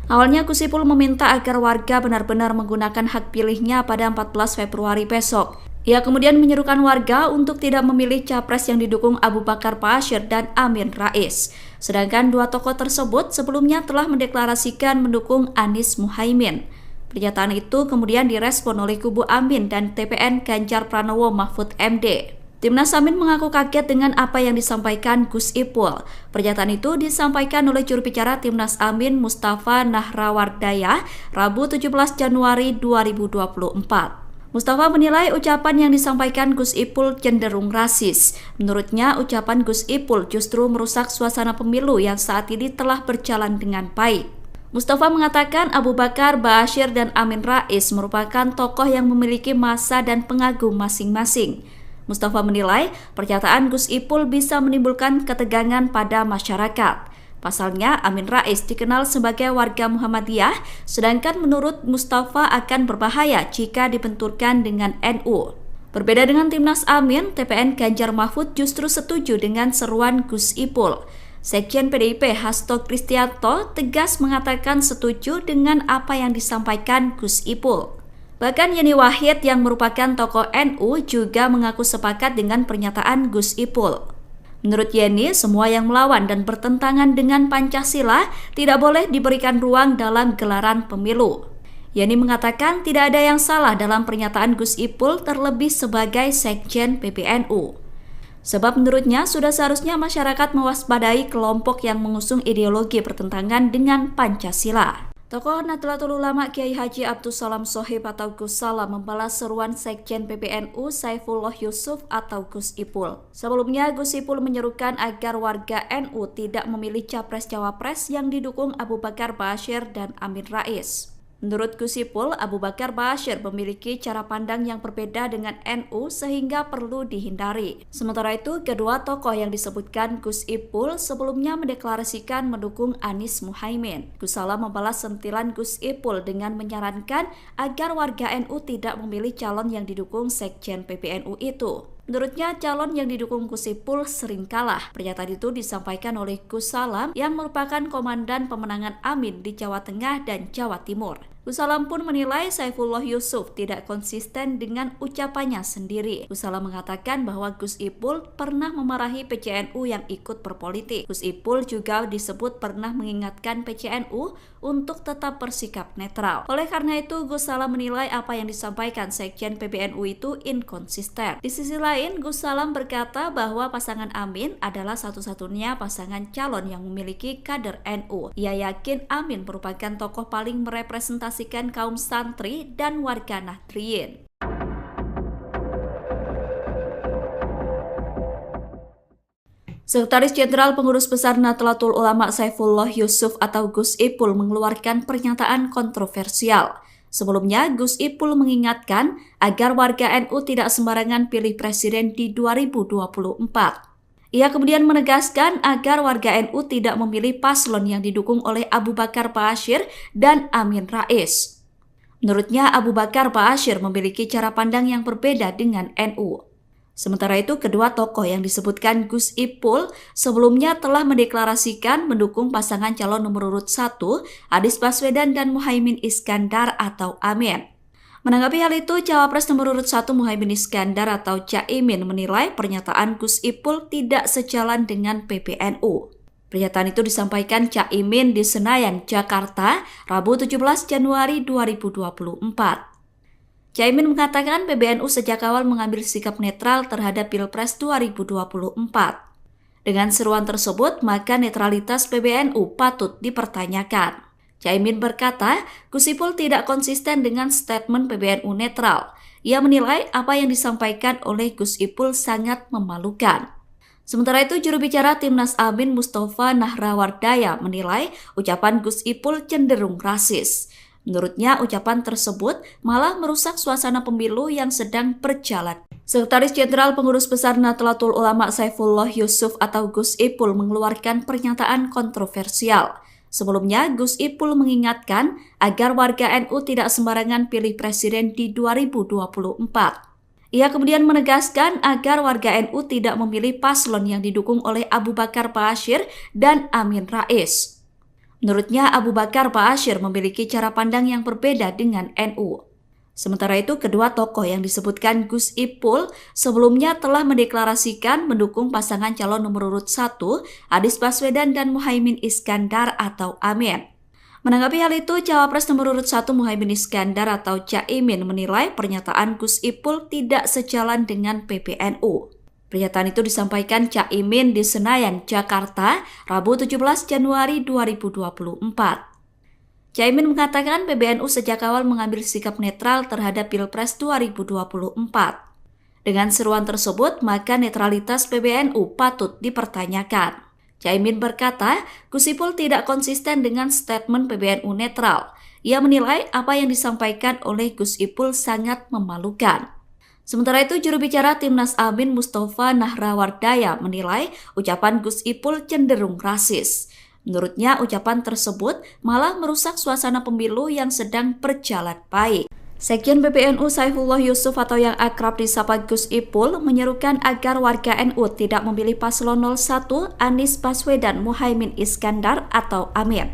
Awalnya Gus Ipul meminta agar warga benar-benar menggunakan hak pilihnya pada 14 Februari besok. Ia kemudian menyerukan warga untuk tidak memilih capres yang didukung Abu Bakar Ba'asyir dan Amin Rais. Sedangkan dua tokoh tersebut sebelumnya telah mendeklarasikan mendukung Anies Muhaimin. Pernyataan itu kemudian direspon oleh kubu Amin dan TPN Ganjar Pranowo Mahfud MD. Timnas Amin mengaku kaget dengan apa yang disampaikan Gus Ipul. Pernyataan itu disampaikan oleh juru bicara Timnas Amin Mustafa Nahrawardaya Rabu 17 Januari 2024. Mustafa menilai ucapan yang disampaikan Gus Ipul cenderung rasis. Menurutnya, ucapan Gus Ipul justru merusak suasana pemilu yang saat ini telah berjalan dengan baik. Mustafa mengatakan Abu Bakar Ba'asyir dan Amin Rais merupakan tokoh yang memiliki massa dan pengagum masing-masing. Mustafa menilai pernyataan Gus Ipul bisa menimbulkan ketegangan pada masyarakat. Pasalnya, Amin Rais dikenal sebagai warga Muhammadiyah, sedangkan menurut Mustafa akan berbahaya jika dibenturkan dengan NU. Berbeda dengan Timnas Amin, TPN Ganjar Mahfud justru setuju dengan seruan Gus Ipul. Sekjen PDIP Hasto Kristianto tegas mengatakan setuju dengan apa yang disampaikan Gus Ipul. Bahkan Yeni Wahid yang merupakan tokoh NU juga mengaku sepakat dengan pernyataan Gus Ipul. Menurut Yeni, semua yang melawan dan bertentangan dengan Pancasila tidak boleh diberikan ruang dalam gelaran pemilu. Yeni mengatakan tidak ada yang salah dalam pernyataan Gus Ipul terlebih sebagai Sekjen PBNU. Sebab menurutnya sudah seharusnya masyarakat mewaspadai kelompok yang mengusung ideologi bertentangan dengan Pancasila. Tokoh Nahdlatul Ulama Kiai Haji Abdus Salam Shohib atau Gus Salam membalas seruan Sekjen PBNU Saifullah Yusuf atau Gus Ipul. Sebelumnya, Gus Ipul menyerukan agar warga NU tidak memilih capres-cawapres yang didukung Abu Bakar Ba'asyir dan Amin Rais. Menurut Gus Ipul, Abu Bakar Ba'asyir memiliki cara pandang yang berbeda dengan NU sehingga perlu dihindari. Sementara itu, kedua tokoh yang disebutkan Gus Ipul sebelumnya mendeklarasikan mendukung Anies Muhaimin. Gus Salam membalas sentilan Gus Ipul dengan menyarankan agar warga NU tidak memilih calon yang didukung Sekjen PBNU itu. Menurutnya, calon yang didukung Gus Ipul sering kalah. Pernyataan itu disampaikan oleh Gus Salam yang merupakan komandan pemenangan Amin di Jawa Tengah dan Jawa Timur. Gus Salam pun menilai Saifullah Yusuf tidak konsisten dengan ucapannya sendiri. Gus Salam mengatakan bahwa Gus Ipul pernah memarahi PCNU yang ikut berpolitik. Gus Ipul juga disebut pernah mengingatkan PCNU untuk tetap bersikap netral. Oleh karena itu, Gus Salam menilai apa yang disampaikan Sekjen PBNU itu inkonsisten. Di sisi lain, Gus Salam berkata bahwa pasangan Amin adalah satu-satunya pasangan calon yang memiliki kader NU. Ia yakin Amin merupakan tokoh paling merepresentasikan kaum santri dan warga Nahdliyin. Sekretaris Jenderal Pengurus Besar Nahdlatul Ulama Saifullah Yusuf atau Gus Ipul mengeluarkan pernyataan kontroversial. Sebelumnya, Gus Ipul mengingatkan agar warga NU tidak sembarangan pilih presiden di 2024. Ia kemudian menegaskan agar warga NU tidak memilih paslon yang didukung oleh Abu Bakar Ba'asyir dan Amin Rais. Menurutnya, Abu Bakar Ba'asyir memiliki cara pandang yang berbeda dengan NU. Sementara itu, kedua tokoh yang disebutkan Gus Ipul sebelumnya telah mendeklarasikan mendukung pasangan calon nomor urut 1, Anies Baswedan dan Muhaimin Iskandar atau Amin. Menanggapi hal itu, Cawapres nomor urut 1 Muhaimin Iskandar atau Caimin menilai pernyataan Gus Ipul tidak sejalan dengan PBNU. Pernyataan itu disampaikan Caimin di Senayan, Jakarta, Rabu 17 Januari 2024. Caimin mengatakan PBNU sejak awal mengambil sikap netral terhadap Pilpres 2024. Dengan seruan tersebut, maka netralitas PBNU patut dipertanyakan. Caimin berkata, Gus Ipul tidak konsisten dengan statement PBNU netral. Ia menilai apa yang disampaikan oleh Gus Ipul sangat memalukan. Sementara itu, juru bicara Timnas Amin Mustafa Nahrawardaya menilai ucapan Gus Ipul cenderung rasis. Menurutnya, ucapan tersebut malah merusak suasana pemilu yang sedang berjalan. Sekretaris Jenderal Pengurus Besar Nahdlatul Ulama Saifullah Yusuf atau Gus Ipul mengeluarkan pernyataan kontroversial. Sebelumnya, Gus Ipul mengingatkan agar warga NU tidak sembarangan pilih presiden di 2024. Ia kemudian menegaskan agar warga NU tidak memilih paslon yang didukung oleh Abu Bakar Ba'asyir dan Amin Rais. Menurutnya, Abu Bakar Ba'asyir memiliki cara pandang yang berbeda dengan NU. Sementara itu, kedua tokoh yang disebutkan Gus Ipul sebelumnya telah mendeklarasikan mendukung pasangan calon nomor urut 1, Anies Baswedan dan Muhaimin Iskandar atau Amin. Menanggapi hal itu, Cawapres nomor urut 1 Muhaimin Iskandar atau Caimin menilai pernyataan Gus Ipul tidak sejalan dengan PBNU. Pernyataan itu disampaikan Caimin di Senayan, Jakarta, Rabu 17 Januari 2024. Caimin mengatakan PBNU sejak awal mengambil sikap netral terhadap Pilpres 2024. Dengan seruan tersebut, maka netralitas PBNU patut dipertanyakan. Caimin berkata, Gus Ipul tidak konsisten dengan statement PBNU netral. Ia menilai apa yang disampaikan oleh Gus Ipul sangat memalukan. Sementara itu, juru bicara Timnas Amin Mustafa Nahrawardaya menilai ucapan Gus Ipul cenderung rasis. Menurutnya, ucapan tersebut malah merusak suasana pemilu yang sedang berjalan baik. Sekjen PBNU Saifullah Yusuf atau yang akrab disapa Gus Ipul menyerukan agar warga NU tidak memilih paslon 01 Anies Baswedan Muhaimin Iskandar atau Amin.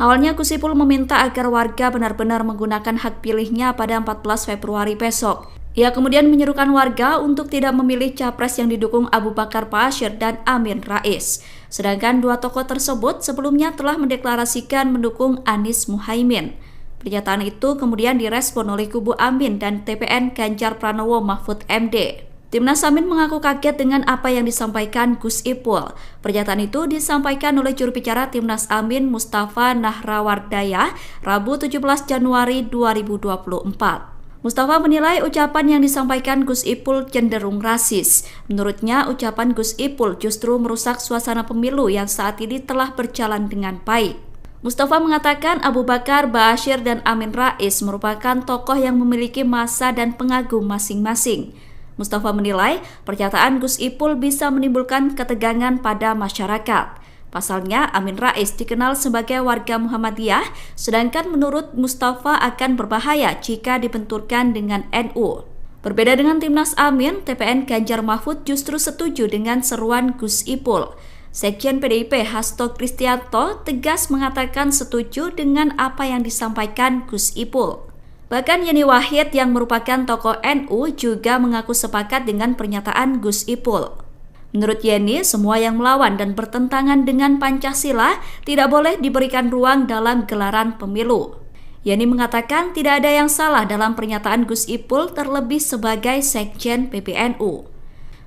Awalnya Gus Ipul meminta agar warga benar-benar menggunakan hak pilihnya pada 14 Februari besok. Ia kemudian menyerukan warga untuk tidak memilih capres yang didukung Abu Bakar Ba'asyir dan Amin Rais. Sedangkan dua tokoh tersebut sebelumnya telah mendeklarasikan mendukung Anies Muhaimin. Pernyataan itu kemudian direspon oleh kubu Amin dan TPN Ganjar Pranowo Mahfud MD. Timnas Amin mengaku kaget dengan apa yang disampaikan Gus Ipul. Pernyataan itu disampaikan oleh juru bicara Timnas Amin Mustafa Nahrawardaya Rabu 17 Januari 2024. Mustafa menilai ucapan yang disampaikan Gus Ipul cenderung rasis. Menurutnya, ucapan Gus Ipul justru merusak suasana pemilu yang saat ini telah berjalan dengan baik. Mustafa mengatakan Abu Bakar Ba'asyir dan Amin Rais merupakan tokoh yang memiliki massa dan pengagum masing-masing. Mustafa menilai pernyataan Gus Ipul bisa menimbulkan ketegangan pada masyarakat. Pasalnya, Amin Rais dikenal sebagai warga Muhammadiyah, sedangkan menurut Mustafa akan berbahaya jika dibenturkan dengan NU. Berbeda dengan Timnas Amin, TPN Ganjar Mahfud justru setuju dengan seruan Gus Ipul. Sekjen PDIP Hasto Kristianto tegas mengatakan setuju dengan apa yang disampaikan Gus Ipul. Bahkan Yeni Wahid yang merupakan tokoh NU juga mengaku sepakat dengan pernyataan Gus Ipul. Menurut Yeni, semua yang melawan dan bertentangan dengan Pancasila tidak boleh diberikan ruang dalam gelaran pemilu. Yeni mengatakan tidak ada yang salah dalam pernyataan Gus Ipul terlebih sebagai Sekjen PBNU.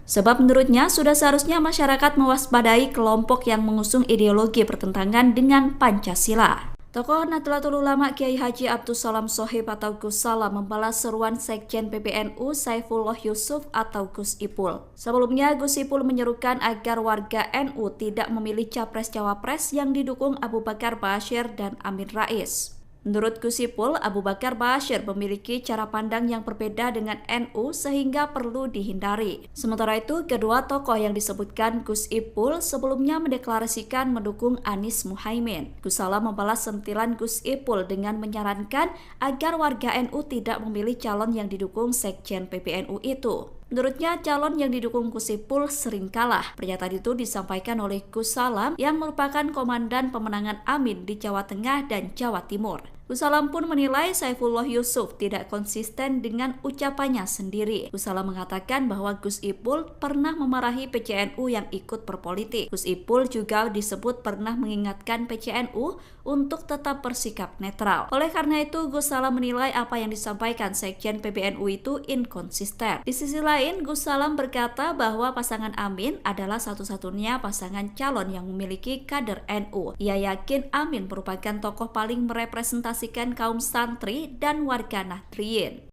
Sebab menurutnya sudah seharusnya masyarakat mewaspadai kelompok yang mengusung ideologi bertentangan dengan Pancasila. Tokoh Nahdlatul Ulama Kiai Haji Abdus Salam Shohib atau Gus Salam membalas seruan Sekjen PBNU Saifullah Yusuf atau Gus Ipul. Sebelumnya, Gus Ipul menyerukan agar warga NU tidak memilih capres-cawapres yang didukung Abu Bakar Ba'asyir dan Amin Rais. Menurut Gus Ipul, Abu Bakar Ba'asyir memiliki cara pandang yang berbeda dengan NU sehingga perlu dihindari. Sementara itu, kedua tokoh yang disebutkan Gus Ipul sebelumnya mendeklarasikan mendukung Anies Muhaimin. Gus Salam membalas sentilan Gus Ipul dengan menyarankan agar warga NU tidak memilih calon yang didukung Sekjen PBNU itu. Menurutnya, calon yang didukung Gus Ipul sering kalah. Pernyataan itu disampaikan oleh Gus Salam yang merupakan komandan pemenangan Amin di Jawa Tengah dan Jawa Timur. Gus Salam pun menilai Saifullah Yusuf tidak konsisten dengan ucapannya sendiri. Gus Salam mengatakan bahwa Gus Ipul pernah memarahi PCNU yang ikut berpolitik. Gus Ipul juga disebut pernah mengingatkan PCNU untuk tetap bersikap netral. Oleh karena itu, Gus Salam menilai apa yang disampaikan Sekjen PBNU itu inkonsisten. Di sisi lain, Gus Salam berkata bahwa pasangan Amin adalah satu-satunya pasangan calon yang memiliki kader NU. Ia yakin Amin merupakan tokoh paling merepresentasikan kaum santri dan warga Nahdliyin.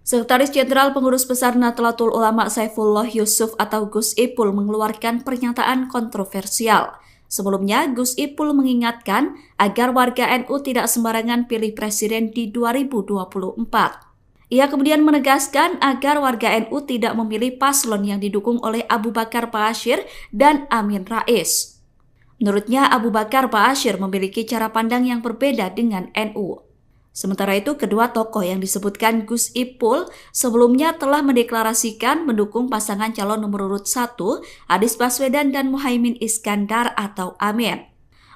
Sekretaris Jenderal Pengurus Besar Nahdlatul Ulama Saifullah Yusuf atau Gus Ipul mengeluarkan pernyataan kontroversial. Sebelumnya, Gus Ipul mengingatkan agar warga NU tidak sembarangan pilih presiden di 2024. Ia kemudian menegaskan agar warga NU tidak memilih paslon yang didukung oleh Abu Bakar Ba'asyir dan Amin Rais. Menurutnya, Abu Bakar Ba'asyir memiliki cara pandang yang berbeda dengan NU. Sementara itu, kedua tokoh yang disebutkan Gus Ipul sebelumnya telah mendeklarasikan mendukung pasangan calon nomor urut 1, Anies Baswedan dan Muhaimin Iskandar atau Amin.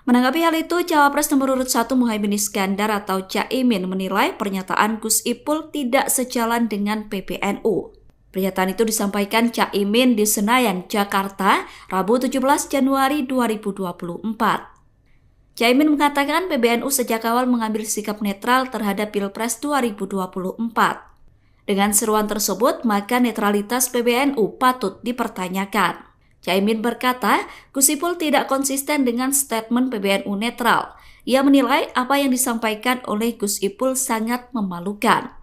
Menanggapi hal itu, Cawapres nomor urut 1 Muhaimin Iskandar atau Caimin menilai pernyataan Gus Ipul tidak sejalan dengan PBNU. Pernyataan itu disampaikan Caimin di Senayan, Jakarta, Rabu 17 Januari 2024. Caimin mengatakan PBNU sejak awal mengambil sikap netral terhadap Pilpres 2024. Dengan seruan tersebut, maka netralitas PBNU patut dipertanyakan. Caimin berkata, Gus Ipul tidak konsisten dengan statement PBNU netral. Ia menilai apa yang disampaikan oleh Gus Ipul sangat memalukan.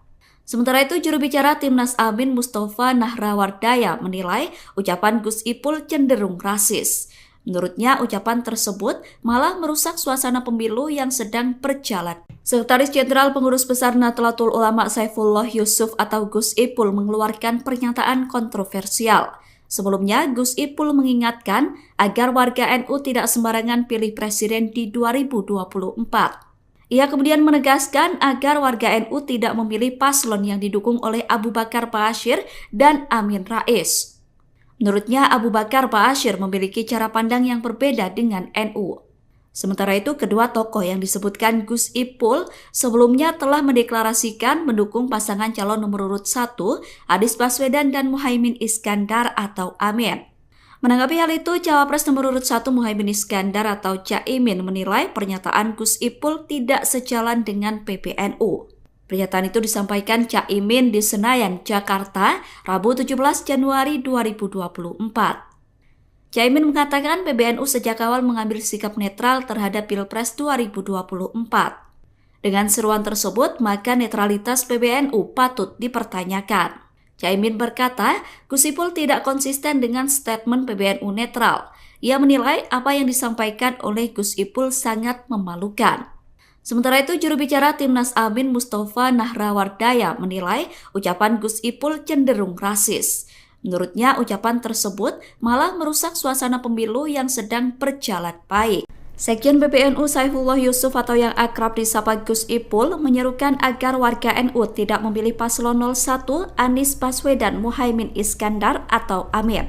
Sementara itu, juru bicara Timnas Amin Mustafa Nahrawardaya menilai ucapan Gus Ipul cenderung rasis. Menurutnya, ucapan tersebut malah merusak suasana pemilu yang sedang berjalan. Sekretaris Jenderal Pengurus Besar Nahdlatul Ulama Saifullah Yusuf atau Gus Ipul mengeluarkan pernyataan kontroversial. Sebelumnya, Gus Ipul mengingatkan agar warga NU tidak sembarangan pilih presiden di 2024. Ia kemudian menegaskan agar warga NU tidak memilih paslon yang didukung oleh Abu Bakar Ba'asyir dan Amin Rais. Menurutnya, Abu Bakar Ba'asyir memiliki cara pandang yang berbeda dengan NU. Sementara itu, kedua tokoh yang disebutkan Gus Ipul sebelumnya telah mendeklarasikan mendukung pasangan calon nomor urut 1, Anies Baswedan dan Muhaimin Iskandar atau Amin. Menanggapi hal itu, Cawapres nomor urut 1 Muhaimin Iskandar atau Caimin menilai pernyataan Gus Ipul tidak sejalan dengan PBNU. Pernyataan itu disampaikan Caimin di Senayan, Jakarta, Rabu 17 Januari 2024. Caimin mengatakan PBNU sejak awal mengambil sikap netral terhadap Pilpres 2024. Dengan seruan tersebut, maka netralitas PBNU patut dipertanyakan. Caimin berkata, Gus Ipul tidak konsisten dengan statement PBNU netral. Ia menilai apa yang disampaikan oleh Gus Ipul sangat memalukan. Sementara itu, juru bicara Timnas Amin Mustafa Nahrawardaya menilai ucapan Gus Ipul cenderung rasis. Menurutnya, ucapan tersebut malah merusak suasana pemilu yang sedang berjalan baik. Sekjen PBNU Saifullah Yusuf atau yang akrab disapa Gus Ipul menyerukan agar warga NU tidak memilih paslon 01 Anies Baswedan Muhaimin Iskandar atau Amin.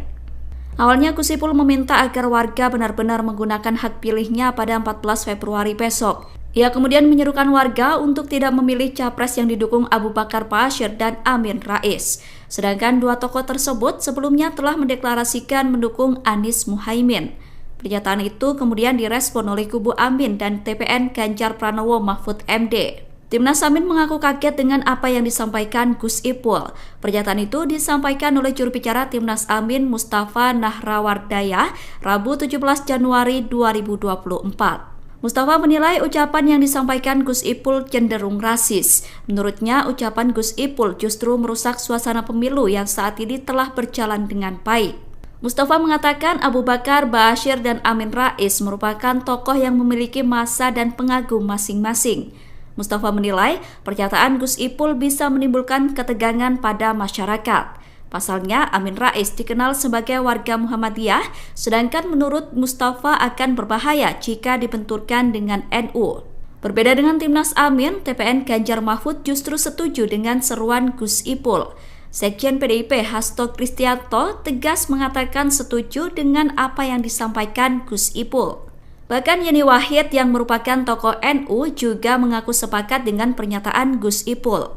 Awalnya Gus Ipul meminta agar warga benar-benar menggunakan hak pilihnya pada 14 Februari besok. Ia kemudian menyerukan warga untuk tidak memilih capres yang didukung Abu Bakar Ba'asyir dan Amin Rais. Sedangkan dua tokoh tersebut sebelumnya telah mendeklarasikan mendukung Anies Muhaimin. Pernyataan itu kemudian direspon oleh kubu Amin dan TPN Ganjar Pranowo Mahfud MD. Timnas Amin mengaku kaget dengan apa yang disampaikan Gus Ipul. Pernyataan itu disampaikan oleh juru bicara Timnas Amin Mustafa Nahrawardaya Rabu 17 Januari 2024. Mustafa menilai ucapan yang disampaikan Gus Ipul cenderung rasis. Menurutnya, ucapan Gus Ipul justru merusak suasana pemilu yang saat ini telah berjalan dengan baik. Mustafa mengatakan Abu Bakar Ba'asyir dan Amin Rais merupakan tokoh yang memiliki massa dan pengagum masing-masing. Mustafa menilai pernyataan Gus Ipul bisa menimbulkan ketegangan pada masyarakat. Pasalnya, Amin Rais dikenal sebagai warga Muhammadiyah, sedangkan menurut Mustafa akan berbahaya jika dibenturkan dengan NU. Berbeda dengan Timnas Amin, TPN Ganjar Mahfud justru setuju dengan seruan Gus Ipul. Sekjen PDIP Hasto Kristianto tegas mengatakan setuju dengan apa yang disampaikan Gus Ipul. Bahkan Yeni Wahid yang merupakan tokoh NU juga mengaku sepakat dengan pernyataan Gus Ipul.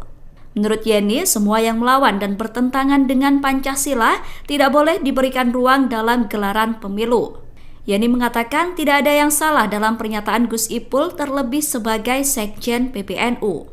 Menurut Yeni, semua yang melawan dan bertentangan dengan Pancasila tidak boleh diberikan ruang dalam gelaran pemilu. Yeni mengatakan tidak ada yang salah dalam pernyataan Gus Ipul terlebih sebagai Sekjen PBNU.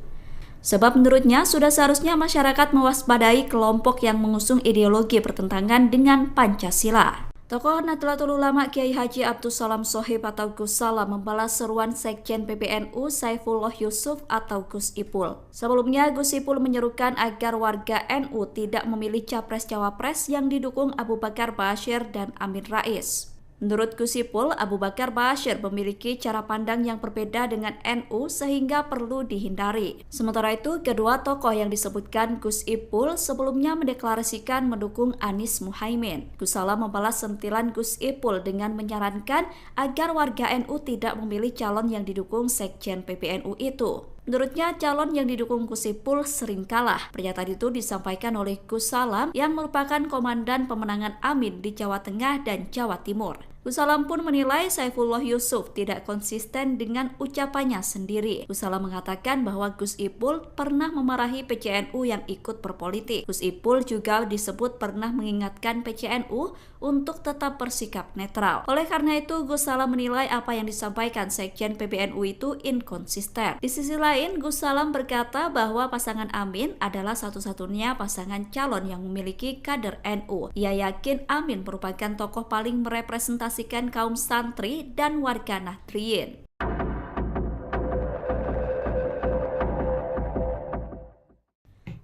Sebab menurutnya sudah seharusnya masyarakat mewaspadai kelompok yang mengusung ideologi bertentangan dengan Pancasila. Tokoh Nahdlatul Ulama Kiai Haji Abdus Salam Shohib atau Gus Salam membalas seruan Sekjen PBNU Saifullah Yusuf atau Gus Ipul. Sebelumnya, Gus Ipul menyerukan agar warga NU tidak memilih capres-cawapres yang didukung Abu Bakar Ba'asyir dan Amin Rais. Menurut Gus Ipul, Abu Bakar Ba'asyir memiliki cara pandang yang berbeda dengan NU sehingga perlu dihindari. Sementara itu, kedua tokoh yang disebutkan Gus Ipul sebelumnya mendeklarasikan mendukung Anies Muhaimin. Gus Salam membalas sentilan Gus Ipul dengan menyarankan agar warga NU tidak memilih calon yang didukung Sekjen PBNU itu. Menurutnya, calon yang didukung Gus Ipul sering kalah. Pernyataan itu disampaikan oleh Gus Salam yang merupakan komandan pemenangan Amin di Jawa Tengah dan Jawa Timur. Gus Salam pun menilai Saifullah Yusuf tidak konsisten dengan ucapannya sendiri. Gus Salam mengatakan bahwa Gus Ipul pernah memarahi PCNU yang ikut berpolitik. Gus Ipul juga disebut pernah mengingatkan PCNU untuk tetap bersikap netral. Oleh karena itu, Gus Salam menilai apa yang disampaikan Sekjen PBNU itu inkonsisten. Di sisi lain, Gus Salam berkata bahwa pasangan Amin adalah satu-satunya pasangan calon yang memiliki kader NU. Ia yakin Amin merupakan tokoh paling merepresentasikan kaum santri dan warga Nahdliyin.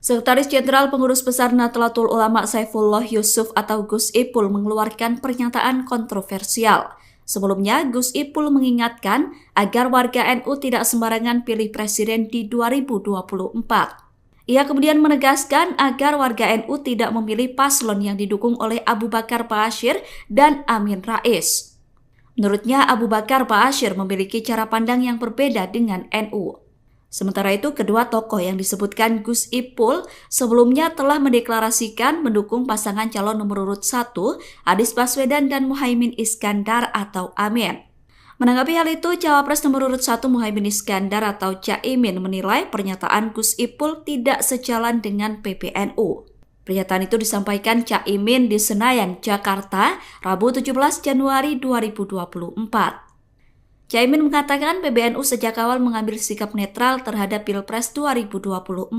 Sekretaris Jenderal Pengurus Besar Nahdlatul Ulama Saifullah Yusuf atau Gus Ipul mengeluarkan pernyataan kontroversial. Sebelumnya, Gus Ipul mengingatkan agar warga NU tidak sembarangan pilih presiden di 2024. Ia kemudian menegaskan agar warga NU tidak memilih paslon yang didukung oleh Abu Bakar Ba'asyir dan Amin Rais. Menurutnya, Abu Bakar Ba'asyir memiliki cara pandang yang berbeda dengan NU. Sementara itu, kedua tokoh yang disebutkan Gus Ipul sebelumnya telah mendeklarasikan mendukung pasangan calon nomor urut 1, Anies Baswedan dan Muhaimin Iskandar atau Amin. Menanggapi hal itu, Cawapres nomor urut 1 Muhaimin Iskandar atau Caimin menilai pernyataan Gus Ipul tidak sejalan dengan PBNU. Pernyataan itu disampaikan Caimin di Senayan, Jakarta, Rabu 17 Januari 2024. Caimin mengatakan PBNU sejak awal mengambil sikap netral terhadap Pilpres 2024.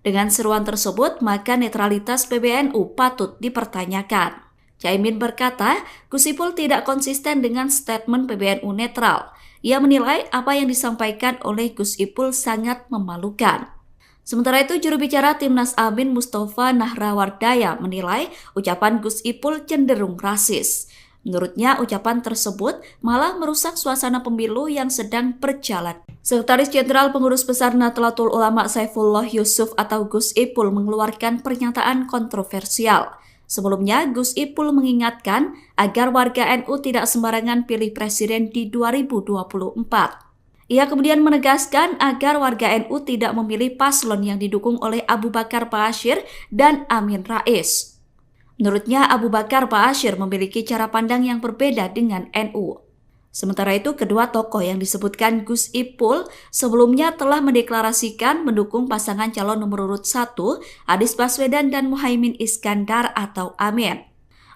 Dengan seruan tersebut, maka netralitas PBNU patut dipertanyakan. Caimin berkata, Gus Ipul tidak konsisten dengan statement PBNU netral. Ia menilai apa yang disampaikan oleh Gus Ipul sangat memalukan. Sementara itu, juru bicara Timnas Amin Mustafa Nahrawardaya menilai ucapan Gus Ipul cenderung rasis. Menurutnya, ucapan tersebut malah merusak suasana pemilu yang sedang berjalan. Sekretaris Jenderal Pengurus Besar Nahdlatul Ulama Saifullah Yusuf atau Gus Ipul mengeluarkan pernyataan kontroversial. Sebelumnya, Gus Ipul mengingatkan agar warga NU tidak sembarangan pilih presiden di 2024. Ia kemudian menegaskan agar warga NU tidak memilih paslon yang didukung oleh Abu Bakar Ba'asyir dan Amin Rais. Menurutnya, Abu Bakar Ba'asyir memiliki cara pandang yang berbeda dengan NU. Sementara itu, kedua tokoh yang disebutkan Gus Ipul sebelumnya telah mendeklarasikan mendukung pasangan calon nomor urut 1, Anies Baswedan dan Muhaimin Iskandar atau Amin.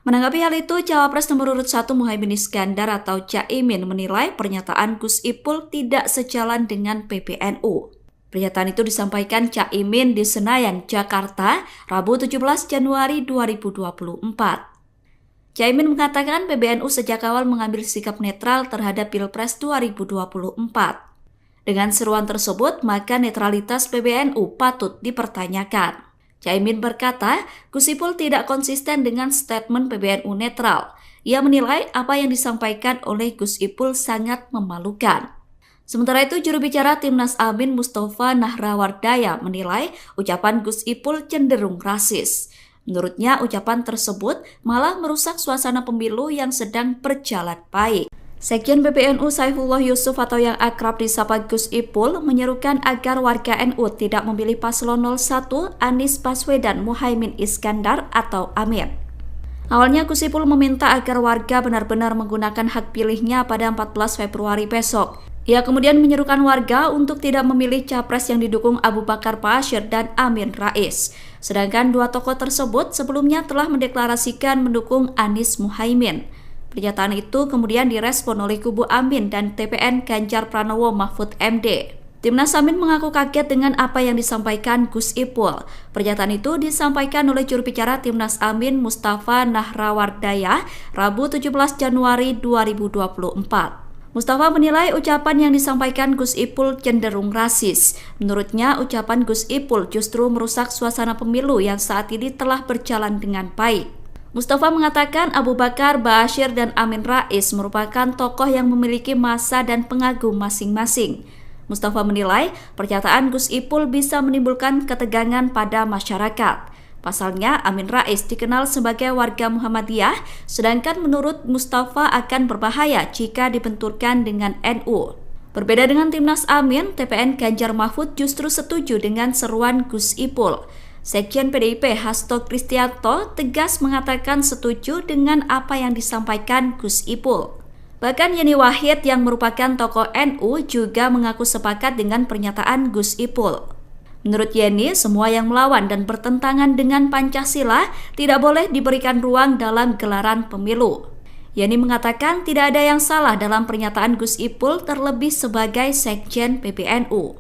Menanggapi hal itu, Cawapres nomor urut 1 Muhaimin Iskandar atau Caimin menilai pernyataan Gus Ipul tidak sejalan dengan PBNU. Pernyataan itu disampaikan Caimin di Senayan, Jakarta, Rabu 17 Januari 2024. Caimin mengatakan PBNU sejak awal mengambil sikap netral terhadap Pilpres 2024. Dengan seruan tersebut, maka netralitas PBNU patut dipertanyakan. Caimin berkata, Gus Ipul tidak konsisten dengan statement PBNU netral. Ia menilai apa yang disampaikan oleh Gus Ipul sangat memalukan. Sementara itu, juru bicara Timnas Amin Mustafa Nahrawardaya menilai ucapan Gus Ipul cenderung rasis. Menurutnya, ucapan tersebut malah merusak suasana pemilu yang sedang berjalan baik. Sekjen PBNU Saifullah Yusuf atau yang akrab disapa Gus Ipul menyerukan agar warga NU tidak memilih paslon 01 Anies Baswedan Muhaimin Iskandar atau Amin. Awalnya Gus Ipul meminta agar warga benar-benar menggunakan hak pilihnya pada 14 Februari besok. Ia kemudian menyerukan warga untuk tidak memilih capres yang didukung Abu Bakar Ba'asyir dan Amin Rais. Sedangkan dua tokoh tersebut sebelumnya telah mendeklarasikan mendukung Anies Muhaimin. Pernyataan itu kemudian direspon oleh kubu Amin dan TPN Ganjar Pranowo Mahfud MD. Timnas Amin mengaku kaget dengan apa yang disampaikan Gus Ipul. Pernyataan itu disampaikan oleh juru bicara Timnas Amin Mustafa Nahrawardaya Rabu 17 Januari 2024. Mustafa menilai ucapan yang disampaikan Gus Ipul cenderung rasis. Menurutnya, ucapan Gus Ipul justru merusak suasana pemilu yang saat ini telah berjalan dengan baik. Mustafa mengatakan Abu Bakar Ba'asyir dan Amin Rais merupakan tokoh yang memiliki massa dan pengagum masing-masing. Mustafa menilai pernyataan Gus Ipul bisa menimbulkan ketegangan pada masyarakat. Pasalnya, Amin Rais dikenal sebagai warga Muhammadiyah, sedangkan menurut Mustafa akan berbahaya jika dibenturkan dengan NU. Berbeda dengan Timnas Amin, TPN Ganjar Mahfud justru setuju dengan seruan Gus Ipul. Sekjen PDIP Hasto Kristianto tegas mengatakan setuju dengan apa yang disampaikan Gus Ipul. Bahkan Yeni Wahid yang merupakan tokoh NU juga mengaku sepakat dengan pernyataan Gus Ipul. Menurut Yeni, semua yang melawan dan bertentangan dengan Pancasila tidak boleh diberikan ruang dalam gelaran pemilu. Yeni mengatakan tidak ada yang salah dalam pernyataan Gus Ipul terlebih sebagai Sekjen PBNU.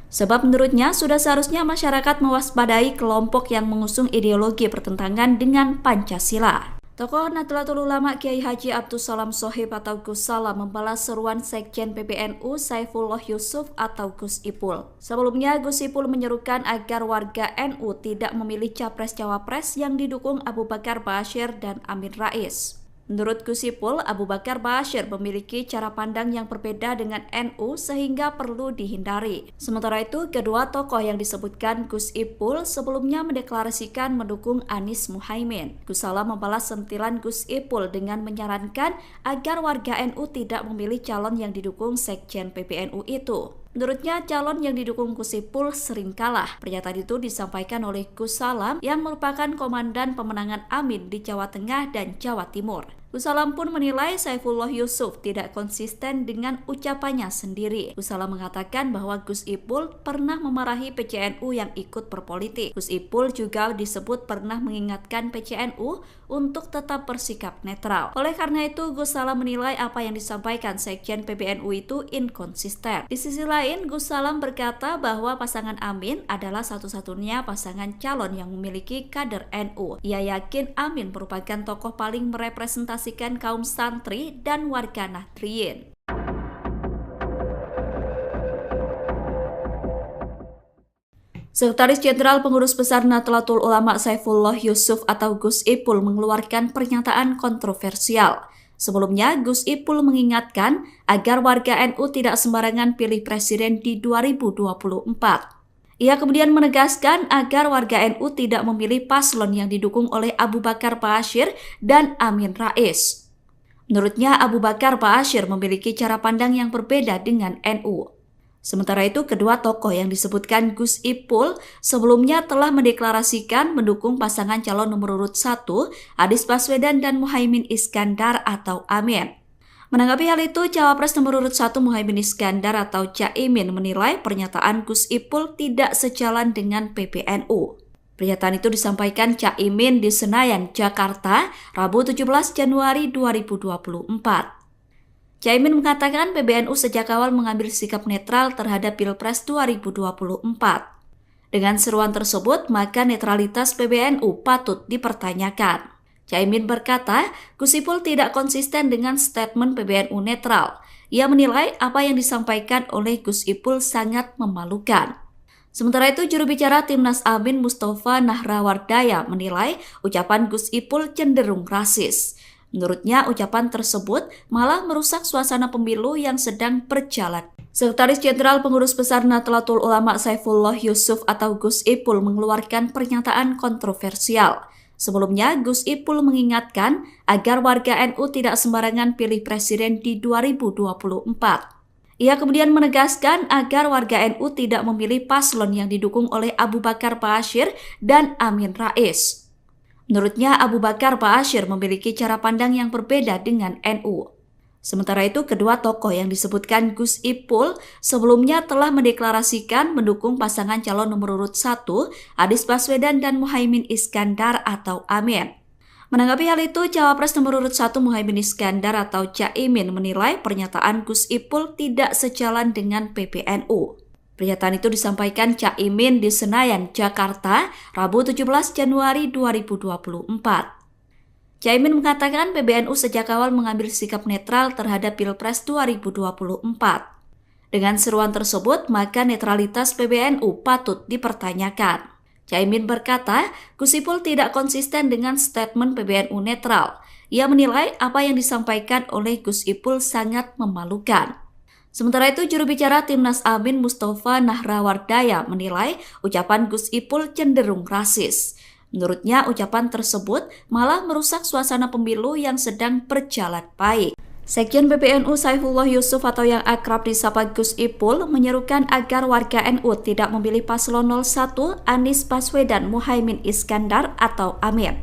Sebab menurutnya sudah seharusnya masyarakat mewaspadai kelompok yang mengusung ideologi bertentangan dengan Pancasila. Tokoh Nahdlatul Ulama Kiai Haji Abdus Salam Shohib atau Gus Salam membalas seruan Sekjen PBNU Saifullah Yusuf atau Gus Ipul. Sebelumnya, Gus Ipul menyerukan agar warga NU tidak memilih capres-cawapres yang didukung Abu Bakar Ba'asyir dan Amin Rais. Menurut Gus Ipul, Abu Bakar Ba'asyir memiliki cara pandang yang berbeda dengan NU sehingga perlu dihindari. Sementara itu, kedua tokoh yang disebutkan Gus Ipul sebelumnya mendeklarasikan mendukung Anies Muhaimin. Gus Salam membalas sentilan Gus Ipul dengan menyarankan agar warga NU tidak memilih calon yang didukung Sekjen PBNU itu. Menurutnya, calon yang didukung Gus Ipul sering kalah. Pernyataan itu disampaikan oleh Gus Salam yang merupakan komandan pemenangan Amin di Jawa Tengah dan Jawa Timur. Gus Salam pun menilai Saifullah Yusuf tidak konsisten dengan ucapannya sendiri. Gus Salam mengatakan bahwa Gus Ipul pernah memarahi PCNU yang ikut berpolitik. Gus Ipul juga disebut pernah mengingatkan PCNU untuk tetap bersikap netral. Oleh karena itu, Gus Salam menilai apa yang disampaikan Sekjen PBNU itu inkonsisten. Di sisi lain, Gus Salam berkata bahwa pasangan Amin adalah satu-satunya pasangan calon yang memiliki kader NU. Ia yakin Amin merupakan tokoh paling merepresentasikan kaum santri dan warga Nahdliyin. Sekretaris Jenderal Pengurus Besar Nahdlatul Ulama Saifullah Yusuf atau Gus Ipul mengeluarkan pernyataan kontroversial. Sebelumnya, Gus Ipul mengingatkan agar warga NU tidak sembarangan pilih presiden di 2024. Ia kemudian menegaskan agar warga NU tidak memilih paslon yang didukung oleh Abu Bakar Ba'asyir dan Amin Rais. Menurutnya, Abu Bakar Ba'asyir memiliki cara pandang yang berbeda dengan NU. Sementara itu, kedua tokoh yang disebutkan Gus Ipul sebelumnya telah mendeklarasikan mendukung pasangan calon nomor urut 1, Anies Baswedan dan Muhaimin Iskandar atau Amin. Menanggapi hal itu, Cawapres nomor urut 1 Muhaimin Iskandar atau Caimin menilai pernyataan Gus Ipul tidak sejalan dengan PBNU. Pernyataan itu disampaikan Caimin di Senayan, Jakarta, Rabu 17 Januari 2024. Caimin mengatakan PBNU sejak awal mengambil sikap netral terhadap Pilpres 2024. Dengan seruan tersebut, maka netralitas PBNU patut dipertanyakan. Caimin berkata, Gus Ipul tidak konsisten dengan statement PBNU netral. Ia menilai apa yang disampaikan oleh Gus Ipul sangat memalukan. Sementara itu, juru bicara Timnas Amin Mustafa Nahrawardaya menilai ucapan Gus Ipul cenderung rasis. Menurutnya, ucapan tersebut malah merusak suasana pemilu yang sedang berjalan. Sekretaris Jenderal Pengurus Besar Nahdlatul Ulama Saifullah Yusuf atau Gus Ipul mengeluarkan pernyataan kontroversial. Sebelumnya, Gus Ipul mengingatkan agar warga NU tidak sembarangan pilih presiden di 2024. Ia kemudian menegaskan agar warga NU tidak memilih paslon yang didukung oleh Abu Bakar Ba'asyir dan Amin Rais. Menurutnya, Abu Bakar Ba'asyir memiliki cara pandang yang berbeda dengan NU. Sementara itu, kedua tokoh yang disebutkan Gus Ipul sebelumnya telah mendeklarasikan mendukung pasangan calon nomor urut 1, Anies Baswedan dan Muhaimin Iskandar atau Amin. Menanggapi hal itu, Cawapres nomor urut 1 Muhaimin Iskandar atau Caimin menilai pernyataan Gus Ipul tidak sejalan dengan PBNU. Pernyataan itu disampaikan Caimin di Senayan, Jakarta, Rabu 17 Januari 2024. Caimin mengatakan PBNU sejak awal mengambil sikap netral terhadap Pilpres 2024. Dengan seruan tersebut, maka netralitas PBNU patut dipertanyakan. Caimin berkata, Gus Ipul tidak konsisten dengan statement PBNU netral. Ia menilai apa yang disampaikan oleh Gus Ipul sangat memalukan. Sementara itu, juru bicara Timnas Amin Mustafa Nahrawardaya menilai ucapan Gus Ipul cenderung rasis. Menurutnya, ucapan tersebut malah merusak suasana pemilu yang sedang berjalan baik. Sekjen PBNU Saifullah Yusuf atau yang akrab disapa Gus Ipul menyerukan agar warga NU tidak memilih paslon 01 Anies Baswedan Muhaimin Iskandar atau Amin.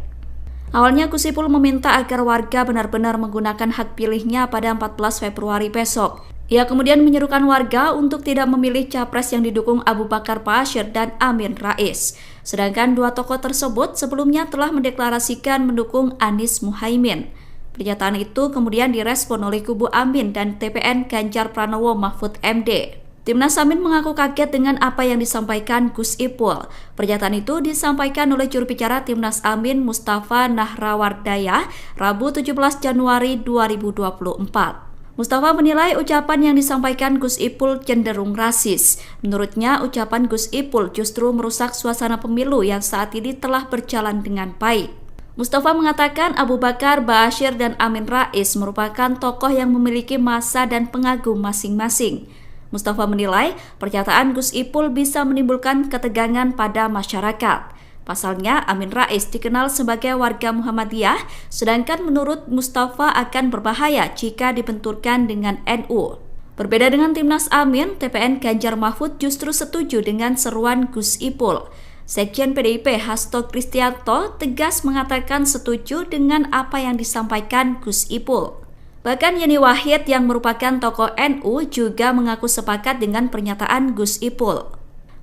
Awalnya Gus Ipul meminta agar warga benar-benar menggunakan hak pilihnya pada 14 Februari besok. Ia kemudian menyerukan warga untuk tidak memilih capres yang didukung Abu Bakar Ba'asyir dan Amin Rais. Sedangkan dua tokoh tersebut sebelumnya telah mendeklarasikan mendukung Anies Muhaimin. Pernyataan itu kemudian direspon oleh kubu Amin dan TPN Ganjar Pranowo Mahfud MD. Timnas Amin mengaku kaget dengan apa yang disampaikan Gus Ipul. Pernyataan itu disampaikan oleh juru bicara Timnas Amin Mustafa Nahrawardaya Rabu 17 Januari 2024. Mustafa menilai ucapan yang disampaikan Gus Ipul cenderung rasis. Menurutnya, ucapan Gus Ipul justru merusak suasana pemilu yang saat ini telah berjalan dengan baik. Mustafa mengatakan Abu Bakar Ba'asyir dan Amin Rais merupakan tokoh yang memiliki massa dan pengagum masing-masing. Mustafa menilai pernyataan Gus Ipul bisa menimbulkan ketegangan pada masyarakat. Pasalnya, Amin Rais dikenal sebagai warga Muhammadiyah, sedangkan menurut Mustafa akan berbahaya jika dibenturkan dengan NU. Berbeda dengan Timnas Amin, TPN Ganjar Mahfud justru setuju dengan seruan Gus Ipul. Sekjen PDIP Hasto Kristianto tegas mengatakan setuju dengan apa yang disampaikan Gus Ipul. Bahkan Yeni Wahid yang merupakan tokoh NU juga mengaku sepakat dengan pernyataan Gus Ipul.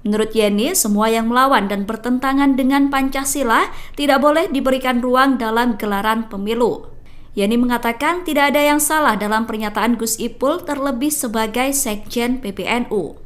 Menurut Yeni, semua yang melawan dan bertentangan dengan Pancasila tidak boleh diberikan ruang dalam gelaran pemilu. Yeni mengatakan tidak ada yang salah dalam pernyataan Gus Ipul terlebih sebagai Sekjen PBNU.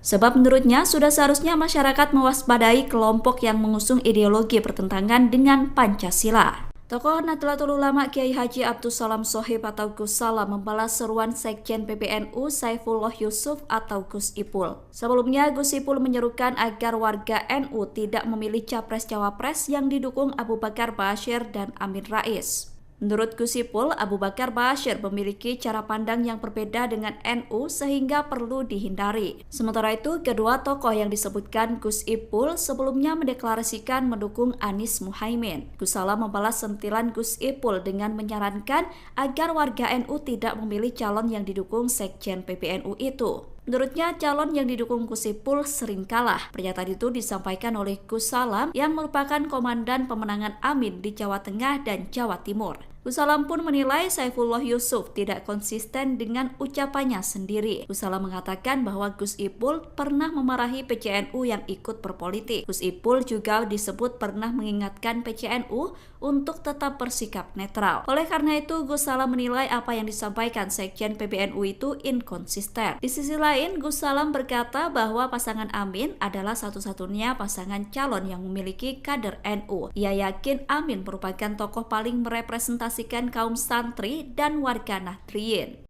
Sebab menurutnya sudah seharusnya masyarakat mewaspadai kelompok yang mengusung ideologi bertentangan dengan Pancasila. Tokoh Nahdlatul Ulama Kiai Haji Abdus Salam Shohib atau Gus Salam membalas seruan Sekjen PBNU Saifullah Yusuf atau Gus Ipul. Sebelumnya, Gus Ipul menyerukan agar warga NU tidak memilih capres-cawapres yang didukung Abu Bakar Ba'asyir dan Amin Rais. Menurut Gus Ipul, Abu Bakar Ba'asyir memiliki cara pandang yang berbeda dengan NU sehingga perlu dihindari. Sementara itu, kedua tokoh yang disebutkan Gus Ipul sebelumnya mendeklarasikan mendukung Anies Muhaimin. Gus Salam membalas sentilan Gus Ipul dengan menyarankan agar warga NU tidak memilih calon yang didukung Sekjen PBNU itu. Menurutnya, calon yang didukung Gus Ipul sering kalah. Pernyataan itu disampaikan oleh Gus Salam yang merupakan komandan pemenangan Amin di Jawa Tengah dan Jawa Timur. Gus Salam pun menilai Saifullah Yusuf tidak konsisten dengan ucapannya sendiri. Gus Salam mengatakan bahwa Gus Ipul pernah memarahi PCNU yang ikut berpolitik. Gus Ipul juga disebut pernah mengingatkan PCNU untuk tetap bersikap netral. Oleh karena itu, Gus Salam menilai apa yang disampaikan Sekjen PBNU itu inkonsisten. Di sisi lain, Gus Salam berkata bahwa pasangan Amin adalah satu-satunya pasangan calon yang memiliki kader NU. Ia yakin Amin merupakan tokoh paling merepresentasikan kaum santri dan warga Nahdliyin.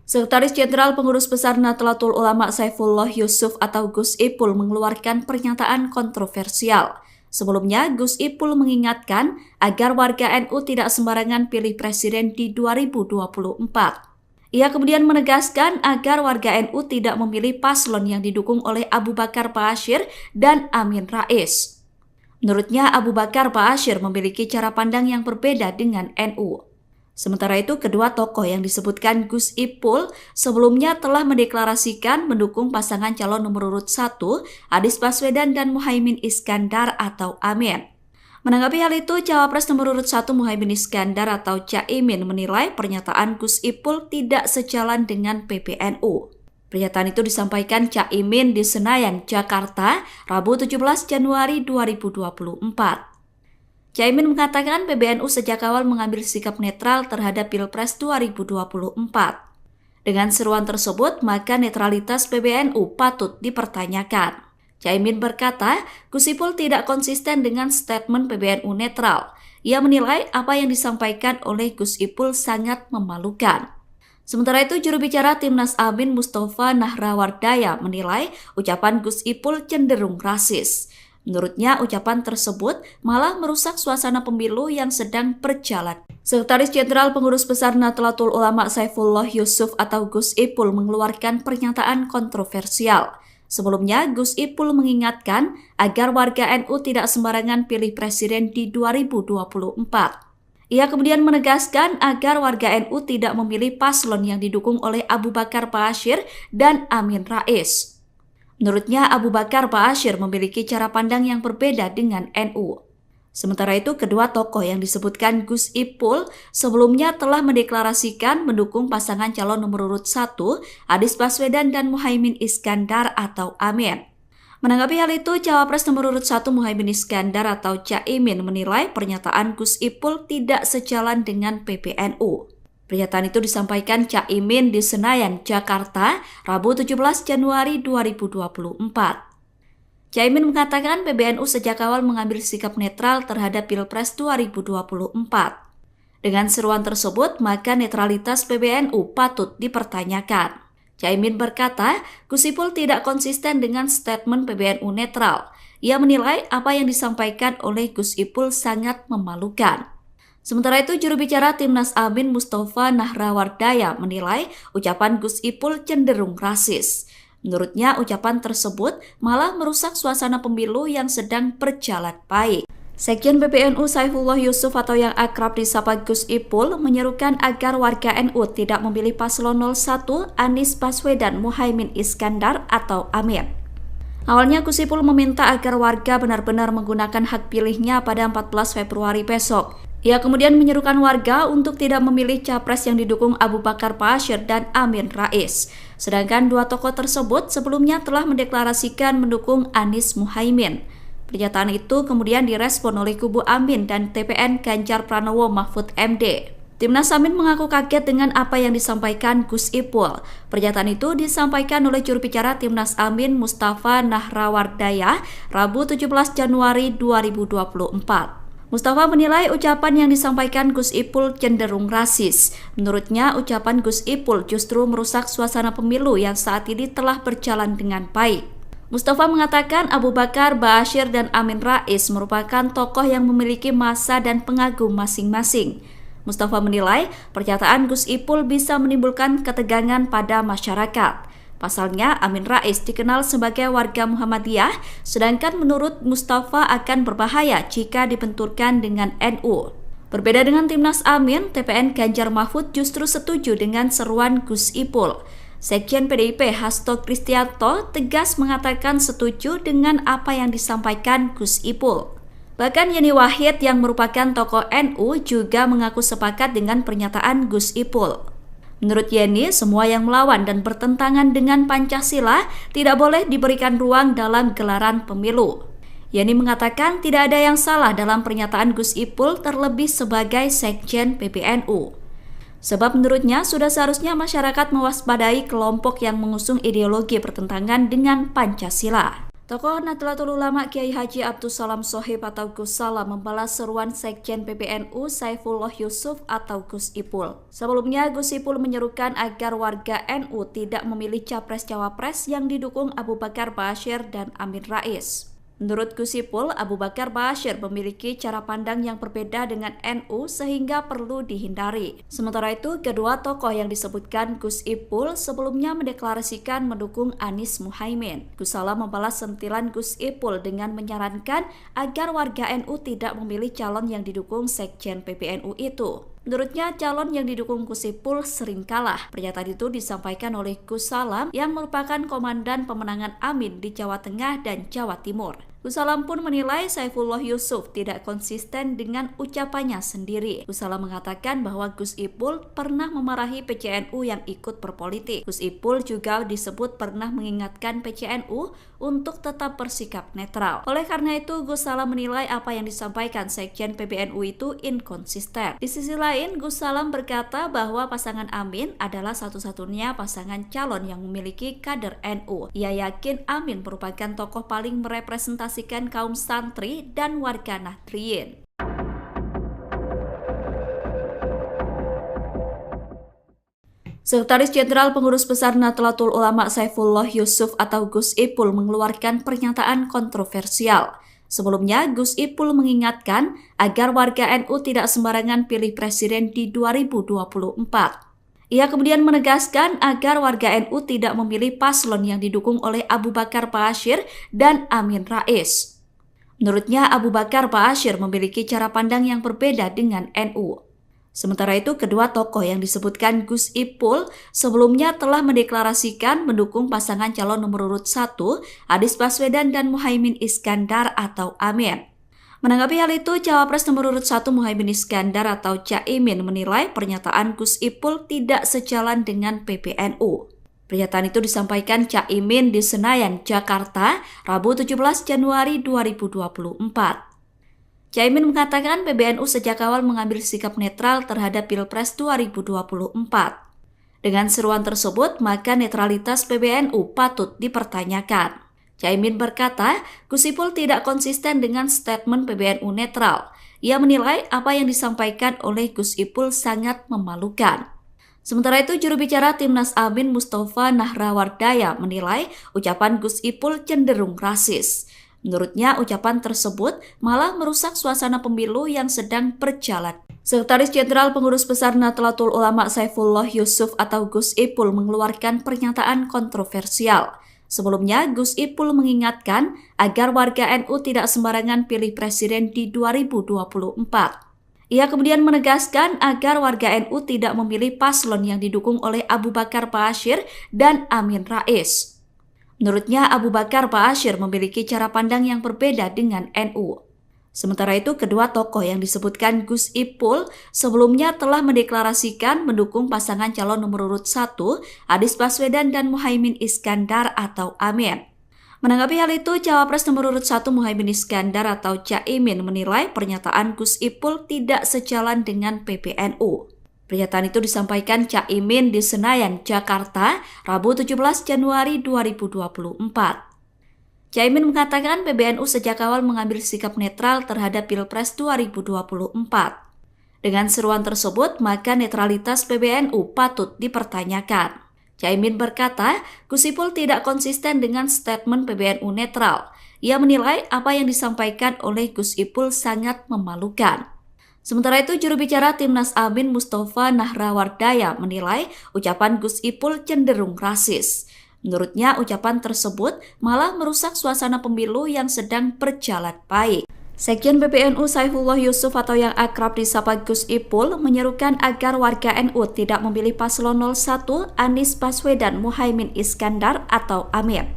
Sekretaris Jenderal Pengurus Besar Nahdlatul Ulama Saifullah Yusuf atau Gus Ipul mengeluarkan pernyataan kontroversial. Sebelumnya, Gus Ipul mengingatkan agar warga NU tidak sembarangan pilih presiden di 2024. Ia kemudian menegaskan agar warga NU tidak memilih paslon yang didukung oleh Abu Bakar Ba'asyir dan Amin Rais. Menurutnya, Abu Bakar Ba'asyir memiliki cara pandang yang berbeda dengan NU. Sementara itu, kedua tokoh yang disebutkan Gus Ipul sebelumnya telah mendeklarasikan mendukung pasangan calon nomor urut 1, Anies Baswedan dan Muhaimin Iskandar atau Amin. Menanggapi hal itu, Cawapres nomor urut 1 Muhaimin Iskandar atau Caimin menilai pernyataan Gus Ipul tidak sejalan dengan PBNU. Pernyataan itu disampaikan Caimin di Senayan, Jakarta, Rabu 17 Januari 2024. Caimin mengatakan PBNU sejak awal mengambil sikap netral terhadap Pilpres 2024. Dengan seruan tersebut, maka netralitas PBNU patut dipertanyakan. Caimin berkata, Gus Ipul tidak konsisten dengan statement PBNU netral. Ia menilai apa yang disampaikan oleh Gus Ipul sangat memalukan. Sementara itu, juru bicara Timnas Amin Mustafa Nahrawardaya menilai ucapan Gus Ipul cenderung rasis. Menurutnya, ucapan tersebut malah merusak suasana pemilu yang sedang berjalan. Sekretaris Jenderal Pengurus Besar Nahdlatul Ulama Saifullah Yusuf atau Gus Ipul mengeluarkan pernyataan kontroversial. Sebelumnya, Gus Ipul mengingatkan agar warga NU tidak sembarangan pilih presiden di 2024. Ia kemudian menegaskan agar warga NU tidak memilih paslon yang didukung oleh Abu Bakar Ba'asyir dan Amin Rais. Menurutnya, Abu Bakar Ba'asyir memiliki cara pandang yang berbeda dengan NU. Sementara itu, kedua tokoh yang disebutkan Gus Ipul sebelumnya telah mendeklarasikan mendukung pasangan calon nomor urut 1, Anies Baswedan dan Muhaimin Iskandar atau Amin. Menanggapi hal itu, Cawapres nomor urut 1 Muhaimin Iskandar atau Caimin menilai pernyataan Gus Ipul tidak sejalan dengan PBNU. Pernyataan itu disampaikan Caimin di Senayan, Jakarta, Rabu 17 Januari 2024. Caimin mengatakan PBNU sejak awal mengambil sikap netral terhadap Pilpres 2024. Dengan seruan tersebut, maka netralitas PBNU patut dipertanyakan. Caimin berkata, Gus Ipul tidak konsisten dengan statement PBNU netral. Ia menilai apa yang disampaikan oleh Gus Ipul sangat memalukan. Sementara itu, juru bicara Timnas Amin Mustafa Nahrawardaya menilai ucapan Gus Ipul cenderung rasis. Menurutnya, ucapan tersebut malah merusak suasana pemilu yang sedang berjalan baik. Sekjen PBNU Saifullah Yusuf atau yang akrab disapa Gus Ipul menyerukan agar warga NU tidak memilih paslon 01 Anies Baswedan Muhaimin Iskandar atau Amin. Awalnya Gus Ipul meminta agar warga benar-benar menggunakan hak pilihnya pada 14 Februari besok. Ia kemudian menyerukan warga untuk tidak memilih capres yang didukung Abu Bakar Ba'asyir dan Amin Rais. Sedangkan dua tokoh tersebut sebelumnya telah mendeklarasikan mendukung Anies Muhaimin. Pernyataan itu kemudian direspon oleh kubu Amin dan TPN Ganjar Pranowo Mahfud MD. Timnas Amin mengaku kaget dengan apa yang disampaikan Gus Ipul. Pernyataan itu disampaikan oleh juru bicara Timnas Amin Mustafa Nahrawardaya Rabu 17 Januari 2024. Mustafa menilai ucapan yang disampaikan Gus Ipul cenderung rasis. Menurutnya, ucapan Gus Ipul justru merusak suasana pemilu yang saat ini telah berjalan dengan baik. Mustafa mengatakan Abu Bakar Ba'asyir dan Amin Rais merupakan tokoh yang memiliki massa dan pengagum masing-masing. Mustafa menilai pernyataan Gus Ipul bisa menimbulkan ketegangan pada masyarakat. Pasalnya, Amin Rais dikenal sebagai warga Muhammadiyah, sedangkan menurut Mustafa akan berbahaya jika dibenturkan dengan NU. Berbeda dengan Timnas Amin, TPN Ganjar Mahfud justru setuju dengan seruan Gus Ipul. Sekjen PDIP Hasto Kristianto tegas mengatakan setuju dengan apa yang disampaikan Gus Ipul. Bahkan Yeni Wahid yang merupakan tokoh NU juga mengaku sepakat dengan pernyataan Gus Ipul. Menurut Yeni, semua yang melawan dan bertentangan dengan Pancasila tidak boleh diberikan ruang dalam gelaran pemilu. Yeni mengatakan tidak ada yang salah dalam pernyataan Gus Ipul terlebih sebagai Sekjen PBNU. Sebab menurutnya sudah seharusnya masyarakat mewaspadai kelompok yang mengusung ideologi bertentangan dengan Pancasila. Tokoh Nahdlatul Ulama Kiai Haji Abdus Salam Shohib atau Gus Salam membalas seruan Sekjen PBNU Saifullah Yusuf atau Gus Ipul. Sebelumnya Gus Ipul menyerukan agar warga NU tidak memilih capres-cawapres yang didukung Abu Bakar Ba'asyir dan Amin Rais. Menurut Gus Ipul, Abu Bakar Ba'asyir memiliki cara pandang yang berbeda dengan NU sehingga perlu dihindari. Sementara itu, kedua tokoh yang disebutkan Gus Ipul sebelumnya mendeklarasikan mendukung Anies Muhaimin. Gus Salam membalas sentilan Gus Ipul dengan menyarankan agar warga NU tidak memilih calon yang didukung Sekjen PBNU itu. Menurutnya, calon yang didukung Gus Ipul sering kalah. Pernyataan itu disampaikan oleh Gus Salam yang merupakan komandan pemenangan Amin di Jawa Tengah dan Jawa Timur. Gus Salam pun menilai Saifullah Yusuf tidak konsisten dengan ucapannya sendiri. Gus Salam mengatakan bahwa Gus Ipul pernah memarahi PCNU yang ikut berpolitik. Gus Ipul juga disebut pernah mengingatkan PCNU untuk tetap bersikap netral. Oleh karena itu, Gus Salam menilai apa yang disampaikan Sekjen PBNU itu inkonsisten. Di sisi lain, Gus Salam berkata bahwa pasangan Amin adalah satu-satunya pasangan calon yang memiliki kader NU. Ia yakin Amin merupakan tokoh paling merepresentasikan kaum santri dan warga Nahdliyin. Sekretaris Jenderal Pengurus Besar Nahdlatul Ulama Saifullah Yusuf atau Gus Ipul mengeluarkan pernyataan kontroversial. Sebelumnya, Gus Ipul mengingatkan agar warga NU tidak sembarangan pilih presiden di 2024. Ia kemudian menegaskan agar warga NU tidak memilih paslon yang didukung oleh Abu Bakar Ba'asyir dan Amin Rais. Menurutnya, Abu Bakar Ba'asyir memiliki cara pandang yang berbeda dengan NU. Sementara itu, kedua tokoh yang disebutkan Gus Ipul sebelumnya telah mendeklarasikan mendukung pasangan calon nomor urut 1, Anies Baswedan dan Muhaimin Iskandar atau Amin. Menanggapi hal itu, Cawapres nomor urut 1 Muhaimin Iskandar atau Caimin menilai pernyataan Gus Ipul tidak sejalan dengan PBNU. Pernyataan itu disampaikan Caimin di Senayan, Jakarta, Rabu 17 Januari 2024. Caimin mengatakan PBNU sejak awal mengambil sikap netral terhadap Pilpres 2024. Dengan seruan tersebut, maka netralitas PBNU patut dipertanyakan. Caimin berkata, Gus Ipul tidak konsisten dengan statement PBNU netral. Ia menilai apa yang disampaikan oleh Gus Ipul sangat memalukan. Sementara itu, juru bicara Timnas Amin Mustafa Nahrawardaya menilai ucapan Gus Ipul cenderung rasis. Menurutnya, ucapan tersebut malah merusak suasana pemilu yang sedang berjalan. Sekretaris Jenderal Pengurus Besar Nahdlatul Ulama Saifullah Yusuf atau Gus Ipul mengeluarkan pernyataan kontroversial. Sebelumnya, Gus Ipul mengingatkan agar warga NU tidak sembarangan pilih presiden di 2024. Ia kemudian menegaskan agar warga NU tidak memilih paslon yang didukung oleh Abu Bakar Ba'asyir dan Amin Rais. Menurutnya, Abu Bakar Ba'asyir memiliki cara pandang yang berbeda dengan NU. Sementara itu, kedua tokoh yang disebutkan Gus Ipul sebelumnya telah mendeklarasikan mendukung pasangan calon nomor urut 1, Anies Baswedan dan Muhaimin Iskandar atau Amin. Menanggapi hal itu, Cawapres nomor urut 1 Muhaimin Iskandar atau Caimin menilai pernyataan Gus Ipul tidak sejalan dengan PBNU. Pernyataan itu disampaikan Caimin di Senayan, Jakarta, Rabu 17 Januari 2024. Caimin mengatakan PBNU sejak awal mengambil sikap netral terhadap Pilpres 2024. Dengan seruan tersebut, maka netralitas PBNU patut dipertanyakan. Caimin berkata, Gus Ipul tidak konsisten dengan statement PBNU netral. Ia menilai apa yang disampaikan oleh Gus Ipul sangat memalukan. Sementara itu, juru bicara Timnas Amin Mustafa Nahrawardaya menilai ucapan Gus Ipul cenderung rasis. Menurutnya, ucapan tersebut malah merusak suasana pemilu yang sedang berjalan baik. Sekjen PBNU Saifullah Yusuf atau yang akrab disapa Gus Ipul menyerukan agar warga NU tidak memilih paslon 01 Anies Baswedan Muhaimin Iskandar atau Amin.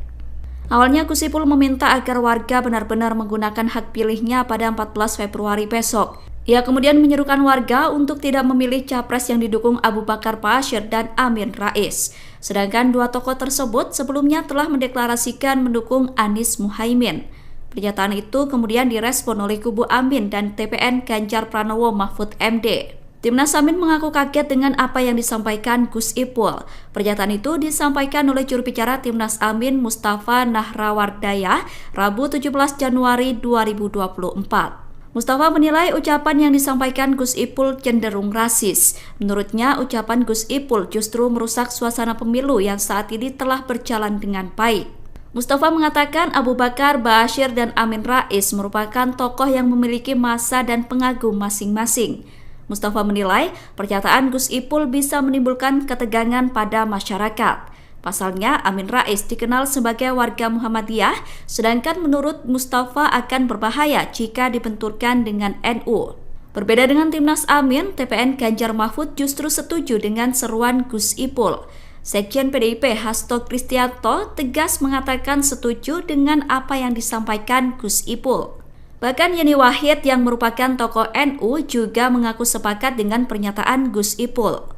Awalnya Gus Ipul meminta agar warga benar-benar menggunakan hak pilihnya pada 14 Februari besok. Ia kemudian menyerukan warga untuk tidak memilih capres yang didukung Abu Bakar Ba'asyir dan Amin Rais. Sedangkan dua tokoh tersebut sebelumnya telah mendeklarasikan mendukung Anies Muhaimin. Pernyataan itu kemudian direspon oleh kubu Amin dan TPN Ganjar Pranowo Mahfud MD. Timnas Amin mengaku kaget dengan apa yang disampaikan Gus Ipul. Pernyataan itu disampaikan oleh juru bicara Timnas Amin Mustafa Nahrawardaya Rabu 17 Januari 2024. Mustafa menilai ucapan yang disampaikan Gus Ipul cenderung rasis. Menurutnya, ucapan Gus Ipul justru merusak suasana pemilu yang saat ini telah berjalan dengan baik. Mustafa mengatakan Abu Bakar Ba'asyir dan Amin Rais merupakan tokoh yang memiliki massa dan pengagum masing-masing. Mustafa menilai pernyataan Gus Ipul bisa menimbulkan ketegangan pada masyarakat. Pasalnya, Amin Rais dikenal sebagai warga Muhammadiyah, sedangkan menurut Mustafa akan berbahaya jika dibenturkan dengan NU. Berbeda dengan Timnas Amin, TPN Ganjar Mahfud justru setuju dengan seruan Gus Ipul. Sekjen PDIP Hasto Kristianto tegas mengatakan setuju dengan apa yang disampaikan Gus Ipul. Bahkan Yeni Wahid yang merupakan tokoh NU juga mengaku sepakat dengan pernyataan Gus Ipul.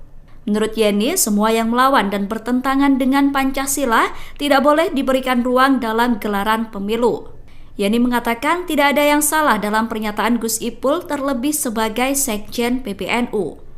Menurut Yeni, semua yang melawan dan bertentangan dengan Pancasila tidak boleh diberikan ruang dalam gelaran pemilu. Yeni mengatakan tidak ada yang salah dalam pernyataan Gus Ipul terlebih sebagai Sekjen PBNU.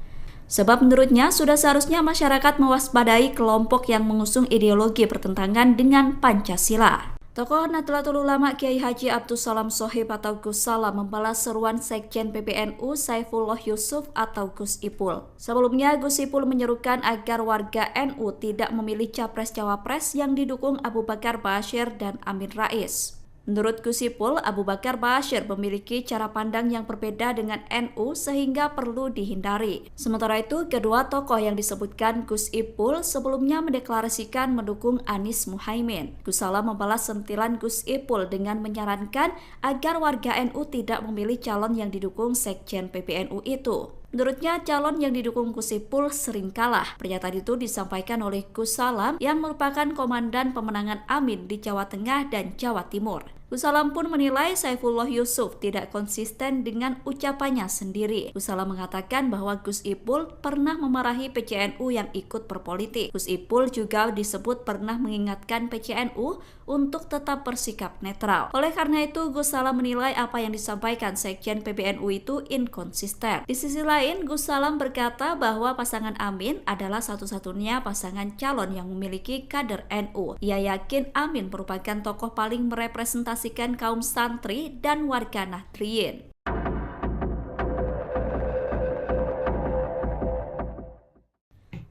Sebab menurutnya sudah seharusnya masyarakat mewaspadai kelompok yang mengusung ideologi bertentangan dengan Pancasila. Tokoh Nahdlatul Ulama Kiai Haji Abdus Salam Shohib atau Gus Salam membalas seruan Sekjen PBNU Saifullah Yusuf atau Gus Ipul. Sebelumnya Gus Ipul menyerukan agar warga NU tidak memilih capres-cawapres yang didukung Abu Bakar Ba'asyir dan Amin Rais. Menurut Gus Ipul, Abu Bakar Ba'asyir memiliki cara pandang yang berbeda dengan NU sehingga perlu dihindari. Sementara itu, kedua tokoh yang disebutkan Gus Ipul sebelumnya mendeklarasikan mendukung Anies Muhaimin. Gus Salam membalas sentilan Gus Ipul dengan menyarankan agar warga NU tidak memilih calon yang didukung Sekjen PBNU itu. Menurutnya, calon yang didukung Gus Ipul sering kalah. Pernyataan itu disampaikan oleh Gus Salam yang merupakan komandan pemenangan Amin di Jawa Tengah dan Jawa Timur. Gus Salam pun menilai Saifullah Yusuf tidak konsisten dengan ucapannya sendiri. Gus Salam mengatakan bahwa Gus Ipul pernah memarahi PCNU yang ikut berpolitik. Gus Ipul juga disebut pernah mengingatkan PCNU untuk tetap bersikap netral. Oleh karena itu, Gus Salam menilai apa yang disampaikan Sekjen PBNU itu inkonsisten. Di sisi lain, Gus Salam berkata bahwa pasangan Amin adalah satu-satunya pasangan calon yang memiliki kader NU. Ia yakin Amin merupakan tokoh paling merepresentasikan kaum santri dan warga Nahdliyin.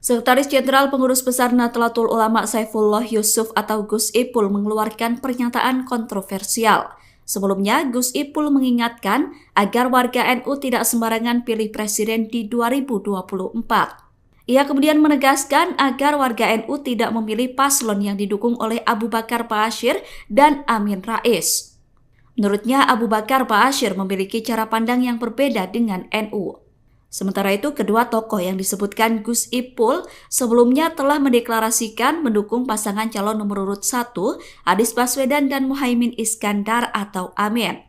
Sekretaris Jenderal Pengurus Besar Nahdlatul Ulama Saifullah Yusuf atau Gus Ipul mengeluarkan pernyataan kontroversial. Sebelumnya, Gus Ipul mengingatkan agar warga NU tidak sembarangan pilih presiden di 2024. Ia kemudian menegaskan agar warga NU tidak memilih paslon yang didukung oleh Abu Bakar Ba'asyir dan Amin Rais. Menurutnya, Abu Bakar Ba'asyir memiliki cara pandang yang berbeda dengan NU. Sementara itu, kedua tokoh yang disebutkan Gus Ipul sebelumnya telah mendeklarasikan mendukung pasangan calon nomor urut 1, Anies Baswedan dan Muhaimin Iskandar atau Amin.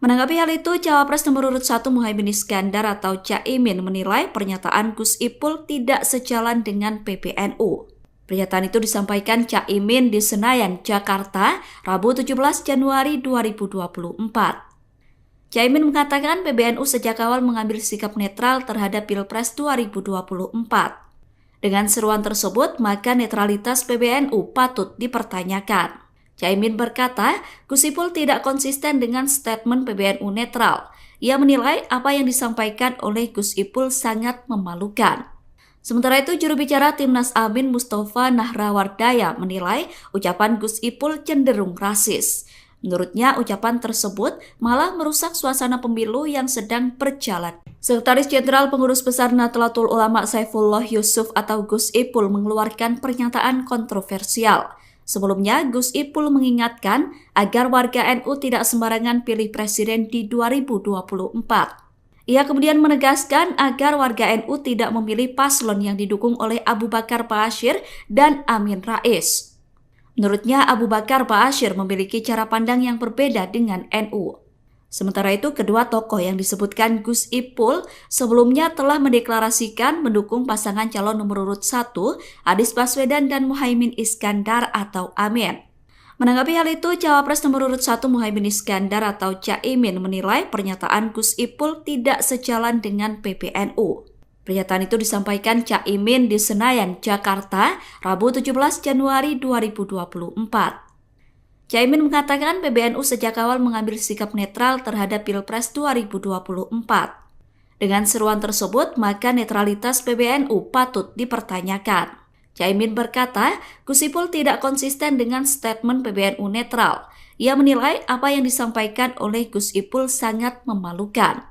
Menanggapi hal itu, Cawapres nomor urut 1 Muhaimin Iskandar atau Caimin menilai pernyataan Gus Ipul tidak sejalan dengan PBNU. Pernyataan itu disampaikan Caimin di Senayan, Jakarta, Rabu 17 Januari 2024. Caimin mengatakan PBNU sejak awal mengambil sikap netral terhadap Pilpres 2024. Dengan seruan tersebut, maka netralitas PBNU patut dipertanyakan. Caimin berkata, Gus Ipul tidak konsisten dengan statement PBNU netral. Ia menilai apa yang disampaikan oleh Gus Ipul sangat memalukan. Sementara itu, juru bicara Timnas Amin Mustafa Nahrawardaya menilai ucapan Gus Ipul cenderung rasis. Menurutnya, ucapan tersebut malah merusak suasana pemilu yang sedang berjalan. Sekretaris Jenderal Pengurus Besar Nahdlatul Ulama Saifullah Yusuf atau Gus Ipul mengeluarkan pernyataan kontroversial. Sebelumnya, Gus Ipul mengingatkan agar warga NU tidak sembarangan pilih presiden di 2024. Ia kemudian menegaskan agar warga NU tidak memilih paslon yang didukung oleh Abu Bakar Ba'asyir dan Amin Rais. Menurutnya, Abu Bakar Ba'asyir memiliki cara pandang yang berbeda dengan NU. Sementara itu, kedua tokoh yang disebutkan Gus Ipul sebelumnya telah mendeklarasikan mendukung pasangan calon nomor urut 1, Anies Baswedan dan Muhaimin Iskandar atau Amin. Menanggapi hal itu, Cawapres nomor urut 1 Muhaimin Iskandar atau Caimin menilai pernyataan Gus Ipul tidak sejalan dengan PBNU. Pernyataan itu disampaikan Caimin di Senayan, Jakarta, Rabu 17 Januari 2024. Caimin mengatakan PBNU sejak awal mengambil sikap netral terhadap Pilpres 2024. Dengan seruan tersebut, maka netralitas PBNU patut dipertanyakan. Caimin berkata, Gus Ipul tidak konsisten dengan statement PBNU netral. Ia menilai apa yang disampaikan oleh Gus Ipul sangat memalukan.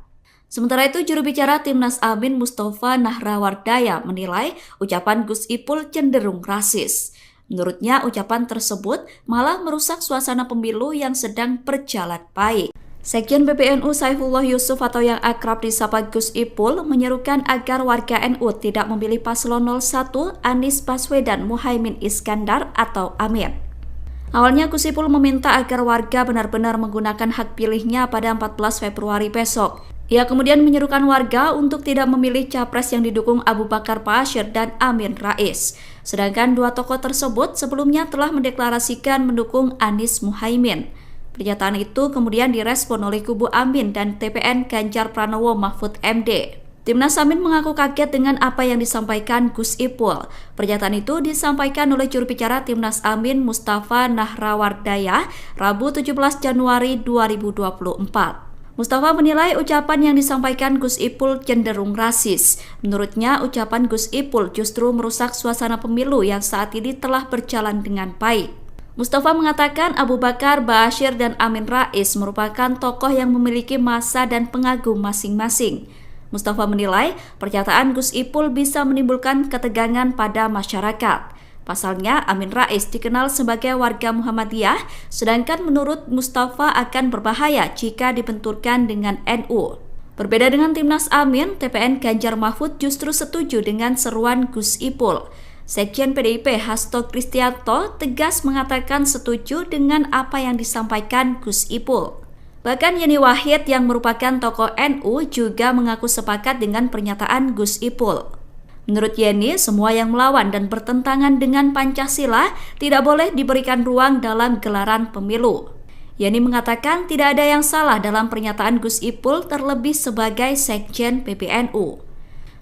Sementara itu, juru bicara Timnas Amin Mustafa Nahrawardaya menilai ucapan Gus Ipul cenderung rasis. Menurutnya, ucapan tersebut malah merusak suasana pemilu yang sedang berjalan baik. Sekjen PBNU Saifullah Yusuf atau yang akrab disapa Gus Ipul menyerukan agar warga NU tidak memilih paslon 01 Anies Baswedan Muhaimin Iskandar atau Amin. Awalnya Gus Ipul meminta agar warga benar-benar menggunakan hak pilihnya pada 14 Februari besok. Ia kemudian menyerukan warga untuk tidak memilih capres yang didukung Abu Bakar Ba'asyir dan Amin Rais. Sedangkan dua tokoh tersebut sebelumnya telah mendeklarasikan mendukung Anies Muhaimin. Pernyataan itu kemudian direspon oleh kubu Amin dan TPN Ganjar Pranowo Mahfud MD. Timnas Amin mengaku kaget dengan apa yang disampaikan Gus Ipul. Pernyataan itu disampaikan oleh juru bicara Timnas Amin Mustafa Nahrawardaya Rabu 17 Januari 2024. Mustafa menilai ucapan yang disampaikan Gus Ipul cenderung rasis. Menurutnya, ucapan Gus Ipul justru merusak suasana pemilu yang saat ini telah berjalan dengan baik. Mustafa mengatakan Abu Bakar Ba'asyir dan Amin Rais merupakan tokoh yang memiliki massa dan pengagum masing-masing. Mustafa menilai pernyataan Gus Ipul bisa menimbulkan ketegangan pada masyarakat. Pasalnya, Amin Rais dikenal sebagai warga Muhammadiyah, sedangkan menurut Mustafa akan berbahaya jika dibenturkan dengan NU. Berbeda dengan Timnas Amin, TPN Ganjar Mahfud justru setuju dengan seruan Gus Ipul. Sekjen PDIP Hasto Kristianto tegas mengatakan setuju dengan apa yang disampaikan Gus Ipul. Bahkan Yeni Wahid yang merupakan tokoh NU juga mengaku sepakat dengan pernyataan Gus Ipul. Menurut Yeni, semua yang melawan dan bertentangan dengan Pancasila tidak boleh diberikan ruang dalam gelaran pemilu. Yeni mengatakan tidak ada yang salah dalam pernyataan Gus Ipul terlebih sebagai Sekjen PBNU.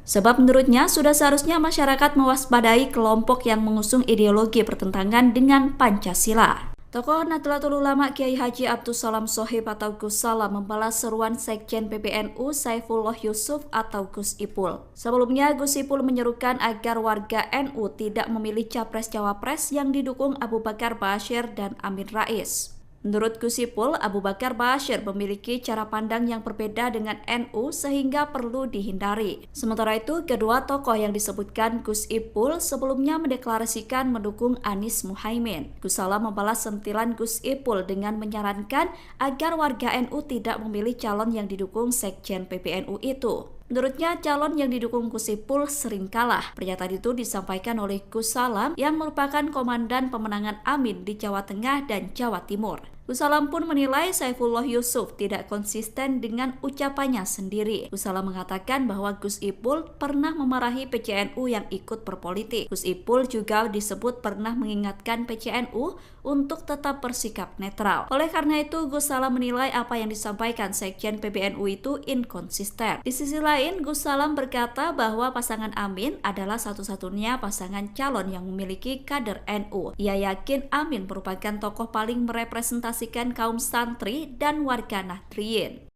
Sebab menurutnya sudah seharusnya masyarakat mewaspadai kelompok yang mengusung ideologi bertentangan dengan Pancasila. Tokoh Nahdlatul Ulama Kiai Haji Abdus Salam Shohib atau Gus Salam membalas seruan Sekjen PBNU Saifullah Yusuf atau Gus Ipul. Sebelumnya, Gus Ipul menyerukan agar warga NU tidak memilih capres-cawapres yang didukung Abu Bakar Ba'asyir dan Amin Rais. Menurut Gus Ipul, Abu Bakar Ba'asyir memiliki cara pandang yang berbeda dengan NU sehingga perlu dihindari. Sementara itu, kedua tokoh yang disebutkan Gus Ipul sebelumnya mendeklarasikan mendukung Anies Muhaimin. Gus Salam membalas sentilan Gus Ipul dengan menyarankan agar warga NU tidak memilih calon yang didukung Sekjen PBNU itu. Menurutnya, calon yang didukung Gus Ipul sering kalah. Pernyataan itu disampaikan oleh Gus Salam yang merupakan komandan pemenangan Amin di Jawa Tengah dan Jawa Timur. Gus Salam pun menilai Saifullah Yusuf tidak konsisten dengan ucapannya sendiri. Gus Salam mengatakan bahwa Gus Ipul pernah memarahi PCNU yang ikut berpolitik. Gus Ipul juga disebut pernah mengingatkan PCNU untuk tetap bersikap netral. Oleh karena itu, Gus Salam menilai apa yang disampaikan Sekjen PBNU itu inkonsisten. Di sisi lain, Gus Salam berkata bahwa pasangan Amin adalah satu-satunya pasangan calon yang memiliki kader NU. Ia yakin Amin merupakan tokoh paling merepresentasikan kaum santri dan warga Nahdliyin.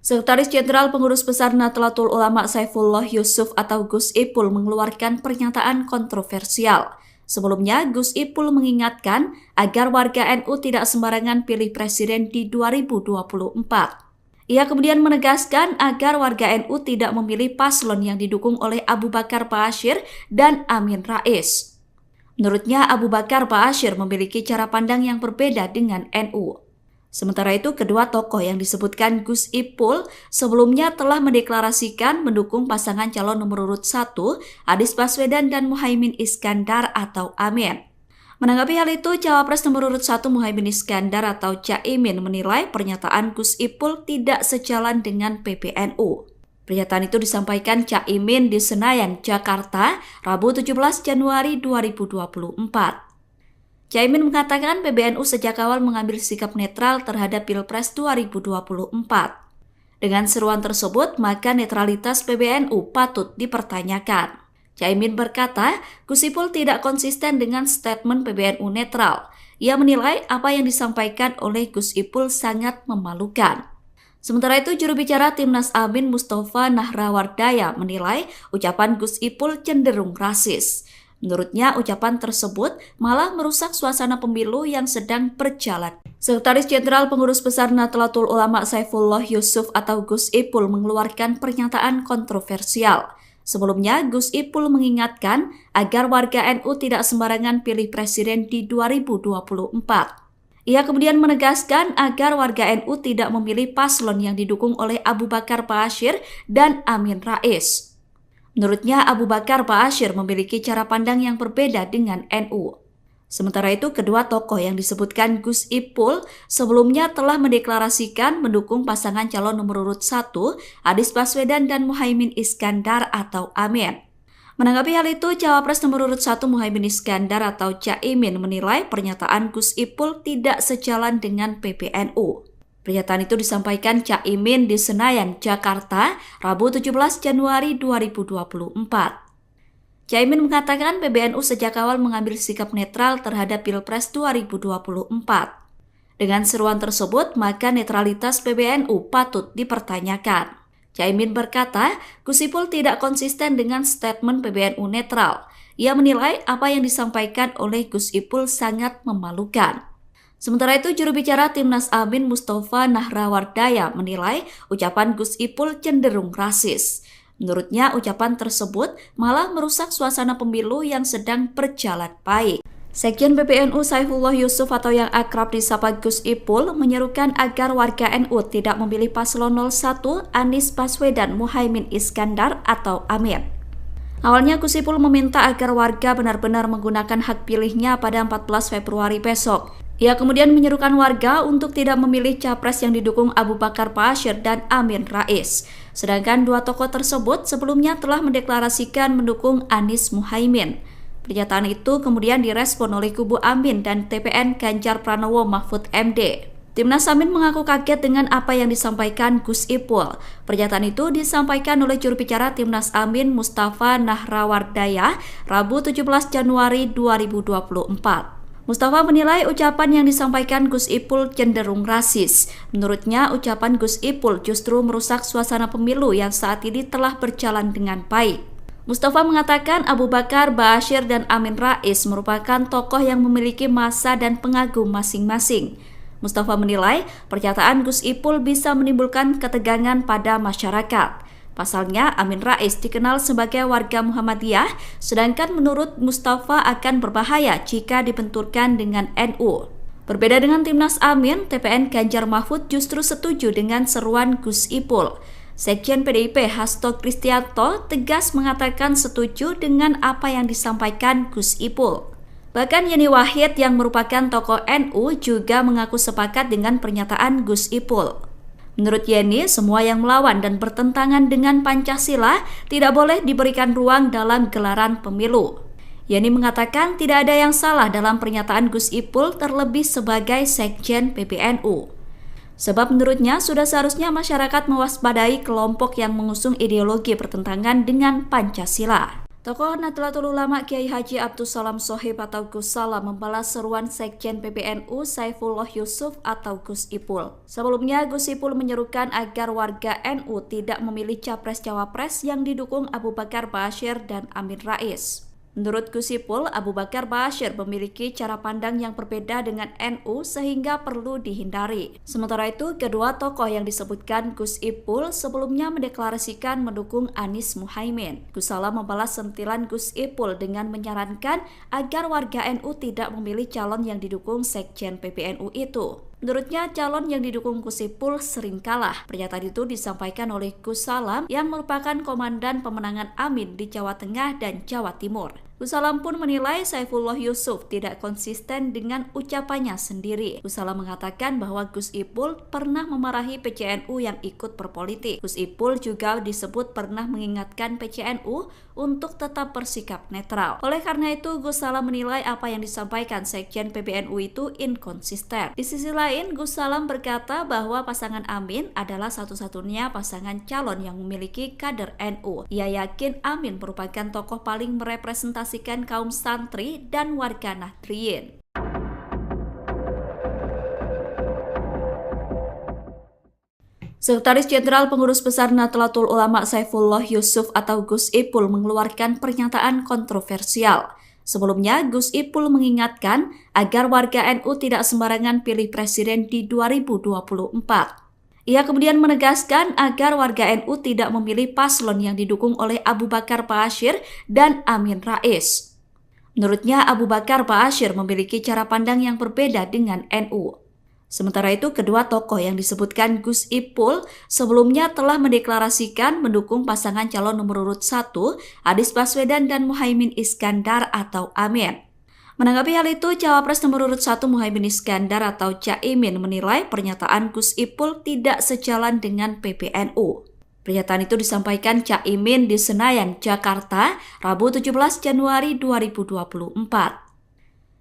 Sekretaris Jenderal Pengurus Besar Nahdlatul Ulama Saifullah Yusuf atau Gus Ipul mengeluarkan pernyataan kontroversial. Sebelumnya, Gus Ipul mengingatkan agar warga NU tidak sembarangan pilih presiden di 2024. Ia kemudian menegaskan agar warga NU tidak memilih paslon yang didukung oleh Abu Bakar Ba'asyir dan Amin Rais. Menurutnya, Abu Bakar Ba'asyir memiliki cara pandang yang berbeda dengan NU. Sementara itu, kedua tokoh yang disebutkan Gus Ipul sebelumnya telah mendeklarasikan mendukung pasangan calon nomor urut 1, Anies Baswedan dan Muhaimin Iskandar atau Amin. Menanggapi hal itu, Cawapres nomor urut 1 Muhaimin Iskandar atau Caimin menilai pernyataan Gus Ipul tidak sejalan dengan PBNU. Pernyataan itu disampaikan Caimin di Senayan, Jakarta, Rabu 17 Januari 2024. Caimin mengatakan PBNU sejak awal mengambil sikap netral terhadap Pilpres 2024. Dengan seruan tersebut, maka netralitas PBNU patut dipertanyakan. Caimin berkata, Gus Ipul tidak konsisten dengan statement PBNU netral. Ia menilai apa yang disampaikan oleh Gus Ipul sangat memalukan. Sementara itu, juru bicara Timnas Amin Mustafa Nahrawardaya menilai ucapan Gus Ipul cenderung rasis. Menurutnya, ucapan tersebut malah merusak suasana pemilu yang sedang berjalan. Sekretaris Jenderal Pengurus Besar Nahdlatul Ulama Saifullah Yusuf atau Gus Ipul mengeluarkan pernyataan kontroversial. Sebelumnya, Gus Ipul mengingatkan agar warga NU tidak sembarangan pilih presiden di 2024. Ia kemudian menegaskan agar warga NU tidak memilih paslon yang didukung oleh Abu Bakar Ba'asyir dan Amin Rais. Menurutnya, Abu Bakar Ba'asyir memiliki cara pandang yang berbeda dengan NU. Sementara itu, kedua tokoh yang disebutkan Gus Ipul sebelumnya telah mendeklarasikan mendukung pasangan calon nomor urut 1, Anies Baswedan dan Muhaimin Iskandar atau Amin. Menanggapi hal itu, Cawapres nomor urut 1 Muhaimin Iskandar atau Caimin menilai pernyataan Gus Ipul tidak sejalan dengan PBNU. Pernyataan itu disampaikan Caimin di Senayan, Jakarta, Rabu 17 Januari 2024. Caimin mengatakan PBNU sejak awal mengambil sikap netral terhadap Pilpres 2024. Dengan seruan tersebut, maka netralitas PBNU patut dipertanyakan. Caimin berkata, Gus Ipul tidak konsisten dengan statement PBNU netral. Ia menilai apa yang disampaikan oleh Gus Ipul sangat memalukan. Sementara itu, juru bicara Timnas Amin Mustafa Nahrawardaya menilai ucapan Gus Ipul cenderung rasis. Menurutnya, ucapan tersebut malah merusak suasana pemilu yang sedang berjalan baik. Sekjen PBNU Saifullah Yusuf atau yang akrab disapa Gus Ipul menyerukan agar warga NU tidak memilih paslon 01 Anies Baswedan Muhaimin Iskandar atau Amin. Awalnya Gus Ipul meminta agar warga benar-benar menggunakan hak pilihnya pada 14 Februari besok. Ia kemudian menyerukan warga untuk tidak memilih capres yang didukung Abu Bakar Ba'asyir dan Amin Rais. Sedangkan dua tokoh tersebut sebelumnya telah mendeklarasikan mendukung Anies Muhaimin. Pernyataan itu kemudian direspon oleh kubu Amin dan TPN Ganjar Pranowo Mahfud MD. Timnas Amin mengaku kaget dengan apa yang disampaikan Gus Ipul. Pernyataan itu disampaikan oleh juru bicara Timnas Amin Mustafa Nahrawardaya Rabu 17 Januari 2024. Mustafa menilai ucapan yang disampaikan Gus Ipul cenderung rasis. Menurutnya, ucapan Gus Ipul justru merusak suasana pemilu yang saat ini telah berjalan dengan baik. Mustafa mengatakan Abu Bakar Ba'asyir dan Amin Rais merupakan tokoh yang memiliki massa dan pengagum masing-masing. Mustafa menilai pernyataan Gus Ipul bisa menimbulkan ketegangan pada masyarakat. Pasalnya, Amin Rais dikenal sebagai warga Muhammadiyah, sedangkan menurut Mustafa akan berbahaya jika dibenturkan dengan NU. Berbeda dengan Timnas Amin, TPN Ganjar Mahfud justru setuju dengan seruan Gus Ipul. Sekjen PDIP Hasto Kristianto tegas mengatakan setuju dengan apa yang disampaikan Gus Ipul. Bahkan Yeni Wahid yang merupakan tokoh NU juga mengaku sepakat dengan pernyataan Gus Ipul. Menurut Yeni, semua yang melawan dan bertentangan dengan Pancasila tidak boleh diberikan ruang dalam gelaran pemilu. Yeni mengatakan tidak ada yang salah dalam pernyataan Gus Ipul terlebih sebagai Sekjen PBNU. Sebab menurutnya sudah seharusnya masyarakat mewaspadai kelompok yang mengusung ideologi bertentangan dengan Pancasila. Tokoh Nahdlatul Ulama Kiai Haji Abdus Salam Shohib atau Gus Salam membalas seruan Sekjen PBNU Saifullah Yusuf atau Gus Ipul. Sebelumnya, Gus Ipul menyerukan agar warga NU tidak memilih capres-cawapres yang didukung Abu Bakar Ba'asyir dan Amin Rais. Menurut Gus Ipul, Abu Bakar Ba'asyir memiliki cara pandang yang berbeda dengan NU sehingga perlu dihindari. Sementara itu, kedua tokoh yang disebutkan Gus Ipul sebelumnya mendeklarasikan mendukung Anies Muhaimin. Gus Salam membalas sentilan Gus Ipul dengan menyarankan agar warga NU tidak memilih calon yang didukung Sekjen PBNU itu. Menurutnya, calon yang didukung Gus Ipul sering kalah. Pernyataan itu disampaikan oleh Gus Salam yang merupakan komandan pemenangan Amin di Jawa Tengah dan Jawa Timur. Gus Salam pun menilai Saifullah Yusuf tidak konsisten dengan ucapannya sendiri. Gus Salam mengatakan bahwa Gus Ipul pernah memarahi PCNU yang ikut berpolitik. Gus Ipul juga disebut pernah mengingatkan PCNU untuk tetap bersikap netral. Oleh karena itu, Gus Salam menilai apa yang disampaikan Sekjen PBNU itu inkonsisten. Di sisi lain, Gus Salam berkata bahwa pasangan Amin adalah satu-satunya pasangan calon yang memiliki kader NU. Ia yakin Amin merupakan tokoh paling merepresentasikan kaum santri dan warga Nahdliyin. Sekretaris Jenderal Pengurus Besar Nahdlatul Ulama Saifullah Yusuf atau Gus Ipul mengeluarkan pernyataan kontroversial. Sebelumnya, Gus Ipul mengingatkan agar warga NU tidak sembarangan pilih presiden di 2024. Ia kemudian menegaskan agar warga NU tidak memilih paslon yang didukung oleh Abu Bakar Ba'asyir dan Amin Rais. Menurutnya, Abu Bakar Ba'asyir memiliki cara pandang yang berbeda dengan NU. Sementara itu, kedua tokoh yang disebutkan Gus Ipul sebelumnya telah mendeklarasikan mendukung pasangan calon nomor urut 1, Anies Baswedan dan Muhaimin Iskandar atau Amin. Menanggapi hal itu, Cawapres nomor urut 1 Muhaimin Iskandar atau Caimin menilai pernyataan Gus Ipul tidak sejalan dengan PBNU. Pernyataan itu disampaikan Caimin di Senayan, Jakarta, Rabu 17 Januari 2024.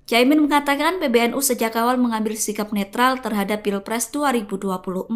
Caimin mengatakan PBNU sejak awal mengambil sikap netral terhadap Pilpres 2024.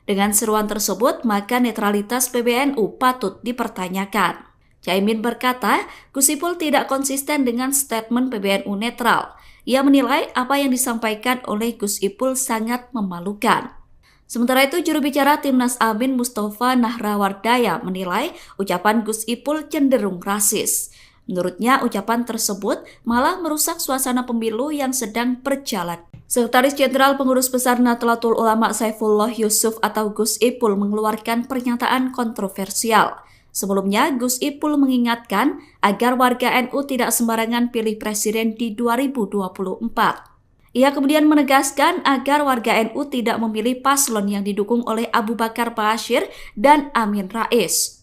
Dengan seruan tersebut, maka netralitas PBNU patut dipertanyakan. Caimin berkata, Gus Ipul tidak konsisten dengan statement PBNU netral. Ia menilai apa yang disampaikan oleh Gus Ipul sangat memalukan. Sementara itu, juru bicara Timnas Amin Mustafa Nahrawardaya menilai ucapan Gus Ipul cenderung rasis. Menurutnya, ucapan tersebut malah merusak suasana pemilu yang sedang berjalan. Sekretaris Jenderal Pengurus Besar Nahdlatul Ulama Saifullah Yusuf atau Gus Ipul mengeluarkan pernyataan kontroversial. Sebelumnya, Gus Ipul mengingatkan agar warga NU tidak sembarangan pilih presiden di 2024. Ia kemudian menegaskan agar warga NU tidak memilih paslon yang didukung oleh Abu Bakar Ba'asyir dan Amin Rais.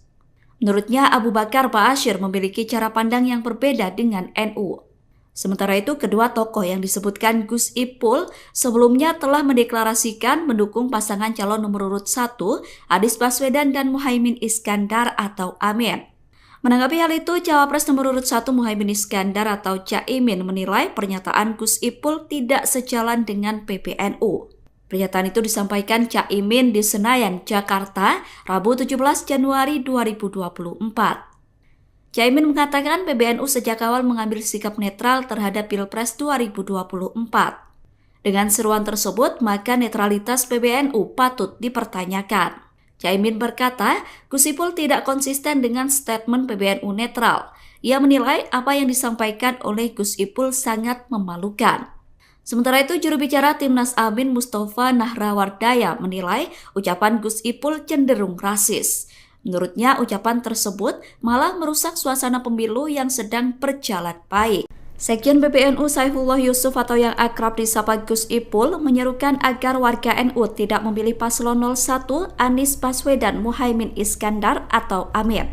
Menurutnya, Abu Bakar Ba'asyir memiliki cara pandang yang berbeda dengan NU. Sementara itu, kedua tokoh yang disebutkan Gus Ipul sebelumnya telah mendeklarasikan mendukung pasangan calon nomor urut 1, Anies Baswedan dan Muhaimin Iskandar atau Amin. Menanggapi hal itu, Cawapres nomor urut 1 Muhaimin Iskandar atau Caimin menilai pernyataan Gus Ipul tidak sejalan dengan PBNU. Pernyataan itu disampaikan Caimin di Senayan, Jakarta, Rabu 17 Januari 2024. Caimin mengatakan PBNU sejak awal mengambil sikap netral terhadap Pilpres 2024. Dengan seruan tersebut, maka netralitas PBNU patut dipertanyakan. Caimin berkata, Gus Ipul tidak konsisten dengan statement PBNU netral. Ia menilai apa yang disampaikan oleh Gus Ipul sangat memalukan. Sementara itu, juru bicara Timnas Amin Mustafa Nahrawardaya menilai ucapan Gus Ipul cenderung rasis. Menurutnya, ucapan tersebut malah merusak suasana pemilu yang sedang berjalan baik. Sekjen PBNU Saifullah Yusuf atau yang akrab disapa Gus Ipul menyerukan agar warga NU tidak memilih paslon 01 Anies Baswedan Muhaimin Iskandar atau Amin.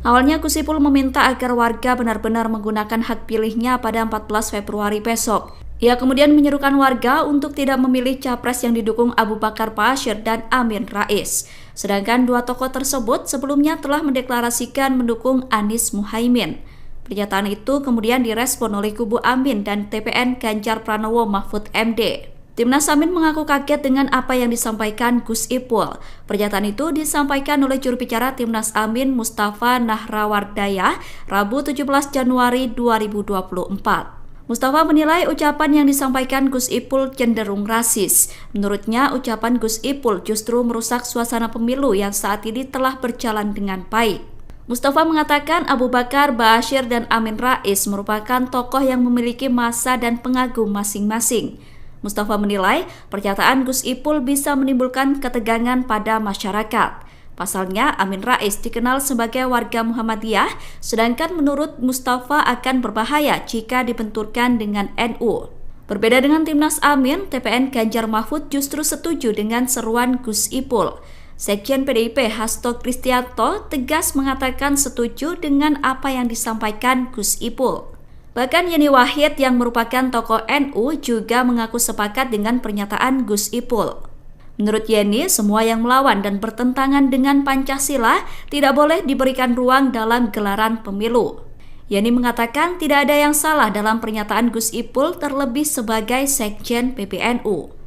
Awalnya Gus Ipul meminta agar warga benar-benar menggunakan hak pilihnya pada 14 Februari besok. Ia kemudian menyerukan warga untuk tidak memilih capres yang didukung Abu Bakar Ba'asyir dan Amin Rais. Sedangkan dua tokoh tersebut sebelumnya telah mendeklarasikan mendukung Anies Muhaimin. Pernyataan itu kemudian direspon oleh kubu Amin dan TPN Ganjar Pranowo Mahfud MD. Timnas Amin mengaku kaget dengan apa yang disampaikan Gus Ipul. Pernyataan itu disampaikan oleh juru bicara Timnas Amin Mustafa Nahrawardaya Rabu 17 Januari 2024. Mustafa menilai ucapan yang disampaikan Gus Ipul cenderung rasis. Menurutnya, ucapan Gus Ipul justru merusak suasana pemilu yang saat ini telah berjalan dengan baik. Mustafa mengatakan Abu Bakar Ba'asyir dan Amin Rais merupakan tokoh yang memiliki massa dan pengagum masing-masing. Mustafa menilai pernyataan Gus Ipul bisa menimbulkan ketegangan pada masyarakat. Pasalnya, Amin Rais dikenal sebagai warga Muhammadiyah, sedangkan menurut Mustafa akan berbahaya jika dibenturkan dengan NU. Berbeda dengan Timnas Amin, TPN Ganjar Mahfud justru setuju dengan seruan Gus Ipul. Sekjen PDIP Hasto Kristianto tegas mengatakan setuju dengan apa yang disampaikan Gus Ipul. Bahkan Yeni Wahid yang merupakan tokoh NU juga mengaku sepakat dengan pernyataan Gus Ipul. Menurut Yeni, semua yang melawan dan bertentangan dengan Pancasila tidak boleh diberikan ruang dalam gelaran pemilu. Yeni mengatakan tidak ada yang salah dalam pernyataan Gus Ipul terlebih sebagai Sekjen PBNU.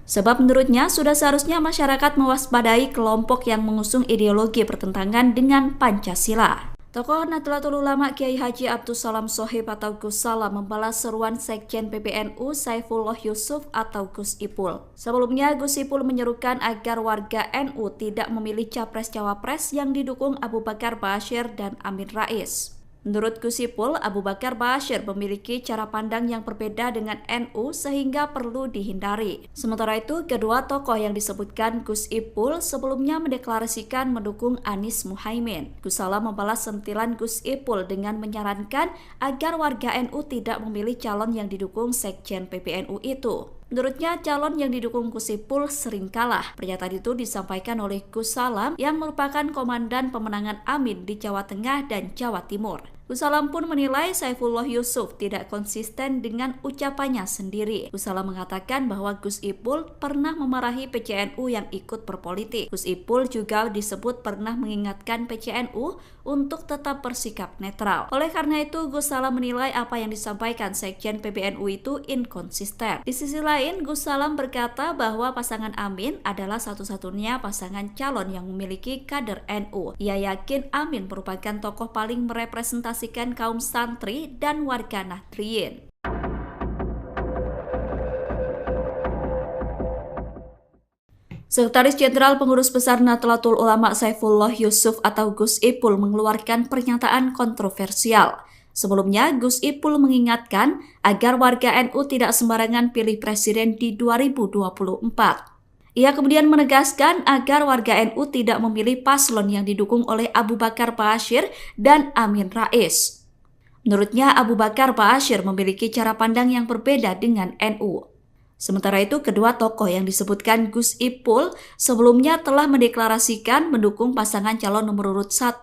Sebab menurutnya sudah seharusnya masyarakat mewaspadai kelompok yang mengusung ideologi bertentangan dengan Pancasila. Tokoh Nahdlatul Ulama Kiai Haji Abdus Salam Shohib atau Gus Salam membalas seruan Sekjen PBNU Saifullah Yusuf atau Gus Ipul. Sebelumnya Gus Ipul menyerukan agar warga NU tidak memilih capres-cawapres yang didukung Abu Bakar Ba'asyir dan Amin Rais. Menurut Gus Ipul, Abu Bakar Ba'asyir memiliki cara pandang yang berbeda dengan NU sehingga perlu dihindari. Sementara itu, kedua tokoh yang disebutkan Gus Ipul sebelumnya mendeklarasikan mendukung Anies Muhaimin. Gus Salam membalas sentilan Gus Ipul dengan menyarankan agar warga NU tidak memilih calon yang didukung Sekjen PBNU itu. Menurutnya, calon yang didukung Gus Ipul sering kalah. Pernyataan itu disampaikan oleh Gus Salam yang merupakan komandan pemenangan Amin di Jawa Tengah dan Jawa Timur. Gus Salam pun menilai Saifullah Yusuf tidak konsisten dengan ucapannya sendiri. Gus Salam mengatakan bahwa Gus Ipul pernah memarahi PCNU yang ikut berpolitik. Gus Ipul juga disebut pernah mengingatkan PCNU untuk tetap bersikap netral. Oleh karena itu, Gus Salam menilai apa yang disampaikan Sekjen PBNU itu inkonsisten. Di sisi lain, Gus Salam berkata bahwa pasangan Amin adalah satu-satunya pasangan calon yang memiliki kader NU. Ia yakin Amin merupakan tokoh paling merepresentasikan kaum santri dan warga Nahdliyin. Sekretaris Jenderal Pengurus Besar Nahdlatul Ulama Saifullah Yusuf atau Gus Ipul mengeluarkan pernyataan kontroversial. Sebelumnya, Gus Ipul mengingatkan agar warga NU tidak sembarangan pilih presiden di 2024. Ia kemudian menegaskan agar warga NU tidak memilih paslon yang didukung oleh Abu Bakar Ba'asyir dan Amin Rais. Menurutnya, Abu Bakar Ba'asyir memiliki cara pandang yang berbeda dengan NU. Sementara itu, kedua tokoh yang disebutkan Gus Ipul sebelumnya telah mendeklarasikan mendukung pasangan calon nomor urut 1,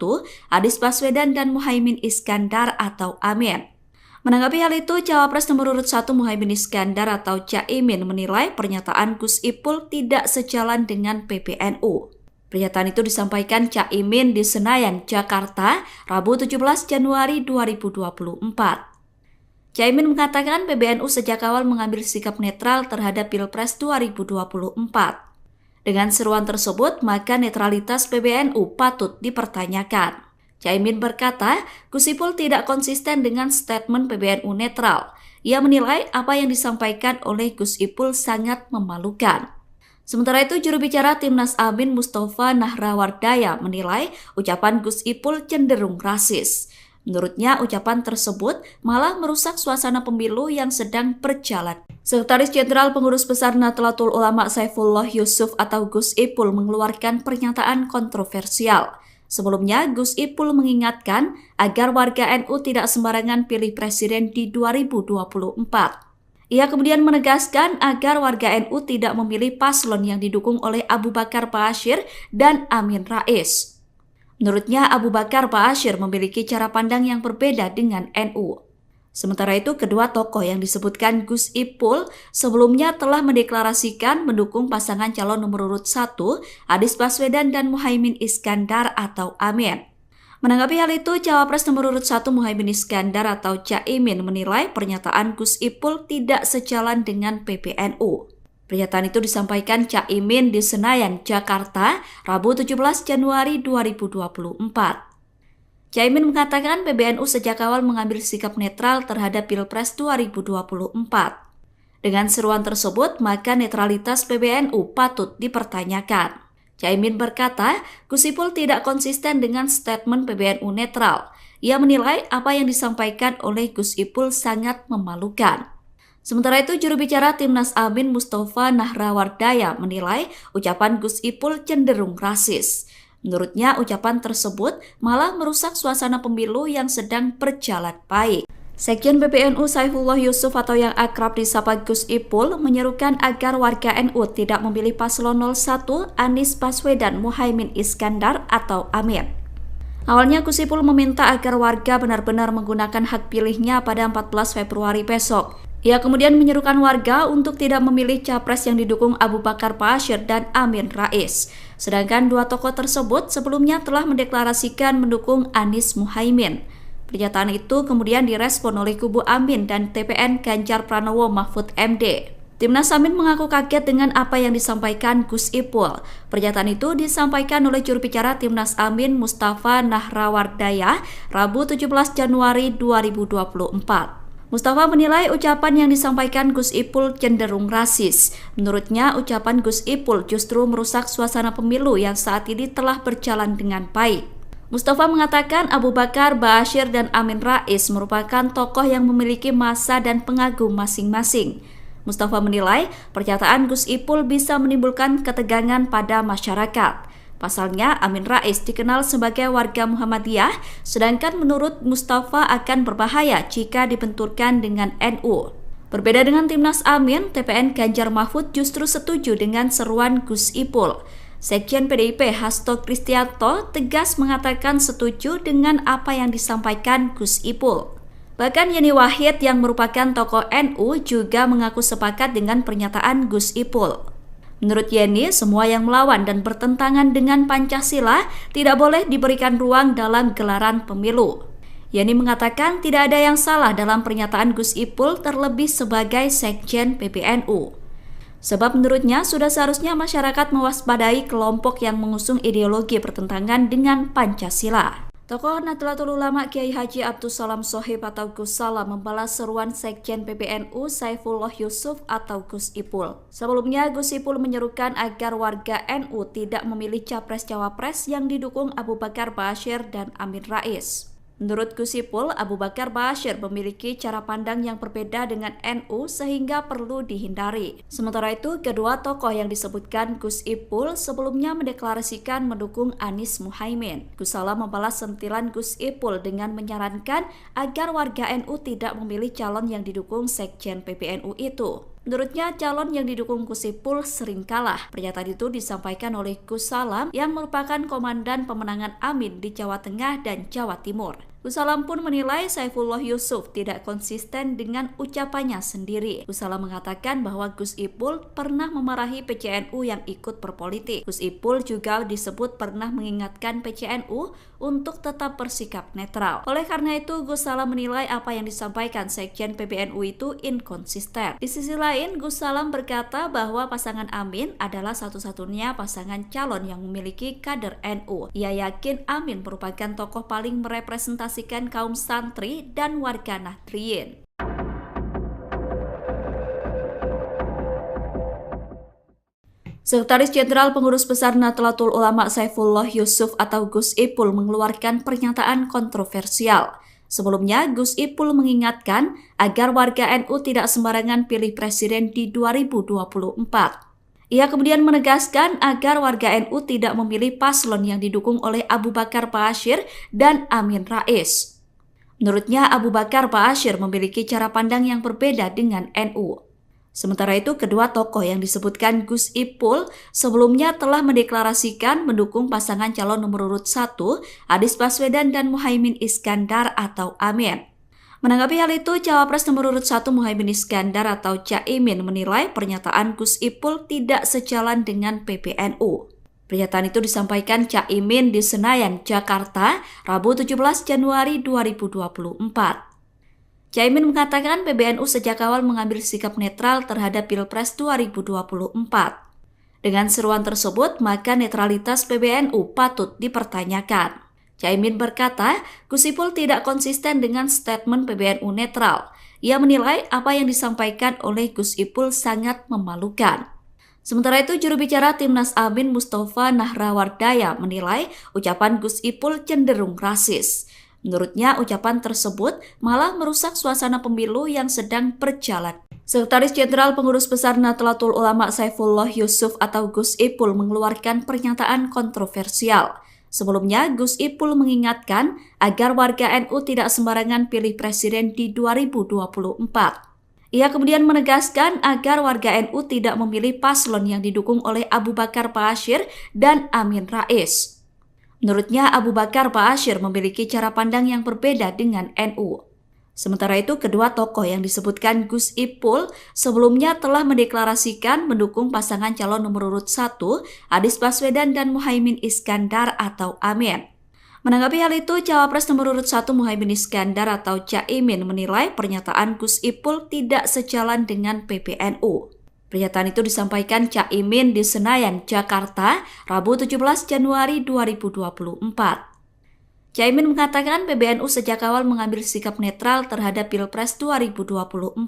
Anies Baswedan dan Muhaimin Iskandar atau Amin. Menanggapi hal itu, Cawapres nomor urut 1 Muhaimin Iskandar atau Caimin menilai pernyataan Gus Ipul tidak sejalan dengan PBNU. Pernyataan itu disampaikan Caimin di Senayan, Jakarta, Rabu 17 Januari 2024. Caimin mengatakan PBNU sejak awal mengambil sikap netral terhadap Pilpres 2024. Dengan seruan tersebut, maka netralitas PBNU patut dipertanyakan. Caimin berkata, Gus Ipul tidak konsisten dengan statement PBNU netral. Ia menilai apa yang disampaikan oleh Gus Ipul sangat memalukan. Sementara itu, juru bicara Timnas Amin Mustafa Nahrawardaya menilai ucapan Gus Ipul cenderung rasis. Menurutnya, ucapan tersebut malah merusak suasana pemilu yang sedang berjalan. Sekretaris Jenderal Pengurus Besar Nahdlatul Ulama Saifullah Yusuf atau Gus Ipul mengeluarkan pernyataan kontroversial. Sebelumnya, Gus Ipul mengingatkan agar warga NU tidak sembarangan pilih presiden di 2024. Ia kemudian menegaskan agar warga NU tidak memilih paslon yang didukung oleh Abu Bakar Ba'asyir dan Amin Rais. Menurutnya, Abu Bakar Ba'asyir memiliki cara pandang yang berbeda dengan NU. Sementara itu, kedua tokoh yang disebutkan Gus Ipul sebelumnya telah mendeklarasikan mendukung pasangan calon nomor urut 1, Anies Baswedan dan Muhaimin Iskandar atau Amin. Menanggapi hal itu, Cawapres nomor urut 1 Muhaimin Iskandar atau Caimin menilai pernyataan Gus Ipul tidak sejalan dengan PBNU. Pernyataan itu disampaikan Caimin di Senayan, Jakarta, Rabu 17 Januari 2024. Caimin mengatakan PBNU sejak awal mengambil sikap netral terhadap Pilpres 2024. Dengan seruan tersebut, maka netralitas PBNU patut dipertanyakan. Caimin berkata, Gus Ipul tidak konsisten dengan statement PBNU netral. Ia menilai apa yang disampaikan oleh Gus Ipul sangat memalukan. Sementara itu, juru bicara Timnas Amin Mustafa Nahrawardaya menilai ucapan Gus Ipul cenderung rasis. Menurutnya, ucapan tersebut malah merusak suasana pemilu yang sedang berjalan baik. Sekjen PBNU Saifullah Yusuf atau yang akrab disapa Gus Ipul menyerukan agar warga NU tidak memilih paslon 01 Anies Baswedan Muhaimin Iskandar atau Amin. Awalnya Gus Ipul meminta agar warga benar-benar menggunakan hak pilihnya pada 14 Februari besok. Ia kemudian menyerukan warga untuk tidak memilih capres yang didukung Abu Bakar Ba'asyir dan Amin Rais. Sedangkan dua tokoh tersebut sebelumnya telah mendeklarasikan mendukung Anies Muhaimin. Pernyataan itu kemudian direspon oleh kubu Amin dan TPN Ganjar Pranowo Mahfud MD. Timnas Amin mengaku kaget dengan apa yang disampaikan Gus Ipul. Pernyataan itu disampaikan oleh juru bicara Timnas Amin Mustafa Nahrawardaya Rabu 17 Januari 2024. Mustafa menilai ucapan yang disampaikan Gus Ipul cenderung rasis. Menurutnya, ucapan Gus Ipul justru merusak suasana pemilu yang saat ini telah berjalan dengan baik. Mustafa mengatakan Abu Bakar Ba'asyir dan Amin Rais merupakan tokoh yang memiliki massa dan pengagum masing-masing. Mustafa menilai pernyataan Gus Ipul bisa menimbulkan ketegangan pada masyarakat. Pasalnya, Amin Rais dikenal sebagai warga Muhammadiyah, sedangkan menurut Mustafa akan berbahaya jika dibenturkan dengan NU. Berbeda dengan Timnas Amin, TPN Ganjar Mahfud justru setuju dengan seruan Gus Ipul. Sekjen PDIP Hasto Kristianto tegas mengatakan setuju dengan apa yang disampaikan Gus Ipul. Bahkan Yeni Wahid yang merupakan tokoh NU juga mengaku sepakat dengan pernyataan Gus Ipul. Menurut Yeni, semua yang melawan dan bertentangan dengan Pancasila tidak boleh diberikan ruang dalam gelaran pemilu. Yeni mengatakan tidak ada yang salah dalam pernyataan Gus Ipul terlebih sebagai Sekjen PBNU. Sebab menurutnya sudah seharusnya masyarakat mewaspadai kelompok yang mengusung ideologi bertentangan dengan Pancasila. Tokoh Nahdlatul Ulama Kiai Haji Abdus Salam Shohib atau Gus Salam membalas seruan Sekjen PBNU Saifullah Yusuf atau Gus Ipul. Sebelumnya Gus Ipul menyerukan agar warga NU tidak memilih capres-cawapres yang didukung Abu Bakar Ba'asyir dan Amin Rais. Menurut Gus Ipul, Abu Bakar Ba'asyir memiliki cara pandang yang berbeda dengan NU sehingga perlu dihindari. Sementara itu, kedua tokoh yang disebutkan Gus Ipul sebelumnya mendeklarasikan mendukung Anies Muhaimin. Gus Salam membalas sentilan Gus Ipul dengan menyarankan agar warga NU tidak memilih calon yang didukung Sekjen PBNU itu. Menurutnya, calon yang didukung Gus Ipul sering kalah. Pernyataan itu disampaikan oleh Gus Salam yang merupakan komandan pemenangan Amin di Jawa Tengah dan Jawa Timur. Gus Salam pun menilai Saifullah Yusuf tidak konsisten dengan ucapannya sendiri. Gus Salam mengatakan bahwa Gus Ipul pernah memarahi PCNU yang ikut berpolitik. Gus Ipul juga disebut pernah mengingatkan PCNU untuk tetap bersikap netral. Oleh karena itu, Gus Salam menilai apa yang disampaikan Sekjen PBNU itu inkonsisten. Di sisi lain, Gus Salam berkata bahwa pasangan Amin adalah satu-satunya pasangan calon yang memiliki kader NU. Ia yakin Amin merupakan tokoh paling merepresentasikan kaum santri dan warga Nahdliyin. Sekretaris Jenderal Pengurus Besar Nahdlatul Ulama Saifullah Yusuf atau Gus Ipul mengeluarkan pernyataan kontroversial. Sebelumnya, Gus Ipul mengingatkan agar warga NU tidak sembarangan pilih presiden di 2024. Ia kemudian menegaskan agar warga NU tidak memilih paslon yang didukung oleh Abu Bakar Ba'asyir dan Amin Rais. Menurutnya, Abu Bakar Ba'asyir memiliki cara pandang yang berbeda dengan NU. Sementara itu, kedua tokoh yang disebutkan Gus Ipul sebelumnya telah mendeklarasikan mendukung pasangan calon nomor urut 1, Anies Baswedan dan Muhaimin Iskandar atau Amin. Menanggapi hal itu, Cawapres nomor urut 1 Muhaimin Iskandar atau Caimin menilai pernyataan Gus Ipul tidak sejalan dengan PBNU. Pernyataan itu disampaikan Caimin di Senayan, Jakarta, Rabu 17 Januari 2024. Caimin mengatakan PBNU sejak awal mengambil sikap netral terhadap Pilpres 2024. Dengan seruan tersebut, maka netralitas PBNU patut dipertanyakan. Caimin berkata, Gus Ipul tidak konsisten dengan statement PBNU netral. Ia menilai apa yang disampaikan oleh Gus Ipul sangat memalukan. Sementara itu, juru bicara Timnas Amin Mustafa Nahrawardaya menilai ucapan Gus Ipul cenderung rasis. Menurutnya, ucapan tersebut malah merusak suasana pemilu yang sedang berjalan. Sekretaris Jenderal Pengurus Besar Nahdlatul Ulama Saifullah Yusuf atau Gus Ipul mengeluarkan pernyataan kontroversial. Sebelumnya, Gus Ipul mengingatkan agar warga NU tidak sembarangan pilih presiden di 2024. Ia kemudian menegaskan agar warga NU tidak memilih paslon yang didukung oleh Abu Bakar Ba'asyir dan Amin Rais. Menurutnya, Abu Bakar Ba'asyir memiliki cara pandang yang berbeda dengan NU. Sementara itu, kedua tokoh yang disebutkan Gus Ipul sebelumnya telah mendeklarasikan mendukung pasangan calon nomor urut 1, Anies Baswedan dan Muhaimin Iskandar atau Amin. Menanggapi hal itu, Cawapres nomor urut 1 Muhaimin Iskandar atau Caimin menilai pernyataan Gus Ipul tidak sejalan dengan PBNU. Pernyataan itu disampaikan Caimin di Senayan, Jakarta, Rabu 17 Januari 2024. Caimin mengatakan PBNU sejak awal mengambil sikap netral terhadap Pilpres 2024.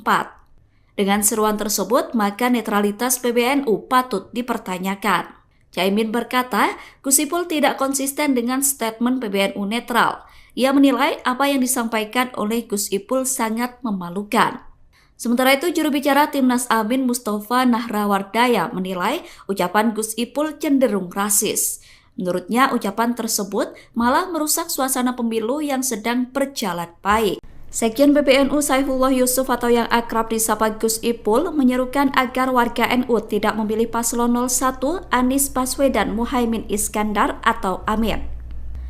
Dengan seruan tersebut, maka netralitas PBNU patut dipertanyakan. Caimin berkata, Gus Ipul tidak konsisten dengan statement PBNU netral. Ia menilai apa yang disampaikan oleh Gus Ipul sangat memalukan. Sementara itu, juru bicara Timnas Amin Mustafa Nahrawardaya menilai ucapan Gus Ipul cenderung rasis. Menurutnya, ucapan tersebut malah merusak suasana pemilu yang sedang berjalan baik. Sekjen PBNU Saifullah Yusuf atau yang akrab disapa Gus Ipul menyerukan agar warga NU tidak memilih paslon 01 Anies Baswedan Muhaimin Iskandar atau Amin.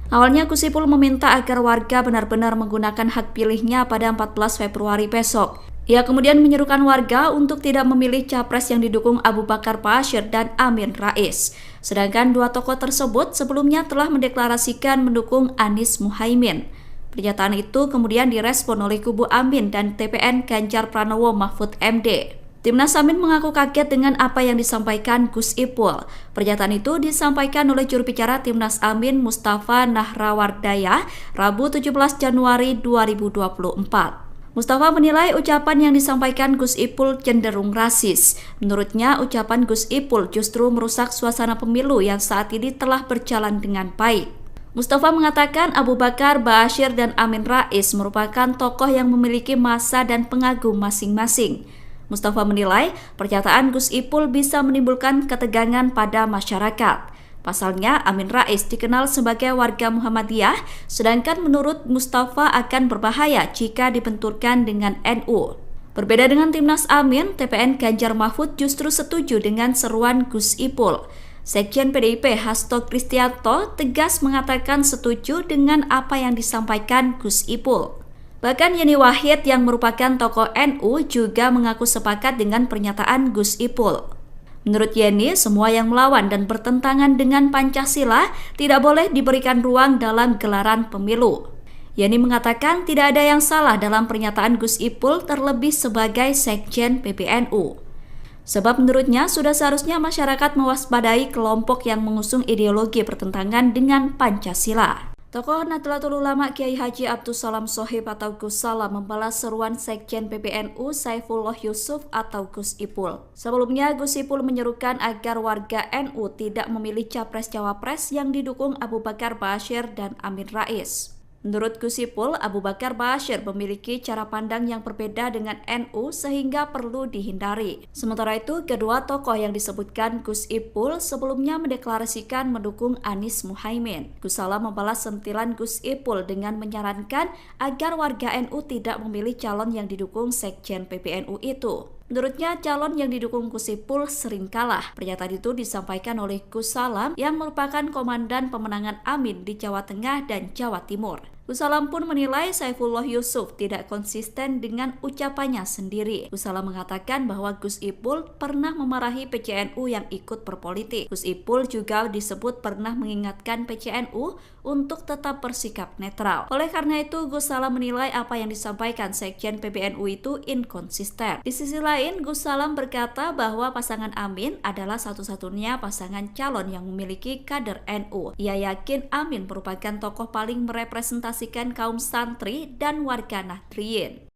Awalnya Gus Ipul meminta agar warga benar-benar menggunakan hak pilihnya pada 14 Februari besok. Ia kemudian menyerukan warga untuk tidak memilih capres yang didukung Abu Bakar Ba'asyir dan Amin Rais. Sedangkan dua tokoh tersebut sebelumnya telah mendeklarasikan mendukung Anies Muhaimin. Pernyataan itu kemudian direspon oleh kubu Amin dan TPN Ganjar Pranowo Mahfud MD. Timnas Amin mengaku kaget dengan apa yang disampaikan Gus Ipul. Pernyataan itu disampaikan oleh juru bicara Timnas Amin Mustafa Nahrawardaya Rabu 17 Januari 2024. Mustafa menilai ucapan yang disampaikan Gus Ipul cenderung rasis. Menurutnya, ucapan Gus Ipul justru merusak suasana pemilu yang saat ini telah berjalan dengan baik. Mustafa mengatakan Abu Bakar Ba'asyir dan Amin Rais merupakan tokoh yang memiliki massa dan pengagum masing-masing. Mustafa menilai pernyataan Gus Ipul bisa menimbulkan ketegangan pada masyarakat. Pasalnya, Amin Rais dikenal sebagai warga Muhammadiyah, sedangkan menurut Mustafa akan berbahaya jika dibenturkan dengan NU. Berbeda dengan Timnas Amin, TPN Ganjar Mahfud justru setuju dengan seruan Gus Ipul. Sekjen PDIP Hasto Kristianto tegas mengatakan setuju dengan apa yang disampaikan Gus Ipul. Bahkan Yeni Wahid yang merupakan tokoh NU juga mengaku sepakat dengan pernyataan Gus Ipul. Menurut Yeni, semua yang melawan dan bertentangan dengan Pancasila tidak boleh diberikan ruang dalam gelaran pemilu. Yeni mengatakan tidak ada yang salah dalam pernyataan Gus Ipul terlebih sebagai Sekjen PBNU. Sebab menurutnya sudah seharusnya masyarakat mewaspadai kelompok yang mengusung ideologi bertentangan dengan Pancasila. Tokoh Nahdlatul Ulama Kiai Haji Abdus Salam Shohib atau Gus Salam membalas seruan Sekjen PBNU Saifullah Yusuf atau Gus Ipul. Sebelumnya, Gus Ipul menyerukan agar warga NU tidak memilih capres-cawapres yang didukung Abu Bakar Ba'asyir dan Amin Rais. Menurut Gus Ipul, Abu Bakar Ba'asyir memiliki cara pandang yang berbeda dengan NU sehingga perlu dihindari. Sementara itu, kedua tokoh yang disebutkan Gus Ipul sebelumnya mendeklarasikan mendukung Anies Muhaimin. Gus Salam membalas sentilan Gus Ipul dengan menyarankan agar warga NU tidak memilih calon yang didukung Sekjen PBNU itu. Menurutnya, calon yang didukung Gus Ipul sering kalah. Pernyataan itu disampaikan oleh Gus Salam yang merupakan komandan pemenangan Amin di Jawa Tengah dan Jawa Timur. Gus Salam pun menilai Saifullah Yusuf tidak konsisten dengan ucapannya sendiri. Gus Salam mengatakan bahwa Gus Ipul pernah memarahi PCNU yang ikut berpolitik. Gus Ipul juga disebut pernah mengingatkan PCNU untuk tetap bersikap netral. Oleh karena itu, Gus Salam menilai apa yang disampaikan Sekjen PBNU itu inkonsisten. Di sisi lain, Gus Salam berkata bahwa pasangan Amin adalah satu-satunya pasangan calon yang memiliki kader NU. Ia yakin Amin merupakan tokoh paling merepresentasikan kaum santri dan warga Nahdliyin.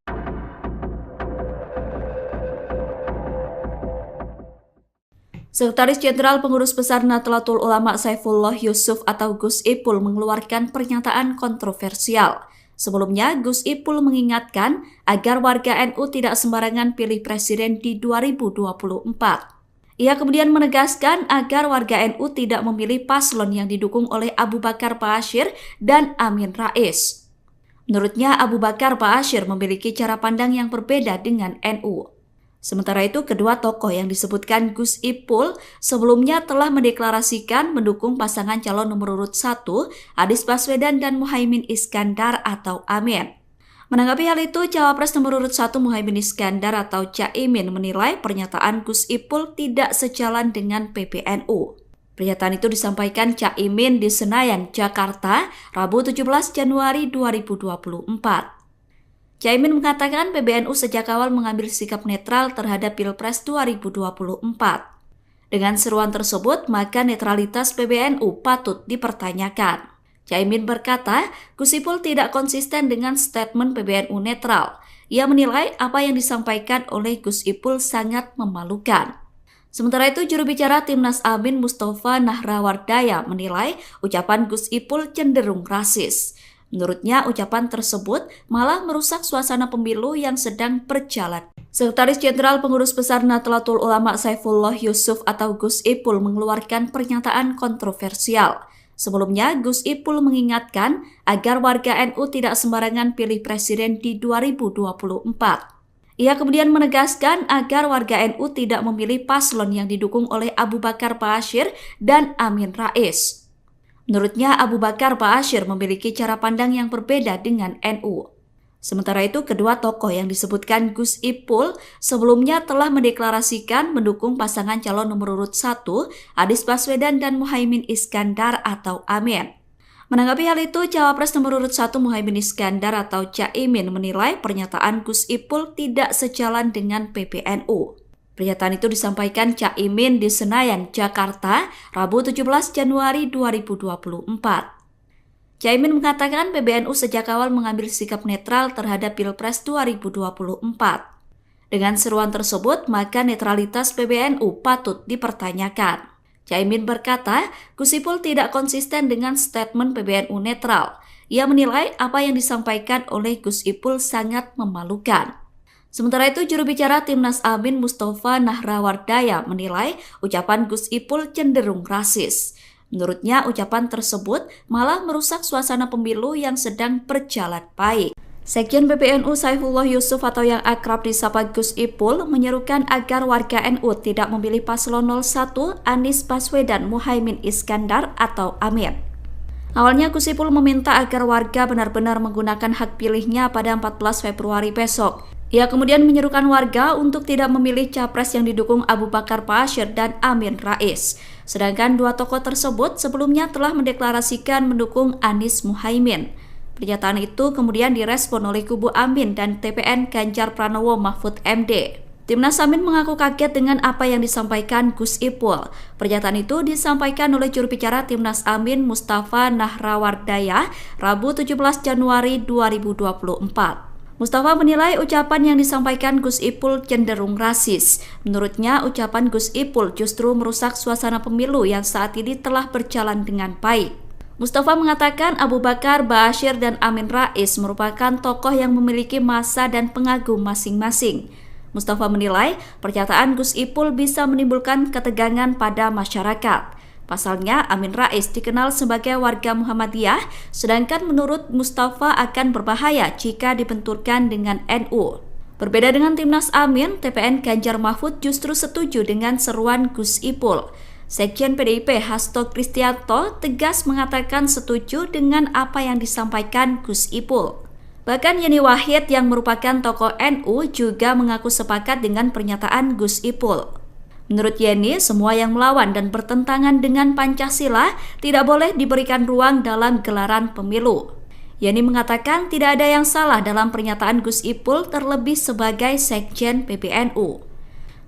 Sekretaris Jenderal Pengurus Besar Nahdlatul Ulama Saifullah Yusuf atau Gus Ipul mengeluarkan pernyataan kontroversial. Sebelumnya, Gus Ipul mengingatkan agar warga NU tidak sembarangan pilih presiden di 2024. Ia kemudian menegaskan agar warga NU tidak memilih paslon yang didukung oleh Abu Bakar Ba'asyir dan Amin Rais. Menurutnya, Abu Bakar Ba'asyir memiliki cara pandang yang berbeda dengan NU. Sementara itu, kedua tokoh yang disebutkan Gus Ipul sebelumnya telah mendeklarasikan mendukung pasangan calon nomor urut 1, Anies Baswedan dan Muhaimin Iskandar atau Amin. Menanggapi hal itu, Cawapres nomor urut 1 Muhaimin Iskandar atau Caimin menilai pernyataan Gus Ipul tidak sejalan dengan PBNU. Pernyataan itu disampaikan Caimin di Senayan, Jakarta, Rabu 17 Januari 2024. Caimin mengatakan PBNU sejak awal mengambil sikap netral terhadap Pilpres 2024. Dengan seruan tersebut, maka netralitas PBNU patut dipertanyakan. Caimin berkata, Gus Ipul tidak konsisten dengan statement PBNU netral. Ia menilai apa yang disampaikan oleh Gus Ipul sangat memalukan. Sementara itu, juru bicara Timnas Amin Mustafa Nahrawardaya menilai ucapan Gus Ipul cenderung rasis. Menurutnya, ucapan tersebut malah merusak suasana pemilu yang sedang berjalan. Sekretaris Jenderal Pengurus Besar Nahdlatul Ulama Saifullah Yusuf atau Gus Ipul mengeluarkan pernyataan kontroversial. Sebelumnya, Gus Ipul mengingatkan agar warga NU tidak sembarangan pilih presiden di 2024. Ia kemudian menegaskan agar warga NU tidak memilih paslon yang didukung oleh Abu Bakar Ba'asyir dan Amin Rais. Menurutnya, Abu Bakar Ba'asyir memiliki cara pandang yang berbeda dengan NU. Sementara itu, kedua tokoh yang disebutkan Gus Ipul sebelumnya telah mendeklarasikan mendukung pasangan calon nomor urut 1, Anies Baswedan dan Muhaimin Iskandar atau Amin. Menanggapi hal itu, Cawapres nomor urut 1 Muhaimin Iskandar atau Caimin menilai pernyataan Gus Ipul tidak sejalan dengan PBNU. Pernyataan itu disampaikan Caimin di Senayan, Jakarta, Rabu 17 Januari 2024. Caimin mengatakan PBNU sejak awal mengambil sikap netral terhadap Pilpres 2024. Dengan seruan tersebut, maka netralitas PBNU patut dipertanyakan. Caimin berkata, Gus Ipul tidak konsisten dengan statement PBNU netral. Ia menilai apa yang disampaikan oleh Gus Ipul sangat memalukan. Sementara itu, juru bicara Timnas Amin Mustafa Nahrawardaya menilai ucapan Gus Ipul cenderung rasis. Menurutnya, ucapan tersebut malah merusak suasana pemilu yang sedang berjalan baik. Sekjen PBNU Saifullah Yusuf atau yang akrab disapa Gus Ipul menyerukan agar warga NU tidak memilih paslon 01 Anies Baswedan Muhaimin Iskandar atau Amin. Awalnya Gus Ipul meminta agar warga benar-benar menggunakan hak pilihnya pada 14 Februari besok. Ia kemudian menyerukan warga untuk tidak memilih capres yang didukung Abu Bakar Ba'asyir dan Amin Rais. Sedangkan dua tokoh tersebut sebelumnya telah mendeklarasikan mendukung Anies Muhaimin. Pernyataan itu kemudian direspon oleh kubu Amin dan TPN Ganjar Pranowo Mahfud MD. Timnas Amin mengaku kaget dengan apa yang disampaikan Gus Ipul. Pernyataan itu disampaikan oleh juru bicara Timnas Amin Mustafa Nahrawardaya Rabu 17 Januari 2024. Mustafa menilai ucapan yang disampaikan Gus Ipul cenderung rasis. Menurutnya, ucapan Gus Ipul justru merusak suasana pemilu yang saat ini telah berjalan dengan baik. Mustafa mengatakan Abu Bakar Ba'asyir dan Amin Rais merupakan tokoh yang memiliki massa dan pengagum masing-masing. Mustafa menilai pernyataan Gus Ipul bisa menimbulkan ketegangan pada masyarakat. Pasalnya, Amin Rais dikenal sebagai warga Muhammadiyah, sedangkan menurut Mustafa akan berbahaya jika dibenturkan dengan NU. Berbeda dengan Timnas Amin, TPN Ganjar Mahfud justru setuju dengan seruan Gus Ipul. Sekjen PDIP Hasto Kristianto tegas mengatakan setuju dengan apa yang disampaikan Gus Ipul. Bahkan Yeni Wahid yang merupakan tokoh NU juga mengaku sepakat dengan pernyataan Gus Ipul. Menurut Yeni, semua yang melawan dan bertentangan dengan Pancasila tidak boleh diberikan ruang dalam gelaran pemilu. Yeni mengatakan tidak ada yang salah dalam pernyataan Gus Ipul terlebih sebagai Sekjen PBNU.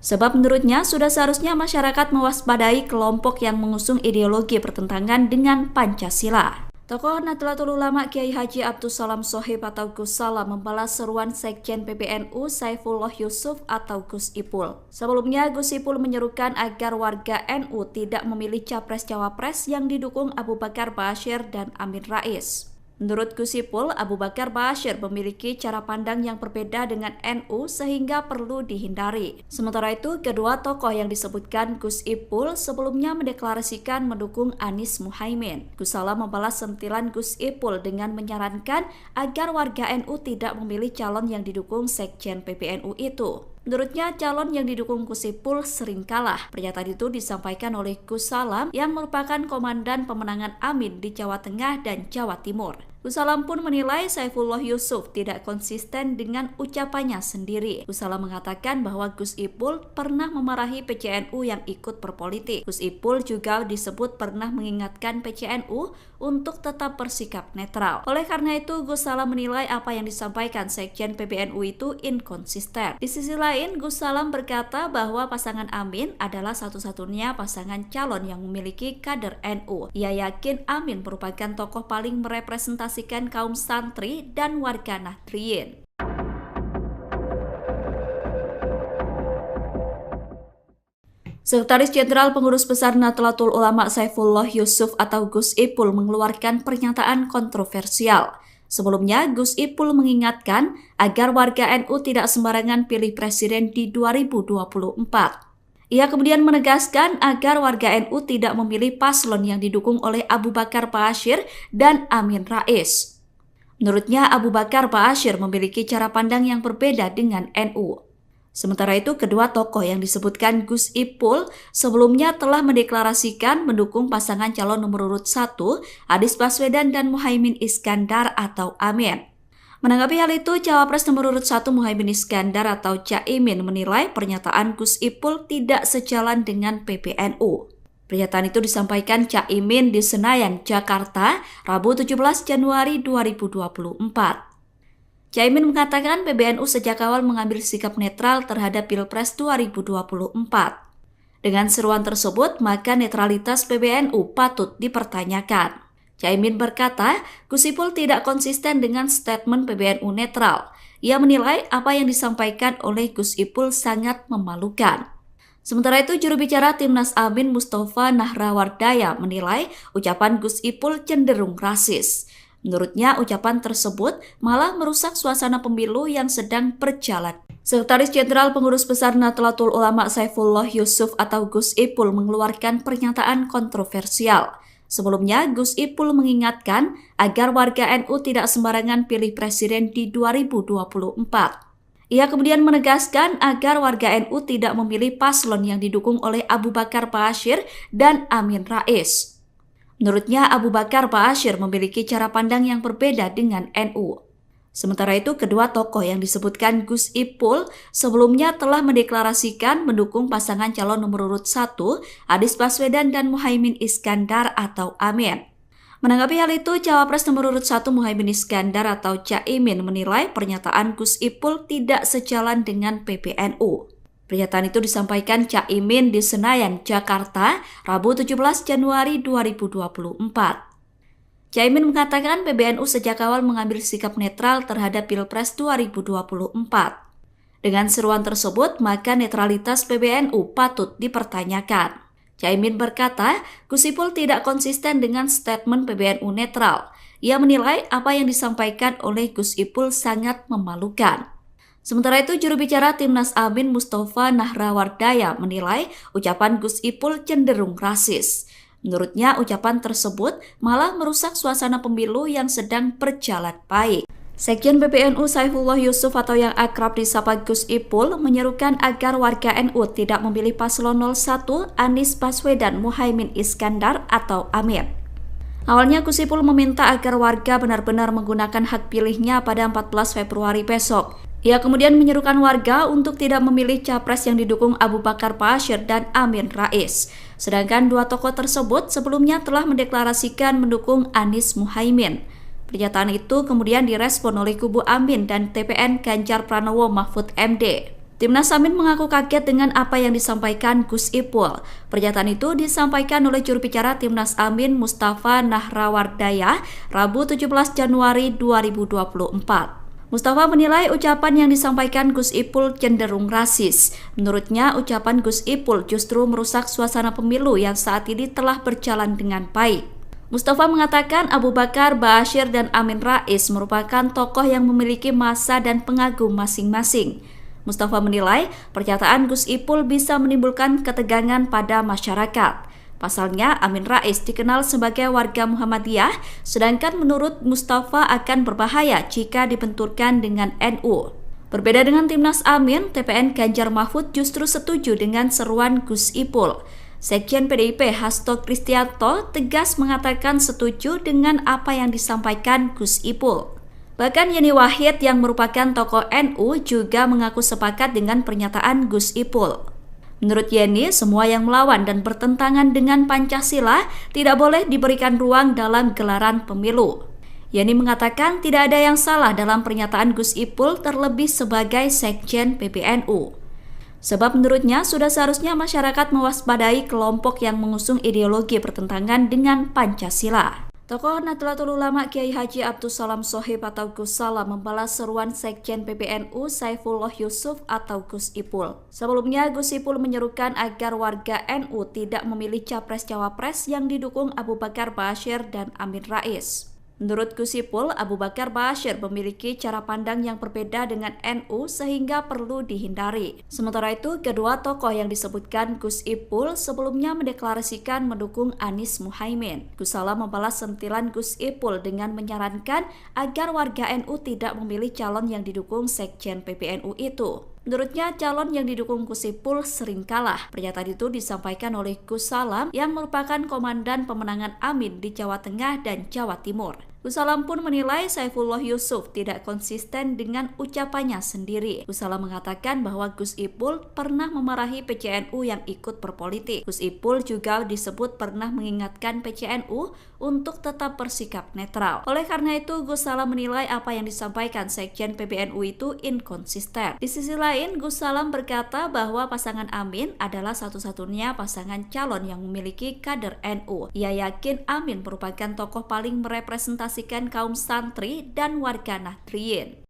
Sebab menurutnya sudah seharusnya masyarakat mewaspadai kelompok yang mengusung ideologi bertentangan dengan Pancasila. Tokoh Nahdlatul Ulama Kiai Haji Abdus Salam Shohib atau Gus Salam membalas seruan Sekjen PBNU Saifullah Yusuf atau Gus Ipul. Sebelumnya, Gus Ipul menyerukan agar warga NU tidak memilih capres-cawapres yang didukung Abu Bakar Ba'asyir dan Amin Rais. Menurut Gus Ipul, Abu Bakar Ba'asyir memiliki cara pandang yang berbeda dengan NU sehingga perlu dihindari. Sementara itu, kedua tokoh yang disebutkan Gus Ipul sebelumnya mendeklarasikan mendukung Anies Muhaimin. Gus Salam membalas sentilan Gus Ipul dengan menyarankan agar warga NU tidak memilih calon yang didukung Sekjen PBNU itu. Menurutnya, calon yang didukung Gus Ipul sering kalah. Pernyataan itu disampaikan oleh Gus Salam yang merupakan komandan pemenangan Amin di Jawa Tengah dan Jawa Timur. Gus Salam pun menilai Saifullah Yusuf tidak konsisten dengan ucapannya sendiri. Gus Salam mengatakan bahwa Gus Ipul pernah memarahi PCNU yang ikut berpolitik. Gus Ipul juga disebut pernah mengingatkan PCNU untuk tetap bersikap netral. Oleh karena itu, Gus Salam menilai apa yang disampaikan Sekjen PBNU itu inkonsisten. Di sisi lain, Gus Salam berkata bahwa pasangan Amin adalah satu-satunya pasangan calon yang memiliki kader NU. Ia yakin Amin merupakan tokoh paling merepresentasikan kaum santri dan warga Nahdliyin. Sekretaris Jenderal Pengurus Besar Nahdlatul Ulama Saifullah Yusuf atau Gus Ipul mengeluarkan pernyataan kontroversial. Sebelumnya, Gus Ipul mengingatkan agar warga NU tidak sembarangan pilih presiden di 2024. Ia kemudian menegaskan agar warga NU tidak memilih paslon yang didukung oleh Abu Bakar Ba'asyir dan Amin Rais. Menurutnya, Abu Bakar Ba'asyir memiliki cara pandang yang berbeda dengan NU. Sementara itu, kedua tokoh yang disebutkan Gus Ipul sebelumnya telah mendeklarasikan mendukung pasangan calon nomor urut 1, Anies Baswedan dan Muhaimin Iskandar atau Amin. Menanggapi hal itu, Cawapres nomor urut 1 Muhaimin Iskandar atau Caimin menilai pernyataan Gus Ipul tidak sejalan dengan PBNU. Pernyataan itu disampaikan Caimin di Senayan, Jakarta, Rabu 17 Januari 2024. Caimin mengatakan PBNU sejak awal mengambil sikap netral terhadap Pilpres 2024. Dengan seruan tersebut, maka netralitas PBNU patut dipertanyakan. Caimin berkata, Gus Ipul tidak konsisten dengan statement PBNU netral. Ia menilai apa yang disampaikan oleh Gus Ipul sangat memalukan. Sementara itu, juru bicara Timnas Amin Mustafa Nahrawardaya menilai ucapan Gus Ipul cenderung rasis. Menurutnya, ucapan tersebut malah merusak suasana pemilu yang sedang berjalan. Sekretaris Jenderal Pengurus Besar Nahdlatul Ulama Saifullah Yusuf atau Gus Ipul mengeluarkan pernyataan kontroversial. Sebelumnya, Gus Ipul mengingatkan agar warga NU tidak sembarangan pilih presiden di 2024. Ia kemudian menegaskan agar warga NU tidak memilih paslon yang didukung oleh Abu Bakar Ba'asyir dan Amin Rais. Menurutnya, Abu Bakar Ba'asyir memiliki cara pandang yang berbeda dengan NU. Sementara itu, kedua tokoh yang disebutkan Gus Ipul sebelumnya telah mendeklarasikan mendukung pasangan calon nomor urut 1, Anies Baswedan dan Muhaimin Iskandar atau Amin. Menanggapi hal itu, Cawapres nomor urut 1 Muhaimin Iskandar atau Caimin menilai pernyataan Gus Ipul tidak sejalan dengan PBNU. Pernyataan itu disampaikan Caimin di Senayan, Jakarta, Rabu 17 Januari 2024. Caimin mengatakan PBNU sejak awal mengambil sikap netral terhadap Pilpres 2024. Dengan seruan tersebut, maka netralitas PBNU patut dipertanyakan. Caimin berkata, Gus Ipul tidak konsisten dengan statement PBNU netral. Ia menilai apa yang disampaikan oleh Gus Ipul sangat memalukan. Sementara itu, juru bicara Timnas Amin Mustafa Nahrawardaya menilai ucapan Gus Ipul cenderung rasis. Menurutnya, ucapan tersebut malah merusak suasana pemilu yang sedang berjalan baik. Sekjen PBNU Saifullah Yusuf atau yang akrab disapa Gus Ipul menyerukan agar warga NU tidak memilih paslon 01 Anies Baswedan Muhaimin Iskandar atau Amin. Awalnya Gus Ipul meminta agar warga benar-benar menggunakan hak pilihnya pada 14 Februari besok. Ia kemudian menyerukan warga untuk tidak memilih capres yang didukung Abu Bakar Ba'asyir dan Amin Rais. Sedangkan dua tokoh tersebut sebelumnya telah mendeklarasikan mendukung Anies Muhaimin. Pernyataan itu kemudian direspon oleh kubu Amin dan TPN Ganjar Pranowo Mahfud MD. Timnas Amin mengaku kaget dengan apa yang disampaikan Gus Ipul. Pernyataan itu disampaikan oleh juru bicara Timnas Amin Mustafa Nahrawardaya Rabu 17 Januari 2024. Mustafa menilai ucapan yang disampaikan Gus Ipul cenderung rasis. Menurutnya, ucapan Gus Ipul justru merusak suasana pemilu yang saat ini telah berjalan dengan baik. Mustafa mengatakan Abu Bakar Ba'asyir dan Amin Rais merupakan tokoh yang memiliki massa dan pengagum masing-masing. Mustafa menilai pernyataan Gus Ipul bisa menimbulkan ketegangan pada masyarakat. Pasalnya, Amin Rais dikenal sebagai warga Muhammadiyah, sedangkan menurut Mustafa akan berbahaya jika dibenturkan dengan NU. Berbeda dengan Timnas Amin, TPN Ganjar Mahfud justru setuju dengan seruan Gus Ipul. Sekjen PDIP Hasto Kristianto tegas mengatakan setuju dengan apa yang disampaikan Gus Ipul. Bahkan Yeni Wahid yang merupakan tokoh NU juga mengaku sepakat dengan pernyataan Gus Ipul. Menurut Yeni, semua yang melawan dan bertentangan dengan Pancasila tidak boleh diberikan ruang dalam gelaran pemilu. Yeni mengatakan tidak ada yang salah dalam pernyataan Gus Ipul terlebih sebagai Sekjen PBNU. Sebab menurutnya sudah seharusnya masyarakat mewaspadai kelompok yang mengusung ideologi bertentangan dengan Pancasila. Tokoh Nahdlatul Ulama Kiai Haji Abdus Salam Shohib atau Gus Salam membalas seruan Sekjen PBNU Saifullah Yusuf atau Gus Ipul. Sebelumnya, Gus Ipul menyerukan agar warga NU tidak memilih capres-cawapres yang didukung Abu Bakar Ba'asyir dan Amin Rais. Menurut Gus Ipul, Abu Bakar Ba'asyir memiliki cara pandang yang berbeda dengan NU sehingga perlu dihindari. Sementara itu, kedua tokoh yang disebutkan Gus Ipul sebelumnya mendeklarasikan mendukung Anies Muhaimin. Gus Salam membalas sentilan Gus Ipul dengan menyarankan agar warga NU tidak memilih calon yang didukung Sekjen PBNU itu. Menurutnya, calon yang didukung Gus Ipul sering kalah. Pernyataan itu disampaikan oleh Gus Salam yang merupakan komandan pemenangan Amin di Jawa Tengah dan Jawa Timur. Gus Salam pun menilai Saifullah Yusuf tidak konsisten dengan ucapannya sendiri. Gus Salam mengatakan bahwa Gus Ipul pernah memarahi PCNU yang ikut berpolitik. Gus Ipul juga disebut pernah mengingatkan PCNU untuk tetap bersikap netral. Oleh karena itu, Gus Salam menilai apa yang disampaikan Sekjen PBNU itu inkonsisten. Di sisi lain, Gus Salam berkata bahwa pasangan Amin adalah satu-satunya pasangan calon yang memiliki kader NU. Ia yakin Amin merupakan tokoh paling merepresentasikan kaum santri dan warga Nahdliyin.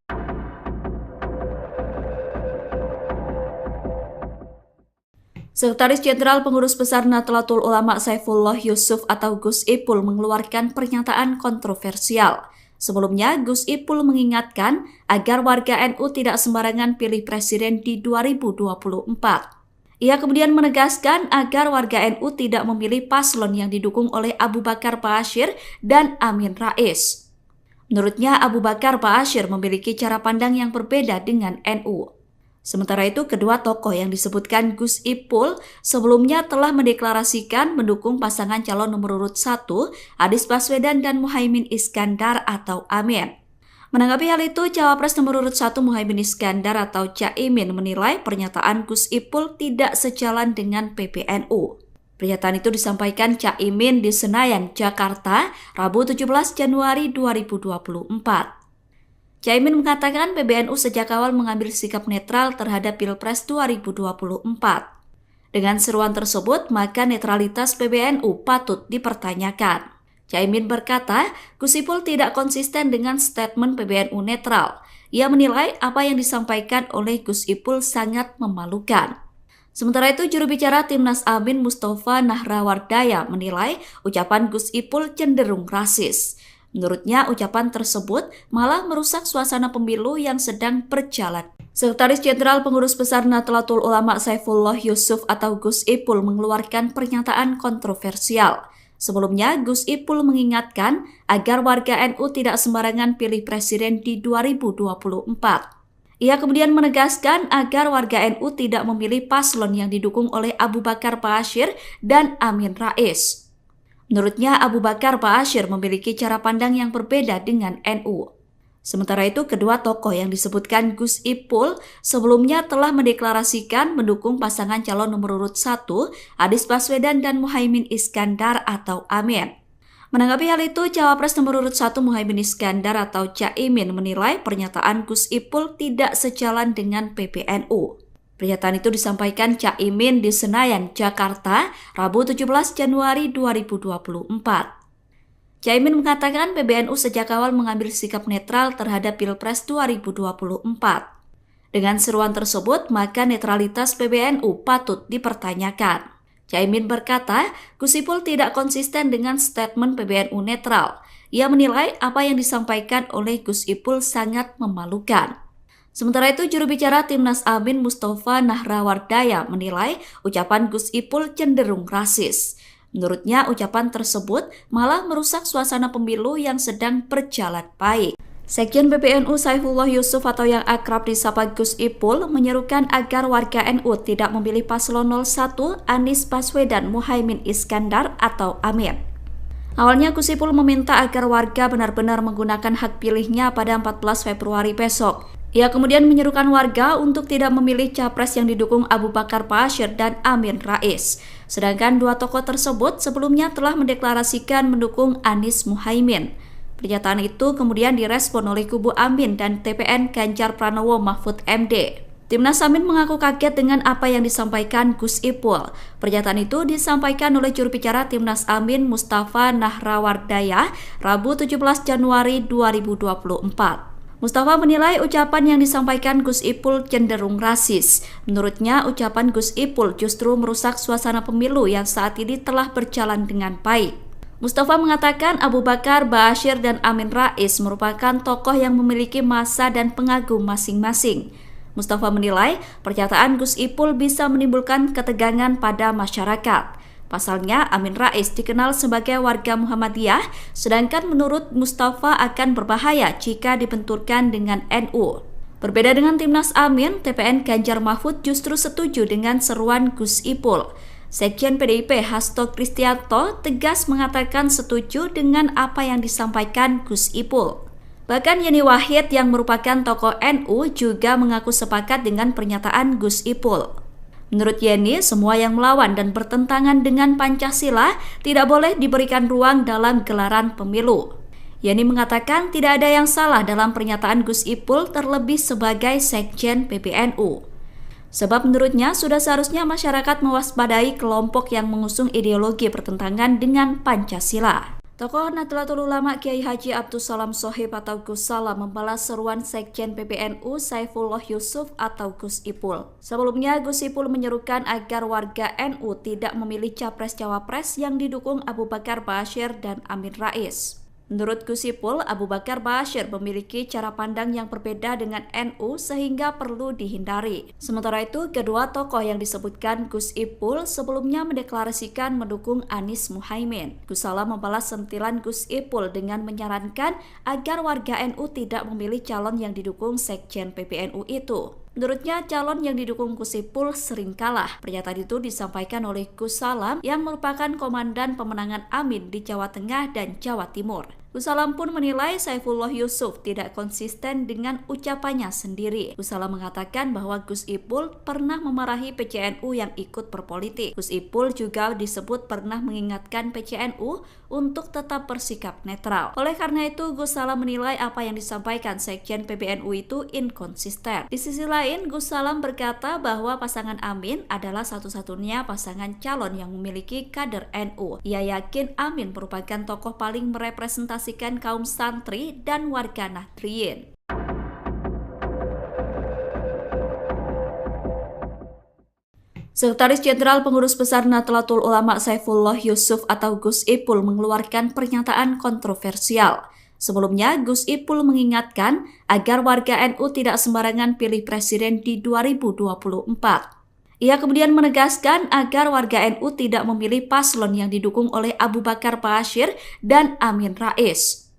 Sekretaris Jenderal Pengurus Besar Nahdlatul Ulama Saifullah Yusuf atau Gus Ipul mengeluarkan pernyataan kontroversial. Sebelumnya, Gus Ipul mengingatkan agar warga NU tidak sembarangan pilih presiden di 2024. Ia kemudian menegaskan agar warga NU tidak memilih paslon yang didukung oleh Abu Bakar Ba'asyir dan Amin Rais. Menurutnya, Abu Bakar Ba'asyir memiliki cara pandang yang berbeda dengan NU. Sementara itu, kedua tokoh yang disebutkan Gus Ipul sebelumnya telah mendeklarasikan mendukung pasangan calon nomor urut 1, Anies Baswedan dan Muhaimin Iskandar atau Amin. Menanggapi hal itu, Cawapres nomor urut 1 Muhaimin Iskandar atau Caimin menilai pernyataan Gus Ipul tidak sejalan dengan PBNU. Pernyataan itu disampaikan Caimin di Senayan, Jakarta, Rabu 17 Januari 2024. Caimin mengatakan PBNU sejak awal mengambil sikap netral terhadap Pilpres 2024. Dengan seruan tersebut, maka netralitas PBNU patut dipertanyakan. Caimin berkata, Gus Ipul tidak konsisten dengan statement PBNU netral. Ia menilai apa yang disampaikan oleh Gus Ipul sangat memalukan. Sementara itu, juru bicara Timnas Amin Mustafa Nahrawardaya menilai ucapan Gus Ipul cenderung rasis. Menurutnya, ucapan tersebut malah merusak suasana pemilu yang sedang berjalan. Sekretaris Jenderal Pengurus Besar Nahdlatul Ulama Saifullah Yusuf atau Gus Ipul mengeluarkan pernyataan kontroversial. Sebelumnya, Gus Ipul mengingatkan agar warga NU tidak sembarangan pilih presiden di 2024. Ia kemudian menegaskan agar warga NU tidak memilih paslon yang didukung oleh Abu Bakar Ba'asyir dan Amin Rais. Menurutnya, Abu Bakar Ba'asyir memiliki cara pandang yang berbeda dengan NU. Sementara itu, kedua tokoh yang disebutkan Gus Ipul sebelumnya telah mendeklarasikan mendukung pasangan calon nomor urut 1, Anies Baswedan dan Muhaimin Iskandar atau Amin. Menanggapi hal itu, Cawapres nomor urut 1 Muhaimin Iskandar atau Caimin menilai pernyataan Gus Ipul tidak sejalan dengan PBNU. Pernyataan itu disampaikan Caimin di Senayan, Jakarta, Rabu 17 Januari 2024. Caimin mengatakan PBNU sejak awal mengambil sikap netral terhadap Pilpres 2024. Dengan seruan tersebut, maka netralitas PBNU patut dipertanyakan. Caimin berkata, Gus Ipul tidak konsisten dengan statement PBNU netral. Ia menilai apa yang disampaikan oleh Gus Ipul sangat memalukan. Sementara itu, juru bicara Timnas Amin Mustafa Nahrawardaya menilai ucapan Gus Ipul cenderung rasis. Menurutnya, ucapan tersebut malah merusak suasana pemilu yang sedang berjalan baik. Sekjen PBNU Saifullah Yusuf atau yang akrab disapa Gus Ipul menyerukan agar warga NU tidak memilih paslon 01 Anies Baswedan Muhaimin Iskandar atau Amin. Awalnya Gus Ipul meminta agar warga benar-benar menggunakan hak pilihnya pada 14 Februari besok. Ia kemudian menyerukan warga untuk tidak memilih capres yang didukung Abu Bakar Ba'asyir dan Amin Rais. Sedangkan dua tokoh tersebut sebelumnya telah mendeklarasikan mendukung Anies Muhaimin. Pernyataan itu kemudian direspon oleh kubu Amin dan TPN Ganjar Pranowo Mahfud MD. Timnas Amin mengaku kaget dengan apa yang disampaikan Gus Ipul. Pernyataan itu disampaikan oleh juru bicara Timnas Amin Mustafa Nahrawardaya Rabu 17 Januari 2024. Mustafa menilai ucapan yang disampaikan Gus Ipul cenderung rasis. Menurutnya, ucapan Gus Ipul justru merusak suasana pemilu yang saat ini telah berjalan dengan baik. Mustafa mengatakan Abu Bakar Ba'asyir dan Amin Rais merupakan tokoh yang memiliki massa dan pengagum masing-masing. Mustafa menilai pernyataan Gus Ipul bisa menimbulkan ketegangan pada masyarakat. Pasalnya, Amin Rais dikenal sebagai warga Muhammadiyah, sedangkan menurut Mustafa akan berbahaya jika dibenturkan dengan NU. Berbeda dengan Timnas Amin, TPN Ganjar Mahfud justru setuju dengan seruan Gus Ipul. Sekjen PDIP Hasto Kristianto tegas mengatakan setuju dengan apa yang disampaikan Gus Ipul. Bahkan Yeni Wahid yang merupakan tokoh NU juga mengaku sepakat dengan pernyataan Gus Ipul. Menurut Yeni, semua yang melawan dan bertentangan dengan Pancasila tidak boleh diberikan ruang dalam gelaran pemilu. Yeni mengatakan tidak ada yang salah dalam pernyataan Gus Ipul terlebih sebagai Sekjen PBNU. Sebab menurutnya sudah seharusnya masyarakat mewaspadai kelompok yang mengusung ideologi bertentangan dengan Pancasila. Tokoh Nahdlatul Ulama Kiai Haji Abdus Salam Shohib atau Gus Salam membalas seruan Sekjen PBNU Saifullah Yusuf atau Gus Ipul. Sebelumnya, Gus Ipul menyerukan agar warga NU tidak memilih capres-cawapres yang didukung Abu Bakar Ba'asyir dan Amin Rais. Menurut Gus Ipul, Abu Bakar Ba'asyir memiliki cara pandang yang berbeda dengan NU sehingga perlu dihindari. Sementara itu, kedua tokoh yang disebutkan Gus Ipul sebelumnya mendeklarasikan mendukung Anies Muhaimin. Gus Salam membalas sentilan Gus Ipul dengan menyarankan agar warga NU tidak memilih calon yang didukung Sekjen PBNU itu. Menurutnya, calon yang didukung Gus Ipul sering kalah. Pernyataan itu disampaikan oleh Gus Salam yang merupakan komandan pemenangan Amin di Jawa Tengah dan Jawa Timur. Gus Salam pun menilai Saifullah Yusuf tidak konsisten dengan ucapannya sendiri. Gus Salam mengatakan bahwa Gus Ipul pernah memarahi PCNU yang ikut berpolitik. Gus Ipul juga disebut pernah mengingatkan PCNU untuk tetap bersikap netral. Oleh karena itu, Gus Salam menilai apa yang disampaikan Sekjen PBNU itu inkonsisten. Di sisi lain, Gus Salam berkata bahwa pasangan Amin adalah satu-satunya pasangan calon yang memiliki kader NU. Ia yakin Amin merupakan tokoh paling merepresentasikan kaum santri dan warga Nahdliyin. Sekretaris Jenderal Pengurus Besar Nahdlatul Ulama Saifullah Yusuf atau Gus Ipul mengeluarkan pernyataan kontroversial. Sebelumnya, Gus Ipul mengingatkan agar warga NU tidak sembarangan pilih presiden di 2024. Ia kemudian menegaskan agar warga NU tidak memilih paslon yang didukung oleh Abu Bakar Ba'asyir dan Amin Rais.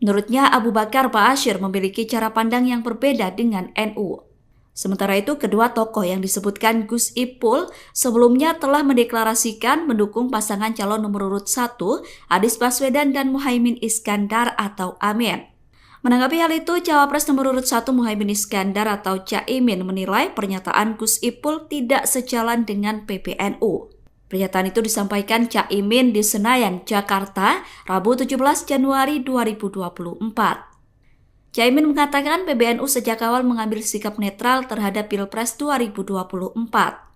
Menurutnya, Abu Bakar Ba'asyir memiliki cara pandang yang berbeda dengan NU. Sementara itu, kedua tokoh yang disebutkan Gus Ipul sebelumnya telah mendeklarasikan mendukung pasangan calon nomor urut 1, Anies Baswedan dan Muhaimin Iskandar atau Amin. Menanggapi hal itu, Cawapres nomor urut 1 Muhaimin Iskandar atau Caimin menilai pernyataan Gus Ipul tidak sejalan dengan PBNU. Pernyataan itu disampaikan Caimin di Senayan, Jakarta, Rabu 17 Januari 2024. Caimin mengatakan PBNU sejak awal mengambil sikap netral terhadap Pilpres 2024.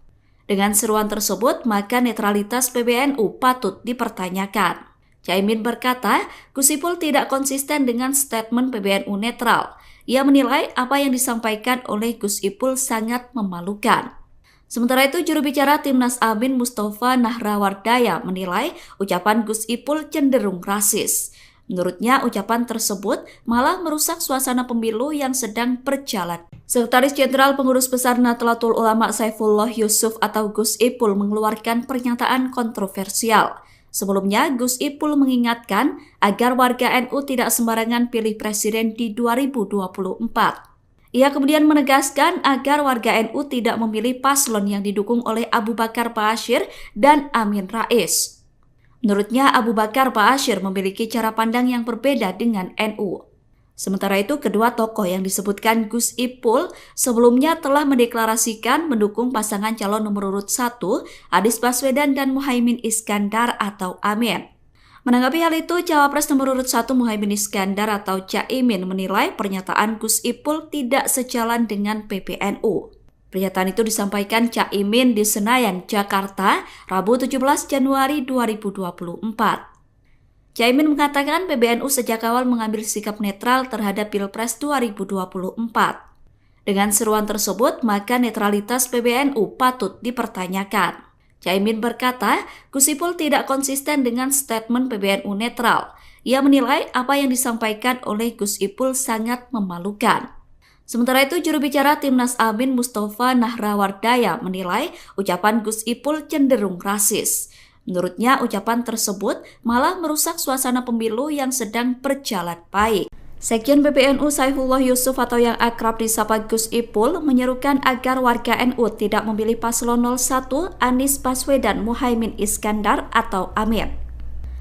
Dengan seruan tersebut, maka netralitas PBNU patut dipertanyakan. Caimin berkata, Gus Ipul tidak konsisten dengan statement PBNU netral. Ia menilai apa yang disampaikan oleh Gus Ipul sangat memalukan. Sementara itu, juru bicara Timnas Amin Mustafa Nahrawardaya menilai ucapan Gus Ipul cenderung rasis. Menurutnya, ucapan tersebut malah merusak suasana pemilu yang sedang berjalan. Sekretaris Jenderal Pengurus Besar Nahdlatul Ulama Saifullah Yusuf atau Gus Ipul mengeluarkan pernyataan kontroversial. Sebelumnya, Gus Ipul mengingatkan agar warga NU tidak sembarangan pilih presiden di 2024. Ia kemudian menegaskan agar warga NU tidak memilih paslon yang didukung oleh Abu Bakar Ba'asyir dan Amin Rais. Menurutnya, Abu Bakar Ba'asyir memiliki cara pandang yang berbeda dengan NU. Sementara itu, kedua tokoh yang disebutkan Gus Ipul sebelumnya telah mendeklarasikan mendukung pasangan calon nomor urut 1, Anies Baswedan dan Muhaimin Iskandar atau Amin. Menanggapi hal itu, Cawapres nomor urut 1 Muhaimin Iskandar atau Caimin menilai pernyataan Gus Ipul tidak sejalan dengan PBNU. Pernyataan itu disampaikan Caimin di Senayan, Jakarta, Rabu 17 Januari 2024. Caimin mengatakan PBNU sejak awal mengambil sikap netral terhadap Pilpres 2024. Dengan seruan tersebut, maka netralitas PBNU patut dipertanyakan. Caimin berkata, Gus Ipul tidak konsisten dengan statement PBNU netral. Ia menilai apa yang disampaikan oleh Gus Ipul sangat memalukan. Sementara itu, juru bicara Timnas Amin Mustafa Nahrawardaya menilai ucapan Gus Ipul cenderung rasis. Menurutnya, ucapan tersebut malah merusak suasana pemilu yang sedang berjalan baik. Sekjen PBNU Saifullah Yusuf atau yang akrab disapa Gus Ipul menyerukan agar warga NU tidak memilih paslon 01 Anies Baswedan Muhaimin Iskandar atau Amin.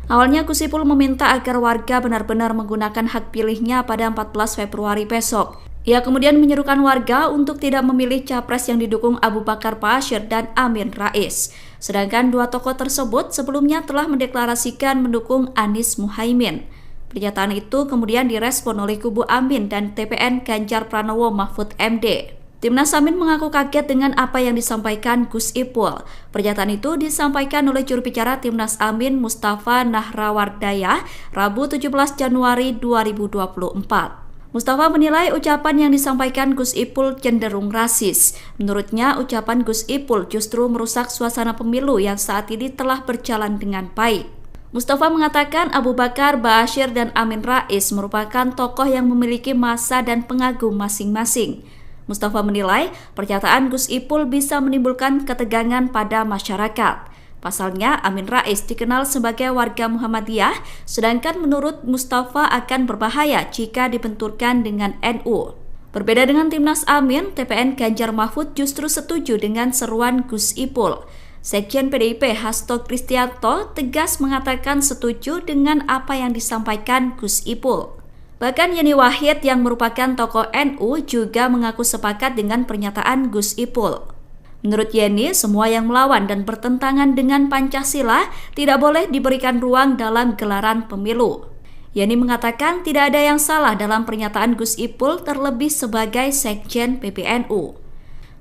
Awalnya Gus Ipul meminta agar warga benar-benar menggunakan hak pilihnya pada 14 Februari besok. Ia kemudian menyerukan warga untuk tidak memilih capres yang didukung Abu Bakar Ba'asyir dan Amin Rais. Sedangkan dua tokoh tersebut sebelumnya telah mendeklarasikan mendukung Anies Muhaimin. Pernyataan itu kemudian direspon oleh kubu Amin dan TPN Ganjar Pranowo Mahfud MD. Timnas Amin mengaku kaget dengan apa yang disampaikan Gus Ipul. Pernyataan itu disampaikan oleh juru bicara Timnas Amin Mustafa Nahrawardaya Rabu 17 Januari 2024. Mustafa menilai ucapan yang disampaikan Gus Ipul cenderung rasis. Menurutnya, ucapan Gus Ipul justru merusak suasana pemilu yang saat ini telah berjalan dengan baik. Mustafa mengatakan Abu Bakar Ba'asyir dan Amin Rais merupakan tokoh yang memiliki massa dan pengagum masing-masing. Mustafa menilai pernyataan Gus Ipul bisa menimbulkan ketegangan pada masyarakat. Pasalnya, Amin Rais dikenal sebagai warga Muhammadiyah, sedangkan menurut Mustafa akan berbahaya jika dibenturkan dengan NU. Berbeda dengan Timnas Amin, TPN Ganjar Mahfud justru setuju dengan seruan Gus Ipul. Sekjen PDIP Hasto Kristianto tegas mengatakan setuju dengan apa yang disampaikan Gus Ipul. Bahkan Yeni Wahid yang merupakan tokoh NU juga mengaku sepakat dengan pernyataan Gus Ipul. Menurut Yeni, semua yang melawan dan bertentangan dengan Pancasila tidak boleh diberikan ruang dalam gelaran pemilu. Yeni mengatakan tidak ada yang salah dalam pernyataan Gus Ipul terlebih sebagai Sekjen PBNU.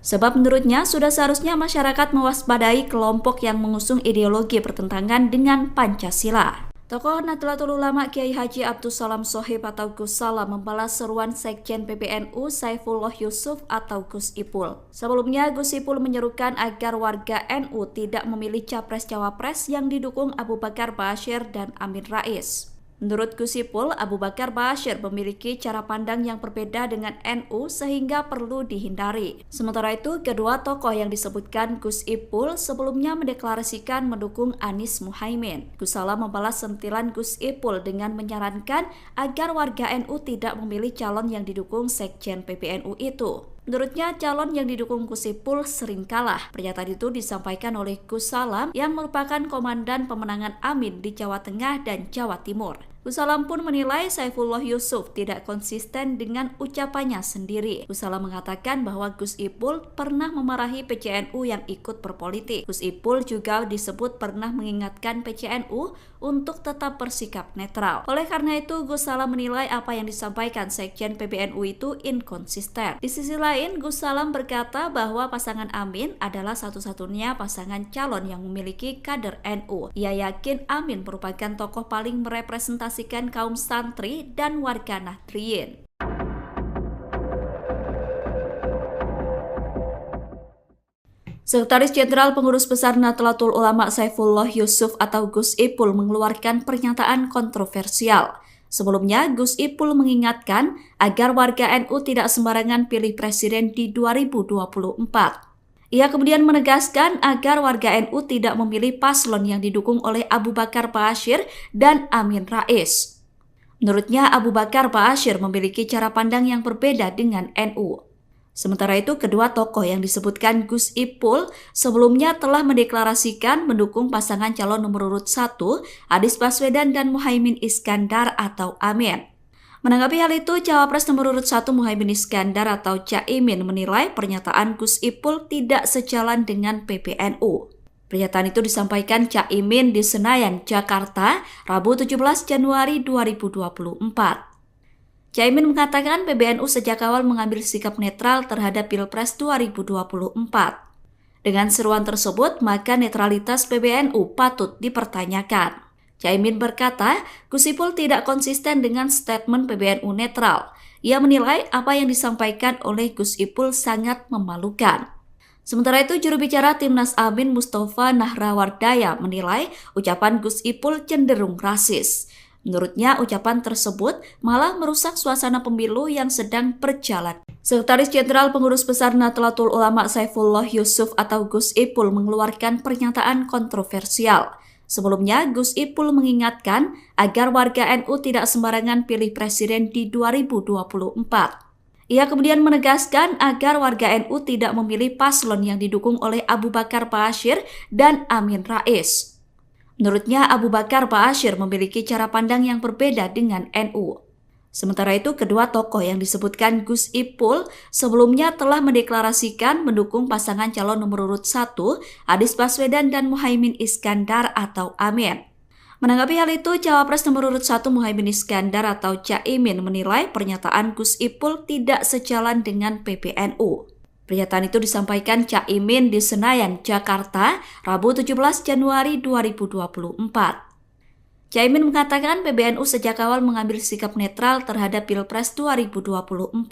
Sebab menurutnya sudah seharusnya masyarakat mewaspadai kelompok yang mengusung ideologi bertentangan dengan Pancasila. Tokoh Nahdlatul Ulama Kiai Haji Abdus Salam Shohib atau Gus Salam membalas seruan Sekjen PBNU Saifullah Yusuf atau Gus Ipul. Sebelumnya, Gus Ipul menyerukan agar warga NU tidak memilih capres-cawapres yang didukung Abu Bakar Ba'asyir dan Amin Rais. Menurut Gus Ipul, Abu Bakar Ba'asyir memiliki cara pandang yang berbeda dengan NU sehingga perlu dihindari. Sementara itu, kedua tokoh yang disebutkan Gus Ipul sebelumnya mendeklarasikan mendukung Anies Muhaimin. Gus Salam membalas sentilan Gus Ipul dengan menyarankan agar warga NU tidak memilih calon yang didukung Sekjen PBNU itu. Menurutnya, calon yang didukung Gus Ipul sering kalah. Pernyataan itu disampaikan oleh Gus Salam yang merupakan komandan pemenangan Amin di Jawa Tengah dan Jawa Timur. Gus Salam pun menilai Saifullah Yusuf tidak konsisten dengan ucapannya sendiri. Gus Salam mengatakan bahwa Gus Ipul pernah memarahi PCNU yang ikut berpolitik. Gus Ipul juga disebut pernah mengingatkan PCNU untuk tetap bersikap netral. Oleh karena itu, Gus Salam menilai apa yang disampaikan Sekjen PBNU itu inkonsisten. Di sisi lain, Gus Salam berkata bahwa pasangan Amin adalah satu-satunya pasangan calon yang memiliki kader NU. Ia yakin Amin merupakan tokoh paling merepresentasikan kaum santri dan warga Nahdliyin. Sekretaris Jenderal Pengurus Besar Nahdlatul Ulama Saifullah Yusuf atau Gus Ipul mengeluarkan pernyataan kontroversial. Sebelumnya, Gus Ipul mengingatkan agar warga NU tidak sembarangan pilih presiden di 2024. Ia kemudian menegaskan agar warga NU tidak memilih paslon yang didukung oleh Abu Bakar Ba'asyir dan Amin Rais. Menurutnya, Abu Bakar Ba'asyir memiliki cara pandang yang berbeda dengan NU. Sementara itu, kedua tokoh yang disebutkan Gus Ipul sebelumnya telah mendeklarasikan mendukung pasangan calon nomor urut 1, Anies Baswedan dan Muhaimin Iskandar atau Amin. Menanggapi hal itu, Cawapres nomor urut 1 Muhaimin Iskandar atau Caimin menilai pernyataan Gus Ipul tidak sejalan dengan PBNU. Pernyataan itu disampaikan Caimin di Senayan, Jakarta, Rabu 17 Januari 2024. Caimin mengatakan PBNU sejak awal mengambil sikap netral terhadap Pilpres 2024. Dengan seruan tersebut, maka netralitas PBNU patut dipertanyakan. Caimin berkata, Gus Ipul tidak konsisten dengan statement PBNU netral. Ia menilai apa yang disampaikan oleh Gus Ipul sangat memalukan. Sementara itu, juru bicara Timnas Amin Mustafa Nahrawardaya menilai ucapan Gus Ipul cenderung rasis. Menurutnya, ucapan tersebut malah merusak suasana pemilu yang sedang berjalan. Sekretaris Jenderal Pengurus Besar Nahdlatul Ulama Saifullah Yusuf atau Gus Ipul mengeluarkan pernyataan kontroversial. Sebelumnya, Gus Ipul mengingatkan agar warga NU tidak sembarangan pilih presiden di 2024. Ia kemudian menegaskan agar warga NU tidak memilih paslon yang didukung oleh Abu Bakar Ba'asyir dan Amin Rais. Menurutnya, Abu Bakar Ba'asyir memiliki cara pandang yang berbeda dengan NU. Sementara itu, kedua tokoh yang disebutkan Gus Ipul sebelumnya telah mendeklarasikan mendukung pasangan calon nomor urut 1, Anies Baswedan dan Muhaimin Iskandar atau Amin. Menanggapi hal itu, Cawapres nomor urut 1 Muhaimin Iskandar atau Caimin menilai pernyataan Gus Ipul tidak sejalan dengan PBNU. Pernyataan itu disampaikan Caimin di Senayan, Jakarta, Rabu 17 Januari 2024. Caimin mengatakan PBNU sejak awal mengambil sikap netral terhadap Pilpres 2024.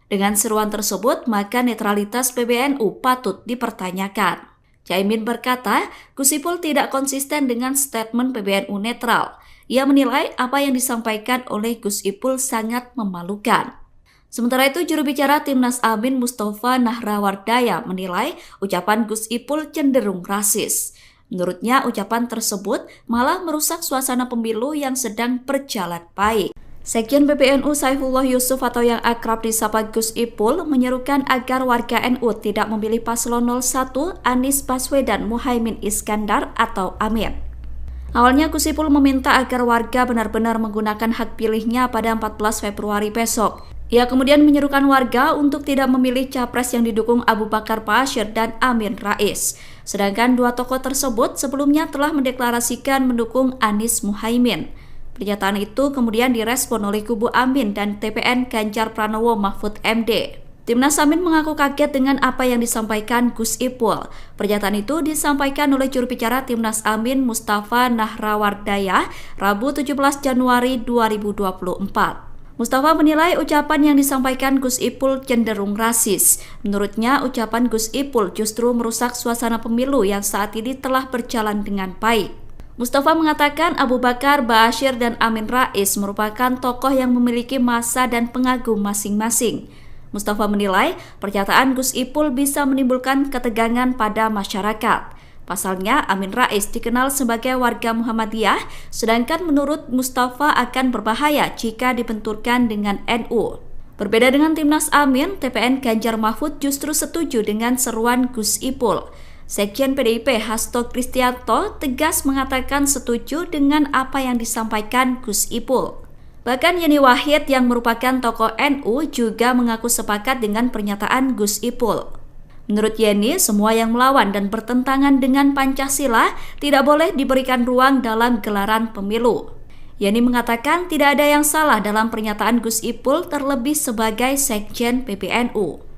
Dengan seruan tersebut, maka netralitas PBNU patut dipertanyakan. Caimin berkata, Gus Ipul tidak konsisten dengan statement PBNU netral. Ia menilai apa yang disampaikan oleh Gus Ipul sangat memalukan. Sementara itu, juru bicara Timnas Amin Mustafa Nahrawardaya menilai ucapan Gus Ipul cenderung rasis. Menurutnya, ucapan tersebut malah merusak suasana pemilu yang sedang berjalan baik. Sekjen PBNU Saifullah Yusuf atau yang akrab disapa Gus Ipul menyerukan agar warga NU tidak memilih paslon 01 Anies Baswedan Muhaimin Iskandar atau Amin. Awalnya Gus Ipul meminta agar warga benar-benar menggunakan hak pilihnya pada 14 Februari besok. Ia kemudian menyerukan warga untuk tidak memilih capres yang didukung Abu Bakar Ba'asyir dan Amin Rais. Sedangkan dua tokoh tersebut sebelumnya telah mendeklarasikan mendukung Anies Muhaimin. Pernyataan itu kemudian direspon oleh kubu Amin dan TPN Ganjar Pranowo Mahfud MD. Timnas Amin mengaku kaget dengan apa yang disampaikan Gus Ipul. Pernyataan itu disampaikan oleh juru bicara Timnas Amin Mustafa Nahrawardaya Rabu 17 Januari 2024. Mustafa menilai ucapan yang disampaikan Gus Ipul cenderung rasis. Menurutnya, ucapan Gus Ipul justru merusak suasana pemilu yang saat ini telah berjalan dengan baik. Mustafa mengatakan Abu Bakar Ba'asyir dan Amin Rais merupakan tokoh yang memiliki massa dan pengagum masing-masing. Mustafa menilai pernyataan Gus Ipul bisa menimbulkan ketegangan pada masyarakat. Pasalnya, Amin Rais dikenal sebagai warga Muhammadiyah, sedangkan menurut Mustafa akan berbahaya jika dibenturkan dengan NU. Berbeda dengan Timnas Amin, TPN Ganjar Mahfud justru setuju dengan seruan Gus Ipul. Sekjen PDIP Hasto Kristianto tegas mengatakan setuju dengan apa yang disampaikan Gus Ipul. Bahkan Yeni Wahid yang merupakan tokoh NU juga mengaku sepakat dengan pernyataan Gus Ipul. Menurut Yeni, semua yang melawan dan bertentangan dengan Pancasila tidak boleh diberikan ruang dalam gelaran pemilu. Yeni mengatakan tidak ada yang salah dalam pernyataan Gus Ipul terlebih sebagai Sekjen PBNU.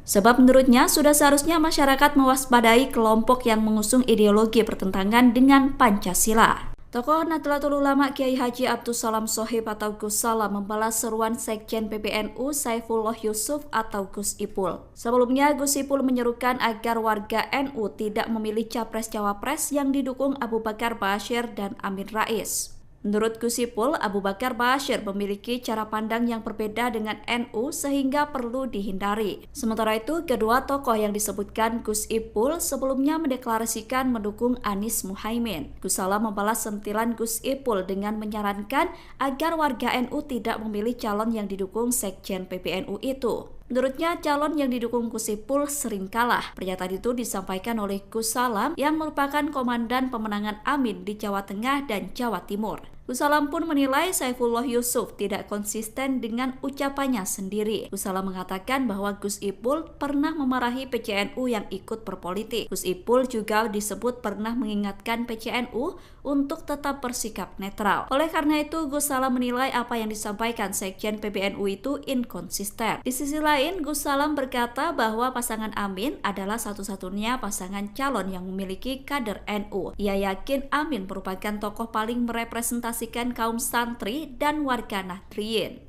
Sebab menurutnya sudah seharusnya masyarakat mewaspadai kelompok yang mengusung ideologi bertentangan dengan Pancasila. Tokoh Nahdlatul Ulama Kiai Haji Abdus Salam Shohib atau Gus Salam membalas seruan Sekjen PBNU Saifullah Yusuf atau Gus Ipul. Sebelumnya Gus Ipul menyerukan agar warga NU tidak memilih capres-cawapres yang didukung Abu Bakar Ba'asyir dan Amin Rais. Menurut Gus Ipul, Abu Bakar Ba'asyir memiliki cara pandang yang berbeda dengan NU sehingga perlu dihindari. Sementara itu, kedua tokoh yang disebutkan Gus Ipul sebelumnya mendeklarasikan mendukung Anies Muhaimin. Gus Salam membalas sentilan Gus Ipul dengan menyarankan agar warga NU tidak memilih calon yang didukung Sekjen PBNU itu. Menurutnya, calon yang didukung Gus Ipul sering kalah. Pernyataan itu disampaikan oleh Gus Salam yang merupakan komandan pemenangan Amin di Jawa Tengah dan Jawa Timur. Gus Salam pun menilai Saifullah Yusuf tidak konsisten dengan ucapannya sendiri. Gus Salam mengatakan bahwa Gus Ipul pernah memarahi PCNU yang ikut berpolitik. Gus Ipul juga disebut pernah mengingatkan PCNU untuk tetap bersikap netral. Oleh karena itu, Gus Salam menilai apa yang disampaikan Sekjen PBNU itu inkonsisten. Di sisi lain, Gus Salam berkata bahwa pasangan Amin adalah satu-satunya pasangan calon yang memiliki kader NU. Ia yakin Amin merupakan tokoh paling merepresentasikan kaum santri dan warga Nahdliyin.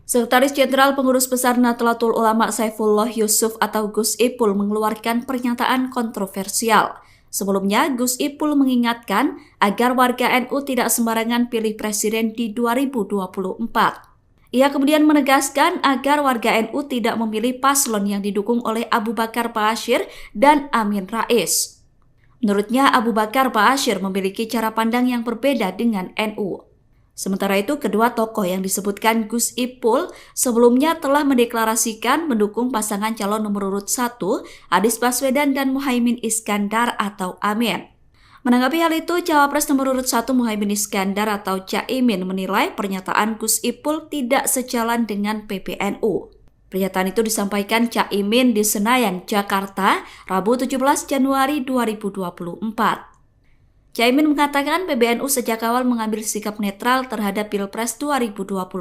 Sekretaris Jenderal Pengurus Besar Nahdlatul Ulama Saifullah Yusuf atau Gus Ipul mengeluarkan pernyataan kontroversial. Sebelumnya, Gus Ipul mengingatkan agar warga NU tidak sembarangan pilih presiden di 2024. Ia kemudian menegaskan agar warga NU tidak memilih paslon yang didukung oleh Abu Bakar Ba'asyir dan Amin Rais. Menurutnya, Abu Bakar Ba'asyir memiliki cara pandang yang berbeda dengan NU. Sementara itu, kedua tokoh yang disebutkan Gus Ipul sebelumnya telah mendeklarasikan mendukung pasangan calon nomor urut 1, Anies Baswedan dan Muhaimin Iskandar atau Amin. Menanggapi hal itu, Cawapres nomor urut 1 Muhaimin Iskandar atau Caimin menilai pernyataan Gus Ipul tidak sejalan dengan PBNU. Pernyataan itu disampaikan Caimin di Senayan, Jakarta, Rabu 17 Januari 2024. Caimin mengatakan PBNU sejak awal mengambil sikap netral terhadap Pilpres 2024.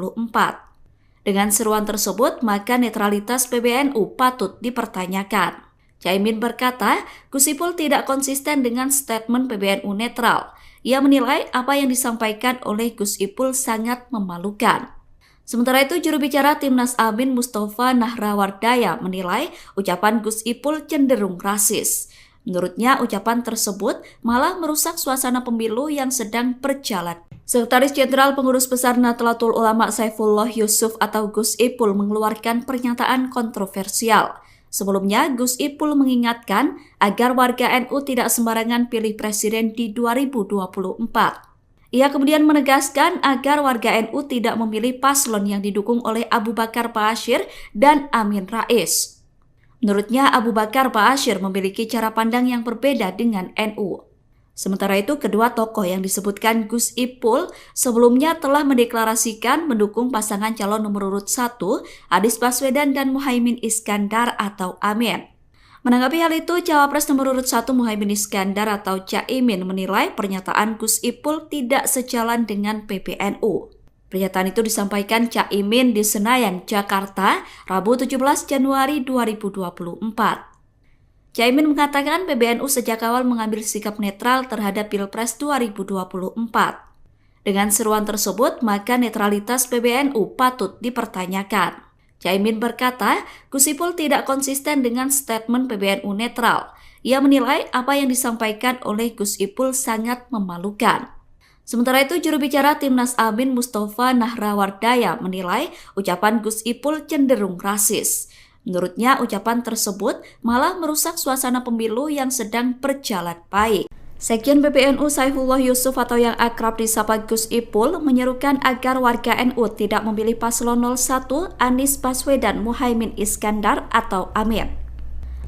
Dengan seruan tersebut, maka netralitas PBNU patut dipertanyakan. Caimin berkata, Gus Ipul tidak konsisten dengan statement PBNU netral. Ia menilai apa yang disampaikan oleh Gus Ipul sangat memalukan. Sementara itu, juru bicara Timnas Amin Mustafa Nahrawardaya menilai ucapan Gus Ipul cenderung rasis. Menurutnya, ucapan tersebut malah merusak suasana pemilu yang sedang berjalan. Sekretaris Jenderal Pengurus Besar Nahdlatul Ulama Saifullah Yusuf atau Gus Ipul mengeluarkan pernyataan kontroversial. Sebelumnya, Gus Ipul mengingatkan agar warga NU tidak sembarangan pilih presiden di 2024. Ia kemudian menegaskan agar warga NU tidak memilih paslon yang didukung oleh Abu Bakar Ba'asyir dan Amin Rais. Menurutnya, Abu Bakar Ba'asyir memiliki cara pandang yang berbeda dengan NU. Sementara itu, kedua tokoh yang disebutkan Gus Ipul sebelumnya telah mendeklarasikan mendukung pasangan calon nomor urut 1, Anies Baswedan dan Muhaimin Iskandar atau Amin. Menanggapi hal itu, Cawapres nomor urut 1 Muhaimin Iskandar atau Caimin menilai pernyataan Gus Ipul tidak sejalan dengan PBNU. Pernyataan itu disampaikan Caimin di Senayan, Jakarta, Rabu 17 Januari 2024. Caimin mengatakan PBNU sejak awal mengambil sikap netral terhadap Pilpres 2024. Dengan seruan tersebut, maka netralitas PBNU patut dipertanyakan. Caimin berkata, Gus Ipul tidak konsisten dengan statement PBNU netral. Ia menilai apa yang disampaikan oleh Gus Ipul sangat memalukan. Sementara itu, juru bicara Timnas Amin Mustafa Nahrawardaya menilai ucapan Gus Ipul cenderung rasis. Menurutnya, ucapan tersebut malah merusak suasana pemilu yang sedang berjalan baik. Sekjen PBNU Saifullah Yusuf atau yang akrab disapa Gus Ipul menyerukan agar warga NU tidak memilih paslon 01 Anies Baswedan Muhaimin Iskandar atau Amin.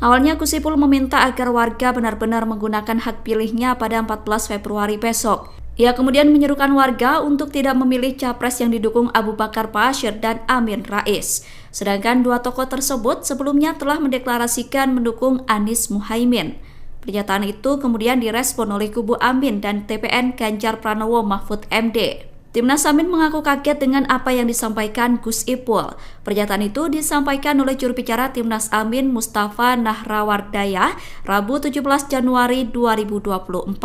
Awalnya Gus Ipul meminta agar warga benar-benar menggunakan hak pilihnya pada 14 Februari besok. Ia kemudian menyerukan warga untuk tidak memilih capres yang didukung Abu Bakar Ba'asyir dan Amin Rais. Sedangkan dua tokoh tersebut sebelumnya telah mendeklarasikan mendukung Anies Muhaimin. Pernyataan itu kemudian direspon oleh kubu Amin dan TPN Ganjar Pranowo Mahfud MD. Timnas Amin mengaku kaget dengan apa yang disampaikan Gus Ipul. Pernyataan itu disampaikan oleh juru bicara Timnas Amin Mustafa Nahrawardaya Rabu 17 Januari 2024.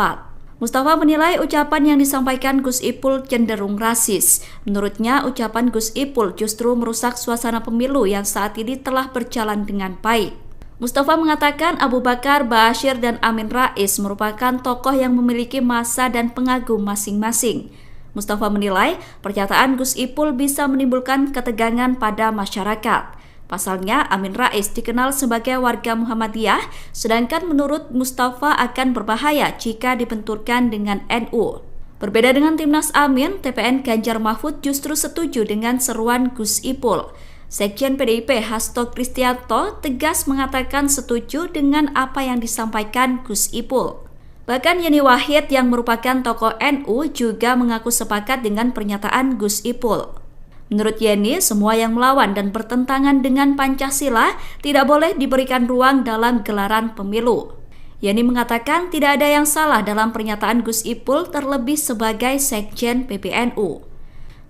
Mustafa menilai ucapan yang disampaikan Gus Ipul cenderung rasis. Menurutnya, ucapan Gus Ipul justru merusak suasana pemilu yang saat ini telah berjalan dengan baik. Mustafa mengatakan Abu Bakar Ba'asyir dan Amin Rais merupakan tokoh yang memiliki massa dan pengagum masing-masing. Mustafa menilai pernyataan Gus Ipul bisa menimbulkan ketegangan pada masyarakat. Pasalnya, Amin Rais dikenal sebagai warga Muhammadiyah, sedangkan menurut Mustafa akan berbahaya jika dibenturkan dengan NU. Berbeda dengan Timnas Amin, TPN Ganjar Mahfud justru setuju dengan seruan Gus Ipul. Sekjen PDIP Hasto Kristianto tegas mengatakan setuju dengan apa yang disampaikan Gus Ipul. Bahkan Yeni Wahid yang merupakan tokoh NU juga mengaku sepakat dengan pernyataan Gus Ipul. Menurut Yeni, semua yang melawan dan bertentangan dengan Pancasila tidak boleh diberikan ruang dalam gelaran pemilu. Yeni mengatakan tidak ada yang salah dalam pernyataan Gus Ipul terlebih sebagai Sekjen PBNU.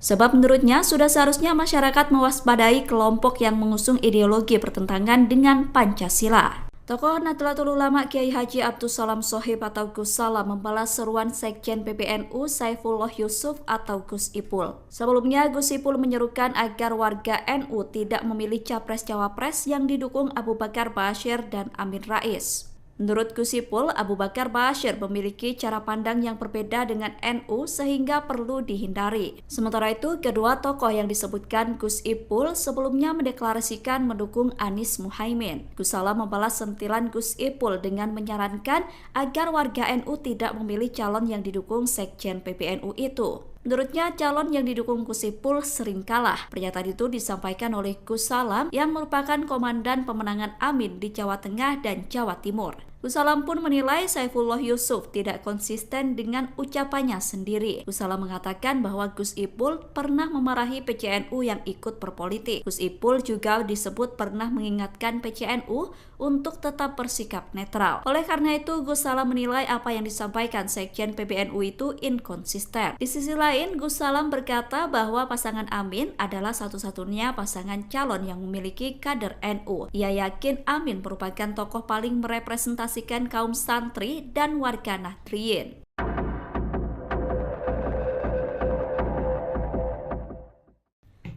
Sebab menurutnya sudah seharusnya masyarakat mewaspadai kelompok yang mengusung ideologi bertentangan dengan Pancasila. Tokoh Nahdlatul Ulama Kiai Haji Abdus Salam Shohib atau Gus Salam membalas seruan Sekjen PBNU Saifullah Yusuf atau Gus Ipul. Sebelumnya Gus Ipul menyerukan agar warga NU tidak memilih capres-cawapres yang didukung Abu Bakar Ba'asyir dan Amin Rais. Menurut Gus Ipul, Abu Bakar Ba'asyir memiliki cara pandang yang berbeda dengan NU sehingga perlu dihindari. Sementara itu, kedua tokoh yang disebutkan Gus Ipul sebelumnya mendeklarasikan mendukung Anies Muhaimin. Gus Salam membalas sentilan Gus Ipul dengan menyarankan agar warga NU tidak memilih calon yang didukung Sekjen PBNU itu. Menurutnya, calon yang didukung Gus Ipul sering kalah. Pernyataan itu disampaikan oleh Gus Salam yang merupakan komandan pemenangan Amin di Jawa Tengah dan Jawa Timur. Gus Salam pun menilai Saifullah Yusuf tidak konsisten dengan ucapannya sendiri. Gus Salam mengatakan bahwa Gus Ipul pernah memarahi PCNU yang ikut berpolitik. Gus Ipul juga disebut pernah mengingatkan PCNU untuk tetap bersikap netral. Oleh karena itu, Gus Salam menilai apa yang disampaikan Sekjen PBNU itu inkonsisten. Di sisi lain, Gus Salam berkata bahwa pasangan Amin adalah satu-satunya pasangan calon yang memiliki kader NU. Ia yakin Amin merupakan tokoh paling merepresentasikan kaum santri dan warga Nahdliyin.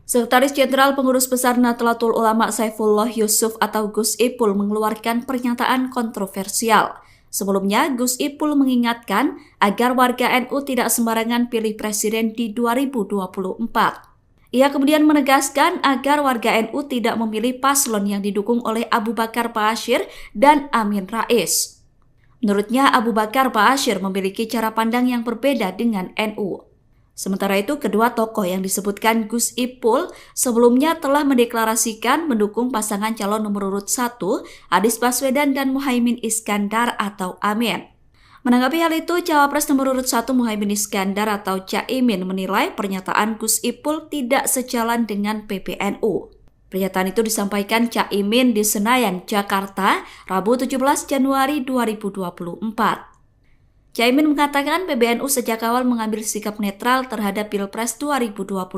Sekretaris Jenderal Pengurus Besar Nahdlatul Ulama Saifullah Yusuf atau Gus Ipul mengeluarkan pernyataan kontroversial. Sebelumnya, Gus Ipul mengingatkan agar warga NU tidak sembarangan pilih presiden di 2024. Ia kemudian menegaskan agar warga NU tidak memilih paslon yang didukung oleh Abu Bakar Ba'asyir dan Amin Rais. Menurutnya, Abu Bakar Ba'asyir memiliki cara pandang yang berbeda dengan NU. Sementara itu, kedua tokoh yang disebutkan Gus Ipul sebelumnya telah mendeklarasikan mendukung pasangan calon nomor urut 1, Anies Baswedan dan Muhaimin Iskandar atau Amin. Menanggapi hal itu, Cawapres nomor urut 1 Muhaimin Iskandar atau Caimin menilai pernyataan Gus Ipul tidak sejalan dengan PBNU. Pernyataan itu disampaikan Caimin di Senayan, Jakarta, Rabu 17 Januari 2024. Caimin mengatakan PBNU sejak awal mengambil sikap netral terhadap Pilpres 2024.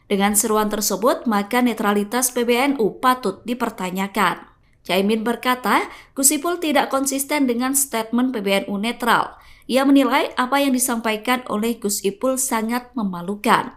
Dengan seruan tersebut, maka netralitas PBNU patut dipertanyakan. Caimin berkata, Gus Ipul tidak konsisten dengan statement PBNU netral. Ia menilai apa yang disampaikan oleh Gus Ipul sangat memalukan.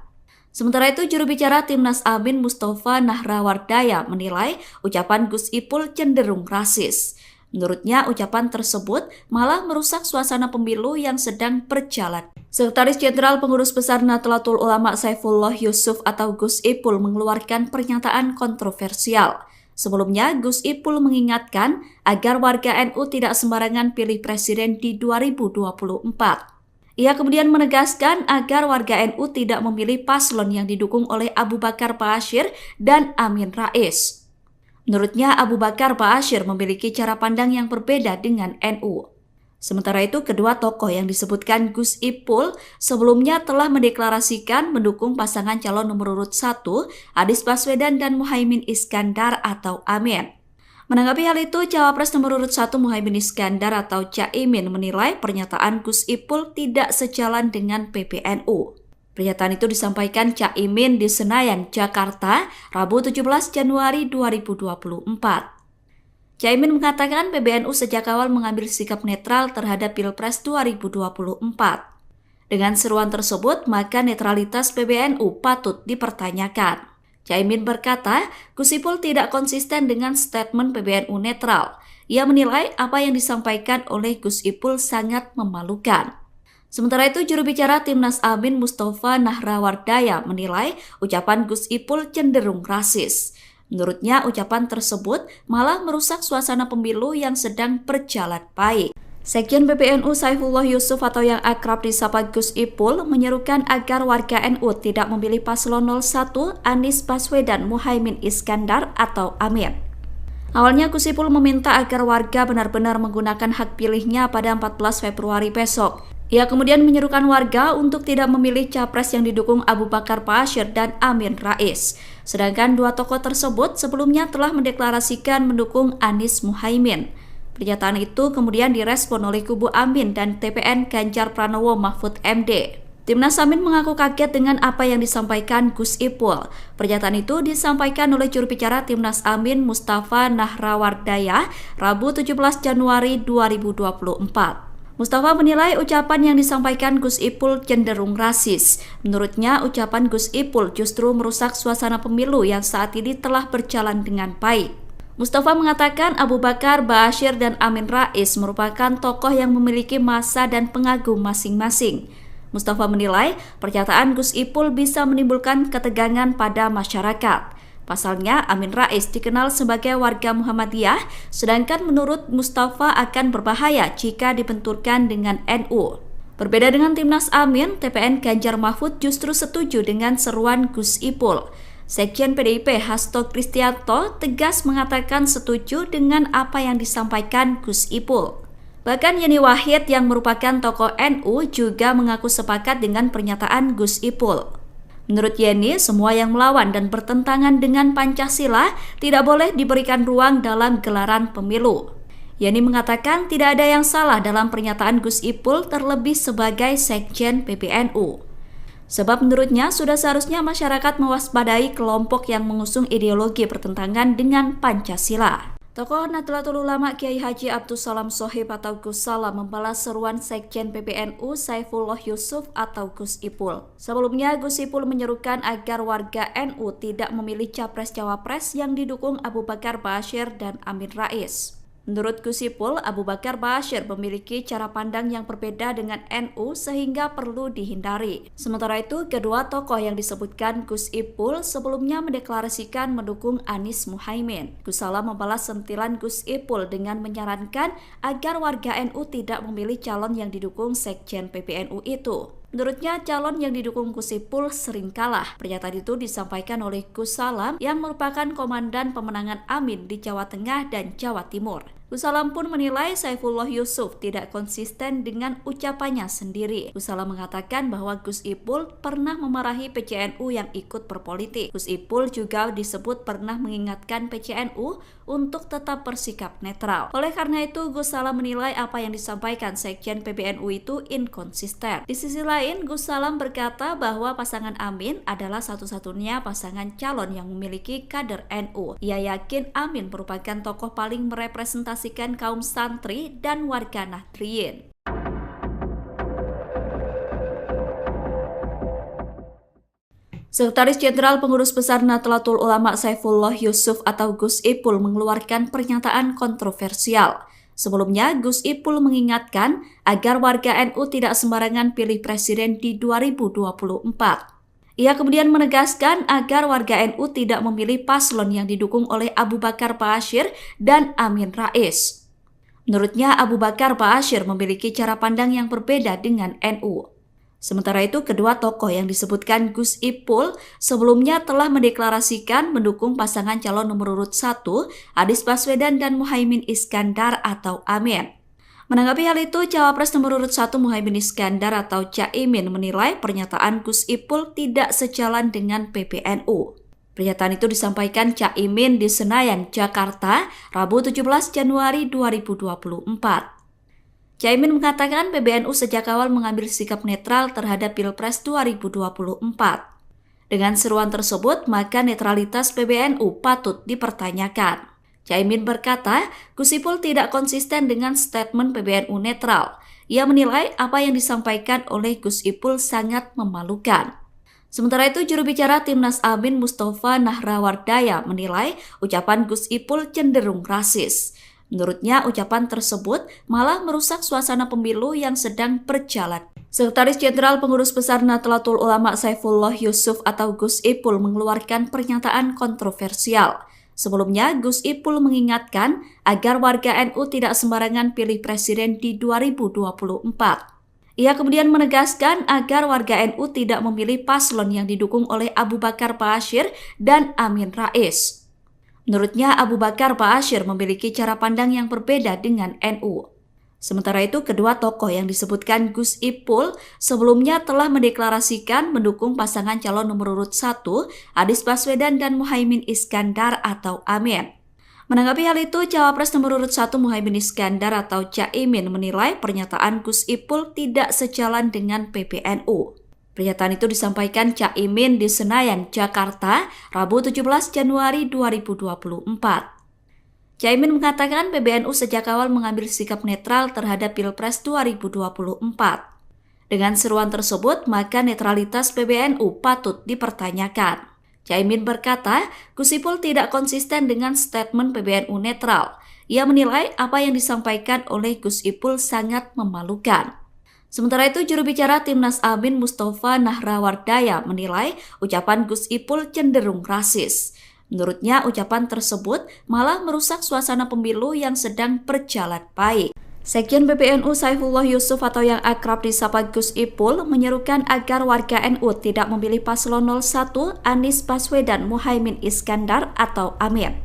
Sementara itu, juru bicara Timnas Amin Mustafa Nahrawardaya menilai ucapan Gus Ipul cenderung rasis. Menurutnya, ucapan tersebut malah merusak suasana pemilu yang sedang berjalan. Sekretaris Jenderal Pengurus Besar Nahdlatul Ulama Saifullah Yusuf atau Gus Ipul mengeluarkan pernyataan kontroversial. Sebelumnya, Gus Ipul mengingatkan agar warga NU tidak sembarangan pilih presiden di 2024. Ia kemudian menegaskan agar warga NU tidak memilih paslon yang didukung oleh Abu Bakar Ba'asyir dan Amin Rais. Menurutnya, Abu Bakar Ba'asyir memiliki cara pandang yang berbeda dengan NU. Sementara itu, kedua tokoh yang disebutkan Gus Ipul sebelumnya telah mendeklarasikan mendukung pasangan calon nomor urut 1, Anies Baswedan dan Muhaimin Iskandar atau Amin. Menanggapi hal itu, Cawapres nomor urut 1 Muhaimin Iskandar atau Caimin menilai pernyataan Gus Ipul tidak sejalan dengan PBNU. Pernyataan itu disampaikan Caimin di Senayan, Jakarta, Rabu 17 Januari 2024. Caimin mengatakan PBNU sejak awal mengambil sikap netral terhadap Pilpres 2024. Dengan seruan tersebut, maka netralitas PBNU patut dipertanyakan. Caimin berkata, Gus Ipul tidak konsisten dengan statement PBNU netral. Ia menilai apa yang disampaikan oleh Gus Ipul sangat memalukan. Sementara itu, juru bicara Timnas Amin Mustafa Nahrawardaya menilai ucapan Gus Ipul cenderung rasis. Menurutnya, ucapan tersebut malah merusak suasana pemilu yang sedang berjalan baik. Sekjen PBNU Saifullah Yusuf atau yang akrab disapa Gus Ipul menyerukan agar warga NU tidak memilih paslon 01 Anies Baswedan Muhaimin Iskandar atau Amin. Awalnya Gus Ipul meminta agar warga benar-benar menggunakan hak pilihnya pada 14 Februari besok. Ia kemudian menyerukan warga untuk tidak memilih capres yang didukung Abu Bakar Ba'asyir dan Amin Rais. Sedangkan dua tokoh tersebut sebelumnya telah mendeklarasikan mendukung Anies Muhaimin. Pernyataan itu kemudian direspon oleh kubu Amin dan TPN Ganjar Pranowo Mahfud MD. Timnas Amin mengaku kaget dengan apa yang disampaikan Gus Ipul. Pernyataan itu disampaikan oleh juru bicara Timnas Amin Mustafa Nahrawardaya Rabu 17 Januari 2024. Mustafa menilai ucapan yang disampaikan Gus Ipul cenderung rasis. Menurutnya, ucapan Gus Ipul justru merusak suasana pemilu yang saat ini telah berjalan dengan baik. Mustafa mengatakan Abu Bakar Ba'asyir dan Amin Rais merupakan tokoh yang memiliki massa dan pengagum masing-masing. Mustafa menilai pernyataan Gus Ipul bisa menimbulkan ketegangan pada masyarakat. Pasalnya, Amin Rais dikenal sebagai warga Muhammadiyah, sedangkan menurut Mustafa akan berbahaya jika dibenturkan dengan NU. Berbeda dengan Timnas Amin, TPN Ganjar Mahfud justru setuju dengan seruan Gus Ipul. Sekjen PDIP Hasto Kristianto tegas mengatakan setuju dengan apa yang disampaikan Gus Ipul. Bahkan Yeni Wahid yang merupakan tokoh NU juga mengaku sepakat dengan pernyataan Gus Ipul. Menurut Yeni, semua yang melawan dan bertentangan dengan Pancasila tidak boleh diberikan ruang dalam gelaran pemilu. Yeni mengatakan tidak ada yang salah dalam pernyataan Gus Ipul terlebih sebagai Sekjen PBNU. Sebab menurutnya sudah seharusnya masyarakat mewaspadai kelompok yang mengusung ideologi bertentangan dengan Pancasila. Tokoh Nahdlatul Ulama Kiai Haji Abdus Salam Shohib atau Gus Salam membalas seruan Sekjen PBNU Saifullah Yusuf atau Gus Ipul. Sebelumnya, Gus Ipul menyerukan agar warga NU tidak memilih capres-cawapres yang didukung Abu Bakar Ba'asyir dan Amin Rais. Menurut Gus Ipul, Abu Bakar Ba'asyir memiliki cara pandang yang berbeda dengan NU sehingga perlu dihindari. Sementara itu, kedua tokoh yang disebutkan Gus Ipul sebelumnya mendeklarasikan mendukung Anies Muhaimin. Gus Salam membalas sentilan Gus Ipul dengan menyarankan agar warga NU tidak memilih calon yang didukung Sekjen PBNU itu. Menurutnya, calon yang didukung Gus Ipul sering kalah. Pernyataan itu disampaikan oleh Gus Salam yang merupakan komandan pemenangan Amin di Jawa Tengah dan Jawa Timur. Gus Salam pun menilai Saifullah Yusuf tidak konsisten dengan ucapannya sendiri. Gus Salam mengatakan bahwa Gus Ipul pernah memarahi PCNU yang ikut berpolitik. Gus Ipul juga disebut pernah mengingatkan PCNU untuk tetap bersikap netral. Oleh karena itu, Gus Salam menilai apa yang disampaikan Sekjen PBNU itu inkonsisten. Di sisi lain, Gus Salam berkata bahwa pasangan Amin adalah satu-satunya pasangan calon yang memiliki kader NU. Ia yakin Amin merupakan tokoh paling merepresentasikan kaum santri dan warga Nahdliyin. Sekretaris Jenderal Pengurus Besar Nahdlatul Ulama Saifullah Yusuf atau Gus Ipul mengeluarkan pernyataan kontroversial. Sebelumnya, Gus Ipul mengingatkan agar warga NU tidak sembarangan pilih presiden di 2024. Ia kemudian menegaskan agar warga NU tidak memilih paslon yang didukung oleh Abu Bakar Ba'asyir dan Amin Rais. Menurutnya, Abu Bakar Ba'asyir memiliki cara pandang yang berbeda dengan NU. Sementara itu, kedua tokoh yang disebutkan Gus Ipul sebelumnya telah mendeklarasikan mendukung pasangan calon nomor urut 1, Anies Baswedan dan Muhaimin Iskandar atau Amin. Menanggapi hal itu, Cawapres nomor urut 1 Muhaimin Iskandar atau Caimin menilai pernyataan Gus Ipul tidak sejalan dengan PBNU. Pernyataan itu disampaikan Caimin di Senayan, Jakarta, Rabu 17 Januari 2024. Caimin mengatakan PBNU sejak awal mengambil sikap netral terhadap Pilpres 2024. Dengan seruan tersebut, maka netralitas PBNU patut dipertanyakan. Caimin berkata, Gus Ipul tidak konsisten dengan statement PBNU netral. Ia menilai apa yang disampaikan oleh Gus Ipul sangat memalukan. Sementara itu, juru bicara Timnas Amin Mustafa Nahrawardaya menilai ucapan Gus Ipul cenderung rasis. Menurutnya, ucapan tersebut malah merusak suasana pemilu yang sedang berjalan. Sekretaris Jenderal Pengurus Besar Nahdlatul Ulama Saifullah Yusuf atau Gus Ipul mengeluarkan pernyataan kontroversial. Sebelumnya, Gus Ipul mengingatkan agar warga NU tidak sembarangan pilih presiden di 2024. Ia kemudian menegaskan agar warga NU tidak memilih paslon yang didukung oleh Abu Bakar Ba'asyir dan Amin Rais. Menurutnya, Abu Bakar Ba'asyir memiliki cara pandang yang berbeda dengan NU. Sementara itu, kedua tokoh yang disebutkan Gus Ipul sebelumnya telah mendeklarasikan mendukung pasangan calon nomor urut 1, Anies Baswedan dan Muhaimin Iskandar atau Amin. Menanggapi hal itu, Cawapres nomor urut 1 Muhaimin Iskandar atau Caimin menilai pernyataan Gus Ipul tidak sejalan dengan PBNU. Pernyataan itu disampaikan Caimin di Senayan, Jakarta, Rabu 17 Januari 2024. Caimin mengatakan PBNU sejak awal mengambil sikap netral terhadap Pilpres 2024. Dengan seruan tersebut, maka netralitas PBNU patut dipertanyakan. Caimin berkata, Gus Ipul tidak konsisten dengan statement PBNU netral. Ia menilai apa yang disampaikan oleh Gus Ipul sangat memalukan. Sementara itu, juru bicara Timnas Amin Mustafa Nahrawardaya menilai ucapan Gus Ipul cenderung rasis. Menurutnya, ucapan tersebut malah merusak suasana pemilu yang sedang berjalan baik. Sekjen PBNU Saifullah Yusuf atau yang akrab disapa Gus Ipul menyerukan agar warga NU tidak memilih paslon 01 Anies Baswedan Muhaimin Iskandar atau Amin.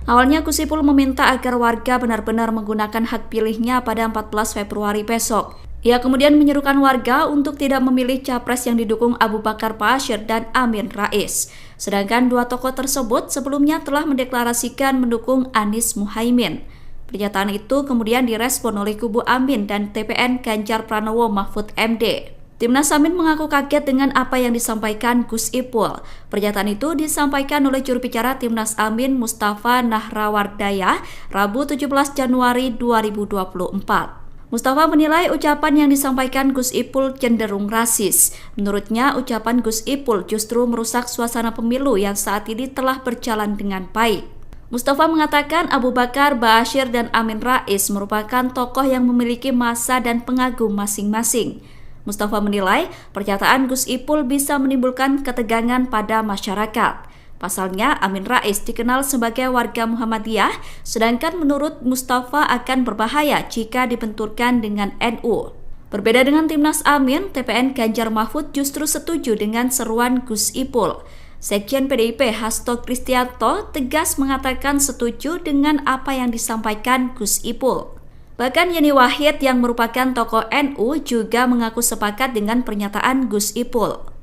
Awalnya Gus Ipul meminta agar warga benar-benar menggunakan hak pilihnya pada 14 Februari besok. Ia kemudian menyerukan warga untuk tidak memilih capres yang didukung Abu Bakar Ba'asyir dan Amin Rais. Sedangkan dua tokoh tersebut sebelumnya telah mendeklarasikan mendukung Anies Muhaimin. Pernyataan itu kemudian direspon oleh kubu Amin dan TPN Ganjar Pranowo Mahfud MD. Timnas Amin mengaku kaget dengan apa yang disampaikan Gus Ipul. Pernyataan itu disampaikan oleh juru bicara Timnas Amin Mustafa Nahrawardaya Rabu 17 Januari 2024. Mustafa menilai ucapan yang disampaikan Gus Ipul cenderung rasis. Menurutnya, ucapan Gus Ipul justru merusak suasana pemilu yang saat ini telah berjalan dengan baik. Mustafa mengatakan Abu Bakar Ba'asyir dan Amin Rais merupakan tokoh yang memiliki massa dan pengagum masing-masing. Mustafa menilai pernyataan Gus Ipul bisa menimbulkan ketegangan pada masyarakat. Pasalnya, Amin Rais dikenal sebagai warga Muhammadiyah, sedangkan menurut Mustafa akan berbahaya jika dibenturkan dengan NU. Berbeda dengan Timnas Amin, TPN Ganjar Mahfud justru setuju dengan seruan Gus Ipul. Sekjen PDIP Hasto Kristianto tegas mengatakan setuju dengan apa yang disampaikan Gus Ipul. Bahkan Yeni Wahid yang merupakan tokoh NU juga mengaku sepakat dengan pernyataan Gus Ipul.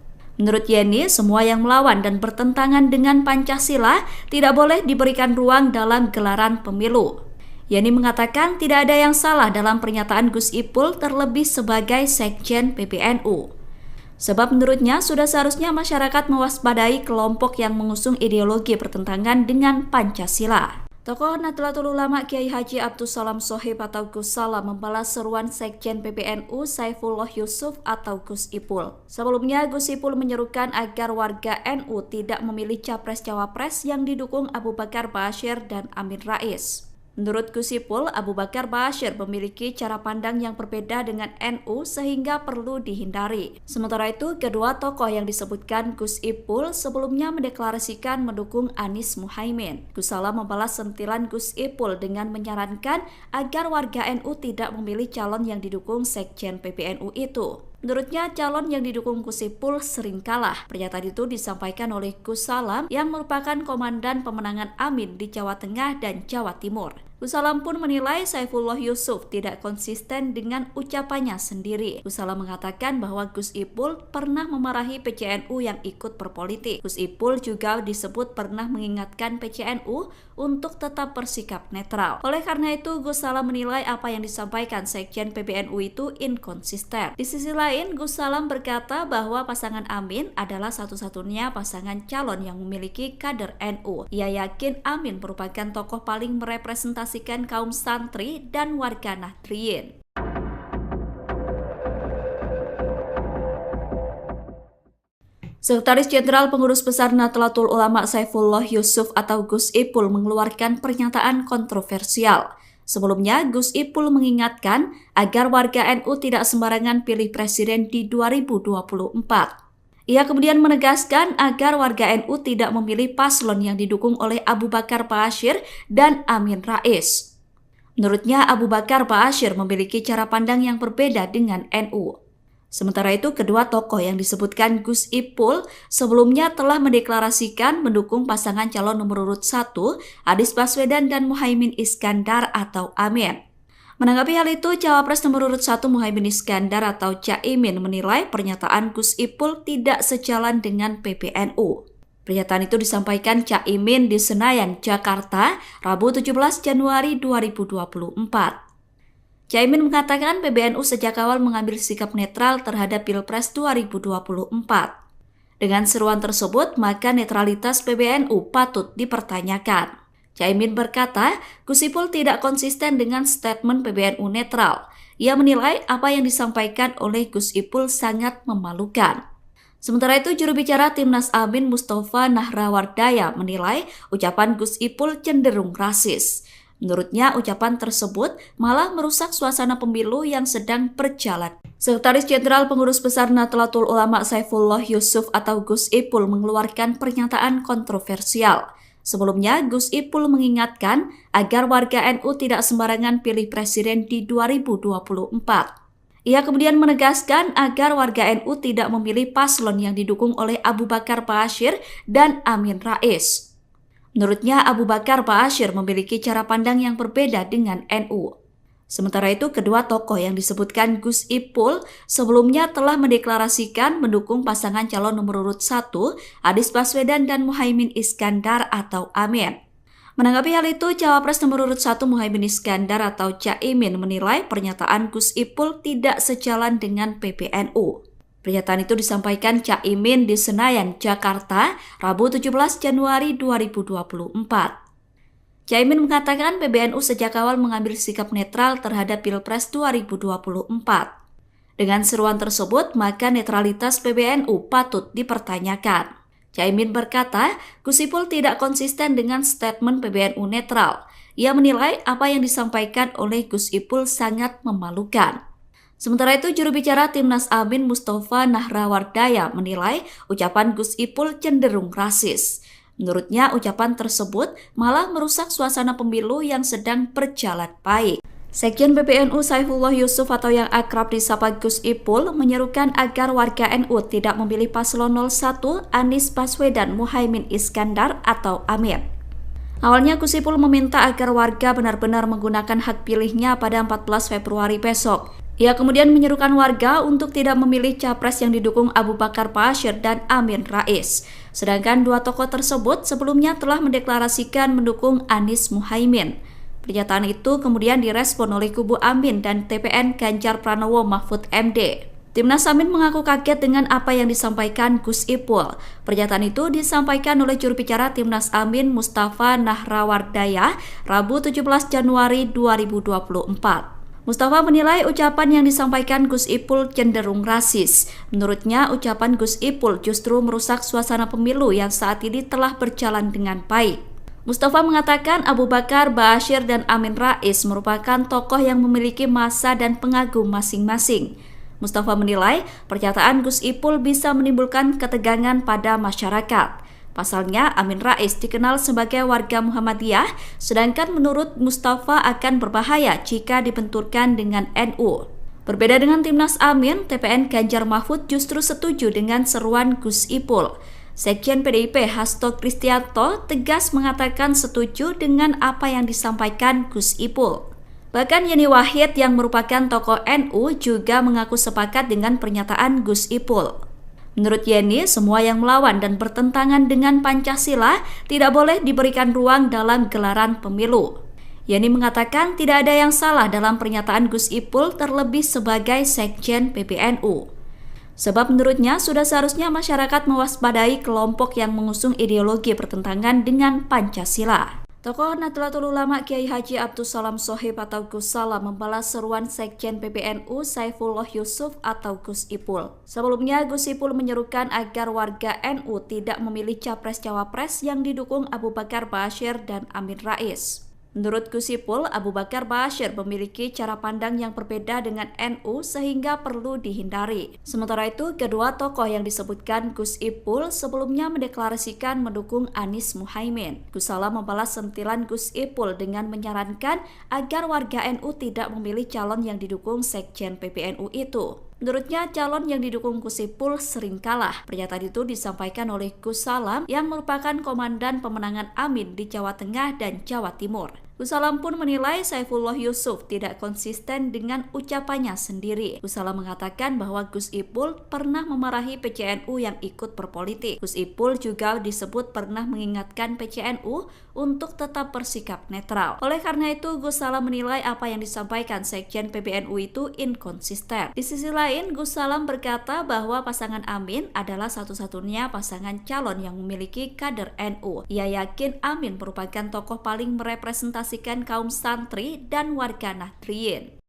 Menurut Yeni, semua yang melawan dan bertentangan dengan Pancasila tidak boleh diberikan ruang dalam gelaran pemilu. Yeni mengatakan tidak ada yang salah dalam pernyataan Gus Ipul terlebih sebagai Sekjen PBNU. Sebab menurutnya sudah seharusnya masyarakat mewaspadai kelompok yang mengusung ideologi bertentangan dengan Pancasila. Tokoh Nahdlatul Ulama Kiai Haji Abdus Salam Shohib atau Gus Salam membalas seruan Sekjen PBNU Saifullah Yusuf atau Gus Ipul. Sebelumnya, Gus Ipul menyerukan agar warga NU tidak memilih capres-cawapres yang didukung Abu Bakar Ba'asyir dan Amin Rais. Menurut Gus Ipul, Abu Bakar Ba'asyir memiliki cara pandang yang berbeda dengan NU sehingga perlu dihindari. Sementara itu, kedua tokoh yang disebutkan Gus Ipul sebelumnya mendeklarasikan mendukung Anies Muhaimin. Gus Salam membalas sentilan Gus Ipul dengan menyarankan agar warga NU tidak memilih calon yang didukung Sekjen PBNU itu. Menurutnya, calon yang didukung Gus Ipul sering kalah. Pernyataan itu disampaikan oleh Gus Salam yang merupakan komandan pemenangan Amin di Jawa Tengah dan Jawa Timur. Gus Salam pun menilai Saifullah Yusuf tidak konsisten dengan ucapannya sendiri. Gus Salam mengatakan bahwa Gus Ipul pernah memarahi PCNU yang ikut berpolitik. Gus Ipul juga disebut pernah mengingatkan PCNU untuk tetap bersikap netral. Oleh karena itu, Gus Salam menilai apa yang disampaikan Sekjen PBNU itu inkonsisten. Di sisi lain, Gus Salam berkata bahwa pasangan Amin adalah satu-satunya pasangan calon yang memiliki kader NU. Ia yakin Amin merupakan tokoh paling merepresentasikan kaum santri dan warga Nahdliyin. Sekretaris Jenderal Pengurus Besar Nahdlatul Ulama Saifullah Yusuf atau Gus Ipul mengeluarkan pernyataan kontroversial. Sebelumnya, Gus Ipul mengingatkan agar warga NU tidak sembarangan pilih presiden di 2024. Ia kemudian menegaskan agar warga NU tidak memilih paslon yang didukung oleh Abu Bakar Ba'asyir dan Amin Rais. Menurutnya, Abu Bakar Ba'asyir memiliki cara pandang yang berbeda dengan NU. Sementara itu, kedua tokoh yang disebutkan Gus Ipul sebelumnya telah mendeklarasikan mendukung pasangan calon nomor urut 1, Anies Baswedan dan Muhaimin Iskandar atau Amin. Menanggapi hal itu, Cawapres nomor urut 1 Muhaimin Iskandar atau Caimin menilai pernyataan Gus Ipul tidak sejalan dengan PBNU. Pernyataan itu disampaikan Caimin di Senayan, Jakarta, Rabu 17 Januari 2024. Caimin mengatakan PBNU sejak awal mengambil sikap netral terhadap Pilpres 2024. Dengan seruan tersebut, maka netralitas PBNU patut dipertanyakan. Caimin berkata, Gus Ipul tidak konsisten dengan statement PBNU netral. Ia menilai apa yang disampaikan oleh Gus Ipul sangat memalukan. Sementara itu, juru bicara Timnas Amin Mustafa Nahrawardaya menilai ucapan Gus Ipul cenderung rasis. Menurutnya, ucapan tersebut malah merusak suasana pemilu yang sedang berjalan. Sekretaris Jenderal Pengurus Besar Nahdlatul Ulama Saifullah Yusuf atau Gus Ipul mengeluarkan pernyataan kontroversial. Sebelumnya, Gus Ipul mengingatkan agar warga NU tidak sembarangan pilih presiden di 2024. Ia kemudian menegaskan agar warga NU tidak memilih paslon yang didukung oleh Abu Bakar Ba'asyir dan Amin Rais. Menurutnya, Abu Bakar Ba'asyir memiliki cara pandang yang berbeda dengan NU. Sementara itu, kedua tokoh yang disebutkan Gus Ipul sebelumnya telah mendeklarasikan mendukung pasangan calon nomor urut 1, Anies Baswedan dan Muhaimin Iskandar atau Amin. Menanggapi hal itu, Cawapres nomor urut 1 Muhaimin Iskandar atau Caimin menilai pernyataan Gus Ipul tidak sejalan dengan PBNU. Pernyataan itu disampaikan Caimin di Senayan, Jakarta, Rabu 17 Januari 2024. Caimin mengatakan PBNU sejak awal mengambil sikap netral terhadap Pilpres 2024. Dengan seruan tersebut, maka netralitas PBNU patut dipertanyakan. Caimin berkata, Gus Ipul tidak konsisten dengan statement PBNU netral. Ia menilai apa yang disampaikan oleh Gus Ipul sangat memalukan. Sementara itu, juru bicara Timnas Amin Mustafa Nahrawardaya menilai ucapan Gus Ipul cenderung rasis. Menurutnya, ucapan tersebut malah merusak suasana pemilu yang sedang berjalan baik. Sekjen PBNU Saifullah Yusuf atau yang akrab disapa Gus Ipul menyerukan agar warga NU tidak memilih paslon 01 Anies Baswedan Muhaimin Iskandar atau Amin. Awalnya Gus Ipul meminta agar warga benar-benar menggunakan hak pilihnya pada 14 Februari besok. Ia kemudian menyerukan warga untuk tidak memilih capres yang didukung Abu Bakar Ba'asyir dan Amin Rais. Sedangkan dua tokoh tersebut sebelumnya telah mendeklarasikan mendukung Anies Muhaimin. Pernyataan itu kemudian direspon oleh kubu Amin dan TPN Ganjar Pranowo Mahfud MD. Timnas Amin mengaku kaget dengan apa yang disampaikan Gus Ipul. Pernyataan itu disampaikan oleh juru bicara Timnas Amin Mustafa Nahrawardaya Rabu 17 Januari 2024. Mustafa menilai ucapan yang disampaikan Gus Ipul cenderung rasis. Menurutnya, ucapan Gus Ipul justru merusak suasana pemilu yang saat ini telah berjalan dengan baik. Mustafa mengatakan Abu Bakar Ba'asyir dan Amin Rais merupakan tokoh yang memiliki massa dan pengagum masing-masing. Mustafa menilai pernyataan Gus Ipul bisa menimbulkan ketegangan pada masyarakat. Pasalnya, Amin Rais dikenal sebagai warga Muhammadiyah, sedangkan menurut Mustafa akan berbahaya jika dibenturkan dengan NU. Berbeda dengan Timnas Amin, TPN Ganjar Mahfud justru setuju dengan seruan Gus Ipul. Sekjen PDIP Hasto Kristianto tegas mengatakan setuju dengan apa yang disampaikan Gus Ipul. Bahkan Yeni Wahid yang merupakan tokoh NU juga mengaku sepakat dengan pernyataan Gus Ipul. Menurut Yeni, semua yang melawan dan bertentangan dengan Pancasila tidak boleh diberikan ruang dalam gelaran pemilu. Yeni mengatakan tidak ada yang salah dalam pernyataan Gus Ipul terlebih sebagai Sekjen PBNU. Sebab menurutnya sudah seharusnya masyarakat mewaspadai kelompok yang mengusung ideologi bertentangan dengan Pancasila. Tokoh Nahdlatul Ulama Kiai Haji Abdus Salam Shohib atau Gus Salam membalas seruan Sekjen PBNU Saifullah Yusuf atau Gus Ipul. Sebelumnya Gus Ipul menyerukan agar warga NU tidak memilih capres-cawapres yang didukung Abu Bakar Ba'asyir dan Amin Rais. Menurut Gus Ipul, Abu Bakar Ba'asyir memiliki cara pandang yang berbeda dengan NU sehingga perlu dihindari. Sementara itu, kedua tokoh yang disebutkan Gus Ipul sebelumnya mendeklarasikan mendukung Anies Muhaimin. Gus Salam membalas sentilan Gus Ipul dengan menyarankan agar warga NU tidak memilih calon yang didukung Sekjen PBNU itu. Menurutnya, calon yang didukung Gus Ipul sering kalah. Pernyataan itu disampaikan oleh Gus Salam yang merupakan komandan pemenangan Amin di Jawa Tengah dan Jawa Timur. Gus Salam pun menilai Saifullah Yusuf tidak konsisten dengan ucapannya sendiri. Gus Salam mengatakan bahwa Gus Ipul pernah memarahi PCNU yang ikut berpolitik. Gus Ipul juga disebut pernah mengingatkan PCNU untuk tetap bersikap netral. Oleh karena itu, Gus Salam menilai apa yang disampaikan Sekjen PBNU itu inkonsisten. Di sisi lain, Gus Salam berkata bahwa pasangan Amin adalah satu-satunya pasangan calon yang memiliki kader NU. Ia yakin Amin merupakan tokoh paling merepresentasikan kaum santri dan warga Nahdliyin.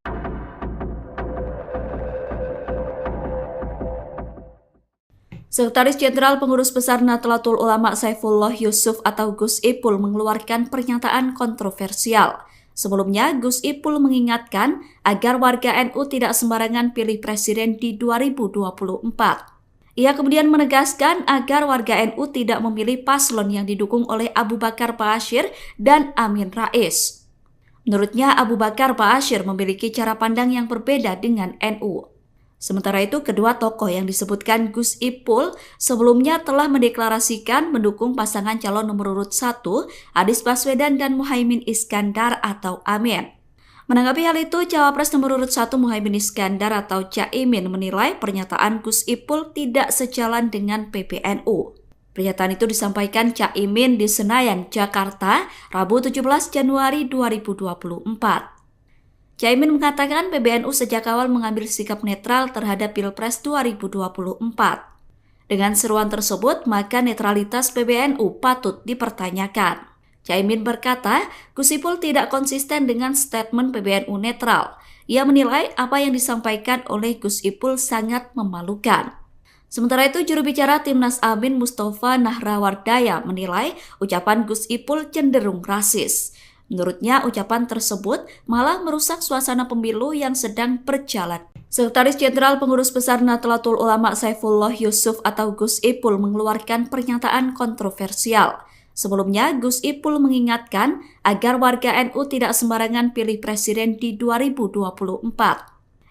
Sekretaris Jenderal Pengurus Besar Nahdlatul Ulama Saifullah Yusuf atau Gus Ipul mengeluarkan pernyataan kontroversial. Sebelumnya, Gus Ipul mengingatkan agar warga NU tidak sembarangan pilih presiden di 2024. Ia kemudian menegaskan agar warga NU tidak memilih paslon yang didukung oleh Abu Bakar Ba'asyir dan Amin Rais. Menurutnya, Abu Bakar Ba'asyir memiliki cara pandang yang berbeda dengan NU. Sementara itu, kedua tokoh yang disebutkan Gus Ipul sebelumnya telah mendeklarasikan mendukung pasangan calon nomor urut 1, Anies Baswedan dan Muhaimin Iskandar atau Amin. Menanggapi hal itu, Cawapres nomor urut 1 Muhaimin Iskandar atau Caimin menilai pernyataan Gus Ipul tidak sejalan dengan PBNU. Pernyataan itu disampaikan Caimin di Senayan, Jakarta, Rabu 17 Januari 2024. Caimin mengatakan PBNU sejak awal mengambil sikap netral terhadap Pilpres 2024. Dengan seruan tersebut, maka netralitas PBNU patut dipertanyakan. Caimin berkata, Gus Ipul tidak konsisten dengan statement PBNU netral. Ia menilai apa yang disampaikan oleh Gus Ipul sangat memalukan. Sementara itu, juru bicara Timnas Amin Mustafa Nahrawardaya menilai ucapan Gus Ipul cenderung rasis. Menurutnya, ucapan tersebut malah merusak suasana pemilu yang sedang berjalan. Sekretaris Jenderal Pengurus Besar Nahdlatul Ulama Saifullah Yusuf atau Gus Ipul mengeluarkan pernyataan kontroversial. Sebelumnya, Gus Ipul mengingatkan agar warga NU tidak sembarangan pilih presiden di 2024.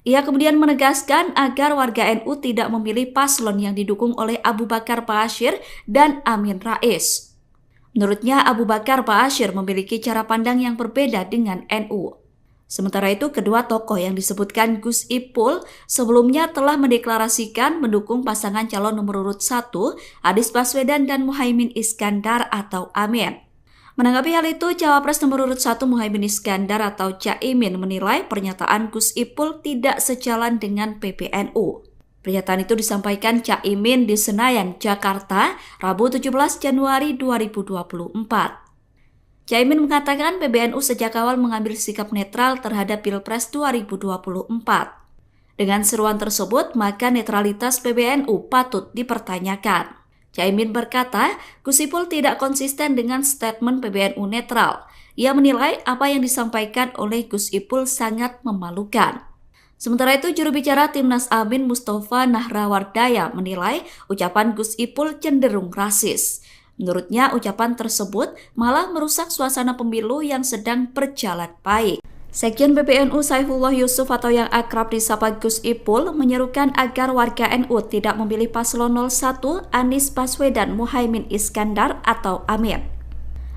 Ia kemudian menegaskan agar warga NU tidak memilih paslon yang didukung oleh Abu Bakar Ba'asyir dan Amin Rais. Menurutnya, Abu Bakar Ba'asyir memiliki cara pandang yang berbeda dengan NU. Sementara itu, kedua tokoh yang disebutkan Gus Ipul sebelumnya telah mendeklarasikan mendukung pasangan calon nomor urut 1, Anies Baswedan dan Muhaimin Iskandar atau Amin. Menanggapi hal itu, Cawapres nomor urut 1 Muhaimin Iskandar atau Caimin menilai pernyataan Gus Ipul tidak sejalan dengan PBNU. Pernyataan itu disampaikan Caimin di Senayan, Jakarta, Rabu 17 Januari 2024. Caimin mengatakan PBNU sejak awal mengambil sikap netral terhadap Pilpres 2024. Dengan seruan tersebut, maka netralitas PBNU patut dipertanyakan. Caimin berkata, Gus Ipul tidak konsisten dengan statement PBNU netral. Ia menilai apa yang disampaikan oleh Gus Ipul sangat memalukan. Sementara itu, juru bicara Timnas Amin Mustafa Nahrawardaya menilai ucapan Gus Ipul cenderung rasis. Menurutnya, ucapan tersebut malah merusak suasana pemilu yang sedang berjalan baik. Sekjen PBNU Saifullah Yusuf atau yang akrab disapa Gus Ipul menyerukan agar warga NU tidak memilih paslon 01 Anies Baswedan Muhaimin Iskandar atau Amin.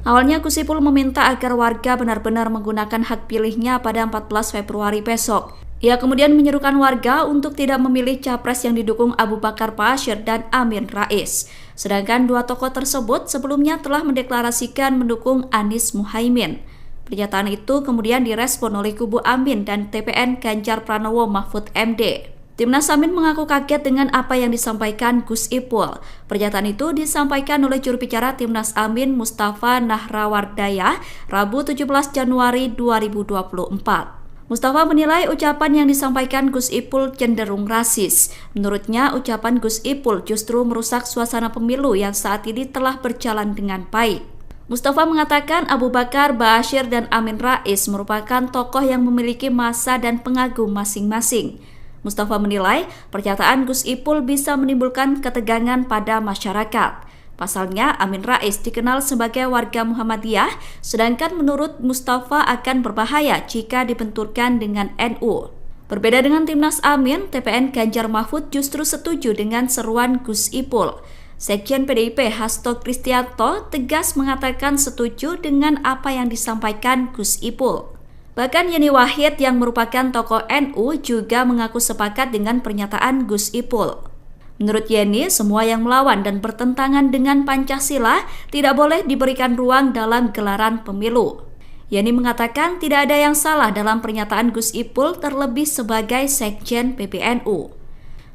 Awalnya Gus Ipul meminta agar warga benar-benar menggunakan hak pilihnya pada 14 Februari besok. Ia kemudian menyerukan warga untuk tidak memilih capres yang didukung Abu Bakar Ba'asyir dan Amin Rais. Sedangkan dua tokoh tersebut sebelumnya telah mendeklarasikan mendukung Anies Muhaimin. Pernyataan itu kemudian direspon oleh kubu Amin dan TPN Ganjar Pranowo Mahfud MD. Timnas Amin mengaku kaget dengan apa yang disampaikan Gus Ipul. Pernyataan itu disampaikan oleh juru bicara Timnas Amin Mustafa Nahrawardaya Rabu 17 Januari 2024. Mustafa menilai ucapan yang disampaikan Gus Ipul cenderung rasis. Menurutnya, ucapan Gus Ipul justru merusak suasana pemilu yang saat ini telah berjalan dengan baik. Mustafa mengatakan Abu Bakar Ba'asyir dan Amin Rais merupakan tokoh yang memiliki massa dan pengagum masing-masing. Mustafa menilai pernyataan Gus Ipul bisa menimbulkan ketegangan pada masyarakat. Pasalnya, Amin Rais dikenal sebagai warga Muhammadiyah, sedangkan menurut Mustafa akan berbahaya jika dibenturkan dengan NU. Berbeda dengan Timnas Amin, TPN Ganjar Mahfud justru setuju dengan seruan Gus Ipul. Sekjen PDIP Hasto Kristianto tegas mengatakan setuju dengan apa yang disampaikan Gus Ipul. Bahkan Yeni Wahid yang merupakan tokoh NU juga mengaku sepakat dengan pernyataan Gus Ipul. Menurut Yeni, semua yang melawan dan bertentangan dengan Pancasila tidak boleh diberikan ruang dalam gelaran pemilu. Yeni mengatakan tidak ada yang salah dalam pernyataan Gus Ipul terlebih sebagai Sekjen PBNU.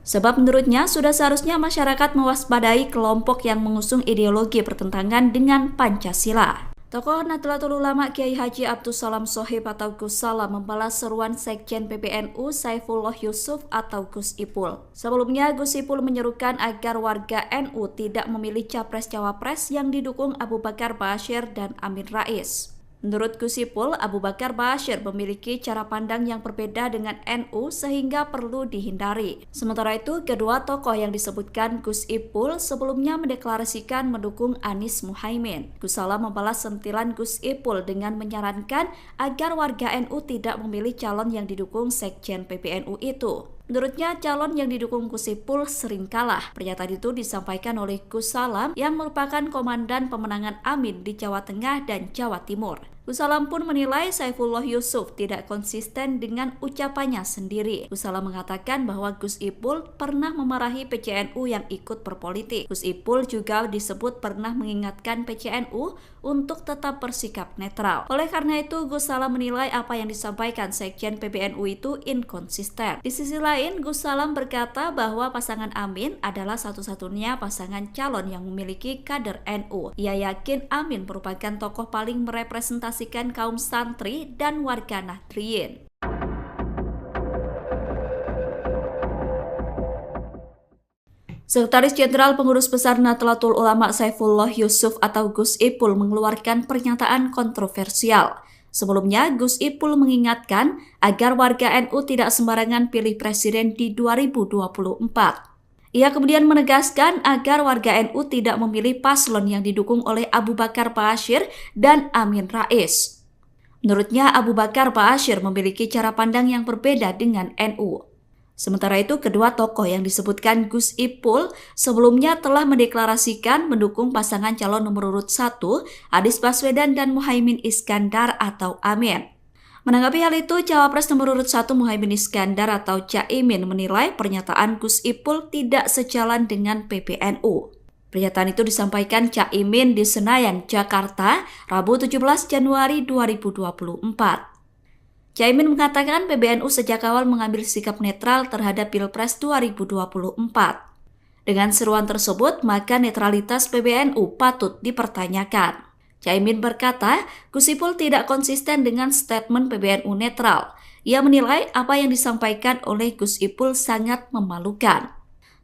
Sebab menurutnya sudah seharusnya masyarakat mewaspadai kelompok yang mengusung ideologi bertentangan dengan Pancasila. Tokoh Nahdlatul Ulama Kiai Haji Abdus Salam Shohib atau Gus Salam membalas seruan Sekjen PBNU Saifullah Yusuf atau Gus Ipul. Sebelumnya, Gus Ipul menyerukan agar warga NU tidak memilih capres-cawapres yang didukung Abu Bakar Ba'asyir dan Amin Rais. Menurut Gus Ipul, Abu Bakar Ba'asyir memiliki cara pandang yang berbeda dengan NU sehingga perlu dihindari. Sementara itu, kedua tokoh yang disebutkan Gus Ipul sebelumnya mendeklarasikan mendukung Anies Muhaimin. Gus Salam membalas sentilan Gus Ipul dengan menyarankan agar warga NU tidak memilih calon yang didukung Sekjen PBNU itu. Menurutnya, calon yang didukung Gus Ipul sering kalah. Pernyataan itu disampaikan oleh Gus Salam yang merupakan komandan pemenangan Amin di Jawa Tengah dan Jawa Timur. Gus Salam pun menilai Saifullah Yusuf tidak konsisten dengan ucapannya sendiri. Gus Salam mengatakan bahwa Gus Ipul pernah memarahi PCNU yang ikut berpolitik. Gus Ipul juga disebut pernah mengingatkan PCNU untuk tetap bersikap netral. Oleh karena itu, Gus Salam menilai apa yang disampaikan Sekjen PBNU itu inkonsisten. Di sisi lain, Gus Salam berkata bahwa pasangan Amin adalah satu-satunya pasangan calon yang memiliki kader NU. Ia yakin Amin merupakan tokoh paling merepresentasikan kaum santri dan warga Nahdliyin. Sekretaris Jenderal Pengurus Besar Nahdlatul Ulama Saifullah Yusuf atau Gus Ipul mengeluarkan pernyataan kontroversial. Sebelumnya, Gus Ipul mengingatkan agar warga NU tidak sembarangan pilih presiden di 2024. Ia kemudian menegaskan agar warga NU tidak memilih paslon yang didukung oleh Abu Bakar Ba'asyir dan Amin Rais. Menurutnya, Abu Bakar Ba'asyir memiliki cara pandang yang berbeda dengan NU. Sementara itu, kedua tokoh yang disebutkan Gus Ipul sebelumnya telah mendeklarasikan mendukung pasangan calon nomor urut 1, Anies Baswedan dan Muhaimin Iskandar atau Amin. Menanggapi hal itu, Cawapres nomor urut 1 Muhaimin Iskandar atau Caimin menilai pernyataan Gus Ipul tidak sejalan dengan PBNU. Pernyataan itu disampaikan Caimin di Senayan, Jakarta, Rabu 17 Januari 2024. Caimin mengatakan PBNU sejak awal mengambil sikap netral terhadap Pilpres 2024. Dengan seruan tersebut, maka netralitas PBNU patut dipertanyakan. Caimin berkata, Gus Ipul tidak konsisten dengan statement PBNU netral. Ia menilai apa yang disampaikan oleh Gus Ipul sangat memalukan.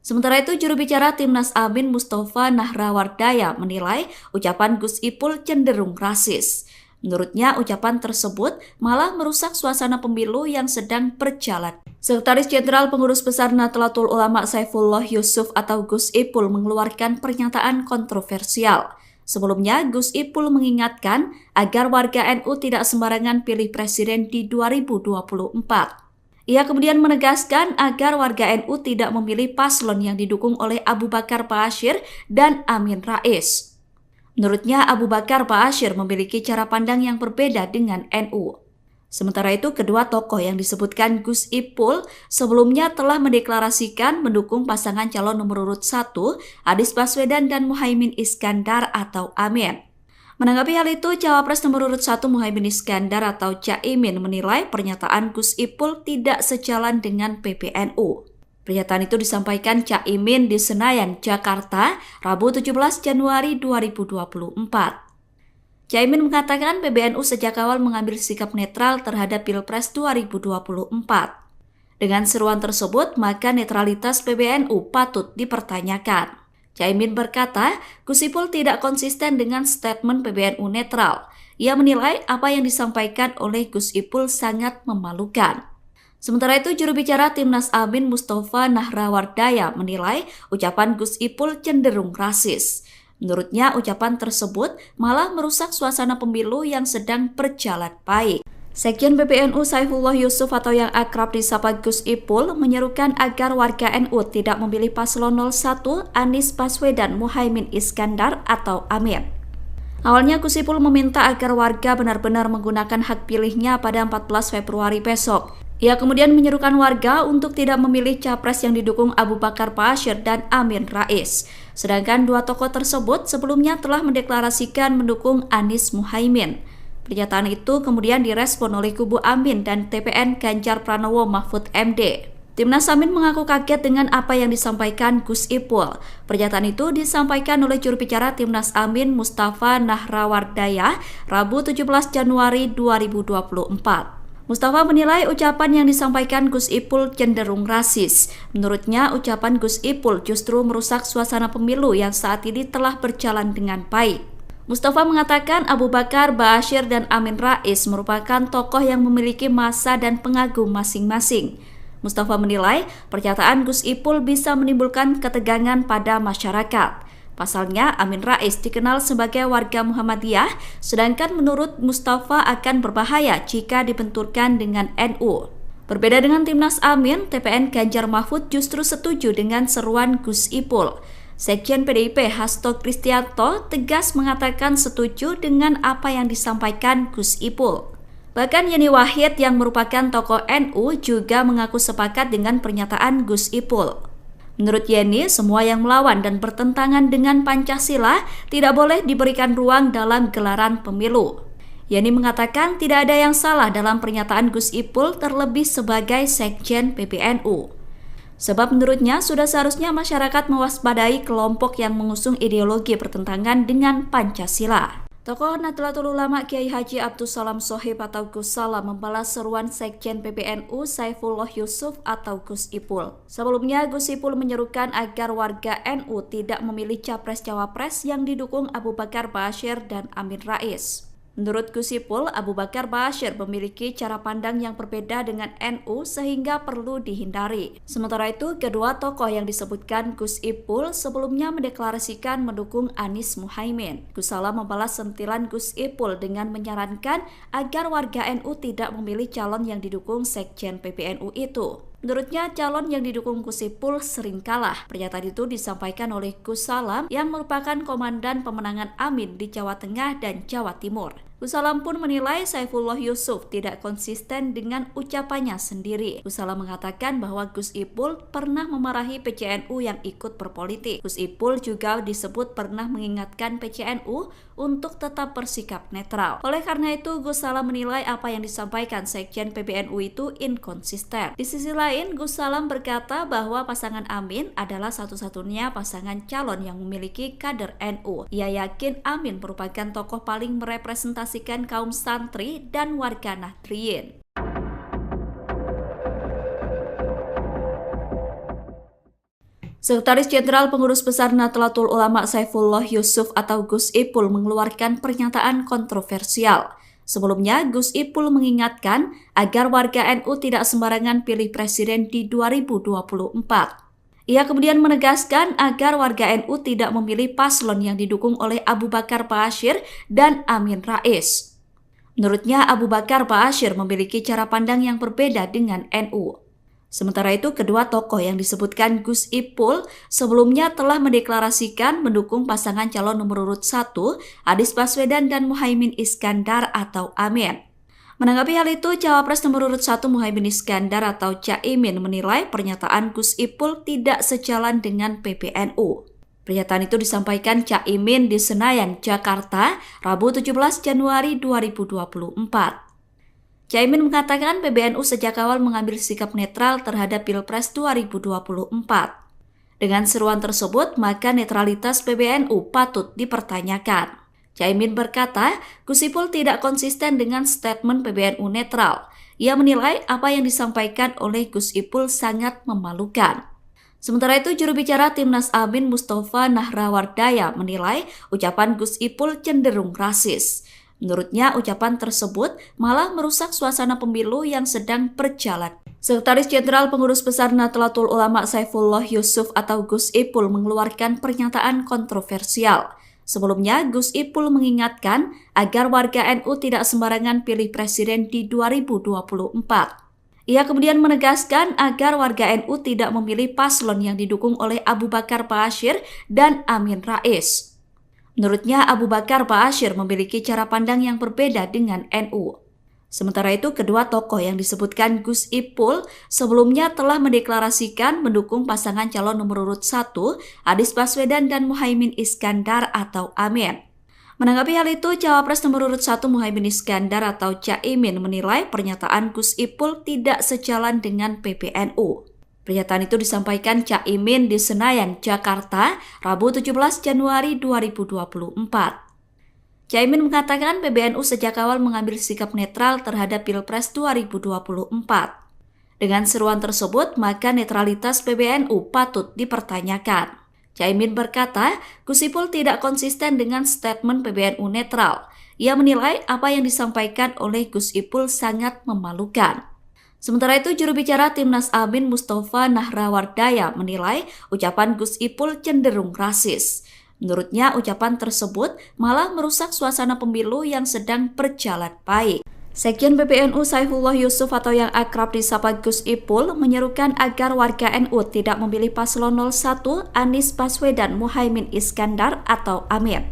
Sementara itu, juru bicara Timnas Amin Mustafa Nahrawardaya menilai ucapan Gus Ipul cenderung rasis. Menurutnya, ucapan tersebut malah merusak suasana pemilu yang sedang berjalan. Sekretaris Jenderal Pengurus Besar Nahdlatul Ulama Saifullah Yusuf atau Gus Ipul mengeluarkan pernyataan kontroversial. Sebelumnya, Gus Ipul mengingatkan agar warga NU tidak sembarangan pilih presiden di 2024. Ia kemudian menegaskan agar warga NU tidak memilih paslon yang didukung oleh Abu Bakar Ba'asyir dan Amin Rais. Menurutnya, Abu Bakar Ba'asyir memiliki cara pandang yang berbeda dengan NU. Sementara itu, kedua tokoh yang disebutkan Gus Ipul sebelumnya telah mendeklarasikan mendukung pasangan calon nomor urut 1, Anies Baswedan dan Muhaimin Iskandar atau Amin. Menanggapi hal itu, Cawapres nomor urut 1 Muhaimin Iskandar atau Caimin menilai pernyataan Gus Ipul tidak sejalan dengan PBNU. Pernyataan itu disampaikan Caimin di Senayan, Jakarta, Rabu 17 Januari 2024. Caimin mengatakan PBNU sejak awal mengambil sikap netral terhadap Pilpres 2024. Dengan seruan tersebut, maka netralitas PBNU patut dipertanyakan. Caimin berkata, Gus Ipul tidak konsisten dengan statement PBNU netral. Ia menilai apa yang disampaikan oleh Gus Ipul sangat memalukan. Sementara itu, juru bicara Timnas Amin Mustafa Nahrawardaya menilai ucapan Gus Ipul cenderung rasis. Menurutnya, ucapan tersebut malah merusak suasana pemilu yang sedang berjalan baik. Sekjen PBNU Saifullah Yusuf atau yang akrab disapa Gus Ipul menyerukan agar warga NU tidak memilih paslon 01 Anies Baswedan Muhaimin Iskandar atau Amin. Awalnya Gus Ipul meminta agar warga benar-benar menggunakan hak pilihnya pada 14 Februari besok. Ia kemudian menyerukan warga untuk tidak memilih capres yang didukung Abu Bakar Ba'asyir dan Amin Rais. Sedangkan dua tokoh tersebut sebelumnya telah mendeklarasikan mendukung Anies Muhaimin. Pernyataan itu kemudian direspon oleh kubu Amin dan TPN Ganjar Pranowo Mahfud MD. Timnas Amin mengaku kaget dengan apa yang disampaikan Gus Ipul. Pernyataan itu disampaikan oleh juru bicara Timnas Amin Mustafa Nahrawardaya Rabu 17 Januari 2024. Mustafa menilai ucapan yang disampaikan Gus Ipul cenderung rasis. Menurutnya, ucapan Gus Ipul justru merusak suasana pemilu yang saat ini telah berjalan dengan baik. Mustafa mengatakan Abu Bakar Ba'asyir dan Amin Rais merupakan tokoh yang memiliki massa dan pengagum masing-masing. Mustafa menilai pernyataan Gus Ipul bisa menimbulkan ketegangan pada masyarakat. Pasalnya, Amin Rais dikenal sebagai warga Muhammadiyah, sedangkan menurut Mustafa akan berbahaya jika dibenturkan dengan NU. Berbeda dengan Timnas Amin, TPN Ganjar Mahfud justru setuju dengan seruan Gus Ipul. Sekjen PDIP Hasto Kristianto tegas mengatakan setuju dengan apa yang disampaikan Gus Ipul. Bahkan Yeni Wahid yang merupakan tokoh NU juga mengaku sepakat dengan pernyataan Gus Ipul. Menurut Yeni, semua yang melawan dan bertentangan dengan Pancasila tidak boleh diberikan ruang dalam gelaran pemilu. Yeni mengatakan tidak ada yang salah dalam pernyataan Gus Ipul terlebih sebagai Sekjen PBNU. Sebab menurutnya sudah seharusnya masyarakat mewaspadai kelompok yang mengusung ideologi bertentangan dengan Pancasila. Tokoh Nahdlatul Ulama Kiai Haji Abdus Salam Shohib atau Gus Salam membalas seruan Sekjen PBNU Saifullah Yusuf atau Gus Ipul. Sebelumnya, Gus Ipul menyerukan agar warga NU tidak memilih capres-cawapres yang didukung Abu Bakar Ba'asyir dan Amin Rais. Menurut Gus Ipul, Abu Bakar Ba'asyir memiliki cara pandang yang berbeda dengan NU sehingga perlu dihindari. Sementara itu, kedua tokoh yang disebutkan Gus Ipul sebelumnya mendeklarasikan mendukung Anies Muhaimin. Gus Salam membalas sentilan Gus Ipul dengan menyarankan agar warga NU tidak memilih calon yang didukung Sekjen PBNU itu. Menurutnya, calon yang didukung Gus Ipul sering kalah. Pernyataan itu disampaikan oleh Gus Salam yang merupakan komandan pemenangan Amin di Jawa Tengah dan Jawa Timur. Gus Salam pun menilai Saifullah Yusuf tidak konsisten dengan ucapannya sendiri. Gus Salam mengatakan bahwa Gus Ipul pernah memarahi PCNU yang ikut berpolitik. Gus Ipul juga disebut pernah mengingatkan PCNU untuk tetap bersikap netral. Oleh karena itu, Gus Salam menilai apa yang disampaikan Sekjen PBNU itu inkonsisten. Di sisi lain, Gus Salam berkata bahwa pasangan Amin adalah satu-satunya pasangan calon yang memiliki kader NU. Ia yakin Amin merupakan tokoh paling merepresentasikan kaum santri dan warga Nahdliyin. Sekretaris Jenderal Pengurus Besar Nahdlatul Ulama Saifullah Yusuf atau Gus Ipul mengeluarkan pernyataan kontroversial. Sebelumnya, Gus Ipul mengingatkan agar warga NU tidak sembarangan pilih presiden di 2024. Ia kemudian menegaskan agar warga NU tidak memilih paslon yang didukung oleh Abu Bakar Ba'asyir dan Amin Rais. Menurutnya, Abu Bakar Ba'asyir memiliki cara pandang yang berbeda dengan NU. Sementara itu, kedua tokoh yang disebutkan Gus Ipul sebelumnya telah mendeklarasikan mendukung pasangan calon nomor urut 1, Anies Baswedan dan Muhaimin Iskandar atau Amin. Menanggapi hal itu, Cawapres nomor urut 1 Muhaimin Iskandar atau Caimin menilai pernyataan Gus Ipul tidak sejalan dengan PBNU. Pernyataan itu disampaikan Caimin di Senayan, Jakarta, Rabu 17 Januari 2024. Caimin mengatakan PBNU sejak awal mengambil sikap netral terhadap Pilpres 2024. Dengan seruan tersebut, maka netralitas PBNU patut dipertanyakan. Caimin berkata, Gus Ipul tidak konsisten dengan statement PBNU netral. Ia menilai apa yang disampaikan oleh Gus Ipul sangat memalukan. Sementara itu, juru bicara Timnas Amin Mustafa Nahrawardaya menilai ucapan Gus Ipul cenderung rasis. Menurutnya, ucapan tersebut malah merusak suasana pemilu yang sedang berjalan. Sekretaris Jenderal Pengurus Besar Nahdlatul Ulama Saifullah Yusuf atau Gus Ipul mengeluarkan pernyataan kontroversial. Sebelumnya, Gus Ipul mengingatkan agar warga NU tidak sembarangan pilih presiden di 2024. Ia kemudian menegaskan agar warga NU tidak memilih paslon yang didukung oleh Abu Bakar Ba'asyir dan Amin Rais. Menurutnya, Abu Bakar Ba'asyir memiliki cara pandang yang berbeda dengan NU. Sementara itu, kedua tokoh yang disebutkan Gus Ipul sebelumnya telah mendeklarasikan mendukung pasangan calon nomor urut 1, Anies Baswedan dan Muhaimin Iskandar atau Amin. Menanggapi hal itu, Cawapres nomor urut 1 Muhaimin Iskandar atau Caimin menilai pernyataan Gus Ipul tidak sejalan dengan PBNU. Pernyataan itu disampaikan Caimin di Senayan, Jakarta, Rabu 17 Januari 2024. Caimin mengatakan PBNU sejak awal mengambil sikap netral terhadap Pilpres 2024. Dengan seruan tersebut, maka netralitas PBNU patut dipertanyakan. Caimin berkata, Gus Ipul tidak konsisten dengan statement PBNU netral. Ia menilai apa yang disampaikan oleh Gus Ipul sangat memalukan. Sementara itu, juru bicara Timnas Amin Mustafa Nahrawardaya menilai ucapan Gus Ipul cenderung rasis. Menurutnya, ucapan tersebut malah merusak suasana pemilu yang sedang berjalan baik. Sekjen PBNU Saifullah Yusuf atau yang akrab disapa Gus Ipul menyerukan agar warga NU tidak memilih paslon 01 Anies Baswedan Muhaimin Iskandar atau Amin.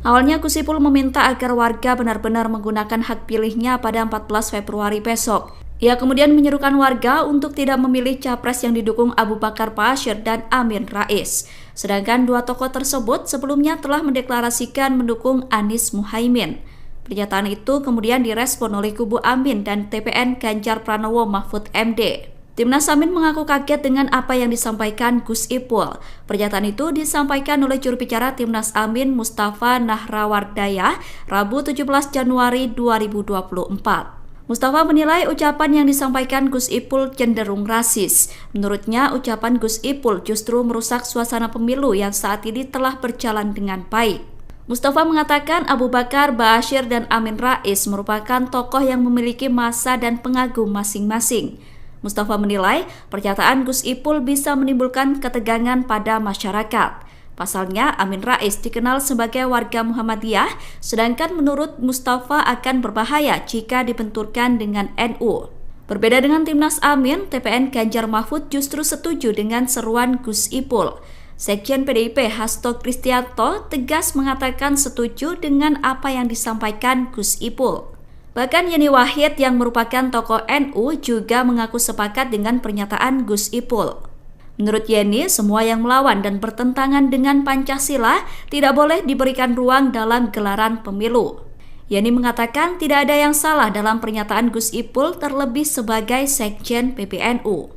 Awalnya Gus Ipul meminta agar warga benar-benar menggunakan hak pilihnya pada 14 Februari besok. Ia kemudian menyerukan warga untuk tidak memilih capres yang didukung Abu Bakar Ba'asyir dan Amin Rais. Sedangkan dua tokoh tersebut sebelumnya telah mendeklarasikan mendukung Anies Muhaimin. Pernyataan itu kemudian direspon oleh kubu Amin dan TPN Ganjar Pranowo Mahfud MD. Timnas Amin mengaku kaget dengan apa yang disampaikan Gus Ipul. Pernyataan itu disampaikan oleh juru bicara Timnas Amin Mustafa Nahrawardaya Rabu 17 Januari 2024. Mustafa menilai ucapan yang disampaikan Gus Ipul cenderung rasis. Menurutnya, ucapan Gus Ipul justru merusak suasana pemilu yang saat ini telah berjalan dengan baik. Mustafa mengatakan Abu Bakar Ba'asyir dan Amin Rais merupakan tokoh yang memiliki massa dan pengagum masing-masing. Mustafa menilai pernyataan Gus Ipul bisa menimbulkan ketegangan pada masyarakat. Pasalnya, Amin Rais dikenal sebagai warga Muhammadiyah, sedangkan menurut Mustafa akan berbahaya jika dibenturkan dengan NU. Berbeda dengan Timnas Amin, TPN Ganjar Mahfud justru setuju dengan seruan Gus Ipul. Sekjen PDIP Hasto Kristianto tegas mengatakan setuju dengan apa yang disampaikan Gus Ipul. Bahkan Yeni Wahid yang merupakan tokoh NU juga mengaku sepakat dengan pernyataan Gus Ipul. Menurut Yeni, semua yang melawan dan bertentangan dengan Pancasila tidak boleh diberikan ruang dalam gelaran pemilu. Yeni mengatakan tidak ada yang salah dalam pernyataan Gus Ipul terlebih sebagai Sekjen PBNU.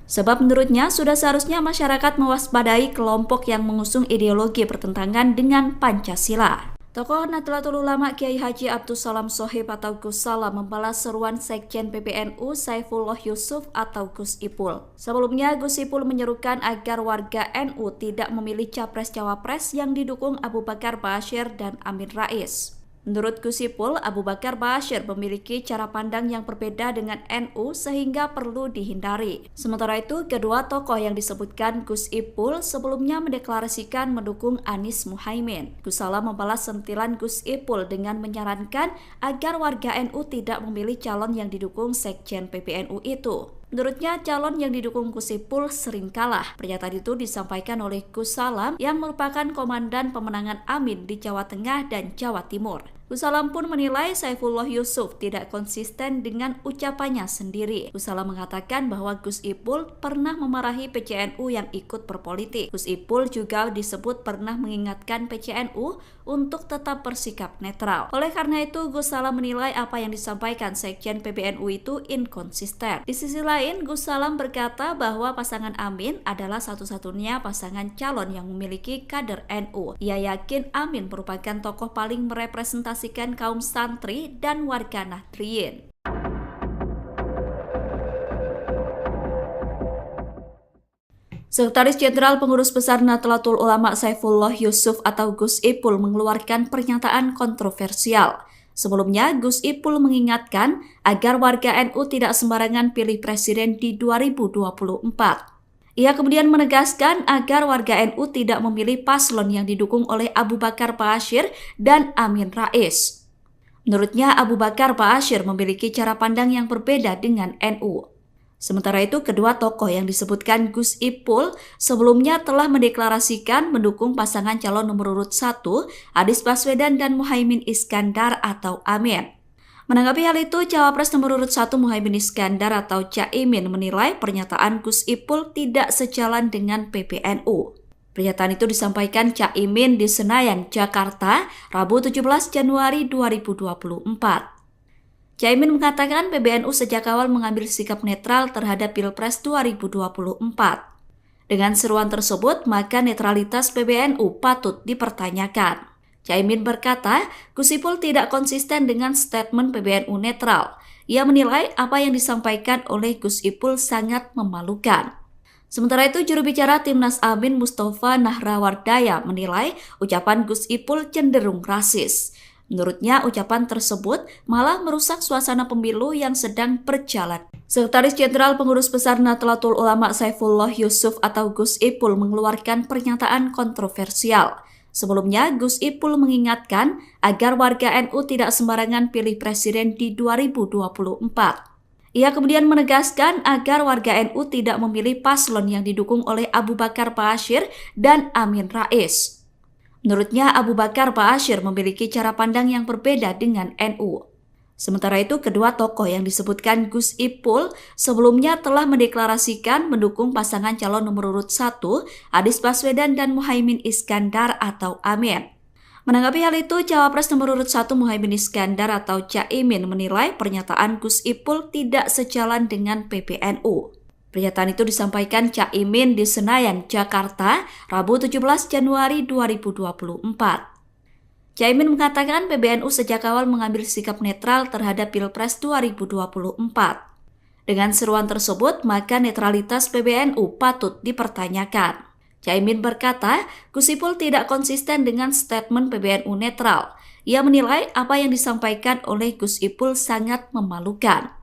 Sebab menurutnya sudah seharusnya masyarakat mewaspadai kelompok yang mengusung ideologi bertentangan dengan Pancasila. Tokoh Nahdlatul Ulama Kiai Haji Abdus Salam Shohib atau Gus Salam membalas seruan Sekjen PBNU Saifullah Yusuf atau Gus Ipul. Sebelumnya, Gus Ipul menyerukan agar warga NU tidak memilih capres-cawapres yang didukung Abu Bakar Ba'asyir dan Amin Rais. Menurut Gus Ipul, Abu Bakar Ba'asyir memiliki cara pandang yang berbeda dengan NU sehingga perlu dihindari. Sementara itu, kedua tokoh yang disebutkan Gus Ipul sebelumnya mendeklarasikan mendukung Anies Muhaimin. Gus Salam membalas sentilan Gus Ipul dengan menyarankan agar warga NU tidak memilih calon yang didukung Sekjen PBNU itu. Menurutnya, calon yang didukung Gus Ipul sering kalah. Pernyataan itu disampaikan oleh Gus Salam yang merupakan komandan pemenangan Amin di Jawa Tengah dan Jawa Timur. Gus Salam pun menilai Saifullah Yusuf tidak konsisten dengan ucapannya sendiri. Gus Salam mengatakan bahwa Gus Ipul pernah memarahi PCNU yang ikut berpolitik. Gus Ipul juga disebut pernah mengingatkan PCNU untuk tetap bersikap netral. Oleh karena itu, Gus Salam menilai apa yang disampaikan Sekjen PBNU itu inkonsisten. Di sisi lain, Gus Salam berkata bahwa pasangan Amin adalah satu-satunya pasangan calon yang memiliki kader NU. Ia yakin Amin merupakan tokoh paling merepresentasikan kaum santri dan warga Nahdliyin. Sekretaris Jenderal Pengurus Besar Nahdlatul Ulama Saifullah Yusuf atau Gus Ipul mengeluarkan pernyataan kontroversial. Sebelumnya, Gus Ipul mengingatkan agar warga NU tidak sembarangan pilih presiden di 2024. Ia kemudian menegaskan agar warga NU tidak memilih paslon yang didukung oleh Abu Bakar Ba'asyir dan Amin Rais. Menurutnya, Abu Bakar Ba'asyir memiliki cara pandang yang berbeda dengan NU. Sementara itu, kedua tokoh yang disebutkan Gus Ipul sebelumnya telah mendeklarasikan mendukung pasangan calon nomor urut 1, Anies Baswedan dan Muhaimin Iskandar atau Amin. Menanggapi hal itu, Cawapres nomor urut 1 Muhaimin Iskandar atau Caimin menilai pernyataan Gus Ipul tidak sejalan dengan PBNU. Pernyataan itu disampaikan Caimin di Senayan, Jakarta, Rabu 17 Januari 2024. Caimin mengatakan PBNU sejak awal mengambil sikap netral terhadap Pilpres 2024. Dengan seruan tersebut, maka netralitas PBNU patut dipertanyakan. Caimin berkata, Gus Ipul tidak konsisten dengan statement PBNU netral. Ia menilai apa yang disampaikan oleh Gus Ipul sangat memalukan. Sementara itu, juru bicara Timnas Amin Mustafa Nahrawardaya menilai ucapan Gus Ipul cenderung rasis. Menurutnya, ucapan tersebut malah merusak suasana pemilu yang sedang berjalan. Sekretaris Jenderal Pengurus Besar Nahdlatul Ulama Saifullah Yusuf atau Gus Ipul mengeluarkan pernyataan kontroversial. Sebelumnya, Gus Ipul mengingatkan agar warga NU tidak sembarangan pilih presiden di 2024. Ia kemudian menegaskan agar warga NU tidak memilih paslon yang didukung oleh Abu Bakar Ba'asyir dan Amin Rais. Menurutnya, Abu Bakar Ba'asyir memiliki cara pandang yang berbeda dengan NU. Sementara itu, kedua tokoh yang disebutkan Gus Ipul sebelumnya telah mendeklarasikan mendukung pasangan calon nomor urut 1, Anies Baswedan dan Muhaimin Iskandar atau Amin. Menanggapi hal itu, Cawapres nomor urut 1 Muhaimin Iskandar atau Caimin menilai pernyataan Gus Ipul tidak sejalan dengan PBNU. Pernyataan itu disampaikan Caimin di Senayan, Jakarta, Rabu 17 Januari 2024. Caimin mengatakan PBNU sejak awal mengambil sikap netral terhadap Pilpres 2024. Dengan seruan tersebut, maka netralitas PBNU patut dipertanyakan. Caimin berkata, Gus Ipul tidak konsisten dengan statement PBNU netral. Ia menilai apa yang disampaikan oleh Gus Ipul sangat memalukan.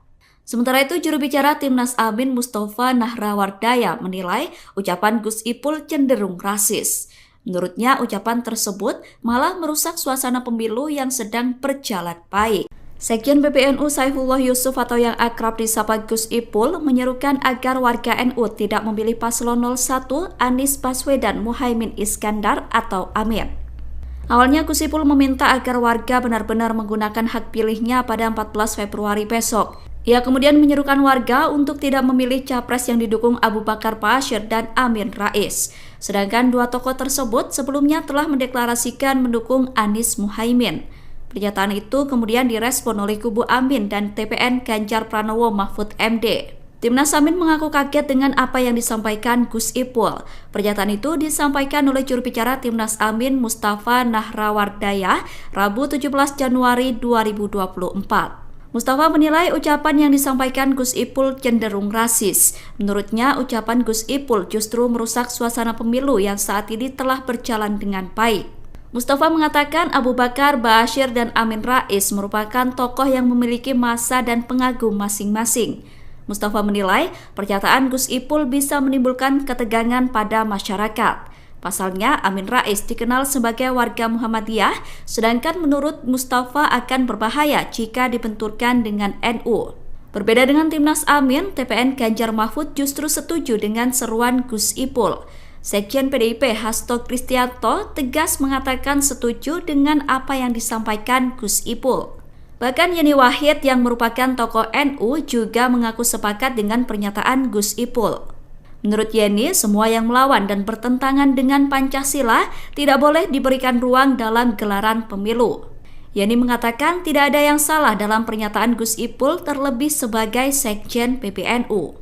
Sementara itu, juru bicara Timnas Amin Mustafa Nahrawardaya menilai ucapan Gus Ipul cenderung rasis. Menurutnya, ucapan tersebut malah merusak suasana pemilu yang sedang berjalan baik. Sekjen PBNU Saifullah Yusuf atau yang akrab disapa Gus Ipul menyerukan agar warga NU tidak memilih paslon 01 Anies Baswedan Muhaimin Iskandar atau Amin. Awalnya Gus Ipul meminta agar warga benar-benar menggunakan hak pilihnya pada 14 Februari besok. Ia kemudian menyerukan warga untuk tidak memilih capres yang didukung Abu Bakar Ba'asyir dan Amin Rais. Sedangkan dua tokoh tersebut sebelumnya telah mendeklarasikan mendukung Anies Muhaimin. Pernyataan itu kemudian direspon oleh kubu Amin dan TPN Ganjar Pranowo Mahfud MD. Timnas Amin mengaku kaget dengan apa yang disampaikan Gus Ipul. Pernyataan itu disampaikan oleh juru bicara Timnas Amin Mustafa Nahrawardaya Rabu 17 Januari 2024. Mustafa menilai ucapan yang disampaikan Gus Ipul cenderung rasis. Menurutnya, ucapan Gus Ipul justru merusak suasana pemilu yang saat ini telah berjalan dengan baik. Mustafa mengatakan Abu Bakar Ba'asyir dan Amin Rais merupakan tokoh yang memiliki massa dan pengagum masing-masing. Mustafa menilai pernyataan Gus Ipul bisa menimbulkan ketegangan pada masyarakat. Pasalnya, Amin Rais dikenal sebagai warga Muhammadiyah, sedangkan menurut Mustafa akan berbahaya jika dibenturkan dengan NU. Berbeda dengan Timnas Amin, TPN Ganjar Mahfud justru setuju dengan seruan Gus Ipul. Sekjen PDIP Hasto Kristianto tegas mengatakan setuju dengan apa yang disampaikan Gus Ipul. Bahkan Yeni Wahid yang merupakan tokoh NU juga mengaku sepakat dengan pernyataan Gus Ipul. Menurut Yeni, semua yang melawan dan bertentangan dengan Pancasila tidak boleh diberikan ruang dalam gelaran pemilu. Yeni mengatakan tidak ada yang salah dalam pernyataan Gus Ipul terlebih sebagai Sekjen PBNU.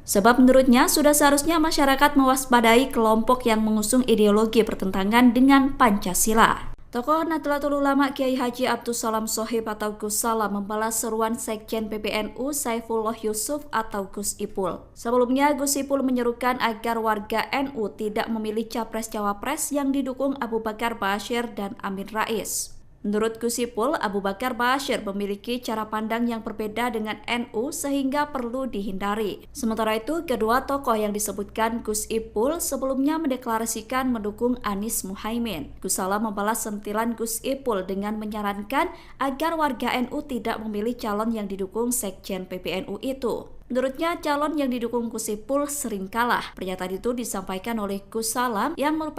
Sebab menurutnya sudah seharusnya masyarakat mewaspadai kelompok yang mengusung ideologi bertentangan dengan Pancasila. Tokoh Nahdlatul Ulama Kiai Haji Abdus Salam Shohib atau Gus Salam membalas seruan Sekjen PBNU Saifullah Yusuf atau Gus Ipul. Sebelumnya, Gus Ipul menyerukan agar warga NU tidak memilih capres-cawapres yang didukung Abu Bakar Ba'asyir dan Amin Rais. Menurut Gus Ipul, Abu Bakar Ba'asyir memiliki cara pandang yang berbeda dengan NU sehingga perlu dihindari. Sementara itu, kedua tokoh yang disebutkan Gus Ipul sebelumnya mendeklarasikan mendukung Anies Muhaimin. Gus Salam membalas sentilan Gus Ipul dengan menyarankan agar warga NU tidak memilih calon yang didukung Sekjen PBNU itu. Menurutnya, calon yang didukung Gus Ipul sering kalah. Pernyataan itu disampaikan oleh Gus Salam yang merupakan